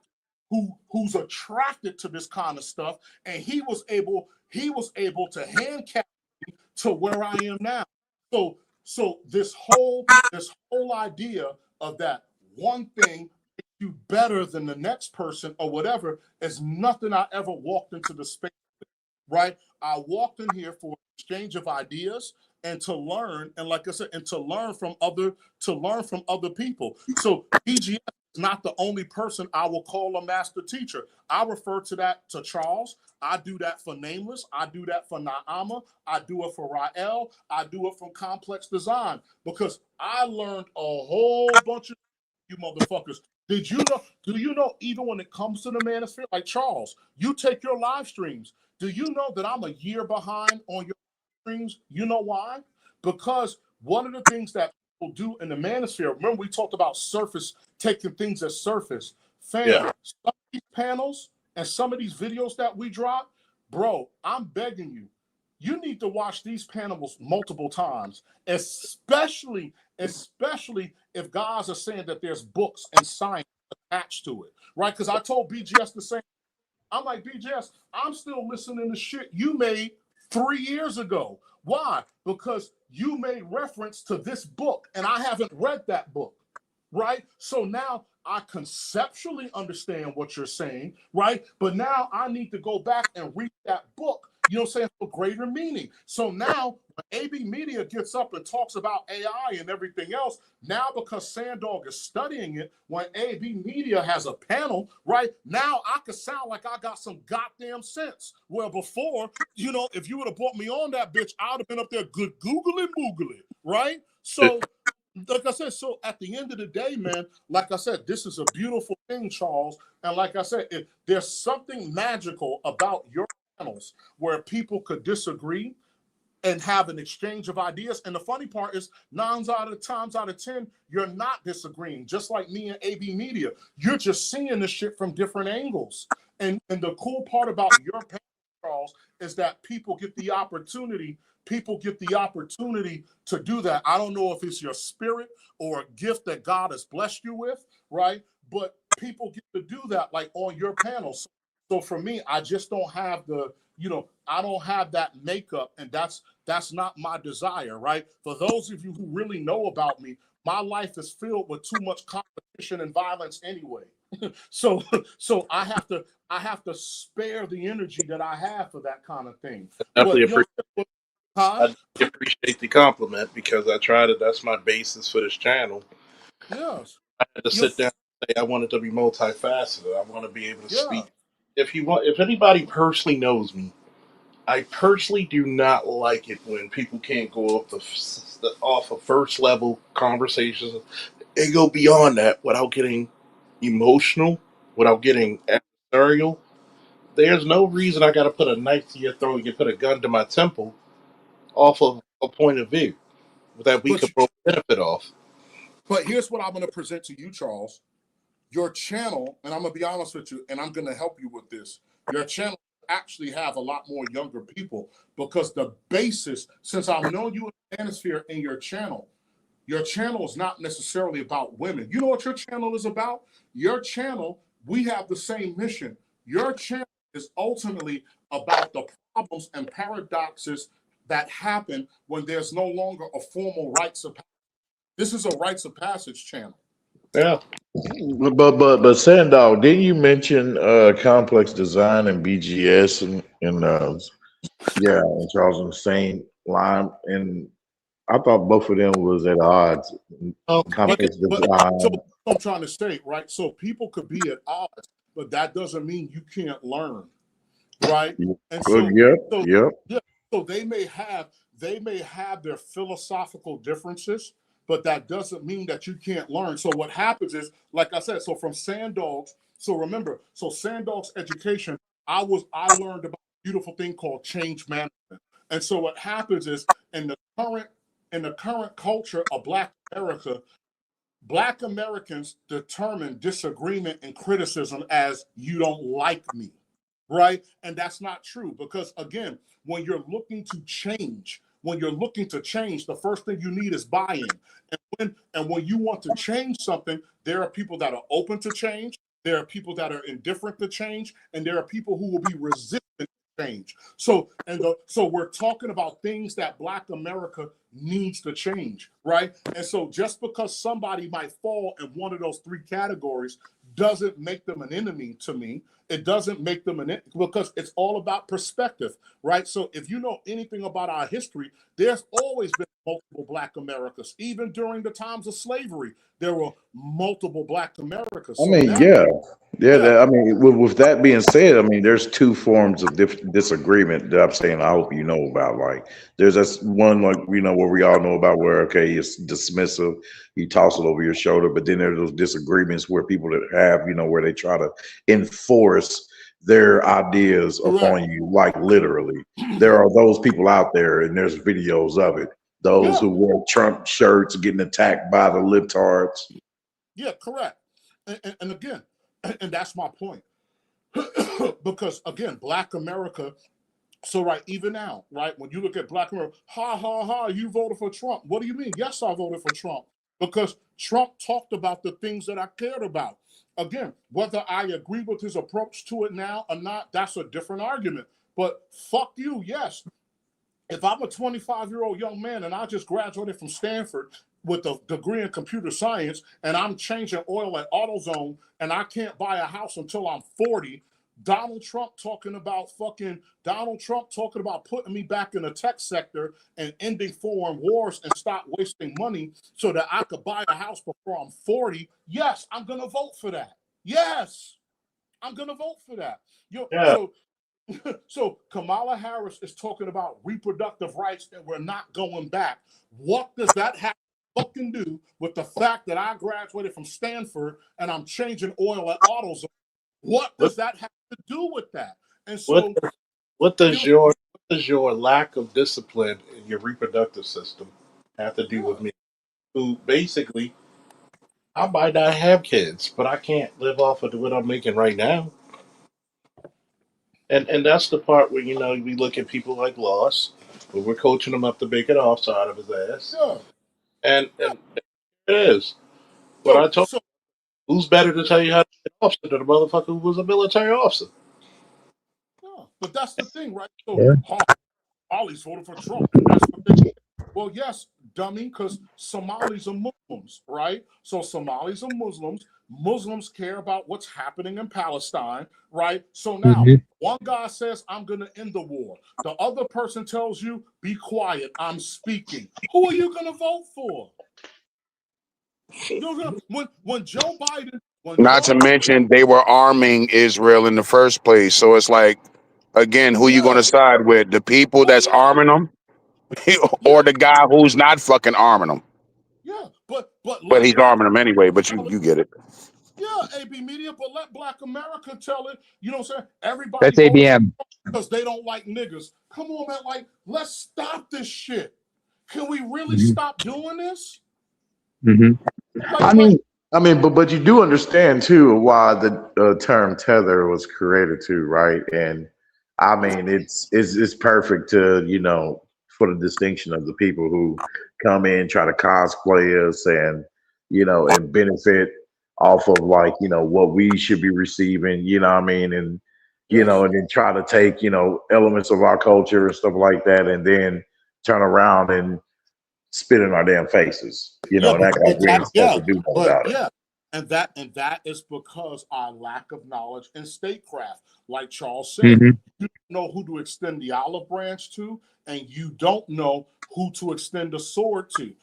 who's attracted to this kind of stuff, and he was able to handcap me to where I am now. So this whole idea of that one thing you better than the next person or whatever is nothing I ever walked into the space with, right? I walked in here for exchange of ideas and to learn, and like I said, and to learn from other people. So BGS is not the only person I will call a master teacher. I refer to that to Charles. I do that for Nameless. I do that for Naama. I do it for Rael. I do it from Complex Design because I learned a whole bunch of you motherfuckers. Do you know, even when it comes to the manosphere, like Charles, you take your live streams. Do you know that I'm a year behind on your streams? You know why? Because one of the things that people do in the manosphere, remember we talked about surface, taking things as surface. Fam, some of these panels and some of these videos that we drop, bro, I'm begging you, you need to watch these panels multiple times, especially if guys are saying that there's books and science attached to it, right? Because I told BGS the same. I'm like, BGS, I'm still listening to shit you made 3 years ago. Why? Because you made reference to this book, and I haven't read that book, right? So now I conceptually understand what you're saying, right? But now I need to go back and read that book, you know what I'm saying, for greater meaning. So now when AB Media gets up and talks about AI and everything else, now because Sandog is studying it, when AB Media has a panel, right, now I could sound like I got some goddamn sense. Well, before, you know, if you would have brought me on that bitch, I would have been up there good googly moogly, right? So like I said, so at the end of the day, man, like I said, this is a beautiful thing, Charles. And like I said, there's something magical about your panels where people could disagree and have an exchange of ideas. And the funny part is 9 times out of 10, you're not disagreeing. Just like me and AB Media, you're just seeing the shit from different angles. And the cool part about your panel, Charles, is that people get the opportunity to do that. I don't know if it's your spirit or a gift that God has blessed you with, right? But people get to do that, like on your panel. So for me, I just don't have I don't have that makeup, and that's not my desire, right? For those of you who really know about me, my life is filled with too much competition and violence anyway. So I have to spare the energy that I have for that kind of thing. I appreciate the compliment because I try to. That's my basis for this channel. Yes. I had to sit down and say I want it to be multifaceted. I want to be able to speak. If anybody personally knows me, I personally do not like it when people can't go off of first level conversations and go beyond that without getting emotional, without getting adversarial. There's no reason I got to put a knife to your throat and put a gun to my temple off of a point of view that we could both benefit off. But here's what I'm going to present to you, Charles. Your channel, and I'm going to be honest with you, and I'm going to help you with this. Your channel actually have a lot more younger people because the basis, since I've known you in the manosphere in your channel is not necessarily about women. You know what your channel is about? Your channel, we have the same mission. Your channel is ultimately about the problems and paradoxes that happen when there's no longer a formal rites of passage. This is a rites of passage channel. Yeah. But Sandog, didn't you mention Complex Design and BGS and Charles on the same line? And I thought both of them was at odds. Complex Design. So I'm trying to say, right? So people could be at odds, but that doesn't mean you can't learn, right? And so they may have their philosophical differences, but that doesn't mean that you can't learn. So what happens is, like I said, so from Sandog's, so remember, so Sandog's education, I learned about a beautiful thing called change management. And so what happens is in the current culture of Black America, Black Americans determine disagreement and criticism as you don't like me, right? And that's not true because, again, when you're looking to change, the first thing you need is buy-in. And when you want to change something, there are people that are open to change, there are people that are indifferent to change, and there are people who will be resistant to change. So we're talking about things that Black America needs to change, right? And so just because somebody might fall in one of those three categories doesn't make them an enemy to me. It doesn't make them an enemy because it's all about perspective, right? So if you know anything about our history, there's always been multiple Black Americas. Even during the times of slavery, there were multiple Black Americas. I So mean, now, I mean, with that being said, I mean, there's two forms of disagreement that I'm saying I hope you know about. Like, there's this one, like, where we all know about where, okay, it's dismissive, you toss it over your shoulder, but then there's those disagreements where people that have, where they try to enforce their ideas upon you, like literally. There are those people out there, and there's videos of it. Those who wear Trump shirts getting attacked by the libtards. Yeah, correct. And again, and that's my point. Because again, Black America, so right, even now, right, when you look at Black America, ha ha ha, you voted for Trump. What do you mean? Yes, I voted for Trump because Trump talked about the things that I cared about. Again, whether I agree with his approach to it now or not, that's a different argument. But fuck you, yes. If I'm a 25-year-old young man and I just graduated from Stanford with a degree in computer science and I'm changing oil at AutoZone and I can't buy a house until I'm 40, Donald Trump talking about putting me back in the tech sector and ending foreign wars and stop wasting money so that I could buy a house before I'm 40. Yes, I'm going to vote for that. Yes, I'm going to vote for that. So Kamala Harris is talking about reproductive rights and we're not going back. What does that have to fucking do with the fact that I graduated from Stanford and I'm changing oil at AutoZone? What does that have to do with that? And so, what does your lack of discipline in your reproductive system have to do with me? Who basically, I might not have kids, but I can't live off of what I'm making right now. And that's the part where we look at people like Loss, where we're coaching him up to make it offside of his ass. yeah, And it is. But I told who's better to tell you how to get an officer than a motherfucker who was a military officer? yeah, but that's the thing, right? So Somalis voted for Trump, and that's what they did. Well, yes, dummy, because Somalis are Muslims, right? So Somalis are Muslims. Muslims care about what's happening in Palestine, right? So now, one guy says, I'm going to end the war. The other person tells you, be quiet, I'm speaking. Who are you going to vote for? When Joe Biden... Not to mention, they were arming Israel in the first place. So it's like, again, who you going to side with? The people that's arming them or the guy who's not fucking arming them? Yeah, but he's arming them anyway, but you get it. Yeah, AB Media, but let Black America tell it. You know what I'm saying? Everybody That's ABM. Because they don't like niggas. Come on, man. Like, let's stop this shit. Can we really stop doing this? I mean, but you do understand too why the term tether was created too, right? And I mean, it's perfect to for the distinction of the people who come in, try to cosplay us, and and benefit off of what we should be receiving, what I mean, and and then try to take elements of our culture and stuff like that, and then turn around and spit in our damn faces, and that got weird stuff to do about it. And that is because our lack of knowledge in statecraft. Like Charles said, you don't know who to extend the olive branch to, and you don't know who to extend the sword to.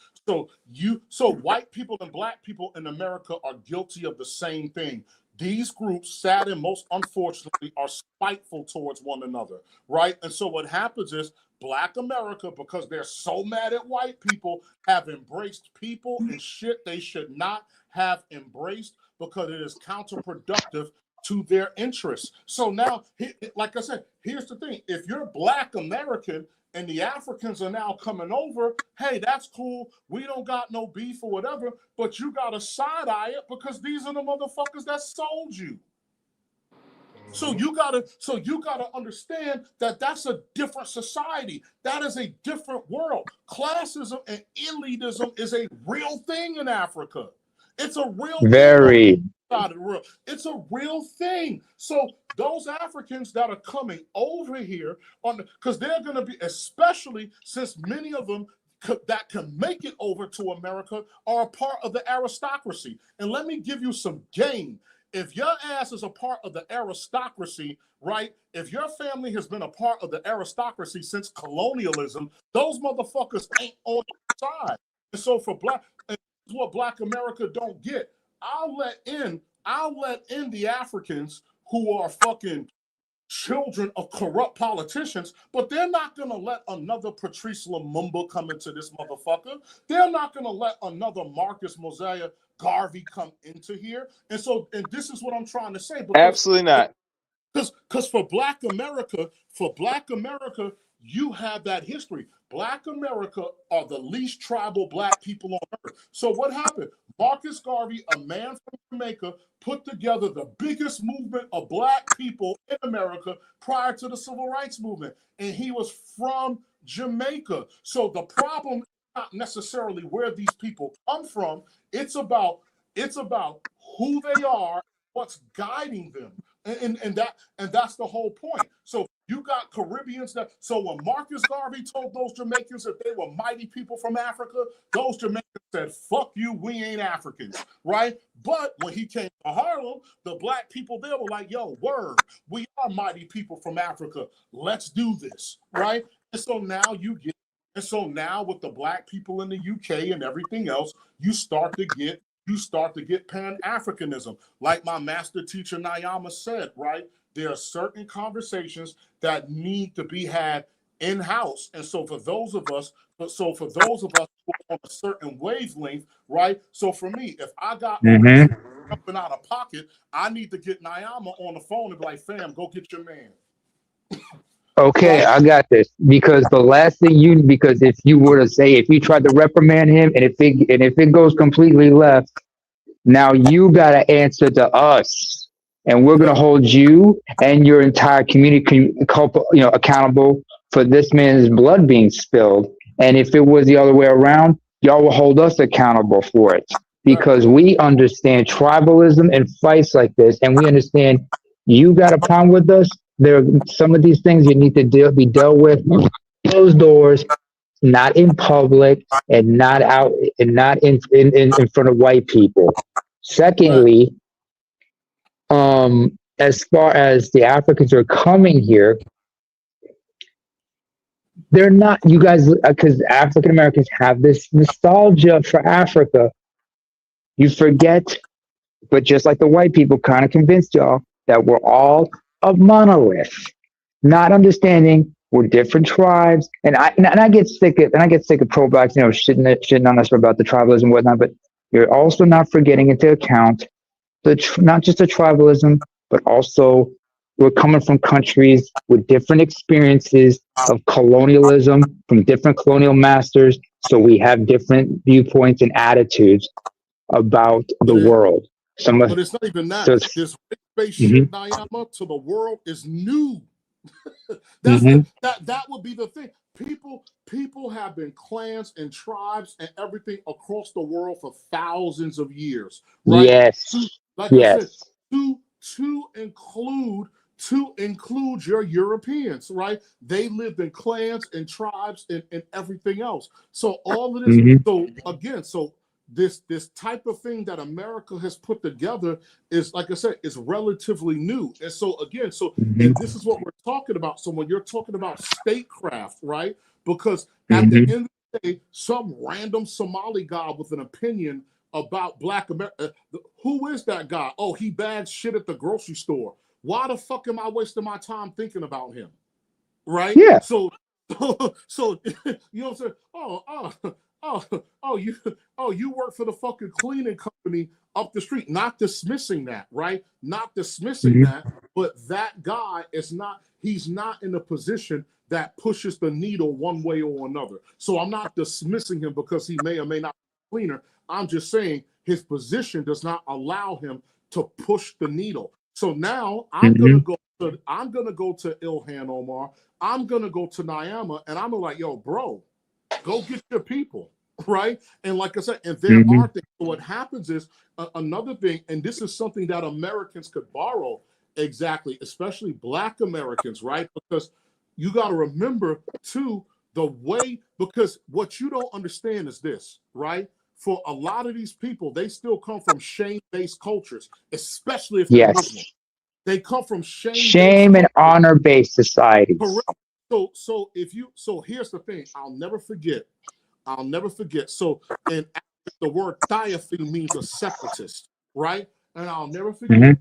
So white people and Black people in America are guilty of the same thing. These groups, sad and most unfortunately, are spiteful towards one another, right? And so what happens is Black America, because they're so mad at white people, have embraced people and shit they should not have embraced because it is counterproductive to their interests. So now, like I said, here's the thing. If you're Black American and the Africans are now coming over, hey, that's cool. We don't got no beef or whatever, but you got to side-eye it because these are the motherfuckers that sold you. So you gotta understand that that's a different society. That is a different world. Classism and elitism is a real thing in Africa. It's a real thing on the world. It's a real thing. So those Africans that are coming over here because they're going to be, especially since many of them that can make it over to America are a part of the aristocracy. And let me give you some game. If your ass is a part of the aristocracy, right? If your family has been a part of the aristocracy since colonialism, those motherfuckers ain't on your side. And so for Black, and this is what Black America don't get. I'll let in the Africans who are fucking children of corrupt politicians, but they're not going to let another Patrice Lumumba come into this motherfucker. They're not going to let another Marcus Mosiah Garvey come into here. And this is what I'm trying to say. Absolutely not. Because for Black America, you have that history. Black America are the least tribal Black people on earth. So what happened? Marcus Garvey, a man from Jamaica, put together the biggest movement of Black people in America prior to the Civil Rights Movement. And he was from Jamaica. So the problem is not necessarily where these people come from. It's about who they are, what's guiding them. And that's the whole point. So you got Caribbeans so when Marcus Garvey told those Jamaicans that they were mighty people from Africa, those Jamaicans said, fuck you, we ain't Africans, right? But when he came to Harlem, the Black people there were like, yo, word, we are mighty people from Africa. Let's do this, right? And so now with the Black people in the UK and everything else, you start to get Pan-Africanism. Like my master teacher Nyama said, right? There are certain conversations that need to be had in-house. And so for those of us who are on a certain wavelength, right? So for me, if I got jumping out of pocket, I need to get Nyama on the phone and be like, fam, go get your man. Okay, I got this. Because the last thing because if you were to say, if you tried to reprimand him and if it goes completely left, now you got to answer to us. And we're going to hold you and your entire community accountable for this man's blood being spilled. And if it was the other way around, y'all will hold us accountable for it. Because we understand tribalism and fights like this. And we understand you got a problem with us. There are some of these things you need to be dealt with closed doors, not in public, and not out and not in front of white people. Secondly, as far as the Africans are coming here, they're not, you guys, because African Americans have this nostalgia for Africa. You forget, but just like the white people kind of convinced y'all that we're all a monolith, not understanding we're different tribes. And I get sick of pro-blacks, shitting on us about the tribalism and whatnot, but you're also not forgetting into account not just the tribalism, but also we're coming from countries with different experiences of colonialism from different colonial masters. So we have different viewpoints and attitudes about the world. But it's not even that. So this race-based shit, Nyama, to the world is new. That would be the thing. People have been clans and tribes and everything across the world for thousands of years. Right? Yes. I said, to include your Europeans, right? They lived in clans and tribes and everything else. So all of this, this type of thing that America has put together is, like I said, is relatively new. And so again, and this is what we're talking about. So when you're talking about statecraft, right? Because at the end of the day, some random Somali guy with an opinion about Black America, who is that guy? Oh, he bags shit at the grocery store. Why the fuck am I wasting my time thinking about him? Right? Yeah. So you know what I'm saying? you work for the fucking cleaning company up the street. Not dismissing that, right? Not dismissing that, but that guy is not. He's not in a position that pushes the needle one way or another. So I'm not dismissing him because he may or may not be a cleaner. I'm just saying his position does not allow him to push the needle. So now I'm gonna go to Ilhan Omar. I'm gonna go to Nyama, and I'm like, yo, bro, go get your people, right? And like I said, and there are things. So what happens is another thing, and this is something that Americans could borrow exactly, especially Black Americans, right? Because you got to remember too the way, because what you don't understand is this, right? For a lot of these people, they still come from shame-based cultures, especially if they're Muslim. They come from shame and honor-based societies. Correct. So here's the thing. I'll never forget. So in Arabic, the word Taifi means a separatist, right? And I'll never forget.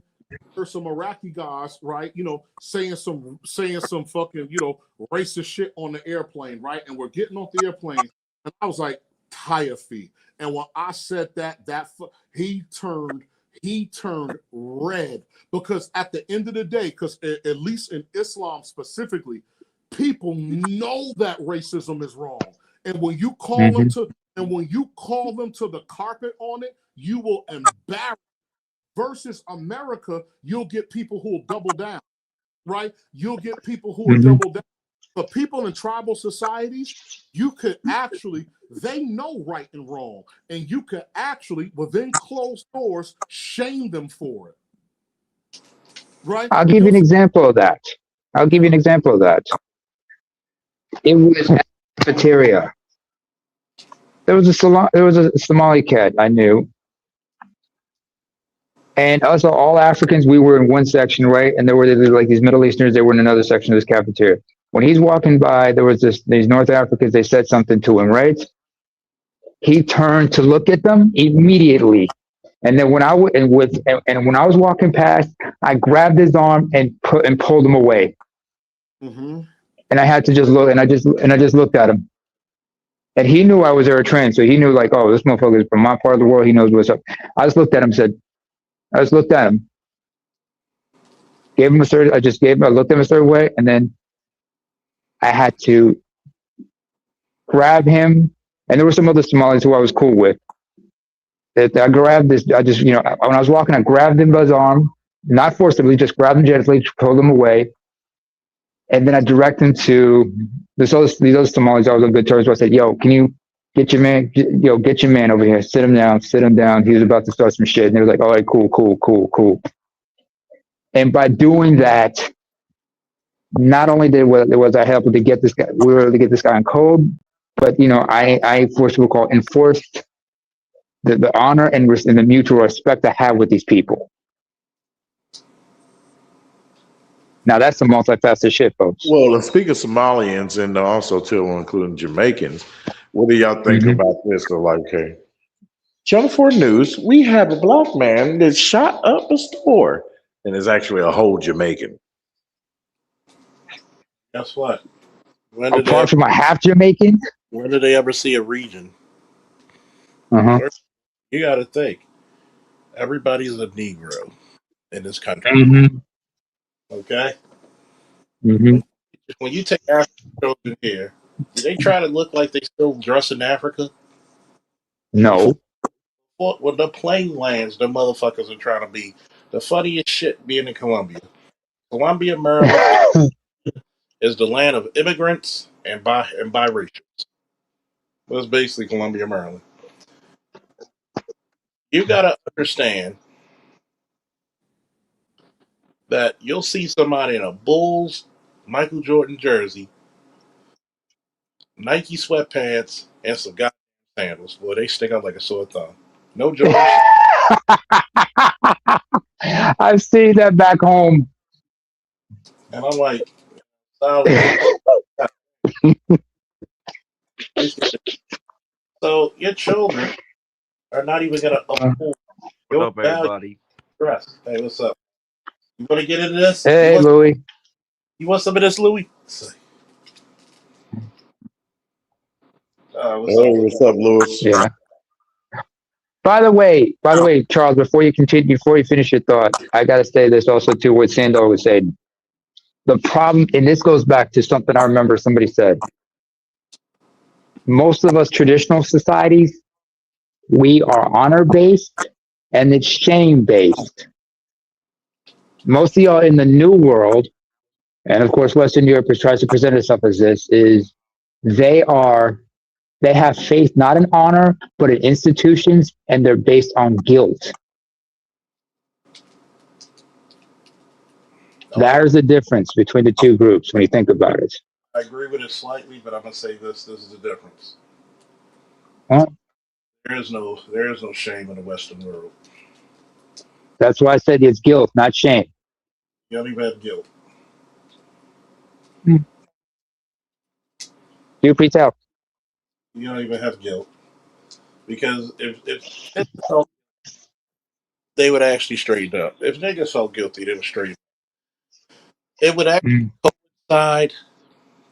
There's some Iraqi guys, right? You know, saying some fucking, you know, racist shit on the airplane, right? And we're getting off the airplane, and I was like, Taifi. And when I said that he turned red, because at the end of the day, because at least in Islam specifically, people know that racism is wrong. And when you call them to the carpet on it, you will embarrass. Versus America, you'll get people who will double down, right? You'll get people who will double down. But people in tribal societies, you could actually, they know right and wrong. And you could actually, within closed doors, shame them for it. Right? I'll give you an example of that. It was at the cafeteria. There was a Somali cat I knew. And us, all Africans, we were in one section, right? And there were like these Middle Easterners, they were in another section of this cafeteria. When he's walking by, there was these North Africans, they said something to him, right? He turned to look at them immediately. And then when I was walking past, I grabbed his arm and pulled him away. And I had to just look, and I just looked at him. And he knew I was Eritrean, so he knew, like, oh, this motherfucker is from my part of the world, he knows what's up. I just looked at him, gave him I looked at him a certain way, and then I had to grab him. And there were some other Somalis who I was cool with. I grabbed this, when I was walking, I grabbed him by his arm, not forcibly, just grabbed him gently, pulled him away. And then I directed him to these other Somalis I was on good terms with. I said, yo, can you get your man over here, sit him down. He was about to start some shit. And they were like, all right, cool. And by doing that, not only was I helping to get this guy, we were able to get this guy in code, but I enforced the honor and the mutual respect I have with these people. Now that's some multifaceted shit, folks. Well, and speaking of Somalians and also too, including Jamaicans, what do y'all think about this? So, like, okay, Channel 4 News, we have a black man that shot up a store and is actually a whole Jamaican. Guess what? Apart from a half Jamaican? When did they ever see a region? You got to think. Everybody's a Negro in this country. Okay? When you take African children here, do they try to look like they still dress in Africa? No. When the plane lands, the motherfuckers are trying to be the funniest shit being in Colombia. Colombia, Maryland is the land of immigrants and biracials. That's basically Columbia, Maryland. You got to understand that you'll see somebody in a Bulls Michael Jordan jersey, Nike sweatpants, and some goddamn sandals. Boy, they stick out like a sore thumb. No Jordan. I've seen that back home. And I'm like, so your children are not even going to uphold your value dress. Hey, what's up? You want to get into this? Hey, Louis. You want some of this, Louis? What's up, Lewis? Yeah. By the way, Charles, before you finish your thought, I got to say this also too. What Sandor was saying. The problem, and this goes back to something I remember somebody said. Most of us traditional societies, we are honor based and it's shame based. Most of y'all in the new world, and of course Western Europe tries to present itself as this, is they have faith not in honor, but in institutions, and they're based on guilt. There's the difference between the two groups when you think about it. I agree with it slightly, but I'm gonna say this is the difference. Huh? There is no shame in the Western world. That's why I said it's guilt, not shame. You don't even have guilt. Do please tell. You don't even have guilt. Because if they would actually straighten up. If niggas felt guilty, they would straighten up. It would actually coincide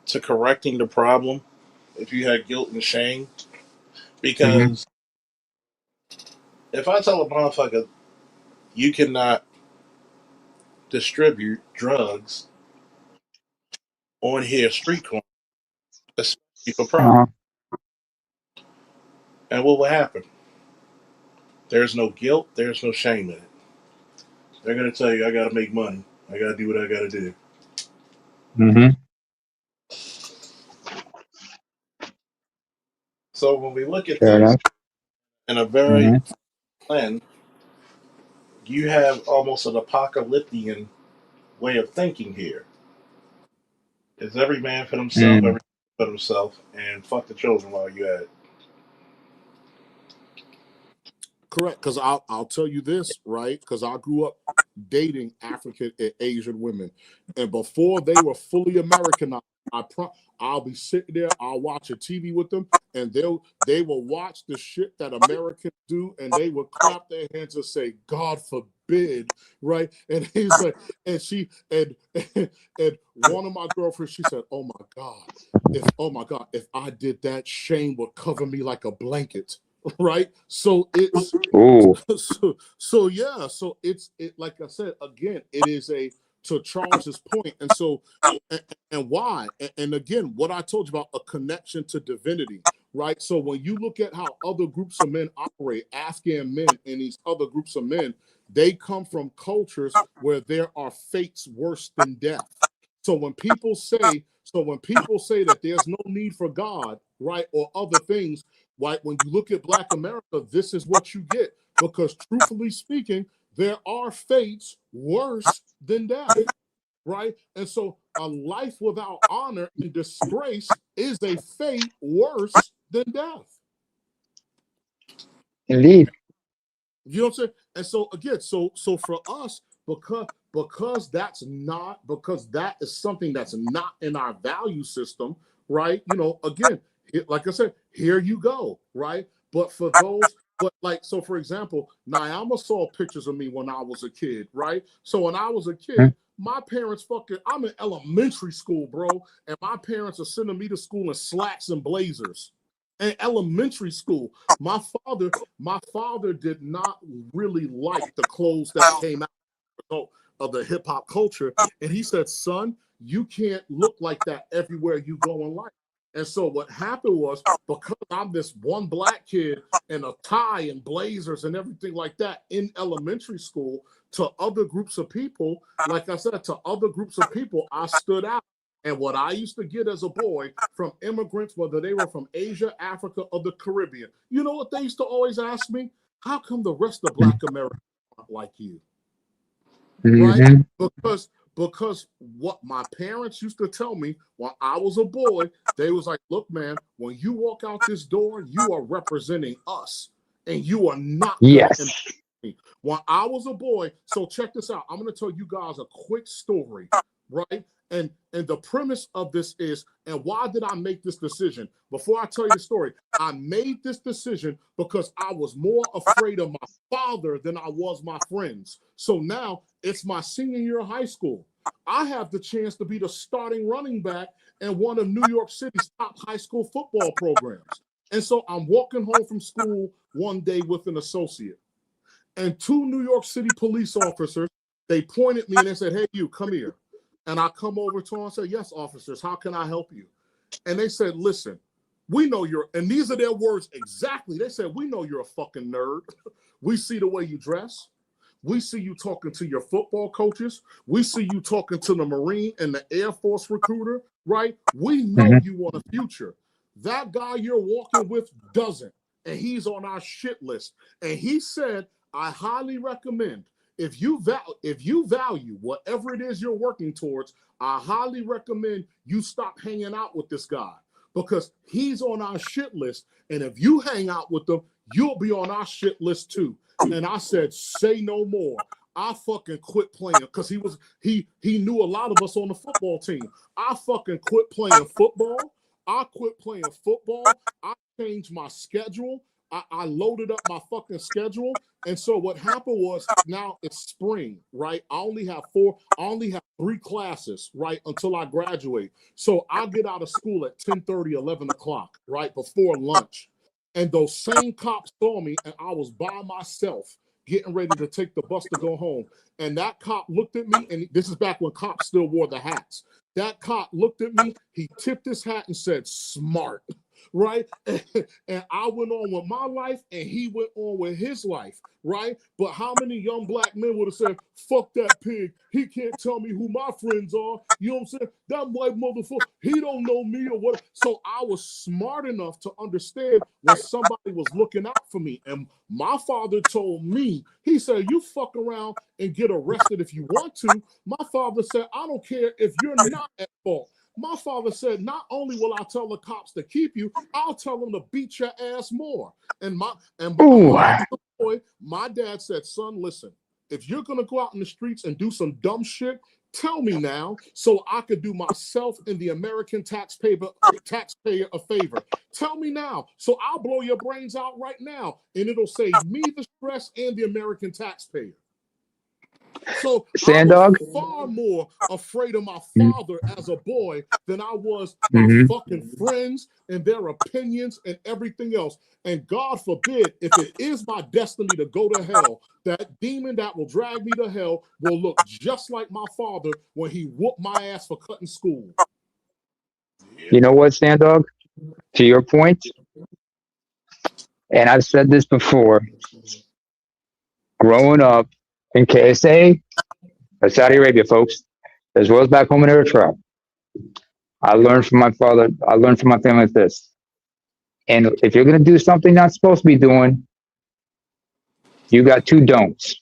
to correcting the problem if you had guilt and shame. Because if I tell a motherfucker you cannot distribute drugs on here street corner, especially for profit, and what will happen? There's no guilt, there's no shame in it. They're gonna tell you, I gotta make money. I gotta do what I gotta do. So when we look at this in a very lens, you have almost an apocalyptic way of thinking here. It's every man for himself, every man for himself, and fuck the children while you at it. Correct, because I'll tell you this, right? Because I grew up dating African and Asian women, and before they were fully Americanized, I'll be sitting there, I'll watch a TV with them, and they will watch the shit that Americans do, and they will clap their hands and say, "God forbid," right? And he's like, and one of my girlfriends, she said, "Oh my God, if I did that, shame would cover me like a blanket." Right, so it's so it's like I said again, it is to Charles's point, and so and why, and again, what I told you about a connection to divinity, right? So when you look at how other groups of men operate, Afghan men and these other groups of men, they come from cultures where there are fates worse than death. So when people say that there's no need for God, right, or other things. Right, when you look at Black America, this is what you get. Because truthfully speaking, there are fates worse than death, right? And so a life without honor and disgrace is a fate worse than death. Indeed. You know what I'm saying? And so again, so for us, because that is something that's not in our value system, right? You know, again, like I said, here you go, right? But for those, so for example, Nyama saw pictures of me when I was a kid, right? So when I was a kid, my parents I'm in elementary school, bro, and my parents are sending me to school in slacks and blazers. In elementary school, my father did not really like the clothes that came out of the hip hop culture, and he said, "Son, you can't look like that everywhere you go in life." And so what happened was, because I'm this one Black kid in a tie and blazers and everything like that in elementary school, to other groups of people, like I said, I stood out. And what I used to get as a boy from immigrants, whether they were from Asia, Africa, or the Caribbean, you know what they used to always ask me? How come the rest of Black America aren't like you? Right? Because what my parents used to tell me when I was a boy, they was like, "Look, man, when you walk out this door, you are representing us, and you are not going to me." When I was a boy, so check this out. I'm going to tell you guys a quick story, right? And the premise of this is, and why did I make this decision? Before I tell you the story, I made this decision because I was more afraid of my father than I was my friends. So now it's my senior year of high school. I have the chance to be the starting running back in one of New York City's top high school football programs. And so I'm walking home from school one day with an associate, and 2 New York City police officers, they pointed me and they said, "Hey, you, come here." And I come over to them and say, "Yes, officers, how can I help you?" And they said, "Listen, we know you're," and these are their words exactly. They said, "We know you're a fucking nerd. We see the way you dress. We see you talking to your football coaches. We see you talking to the Marine and the Air Force recruiter, right? We know you want a future. That guy you're walking with doesn't, and he's on our shit list." And he said, "I highly recommend, if you value whatever it is you're working towards, I highly recommend you stop hanging out with this guy, because he's on our shit list. And if you hang out with him, you'll be on our shit list too." And I said, "Say no more." I fucking quit playing, because he knew a lot of us on the football team. I fucking quit playing football. I changed my schedule. I loaded up my fucking schedule. And so what happened was, now it's spring, right? I only have 3 classes, right, until I graduate. So I get out of school at 10:30, 11 o'clock, right, before lunch. And those same cops saw me, and I was by myself getting ready to take the bus to go home. And that cop looked at me, and this is back when cops still wore the hats. That cop looked at me, he tipped his hat and said, "Smart." Right? And I went on with my life, and he went on with his life, right? But how many young black men would have said, "Fuck that pig. He can't tell me who my friends are." You know what I'm saying? That white motherfucker, he don't know me or what. So I was smart enough to understand when somebody was looking out for me. And my father told me, he said, "You fuck around and get arrested if you want to." My father said, "I don't care if you're not at fault." My father said, "Not only will I tell the cops to keep you, I'll tell them to beat your ass more." And my dad said, "Son, listen, if you're gonna go out in the streets and do some dumb shit, tell me now, so I could do myself and the American taxpayer a favor. Tell me now, so I'll blow your brains out right now, and it'll save me the stress and the American taxpayer." So Sandog? I was far more afraid of my father as a boy than I was my fucking friends and their opinions and everything else. And God forbid, if it is my destiny to go to hell, that demon that will drag me to hell will look just like my father when he whooped my ass for cutting school. You know what, Sandog? To your point, and I've said this before, growing up in KSA, Saudi Arabia, folks, as well as back home in Eritrea, I learned from my father, I learned from my family this. And if you're going to do something not supposed to be doing, you got 2 don'ts.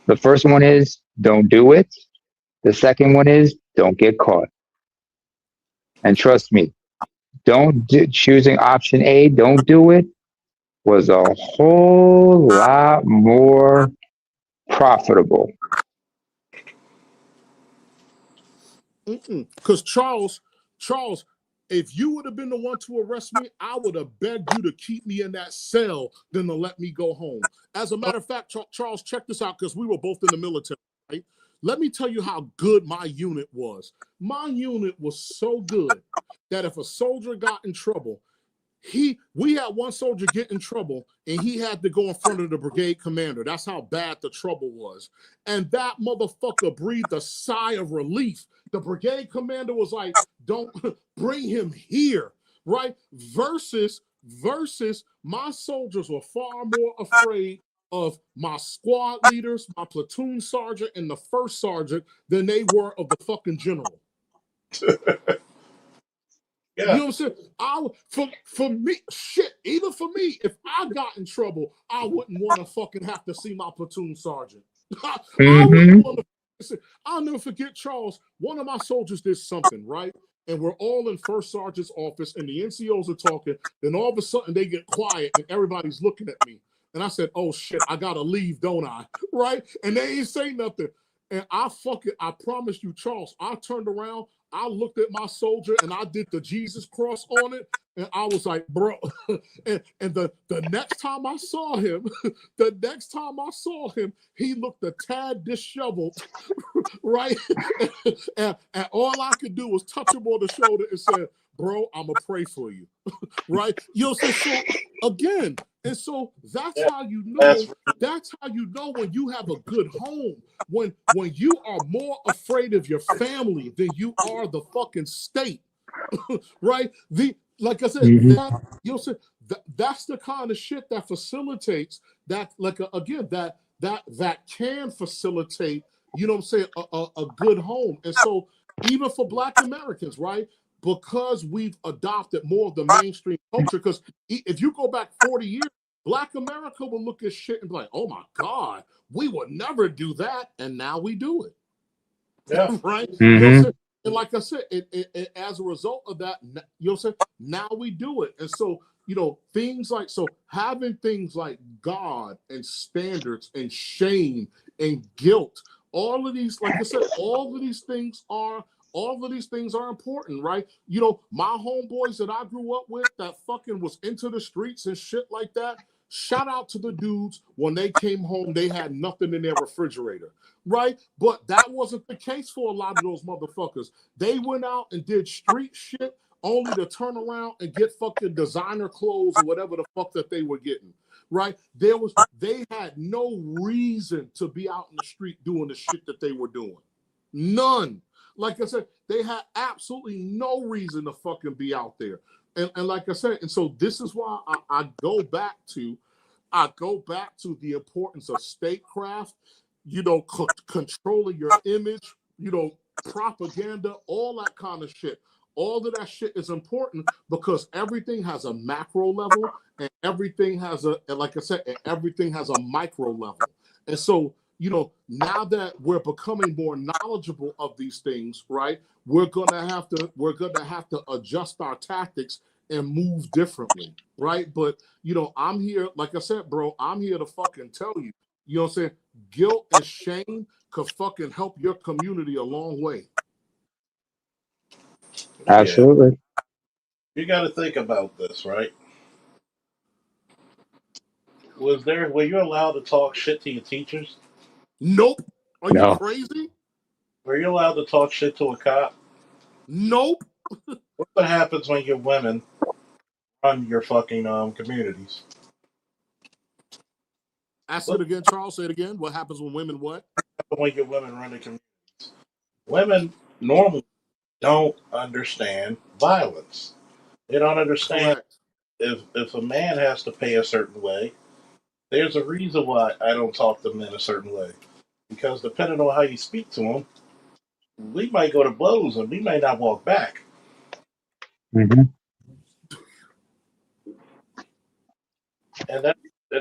The first one is don't do it. The second one is don't get caught. And trust me, choosing option A, don't do it, was a whole lot more profitable. Because Charles, if you would have been the one to arrest me, I would have begged you to keep me in that cell than to let me go home. As a matter of fact, Charles, check this out, because we were both in the military, right? Let me tell you how good my unit was. My unit was so good that if a soldier got in trouble, we had one soldier get in trouble, and he had to go in front of the brigade commander. That's how bad the trouble was. And that motherfucker breathed a sigh of relief. The brigade commander was like, "Don't bring him here," right? Versus my soldiers were far more afraid of my squad leaders, my platoon sergeant, and the first sergeant than they were of the fucking general. Yeah. You know what I'm saying? For me, shit, even for me, if I got in trouble, I wouldn't want to fucking have to see my platoon sergeant. I wouldn't want to. I'll never forget, Charles, one of my soldiers did something, right? And we're all in first sergeant's office, and the NCOs are talking. Then all of a sudden, they get quiet, and everybody's looking at me. And I said, "Oh, shit, I got to leave, don't I?" Right? And they ain't say nothing. And I promise you, Charles, I turned around, I looked at my soldier and I did the Jesus cross on it, and I was like, bro. and the next time I saw him, he looked a tad disheveled, right? and all I could do was touch him on the shoulder and say, bro, I'm gonna pray for you, right? You know, so again, and so that's how you know. That's how you know when you have a good home. When you are more afraid of your family than you are the fucking state, right? Like I said, that, you know, that's the kind of shit that facilitates that. Like again, that can facilitate. You know what I'm saying? A good home, and so even for Black Americans, right? Because we've adopted more of the mainstream culture. Because if you go back 40 years, Black America will look at shit and be like, "Oh my God, we would never do that," and now we do it. Yeah, right. You know what I'm saying? And like I said, it as a result of that, you know what I'm saying? Now we do it, and so you know things like having things like God and standards and shame and guilt. All of these, like I said, all of these things are important, right? You know, my homeboys that I grew up with that fucking was into the streets and shit like that. Shout out to the dudes when they came home, they had nothing in their refrigerator, right? But that wasn't the case for a lot of those motherfuckers. They went out and did street shit only to turn around and get fucking designer clothes or whatever the fuck that they were getting, right? They had no reason to be out in the street doing the shit that they were doing. None. Like I said, they had absolutely no reason to fucking be out there. And like I said, and so this is why I go back to the importance of statecraft, you know, controlling your image, you know, propaganda, all that kind of shit. All of that shit is important because everything has a macro level and everything has everything has a micro level. And so, you know, now that we're becoming more knowledgeable of these things, right? We're gonna have to adjust our tactics and move differently, right? But you know, I'm here, like I said, bro, I'm here to fucking tell you, you know what I'm saying? Guilt and shame could fucking help your community a long way. Absolutely. You got to think about this, right? Were you allowed to talk shit to your teachers? Nope. Are you crazy? Were you allowed to talk shit to a cop? Nope. What happens when your women run your fucking communities? Ask it again, Charles. Say it again. What happens when women what? When your women run the communities. Women normally don't understand violence. They don't understand if a man has to pay a certain way. There's a reason why I don't talk to men a certain way. Because depending on how you speak to them, we might go to blows and we may not walk back. Mm-hmm. And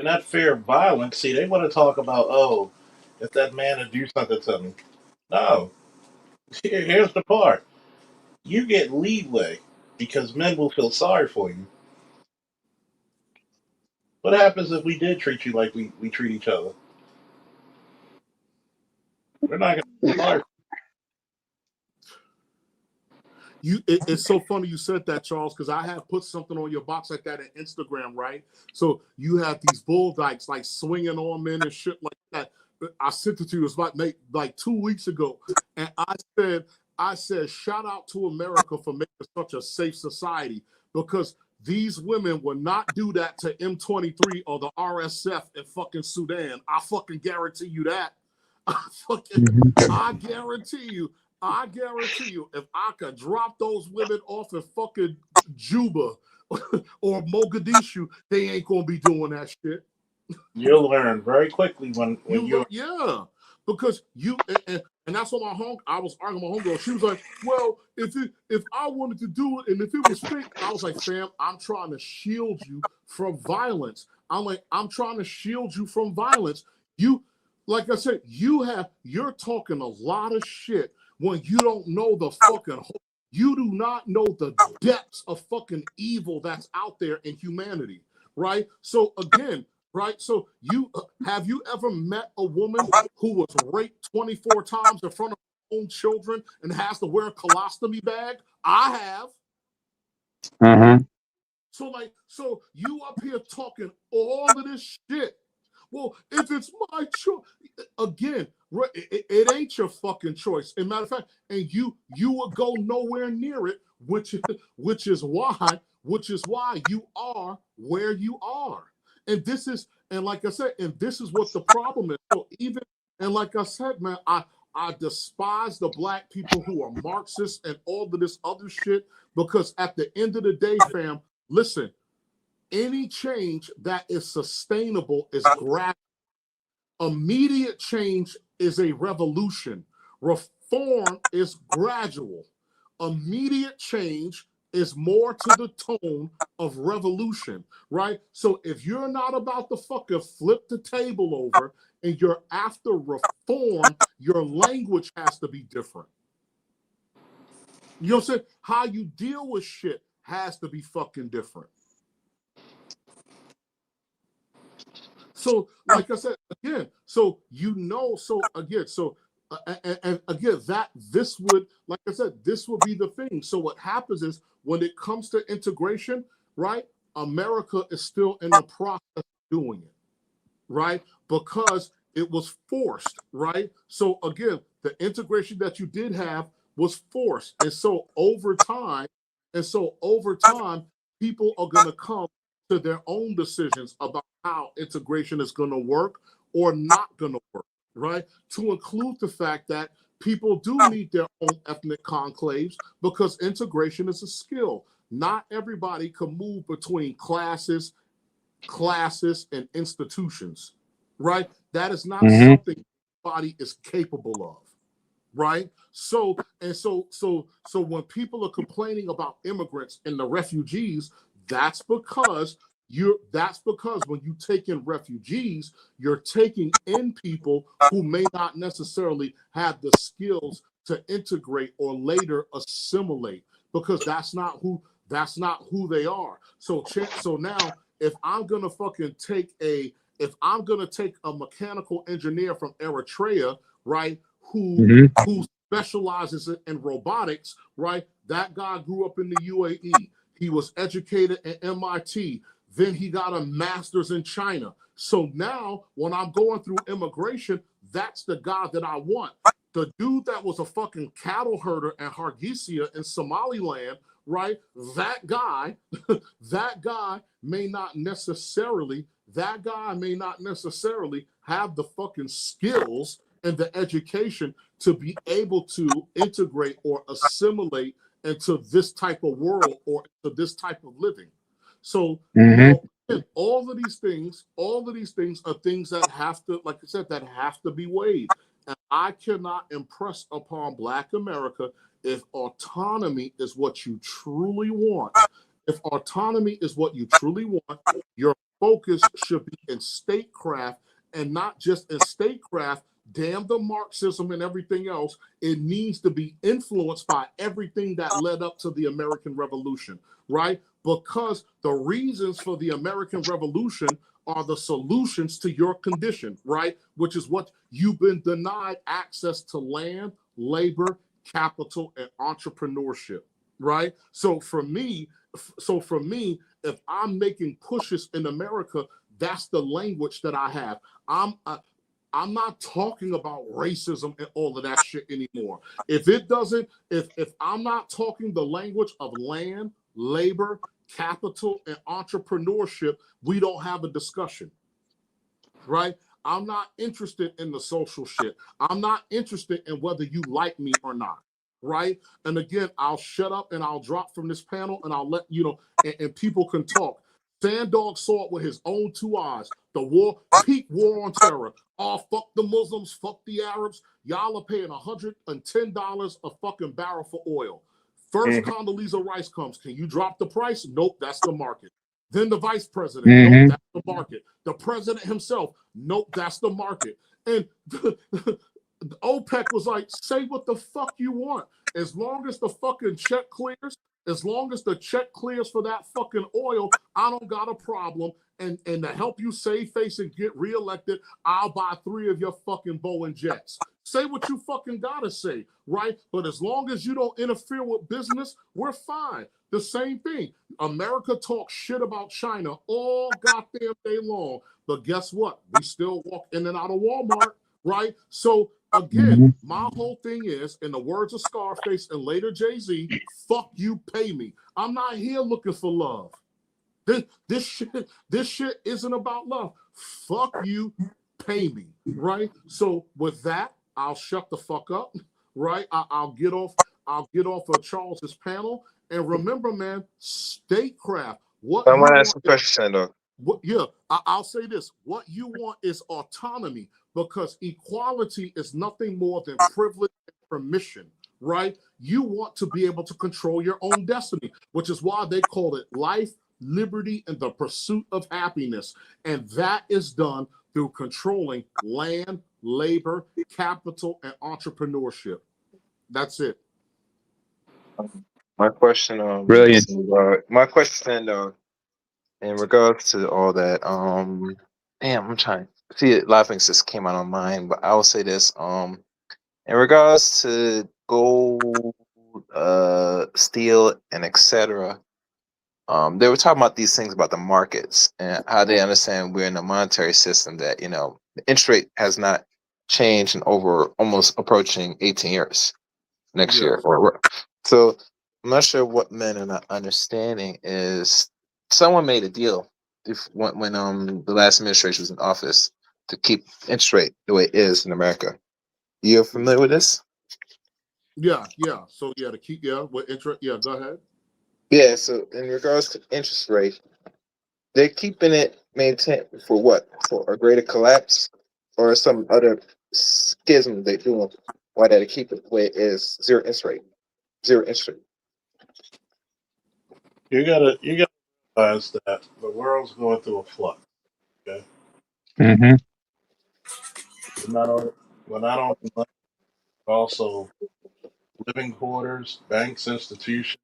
that fear of violence, see, they want to talk about, oh, if that man would do something to me. No. Here's the part. You get leeway because men will feel sorry for you. What happens if we did treat you like we treat each other? We're not going to feel sorry. It's so funny you said that, Charles, because I have put something on your box like that on Instagram, right? So you have these bull dykes like swinging on men and shit like that. I sent it to you. It was about like 2 weeks ago, and I said, shout out to America for making such a safe society because these women will not do that to M23 or the RSF in fucking Sudan. I fucking guarantee you that. I guarantee you. If I could drop those women off in fucking Juba or Mogadishu, they ain't gonna be doing that shit. You'll learn very quickly when yeah, because and that's what I was arguing with my homegirl. She was like, "Well, if I wanted to do it and if it was fake," I was like, "Fam, I'm trying to shield you from violence. I'm trying to shield you from violence. You, like I said, you're talking a lot of shit." When you don't know the fucking, you do not know the depths of fucking evil that's out there in humanity, right? So again, right? So have you ever met a woman who was raped 24 times in front of own children and has to wear a colostomy bag? I have. Uh-huh. So you up here talking all of this shit. Well, if it's my choice, again, it ain't your fucking choice. As a matter of fact, and you will go nowhere near it, which is why you are where you are. And like I said, and this is what the problem is. So and like I said, man, I despise the black people who are Marxists and all of this other shit, because at the end of the day, fam, listen, any change that is sustainable is gradual. Immediate change is a revolution. Reform is gradual. Immediate change is more to the tone of revolution, right? So if you're not about to fucking flip the table over and you're after reform, your language has to be different. You know what I'm saying? How you deal with shit has to be fucking different. So, like I said, again, this would, like I said, this would be the thing. So what happens is when it comes to integration, right, America is still in the process of doing it, right, because it was forced, right? So again, the integration that you did have was forced. And so over time, people are going to come to their own decisions about how integration is going to work or not going to work, right? To include the fact that people do need their own ethnic conclaves, because integration is a skill. Not everybody can move between classes, and institutions, right? That is not something everybody is capable of, right? So when people are complaining about immigrants and the refugees, that's because when you take in refugees, you're taking in people who may not necessarily have the skills to integrate or later assimilate, because that's not who they are. So now, if I'm gonna take a mechanical engineer from Eritrea, right, who specializes in robotics, right? That guy grew up in the UAE. He was educated at MIT. Then he got a master's in China. So now when I'm going through immigration, that's the guy that I want. The dude that was a fucking cattle herder in Hargeisa in Somaliland, right? That guy may not necessarily have the fucking skills and the education to be able to integrate or assimilate into this type of world or into this type of living. So all of these things are things that have to, like I said, that have to be weighed. And I cannot impress upon Black America, if autonomy is what you truly want, your focus should be in statecraft, and not just in statecraft. Damn the Marxism and everything else. It needs to be influenced by everything that led up to the American Revolution, right? Because the reasons for the American Revolution are the solutions to your condition, right? Which is what you've been denied: access to land, labor, capital, and entrepreneurship, right? So for me, if I'm making pushes in America, that's the language that I have. I'm not talking about racism and all of that shit anymore. If I'm not talking the language of land, labor, capital, and entrepreneurship, we don't have a discussion, right? I'm not interested in the social shit. I'm not interested in whether you like me or not, right? And again, I'll shut up and I'll drop from this panel and I'll let you know, and people can talk. Sandog saw it with his own two eyes. The peak war on terror. Oh, fuck the Muslims, fuck the Arabs. Y'all are paying $110 a fucking barrel for oil. First, Condoleezza Rice comes. Can you drop the price? Nope, that's the market. Then the vice president. Nope, that's the market. The president himself. Nope, that's the market. And OPEC was like, say what the fuck you want. As long as the fucking check clears, for that fucking oil, I don't got a problem. And to help you save face and get reelected, I'll buy 3 of your fucking Boeing jets. Say what you fucking gotta say, right? But as long as you don't interfere with business, we're fine. The same thing. America talks shit about China all goddamn day long. But guess what? We still walk in and out of Walmart, right? So again, Mm-hmm. my whole thing is, in the words of Scarface and later Jay-Z, fuck you, pay me. I'm not here looking for love. This shit isn't about love. Fuck you, pay me, right? So with that, I'll shut the fuck up, right? I'll get off of Charles's panel. And remember, man, statecraft. What I you want to ask want a is question, though. I'll say this. What you want is autonomy, because equality is nothing more than privilege and permission, right? You want to be able to control your own destiny, which is why they call it life, liberty, and the pursuit of happiness. And that is done through controlling land, labor, capital, and entrepreneurship. That's it. My question, Brilliant. my question, in regards to all that, damn, I'm trying to see a lot of things just came out on mine, but I will say this, in regards to gold, steel, and etc. They were talking about these things about the markets and how they understand we're in a monetary system that, you know, the interest rate has not changed in over almost approaching 18 years next year. Yes. So I'm not sure what men are not understanding is someone made a deal when the last administration was in office to keep interest rate the way it is in America. You're familiar with this? Yeah. So to keep with interest. Yeah, go ahead. Yeah, so in regards to interest rate, they're keeping it maintained for what? For a greater collapse or some other schism they're doing? Why they keep it the way it is? Zero interest rate. Zero interest rate. You gotta realize that the world's going through a flux. Okay, Mm-hmm. we're not only money, but also living quarters, banks, institutions.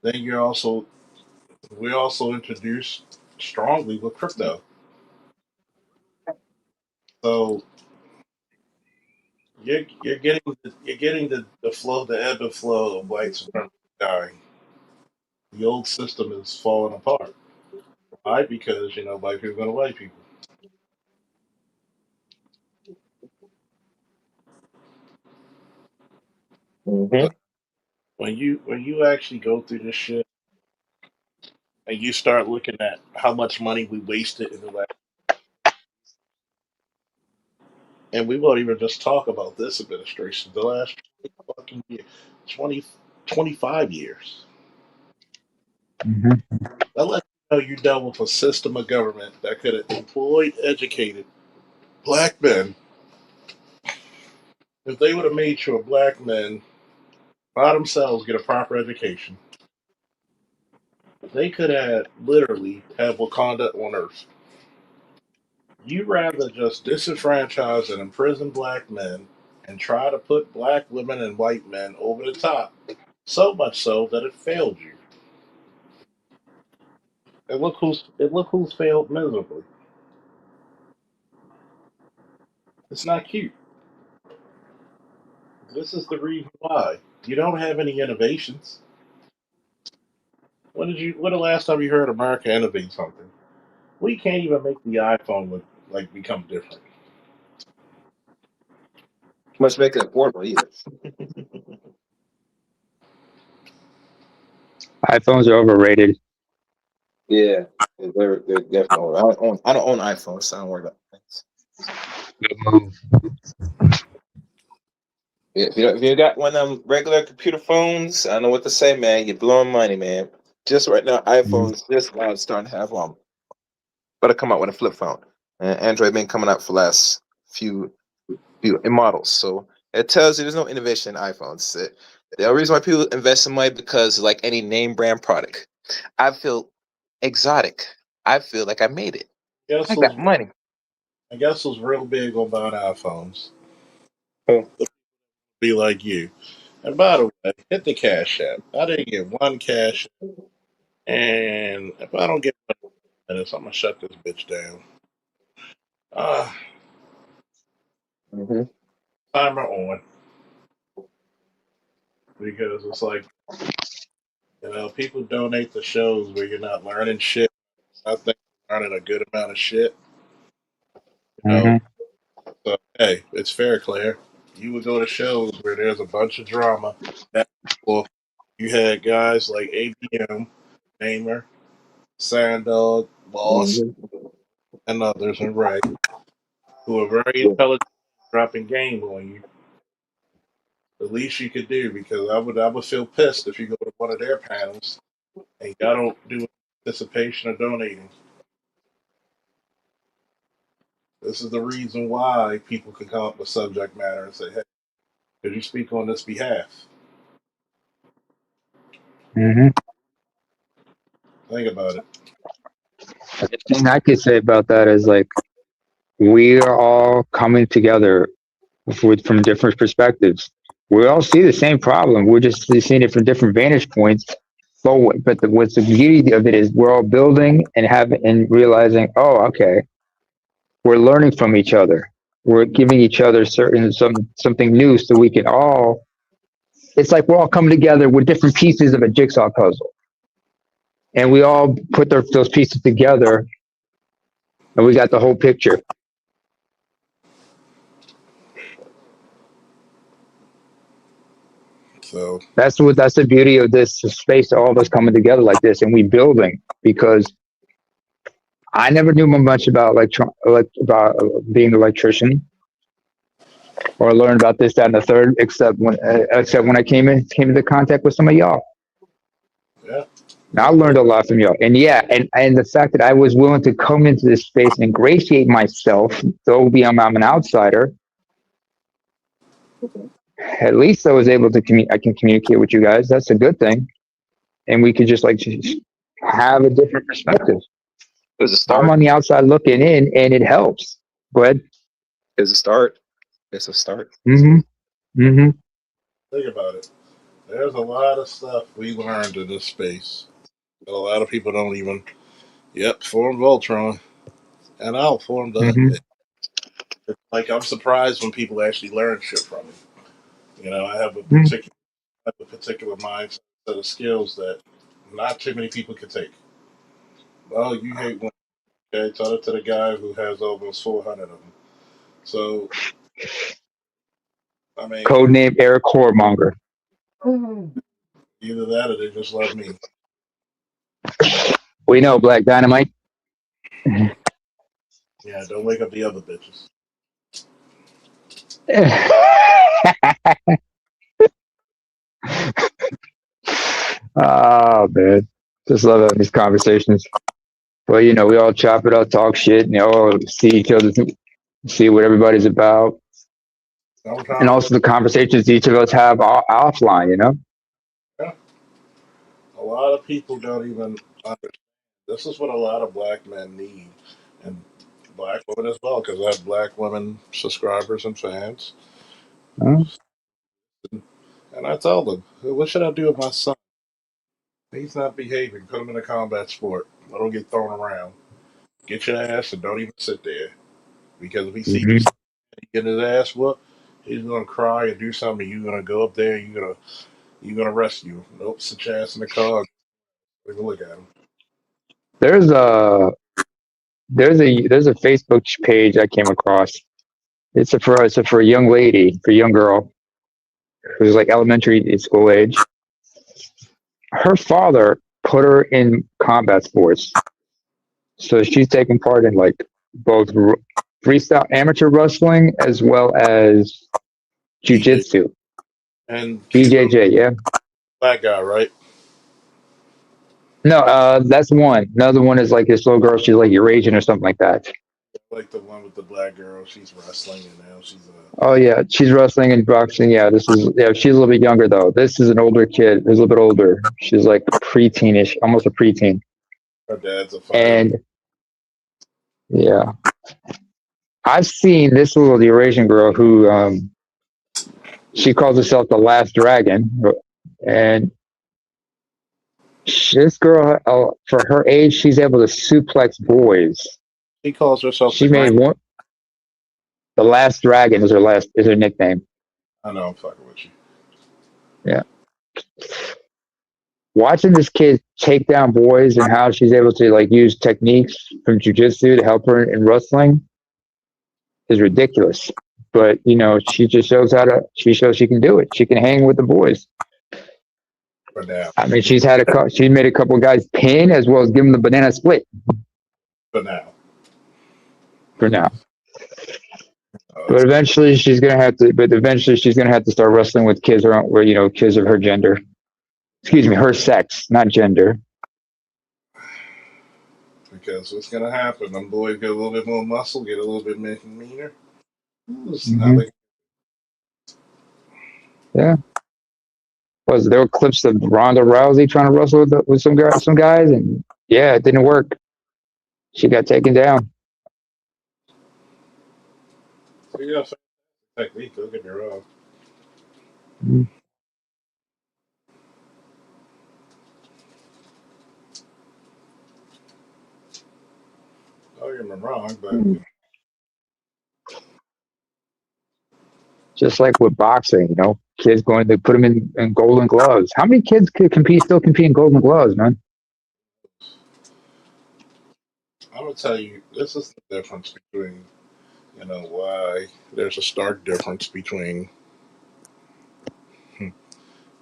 Then we also introduced strongly with crypto. So you're getting the flow, the ebb and flow of white supremacy dying. The old system is falling apart. Why? Because white people are going to white people. Mm-hmm. But when you actually go through this shit and you start looking at how much money we wasted in the last, and we won't even just talk about this administration, the last 20 fucking year, 20, 25 years. Mm-hmm. That lets you know you dealt with a system of government that could have employed, educated black men. If they would have made sure black men by themselves get a proper education, they could have literally have Wakanda on Earth. You rather just disenfranchise and imprison black men and try to put black women and white men over the top, so much so that it failed you. And look who's failed miserably. It's not cute. This is the reason why. You don't have any innovations. When the last time you heard America innovate something? We can't even make the iPhone look like become different. Must make it affordable either. iPhones are overrated. Yeah, they're definitely. I don't own iPhones, so I don't worry about things. Good move. If you got one of them regular computer phones, I don't know what to say, man. You're blowing money, man. Just right now, iPhones just now starting to have better come out with a flip phone. And Android been coming out for the last few models, so it tells you there's no innovation in iPhones. The only reason why people invest in money because like any name brand product, I feel exotic. I feel like I made it. Guess I got who's money. I guess who's real big on buying iPhones? Oh. Be like you. And by the way, hit the cash app. I didn't get one cash, and if I don't get minutes, I'm gonna shut this bitch down. Uh, Mm-hmm. timer on because it's like, people donate to shows where you're not learning shit. I think you're learning a good amount of shit. You know, Mm-hmm. so hey, it's fair, Claire. You would go to shows where there's a bunch of drama. That well, you had guys like ABM, Namer, Sandog, Boss, Mhm. and others, and Ray, who are very intelligent, dropping game on you. The least you could do, because I would feel pissed if you go to one of their panels and y'all don't do participation or donating. This is the reason why people can come up with subject matter and say, "Hey, could you speak on this behalf?" Mm-hmm. Think about it. The thing I could say about that is like we are all coming together from different perspectives. We all see the same problem. We're just seeing it from different vantage points. What's the beauty of it is we're all building and realizing, oh, okay, we're learning from each other. We're giving each other something new, so we can all. It's like we're all coming together with different pieces of a jigsaw puzzle, and we all put those pieces together, and we got the whole picture. So That's the beauty of this space. All of us coming together like this, and we building because I never knew much about about being an electrician or learn about this, that, and the third, except when I came into contact with some of y'all. yeah, Now I learned a lot from y'all, and yeah, and the fact that I was willing to come into this space and ingratiate myself, though I'm an outsider. At least I was able to I can communicate with you guys. That's a good thing, and we could just have a different perspective. It's a I'm start. on the outside looking in, and it helps. Go ahead. It's a start. It's a start. Mm-hmm. Mm-hmm. think about it. There's a lot of stuff we learned in this space that a lot of people don't even. Yep, form Voltron, and I'll form the. Mm-hmm. It's like I'm surprised when people actually learn shit from me. I have a Mm-hmm. particular mindset set of skills that not too many people can take. Oh, you hate women. Okay, tell it to the guy who has almost 400 of them. So, I mean, Codename Eric Hormonger. either that or they just love me. We know Black Dynamite. Yeah, don't wake up the other bitches. Oh man, just love having these conversations. Well, we all chop it up, talk shit, and all see each other, see what everybody's about, and Sometimes, also the conversations each of us have offline. yeah, a lot of people don't even understand. This is what a lot of black men need, and black women as well, because I have black women subscribers and fans. Huh? And I tell them, what should I do with my son? He's not behaving. Put him in a combat sport. Let him get thrown around. Get your ass and don't even sit there. Because if he sees you Mm-hmm. get his ass whooped, he's gonna cry and do something. You're gonna go up there. You're gonna rescue him. Nope, sit your ass in the car. Take a look at him. There's a Facebook page I came across. It's for a young lady, for a young girl who's like elementary school age. Her father put her in combat sports, so she's taking part in like both freestyle amateur wrestling as well as BJ jujitsu. and she's a BJJ, yeah. black guy, right? No, that's one. Another one is like this little girl. She's like Eurasian or something like that. Like the one with the black girl. She's wrestling and now she's Oh yeah, she's wrestling and boxing. Yeah, she's a little bit younger though. This is an older kid. Who's a little bit older. She's like preteenish, almost a preteen. her dad's a fighter. And yeah, I've seen this little Eurasian girl who she calls herself the Last Dragon, and this girl, for her age, she's able to suplex boys. She calls herself the She made grand. one. The Last Dragon is her nickname. I know I'm fucking with you. Yeah. Watching this kid take down boys and how she's able to like use techniques from jujitsu to help her in wrestling is ridiculous. But you know, she just shows she shows she can do it. She can hang with the boys. For now. I mean, she made a couple guys pin as well as give them the banana split. For now. For now. But eventually she's gonna have to start wrestling with kids kids of her gender. Excuse me, her sex, not gender. Because what's gonna happen? Them boys get a little bit more muscle, get a little bit meaner. Mm-hmm. Yeah. There were clips of Ronda Rousey trying to wrestle with some guys, and yeah, it didn't work. She got taken down. So yeah, technique. Don't get me wrong. Mm-hmm. Don't get me wrong, but just like with boxing, you know, kids they put them in golden gloves. How many kids could still compete in golden gloves, man? I'm gonna tell you, this is the difference between, why there's a stark difference between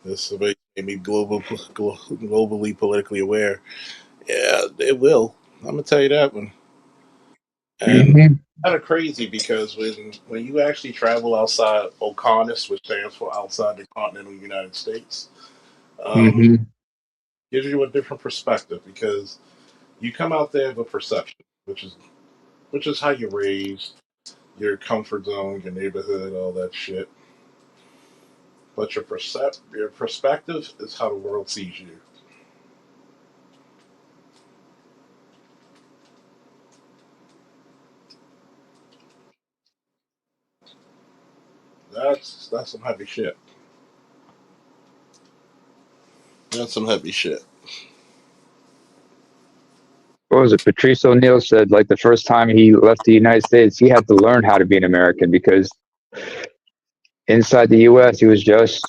this made me globally politically aware. Yeah, it will. I'm gonna tell you that one. And Mm-hmm. kind of crazy because when you actually travel outside OCONUS, which stands for outside the continental United States, Mm-hmm. gives you a different perspective because you come out there with a perception, which is how you're raised, your comfort zone, your neighborhood, all that shit. But your perspective is how the world sees you. That's some heavy shit. That's some heavy shit. What was it? Patrice O'Neill said like the first time he left the United States, he had to learn how to be an American because inside the U.S. he was just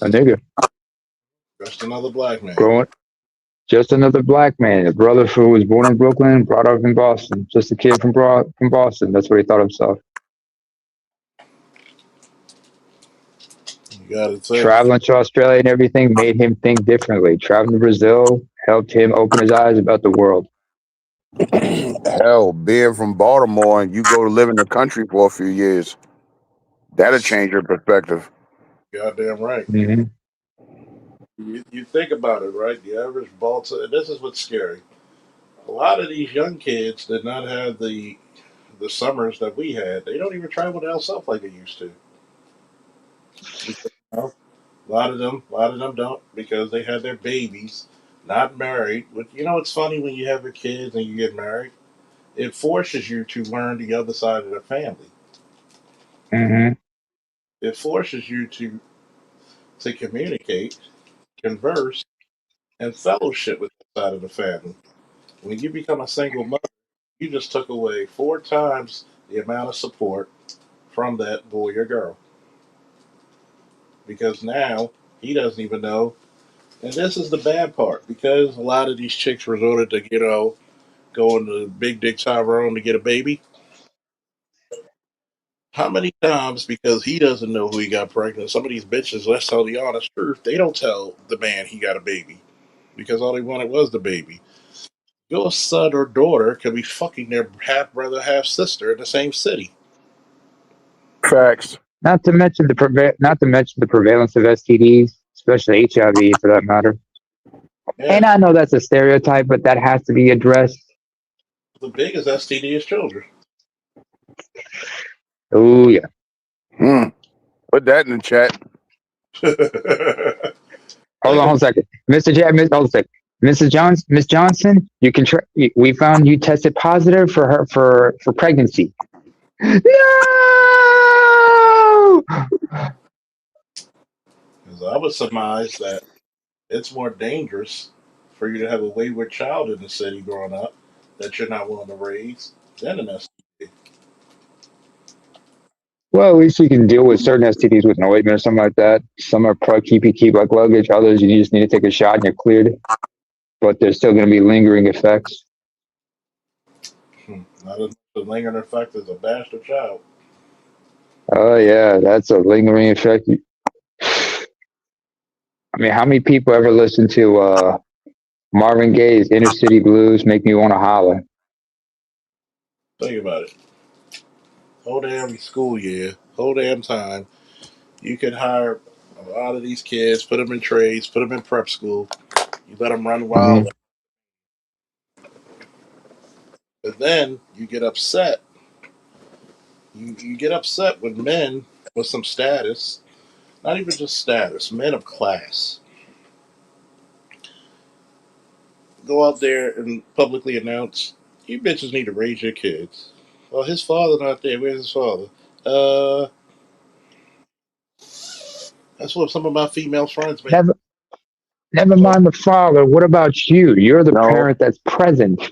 a nigga. Just another black man. Just another black man, a brother who was born in Brooklyn, brought up in Boston. Just a kid from Boston. That's what he thought himself. You got it. Traveling to Australia and everything made him think differently. Traveling to Brazil helped him open his eyes about the world. Hell, being from Baltimore and you go to live in the country for a few years, that'll change your perspective. Goddamn right. Mm-hmm. You think about it, right? The average Baltimore. This is what's scary. A lot of these young kids did not have the summers that we had. They don't even travel down south like they used to. Because, a lot of them don't because they had their babies, not married. But it's funny when you have your kids and you get married. It forces you to learn the other side of the family. Mm-hmm. It forces you to communicate, converse, and fellowship with the side of the family. When you become a single mother, you just took away 4 times the amount of support from that boy or girl. Because now he doesn't even know. And this is the bad part because a lot of these chicks resorted to, going to Big Dick Tyrone to get a baby. How many times because he doesn't know who he got pregnant? Some of these bitches, let's tell the honest truth, they don't tell the man he got a baby because all they wanted was the baby. Your son or daughter could be fucking their half brother, half sister in the same city. Facts. Not to mention the prevalence of STDs, especially HIV for that matter. Yeah. And I know that's a stereotype, but that has to be addressed. The biggest STD is children. Oh yeah. Put that in the chat. Hold on a second, Mr. J. Hold on a second. Miss Johnson, you can. We found you tested positive for pregnancy. No. Because I would surmise that it's more dangerous for you to have a wayward child in the city growing up that you're not willing to raise than an STD. Well, at least you can deal with certain STDs with an ointment or something like that. Some are keep like luggage. Others you just need to take a shot and you're cleared. But there's still going to be lingering effects. Not as much a lingering effect as a bastard child. Oh yeah, that's a lingering effect. I mean, how many people ever listen to Marvin Gaye's "Inner City Blues"? Make me want to holler. Think about it. Whole damn school year, whole damn time. You could hire a lot of these kids, put them in trades, put them in prep school. You let them run Hmm. wild. But then you get upset. You get upset with men with some status, not even just status, men of class. Go out there and publicly announce, you bitches need to raise your kids. Well, his father not there. Where's his father? Uh, that's what some of my female friends make. Never, never So mind the father. What about you? You're the No, parent that's present.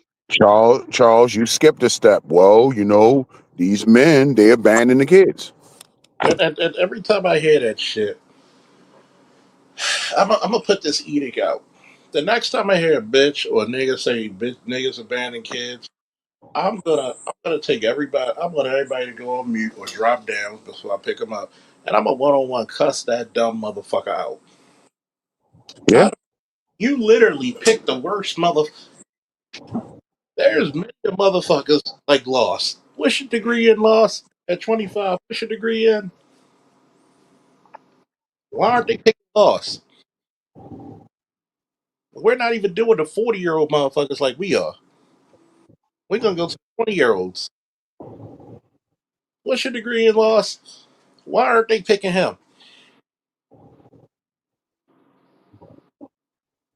Charles, you skipped a step. Well, these men, they abandon the kids. and every time I hear that shit, I'm gonna put this edict out. The next time I hear a bitch or a nigga say bitch, niggas abandon kids, I'm gonna take everybody. I want everybody to go on mute or drop down before I pick them up, and I'm a one-on-one cuss that dumb motherfucker out. Yeah. How you literally picked the worst mother? There's many motherfuckers like lost. What's your degree in loss at 25? What's your degree in? Why aren't they picking loss? We're not even doing the 40-year-old motherfuckers like we are. We're gonna go to 20-year-olds. What's your degree in loss? Why aren't they picking him?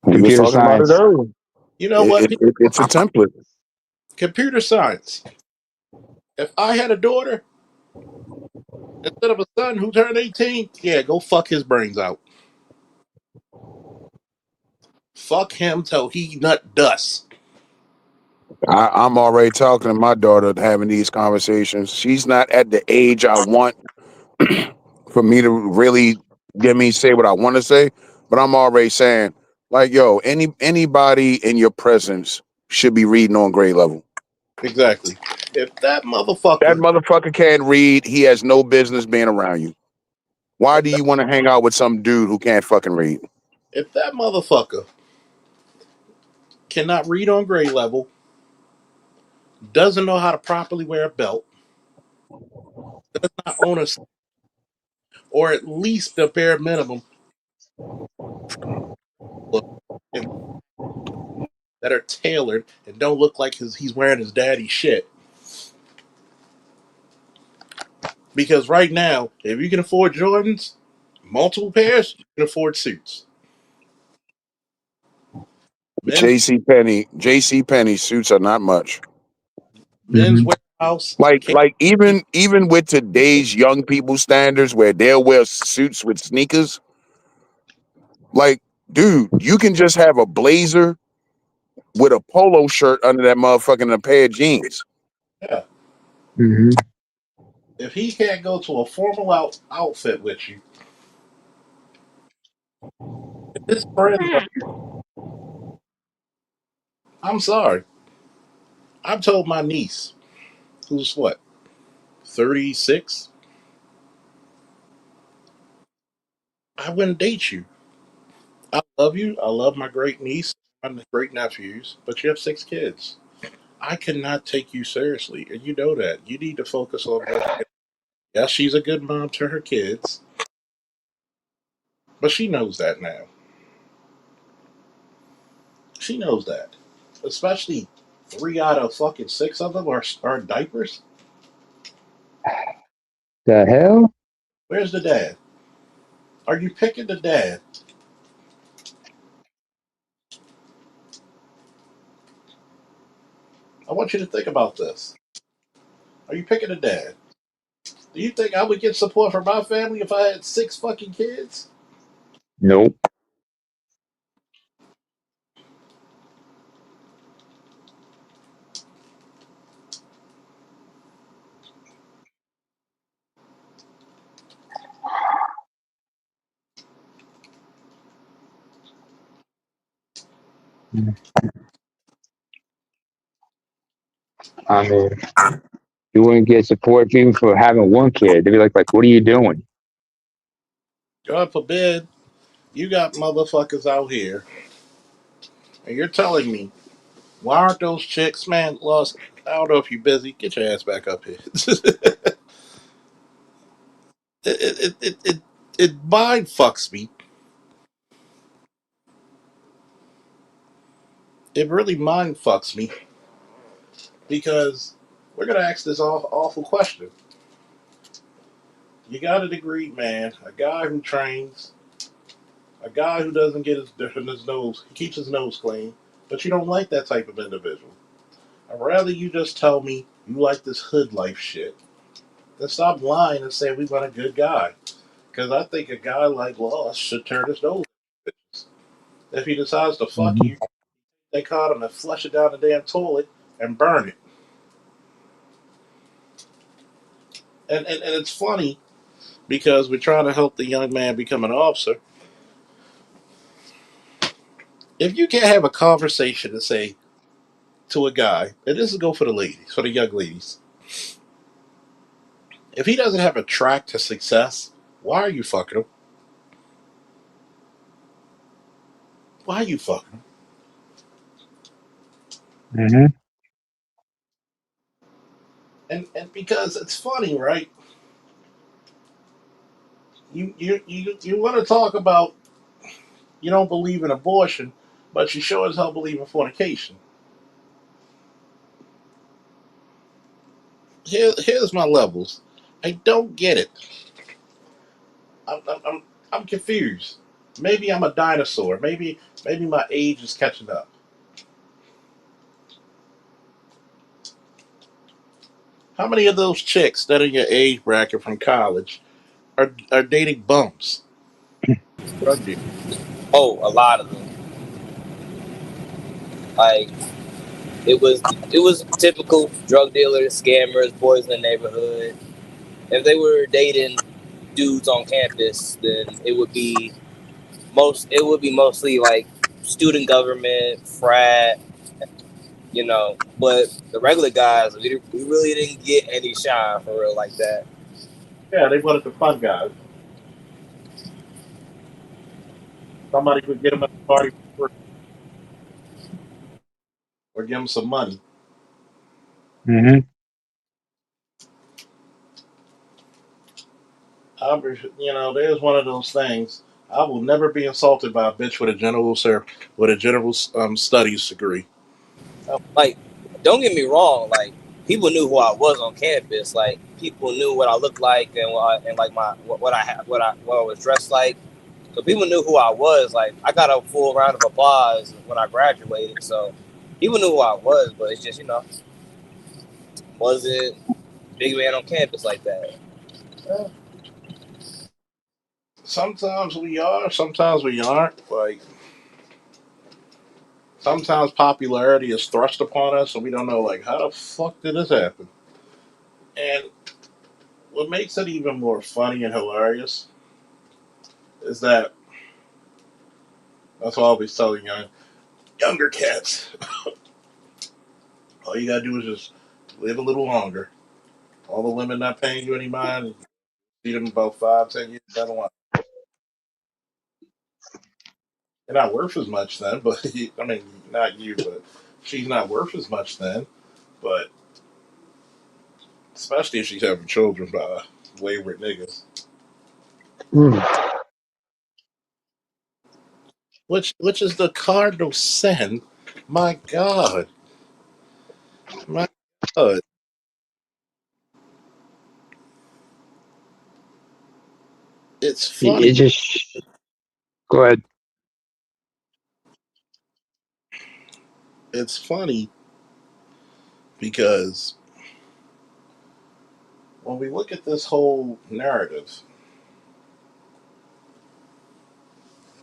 We was Computer talking about it science. earlier. You know what? It's a template. Computer science. If I had a daughter instead of a son who turned 18, yeah, go fuck his brains out. Fuck him till he nut dust. I'm already talking to my daughter, having these conversations. She's not at the age I want for me to really get me say what I want to say, but I'm already saying, like, yo, anybody in your presence should be reading on grade level. Exactly. If that That motherfucker, motherfucker can't read. He has no business being around you. Why if do that, you want to hang out with some dude who can't fucking read? if that motherfucker cannot read on grade level, doesn't know how to properly wear a belt, not own a, or at least the bare minimum look and that are tailored and don't look like he's wearing his daddy shit. Because right now, if you can afford Jordans, multiple pairs, you can afford suits. Men's JC Penney suits are not much. men's Hmm. warehouse. Like even with today's young people standards where they'll wear suits with sneakers, like, dude, you can just have a blazer with a polo shirt under that motherfucking and a pair of jeans. Yeah. Hmm. If he can't go to a formal outfit with you, if his friends are, I'm sorry. I've told my niece, who's what, 36, I wouldn't date you. I love you. I love my great niece, my great nephews, but you have 6 kids. I cannot take you seriously, and you know that. You need to focus on what. Yeah, she's a good mom to her kids, but she knows that now. She knows that, especially 3 out of fucking 6 of them are diapers. The hell? Where's the dad? Are you picking the dad? I want you to think about this. Are you picking a dad? Do you think I would get support from my family if I had 6 fucking kids? Nope. I mean, you wouldn't get support even for having one kid. They'd be like, what are you doing? God forbid you got motherfuckers out here, and you're telling me why aren't those chicks, man? Lost. I don't know if you're busy. Get your ass back up here. It mind fucks me. It really mind fucks me because we're gonna ask this awful question. You got a degree, man, a guy who trains, a guy who doesn't get his nose, he keeps his nose clean, but you don't like that type of individual. I'd rather you just tell me you like this hood life shit than stop lying and say we want a good guy. Because I think a guy like Loss should turn his nose. If he decides to fuck Hmm. you, they caught him and flush it down the damn toilet and burn it. And it's funny because we're trying to help the young man become an officer. If you can't have a conversation and say to a guy, and this is go for the ladies, for the young ladies, if he doesn't have a track to success, why are you fucking him? Why are you fucking him? Hmm. And because it's funny, right? You want to talk about you don't believe in abortion, but you sure as hell believe in fornication. Here's my levels. I don't get it. I'm confused. Maybe I'm a dinosaur. Maybe my age is catching up. How many of those chicks that are in your age bracket from college are dating bums, drug dealers? Oh, a lot of them. Like it was typical drug dealers, scammers, boys in the neighborhood. If they were dating dudes on campus, then it would be mostly like student government, frat, but the regular guys, we really didn't get any shine for real like that. Yeah, they wanted the fun guys. Somebody could get them at the party for free or give them some money. Hmm. There's one of those things. I will never be insulted by a bitch with a general studies degree. Like, don't get me wrong, like people knew who I was on campus. Like people knew what I looked like and like my what I had what I was dressed like. So people knew who I was. Like I got a full round of applause when I graduated. So people knew who I was, but it's just wasn't big man on campus like that. Yeah. Sometimes we are, sometimes we aren't. Like sometimes popularity is thrust upon us, and we don't know like how the fuck did this happen. And what makes it even more funny and hilarious is that that's why I always tell younger cats, all you gotta do is just live a little longer. All the women not paying you any mind, see them about 5, 10 years down the line. They're not worth as much then, but I mean, not you, but she's not worth as much then. But especially if she's having children by wayward niggas, which is the cardinal sin. My God, my God, it's It funny. just go ahead. It's funny because when we look at this whole narrative,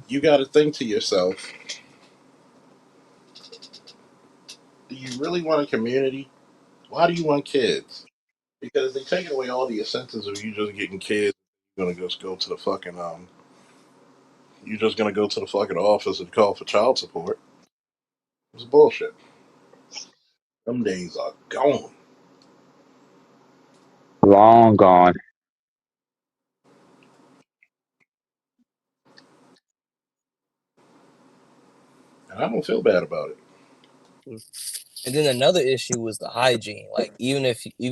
you got to think to yourself: do you really want a community? Why do you want kids? Because they taking away all the incentives of you just getting kids. You're gonna just go to the fucking You're just gonna go to the fucking office and call for child support. It's bullshit. Them days are gone. Long gone. And I don't feel bad about it. And then another issue was the hygiene. Like even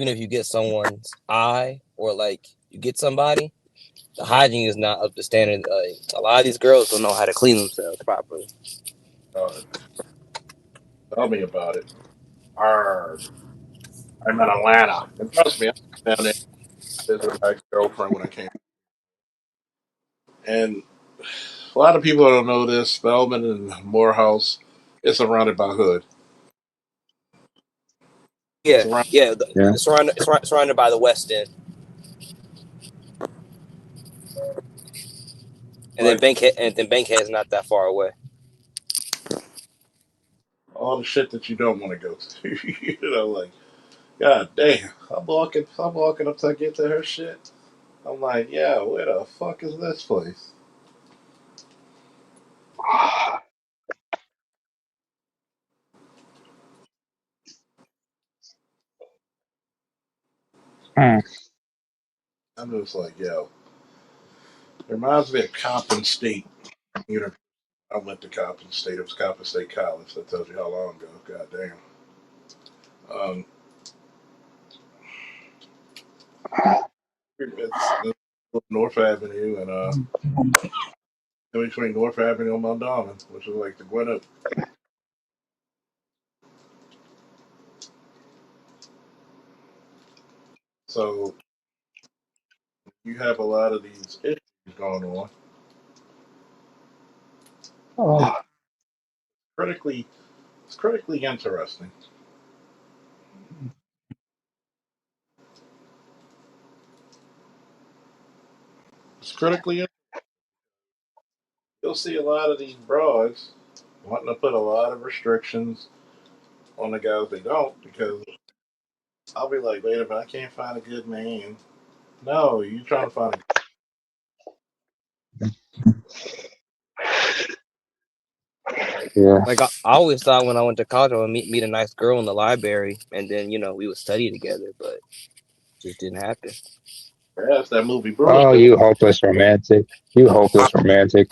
if you get someone's eye or like you get somebody, the hygiene is not up to standard. A lot of these girls don't know how to clean themselves properly. Tell me about it. Arr, I'm in Atlanta. And trust me, I was down there visiting my girlfriend when I came. And a lot of people don't know this. Spelman and Morehouse is surrounded by hood. It's Yeah, around yeah. Yeah. It's surrounded by the West End, and then like Bankhead is not that far away. all the shit that you don't want to go to. You know, like God damn, I'm walking up to get to her shit. I'm like, yeah, where the fuck is this place? Mm. I'm just like, yo, it reminds me of Coppin State University. I went to Coppin State. It was Coppin State College. That tells you how long ago. God damn. Um, it's North Avenue and in between North Avenue and Mondawmin, which is like the Gwinnett. So you have a lot of these issues going on. Oh. It's critically, it's critically interesting. It's critically. You'll see a lot of these broads wanting to put a lot of restrictions on the guys they don't because I'll be like, wait a minute, I can't find a good man. No, you trying to find a Yeah. Like I always thought when I went to college, I would meet a nice girl in the library, and then we would study together, but it just didn't happen. That's that movie Bruce. Oh, They you hopeless romantic. You hopeless romantic.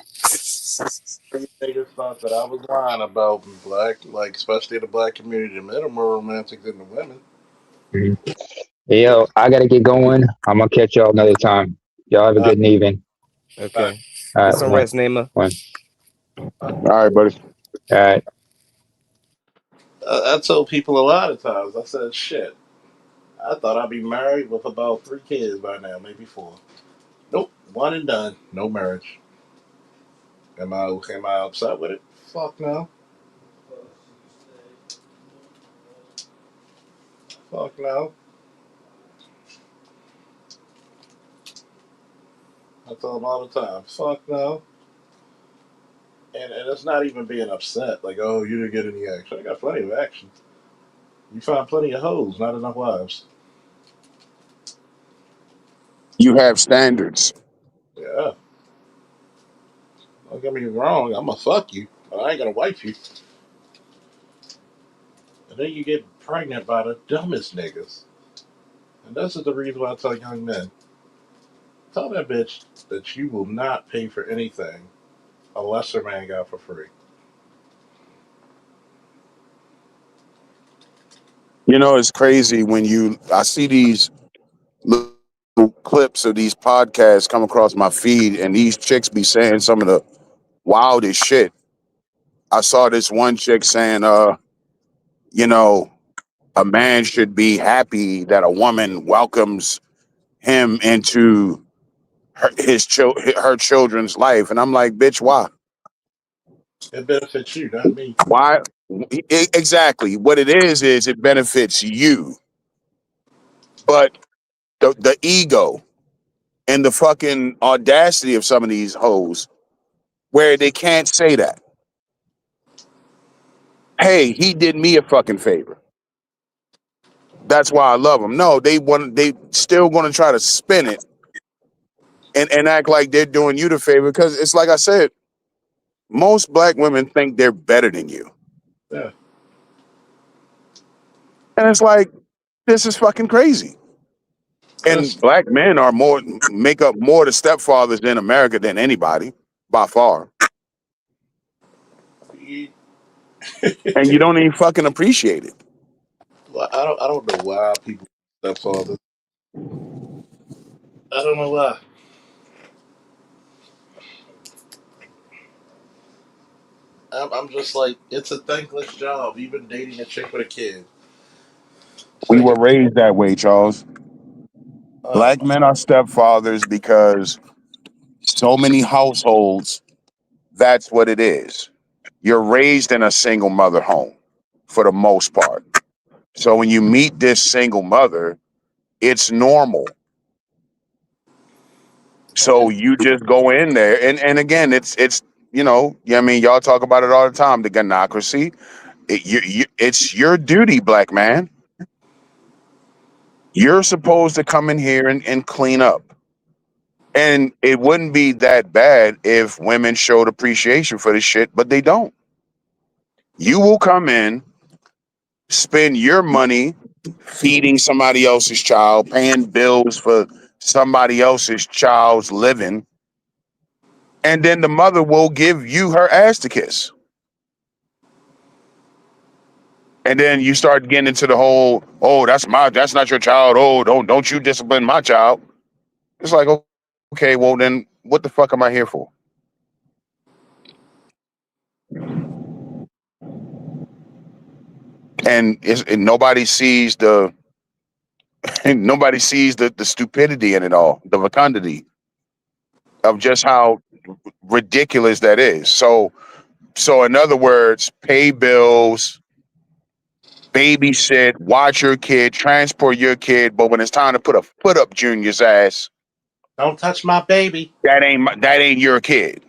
niggas thought that I was lying about black, like especially the black community. The men are more romantic than the women. Mhm. Yo, I gotta get going. I'm gonna catch y'all another time. Y'all have a Uh, good evening. Okay, All get right, some rest, Nema. one. All right, buddy. All right. I told people a lot of times. I said, "Shit, I thought I'd be married with about 3 kids by now, maybe 4. Nope, one and done. No marriage. Am I upset with it? Fuck no. Fuck no. I tell them all the time. Fuck no. And it's not even being upset. Like, oh, you didn't get any action. I got plenty of action. You find plenty of hoes, not enough wives. You have standards. Yeah. Don't get me wrong. I'm gonna fuck you, but I ain't gonna wife you. And then you get pregnant by the dumbest niggas. And this is the reason why I tell young men: tell that bitch that you will not pay for anything a lesser man got for free. You know, it's crazy when I see these little clips of these podcasts come across my feed, and these chicks be saying some of the wildest shit. I saw this one chick saying, you know, a man should be happy that a woman welcomes him into her children's life, and I'm like, bitch, why? It benefits you, not me. Why? Exactly. What it is it benefits you, but the ego and the fucking audacity of some of these hoes where they can't say that. Hey, he did me a fucking favor. That's why I love him. No, they still gonna try to spin it and act like they're doing you the favor because it's like I said, most black women think they're better than you. Yeah. And it's like, this is fucking crazy. That's And black men make up more the stepfathers in America than anybody by far. And you don't even fucking appreciate it. well, I don't know why people stepfather. I don't know why. I'm just like, it's a thankless job, even dating a chick with a kid. It's We like, were raised that way, Charles. oh Black my, men are stepfathers because so many households, that's what it is. You're raised in a single mother home for the most part. So when you meet this single mother, it's normal. So okay. you just go in there, and again, it's I mean, y'all talk about it all the time. The gynocracy. It's your duty, black man. You're supposed to come in here and clean up. And it wouldn't be that bad if women showed appreciation for this shit, but they don't. You will come in, spend your money feeding somebody else's child, paying bills for somebody else's child's living, and then the mother will give you her ass to kiss. And then you start getting into the whole, oh, that's not your child. Oh, don't you discipline my child. It's like, okay, well then what the fuck am I here for? And nobody sees the stupidity in it all, the fecundity of just how ridiculous that is. So in other words, pay bills, babysit, watch your kid, transport your kid, but when it's time to put a foot up Junior's ass, Don't touch my baby. that ain't your kid.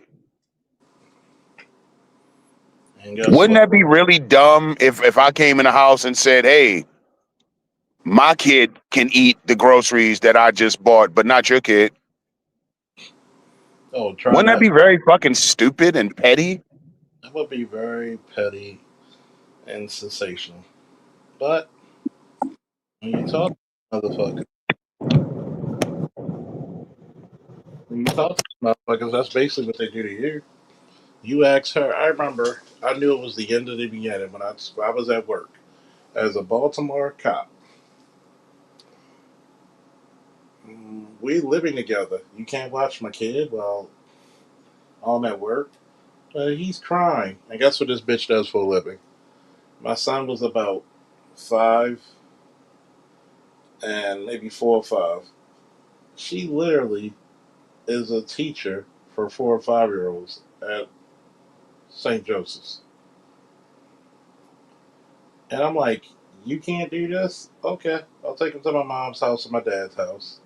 And guess Wouldn't what? that be really dumb if I came in the house and said, "Hey, my kid can eat the groceries that I just bought, but not your kid"? Oh, try Wouldn't that not. be very fucking stupid and petty? That would be very petty and sensational. But when you talk to motherfuckers, when you talk to motherfuckers, that's basically what they do to you. You ask her. I remember. I knew it was the end of the beginning when I was at work as a Baltimore cop. We living together. You can't watch my kid while I'm at work. He's crying. And guess what this bitch does for a living? My son was about 5 and maybe 4 or 5. She literally is a teacher for 4 or 5 year olds at St. Joseph's. And I'm like, you can't do this? Okay, I'll take him to my mom's house and my dad's house.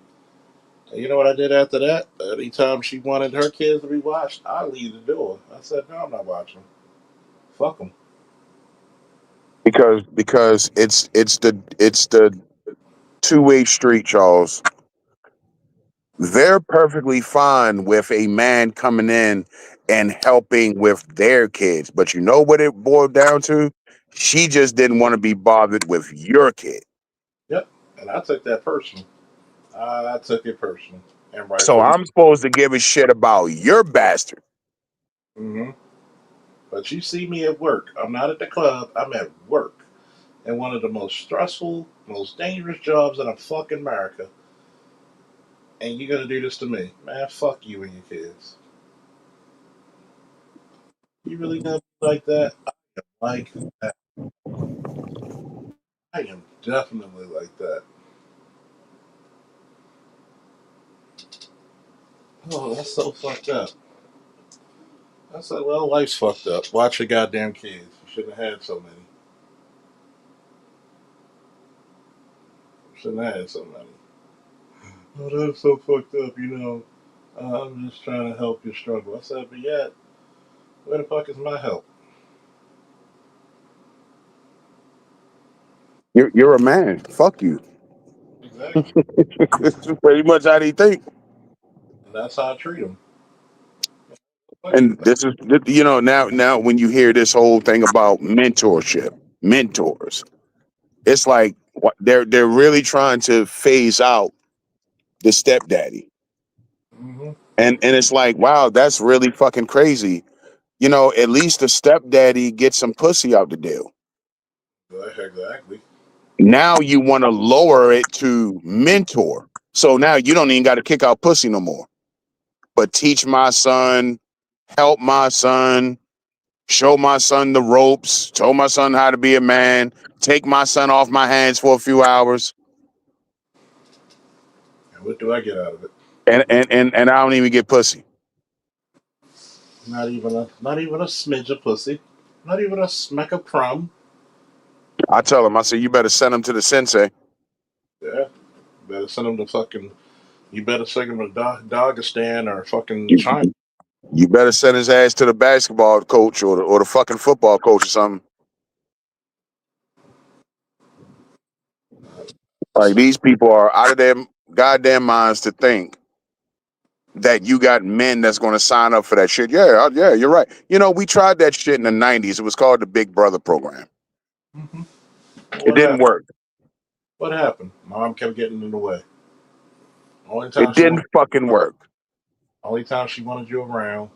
And you know what I did after that? Anytime she wanted her kids to be watched, I leave the door. I said, no, I'm not watching them. Fuck them. Because it's the two-way street, Charles. They're perfectly fine with a man coming in and helping with their kids, but you know what it boiled down to? She just didn't want to be bothered with your kid. Yep. And I took that personal. I took it personal. And So rightfully. I'm supposed to give a shit about your bastard. Hmm. But you see me at work. I'm not at the club. I'm at work. And one of the most stressful, most dangerous jobs in a fucking America. And you're gonna do this to me. Man, fuck you and your kids. You really gonna be like that? Like that. I am definitely like that. Oh, that's so fucked up. I said, well, life's fucked up. Watch your goddamn kids. You shouldn't have had so many. You shouldn't have had so many. Oh, that's so fucked up, you know. I'm just trying to help your struggle. I said, but yet, where the fuck is my help? You're a man. Fuck you. Exactly. It's pretty much how they think. And that's how I treat them. Fuck you. And this is, now when you hear this whole thing about mentorship, mentors. It's like they're really trying to phase out the stepdaddy. Mm-hmm. And it's like, wow, that's really fucking crazy. You know, at least the stepdaddy gets some pussy out the deal. Exactly. Now you want to lower it to mentor. So now you don't even got to kick out pussy no more. But teach my son, help my son, show my son the ropes, show my son how to be a man, take my son off my hands for a few hours. And what do I get out of it? And I don't even get pussy. Not even a smidge of pussy. Not even a smack of crumb. I tell him, I say, you better send him to the sensei. Yeah. Better send him to fucking. You better send him to Dagestan or fucking You, China. you better send his ass to the basketball coach or the fucking football coach or something. Like these people are out of their goddamn minds to think that you got men that's going to sign up for that shit. Yeah, yeah, you're right. You know, we tried that shit in the 90s. It was called the Big Brother program. Mm-hmm. It What didn't happened? work. What happened? Mom kept getting in the way. Only time It she didn't wanted, fucking work. only time she wanted you around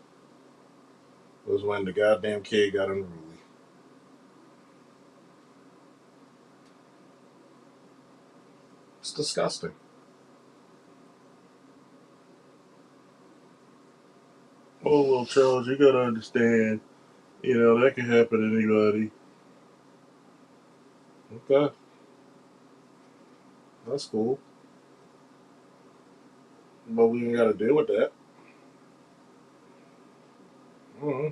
was when the goddamn kid got unruly. It's disgusting. Oh well, Charles, you gotta understand. That can happen to anybody. Okay, that's cool, but we ain't gotta deal with that. Mm-hmm.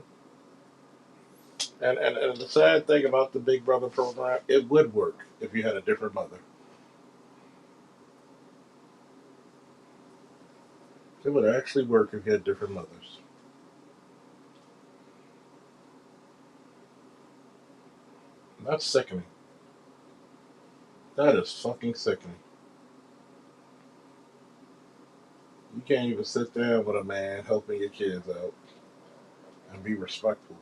And the sad thing about the Big Brother program, it would work if you had a different mother. It would actually work if you had different mothers. And that's sickening. That is fucking sickening. You can't even sit down with a man helping your kids out and be respectful.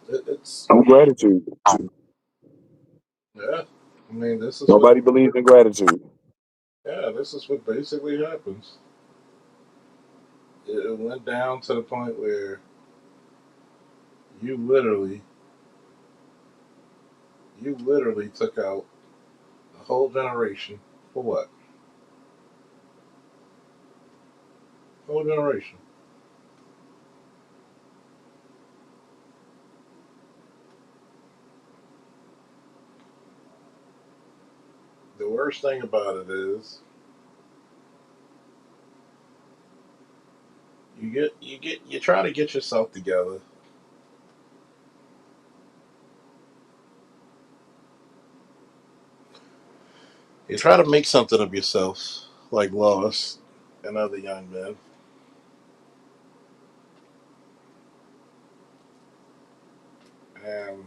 It's No gratitude. yeah. I mean, this is what Nobody believes in gratitude. yeah, this is what basically happens. It went down to the point where you literally, you literally took out a whole generation for what? Whole generation. The worst thing about it is you try to get yourself together. You try to make something of yourself, like Lois and other young men, and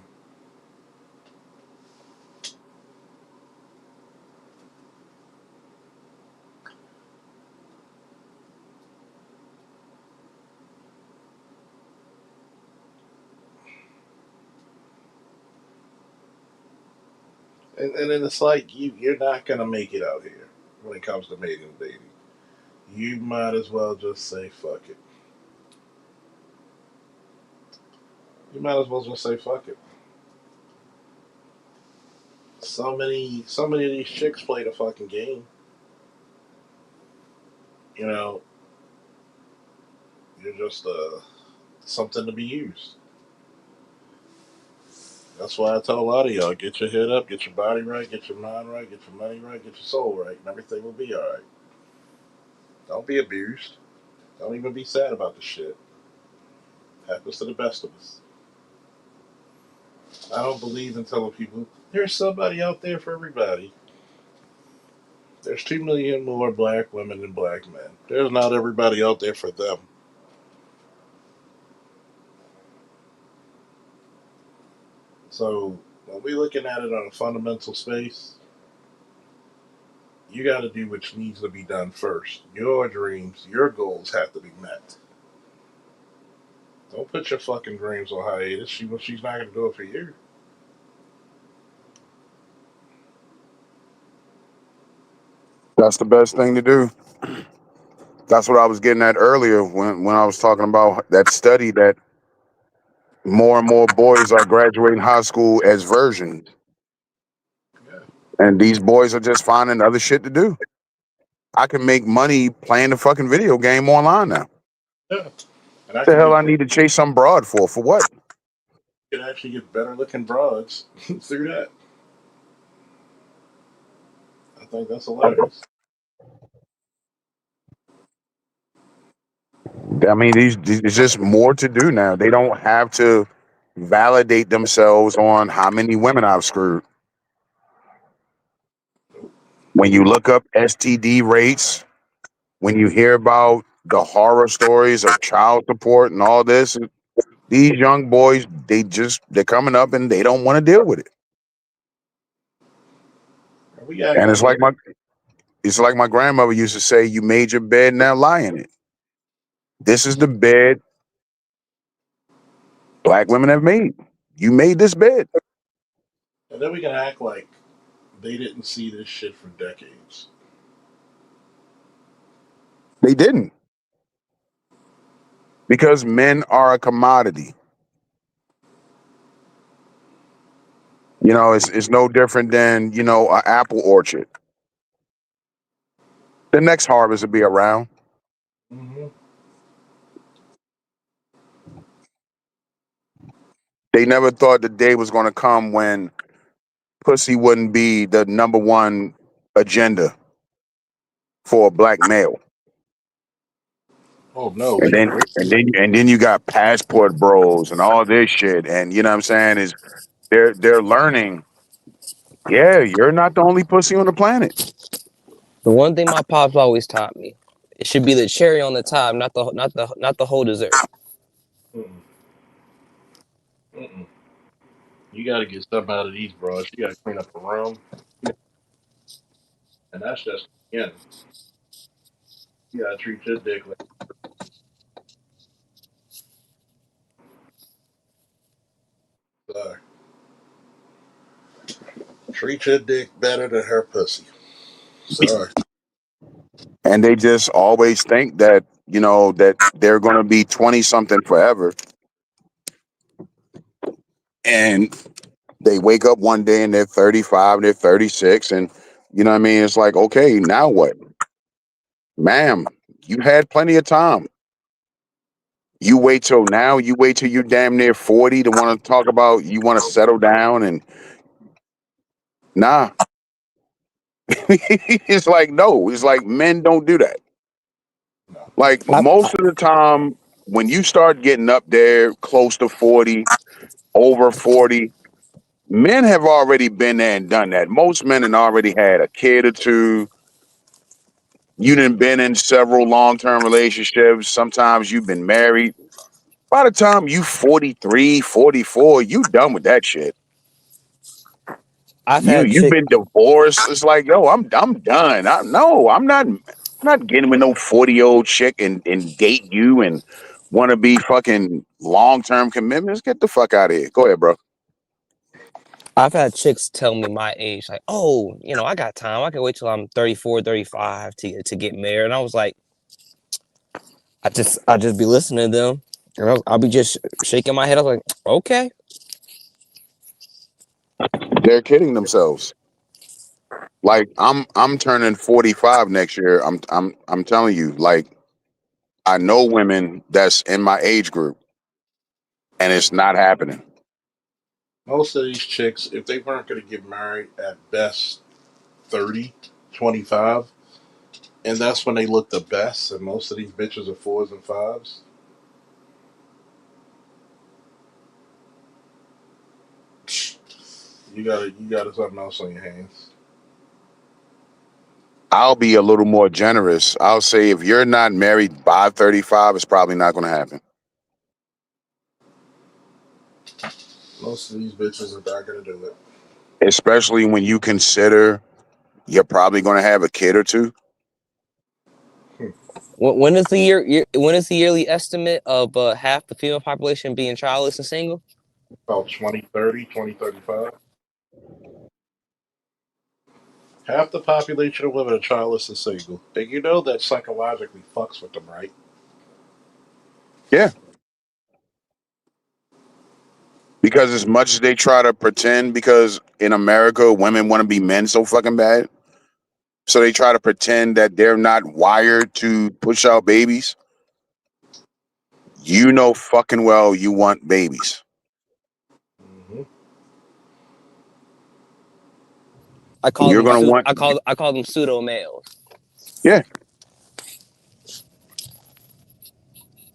and then it's like you're not gonna make it out here when it comes to mating and dating. You might as well just say fuck it. You might as well just say fuck it. So many of these chicks play the fucking game. You know, you're just something to be used. That's why I tell a lot of y'all: get your head up, get your body right, get your mind right, get your money right, get your soul right, and everything will be all right. Don't be abused. Don't even be sad about the shit. Happens to the best of us. I don't believe in telling people there's somebody out there for everybody. There's 2 million more black women than black men. There's not everybody out there for them. So when we're looking at it on a fundamental space, You got to do what needs to be done first. Your dreams, your goals have to be met. Don't put your fucking dreams on hiatus. She's not going to do it for you. That's the best thing to do. That's what I was getting at earlier when I was talking about that study that more and more boys are graduating high school as virgins. Yeah. And these boys are just finding other shit to do. I can make money playing the fucking video game online now. Yeah. And I The can hell get I need to chase some broad for? For what? you can actually get better looking broads through that. I think that's hilarious. I mean, these it's just more to do now. They don't have to validate themselves on how many women I've screwed. When you look up STD rates, when you hear about the horror stories of child support and all this, these young boys, they're coming up and they don't want to deal with it. We act And like it's like my grandmother used to say, you made your bed, now lie in it. This is the bed black women have made. You made this bed. and then we can act like they didn't see this shit for decades. They didn't. Because men are a commodity. You know, it's no different than, you know, an apple orchard. The next harvest will be around. Mm-hmm. They never thought the day was going to come when pussy wouldn't be the number one agenda for a black male. Oh no, And they then great. and then you got passport bros and all this shit. And you know what I'm saying is they're learning. Yeah, you're not the only pussy on the planet. The one thing my pops always taught me, it should be the cherry on the top, not the whole dessert. Mm-mm. Mm-mm. You got to get something out of these broads. You got to clean up the room, and that's just again. You got to treat your dick like. Treat your dick better than her pussy. Sorry. And they just always think that, you know, that they're going to be 20 something forever. And they wake up one day and they're 35, they're 36. And, you know what I mean? It's like, okay, now what? Ma'am, you had plenty of time. You wait till now, you wait till you're damn near 40 to want to talk about you want to settle down and nah. It's like, no, it's like men don't do that. No. Like I, most of the time, when you start getting up there close to 40, over 40, men have already been there and done that. Most men have already had a kid or two. You done been in several long-term relationships. Sometimes you've been married. By the time you 43, 44, you done with that shit. I've had You've chick. been divorced. It's like, yo, I'm done. I'm not getting with no 40-year-old chick and date you and want to be fucking long-term commitments. Get the fuck out of here. Go ahead, bro. I've had chicks tell me my age, like, oh, I got time. I can wait till I'm 34, 35 to get married. And I was like, I just be listening to them. And I'll be just shaking my head. I was like, okay. They're kidding themselves. Like I'm turning 45 next year. I'm telling you, like I know women that's in my age group and it's not happening. Most of these chicks, if they weren't going to get married at best 30, 25, and that's when they look the best, and most of these bitches are fours and fives. You got something else on your hands. I'll be a little more generous. I'll say if you're not married by 35, it's probably not going to happen. Most of these bitches are not going to do it. Especially when you consider you're probably going to have a kid or two. When is the yearly estimate of half the female population being childless and single? About 2030, 2035. Half the population of women are childless and single. And you know that psychologically fucks with them, right? Yeah. Because as much as they try to pretend, because in America, women want to be men so fucking bad. So they try to pretend that they're not wired to push out babies. You know fucking well you want babies. Mm-hmm. I call You're them gonna want. I call them pseudo males. Yeah.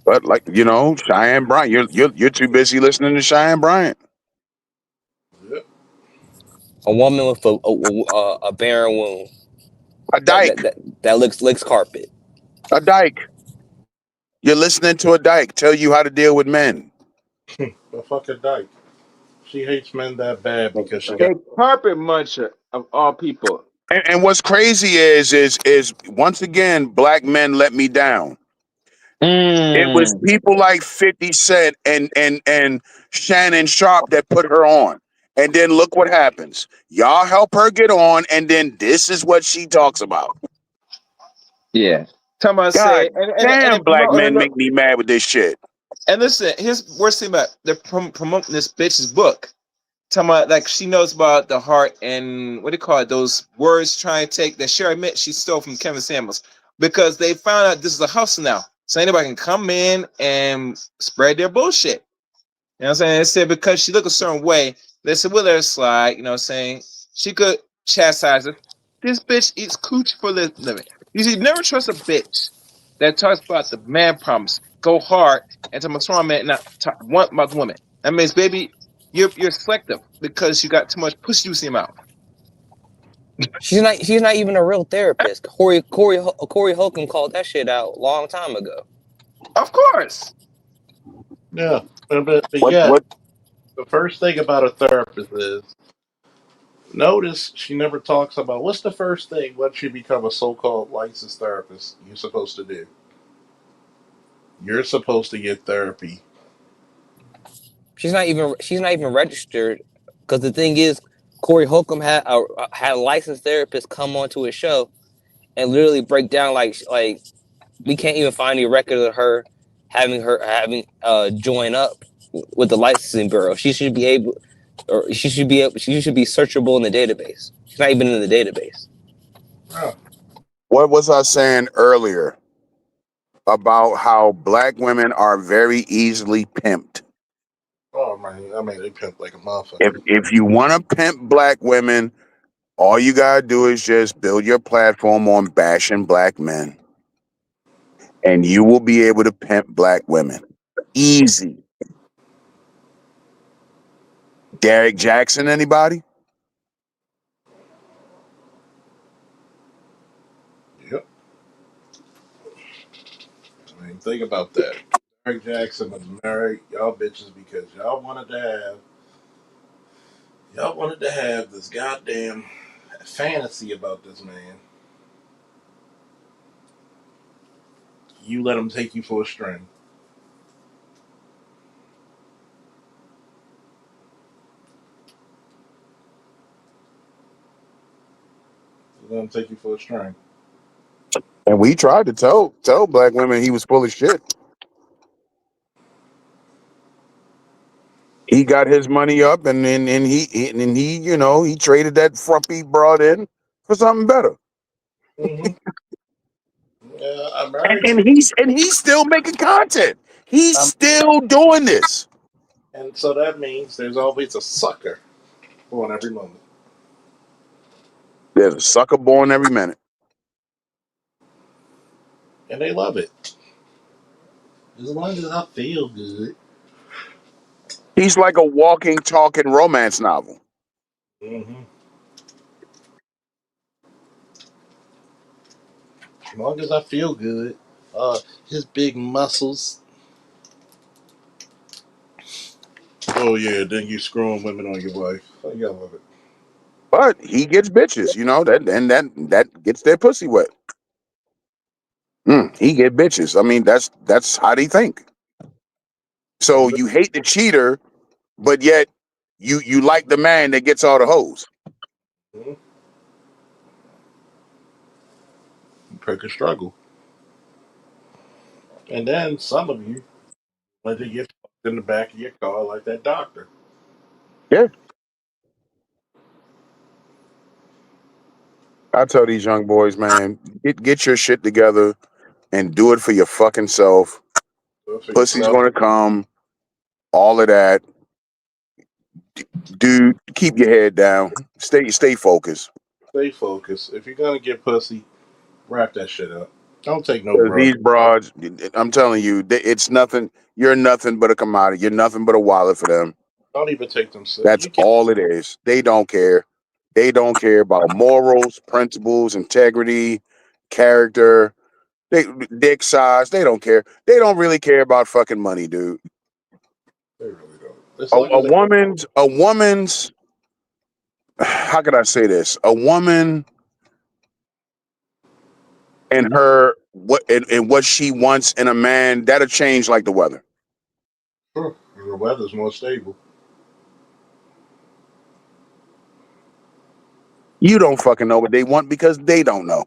But like, you know, Cheyenne Bryant, you're too busy listening to Cheyenne Bryant. Yep. A woman with a barren womb A dyke. that licks carpet. A dyke. You're listening to a dyke tell you how to deal with men. The fucking dyke. She hates men that bad because she got. A carpet muncher of all people. And what's crazy is once again, black men let me down. It was people like 50 Cent and Shannon Sharp that put her on. And then look what happens. Y'all help her get on, and then this is what she talks about. Yeah. Talking about God say and damn, black men make me mad with this shit. And listen, here's worst thing about they're promoting this bitch's book. Talking about like she knows about the heart and what do you call it? Those words trying to take that she admit she stole from Kevin Samuels because they found out this is a hustle now. So anybody can come in and spread their bullshit. You know what I'm saying? They said because she looked a certain way, they said, we'll let her slide, you know what I'm saying? She could chastise her. This bitch eats cooch for the living. You see, never trust a bitch that talks about the man promise, go hard, and tell a strong man not talk one about the woman. That means, baby, you're selective because you got too much pussy juice in your mouth. She's not even a real therapist. Corey Holcomb called that shit out a long time ago. Of course. Yeah. But yeah, the first thing about a therapist is notice she never talks about what's the first thing once you become a so called licensed therapist you're supposed to do. You're supposed to get therapy. She's not even registered because the thing is, Corey Holcomb had a licensed therapist come onto his show and literally break down like we can't even find any record of her having join up with the licensing bureau. She should be searchable in the database. She's not even in the database. Oh. What was I saying earlier about how black women are very easily pimped? Oh man, I mean they pimp like a motherfucker. If you want to pimp black women, all you gotta do is just build your platform on bashing black men, and you will be able to pimp black women. Easy. Derek Jackson, anybody? Yep. I mean, think about that. Derek Jackson was married y'all bitches because y'all wanted to have this goddamn fantasy about this man. You let him take you for a string. You let him take you for a string. And we tried to tell black women he was full of shit. He got his money up, and he you know, he traded that frumpy broad in for something better. Mm-hmm. Yeah, I'm married. And he's still making content. He's still doing this. And so that means there's always a sucker born every moment. There's a sucker born every minute. And they love it. As long as I feel good. He's like a walking, talking romance novel. Mm-hmm. As long as I feel good. His big muscles. Oh yeah, then you screwing women on your wife. Oh, you gotta love it. but he gets bitches, you know, that gets their pussy wet. He get bitches. I mean, that's how they think. So you hate the cheater, but yet you like the man that gets all the hoes. Mhm. Pick a struggle. And then some of you let it get fucked in the back of your car like that doctor. Yeah. I tell these young boys, man, get your shit together and do it for your fucking self. Do it for Pussy's yourself. gonna come, all of that. Dude, keep your head down. Stay focused. Stay focused. If you're gonna get pussy, wrap that shit up. Don't take no 'Cause bro. these broads, I'm telling you, it's nothing. You're nothing but a commodity. You're nothing but a wallet for them. Don't even take them. That's You can't. all it is. They don't care. They don't care about morals, principles, integrity, character, dick size. They don't care. They don't really care about fucking money, dude. They really don't. As A, long a as they. woman's how could I say this? A woman and her and what she wants in a man, that'll change like the weather. Sure, the weather's more stable. You don't fucking know what they want because they don't know.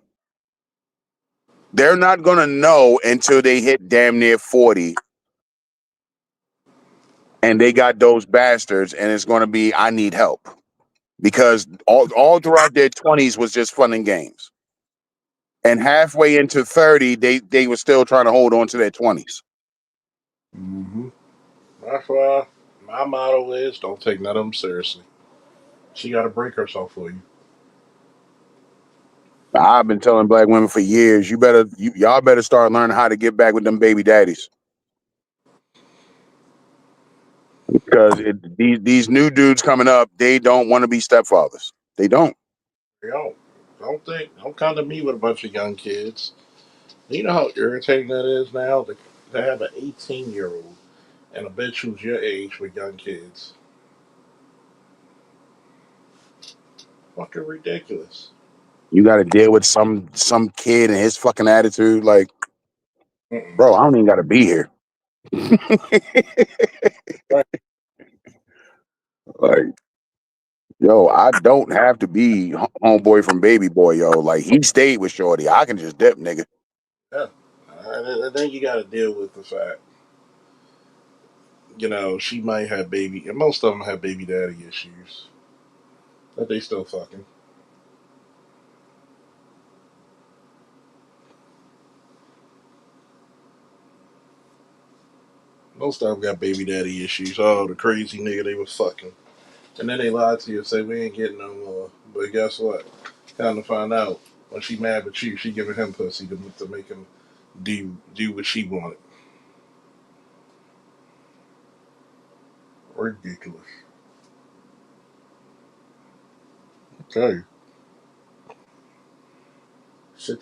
They're not gonna know until they hit damn near 40 and they got those bastards, and it's gonna be I need help. Because all throughout their 20s was just fun and games. And halfway into 30, they were still trying to hold on to their 20s. Mm-hmm. That's why my motto is don't take none of them seriously. She got to break herself for you. I've been telling black women for years, y'all better start learning how to get back with them baby daddies. Because these new dudes coming up, they don't want to be stepfathers. They don't. You know, don't come to me with a bunch of young kids. You know how irritating that is now to have an 18-year-old and a bitch who's your age with young kids. Fucking ridiculous. You got to deal with some kid and his fucking attitude. Like, Mm-mm. bro, I don't even got to be here. Right. Like, yo, I don't have to be homeboy from Baby Boy, yo. Like, he stayed with Shorty. I can just dip, nigga. Yeah. And then you got to deal with the fact, she might have baby, and most of them have baby daddy issues, but they still fucking. Most of them got baby daddy issues. Oh, the crazy nigga they was fucking. And then they lied to you and say, we ain't getting no more. But guess what? Kind to find out, when she mad with you, she giving him pussy to make him do what she wanted. Ridiculous. Okay. Shit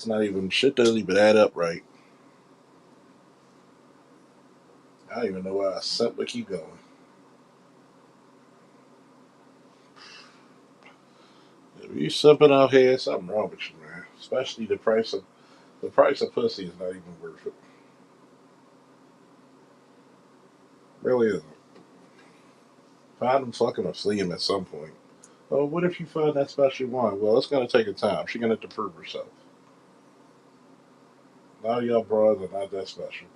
doesn't even add up right. I don't even know why I simply keep going. If you simping out here, something wrong with you, man. Especially the price of pussy is not even worth it. Really isn't. Find them fucking or flee him at some point. Oh, what if you find that special one? Well, it's gonna take a time. She's gonna have to prove herself. A lot of y'all broads are not that special.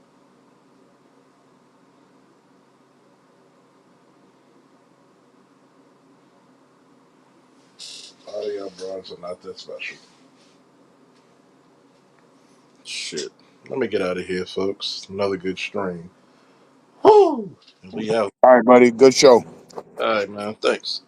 A lot of y'all broads are not that special. Shit. Let me get out of here, folks. Another good stream. Woo! We out. All right, buddy. Good show. All right, man. Thanks.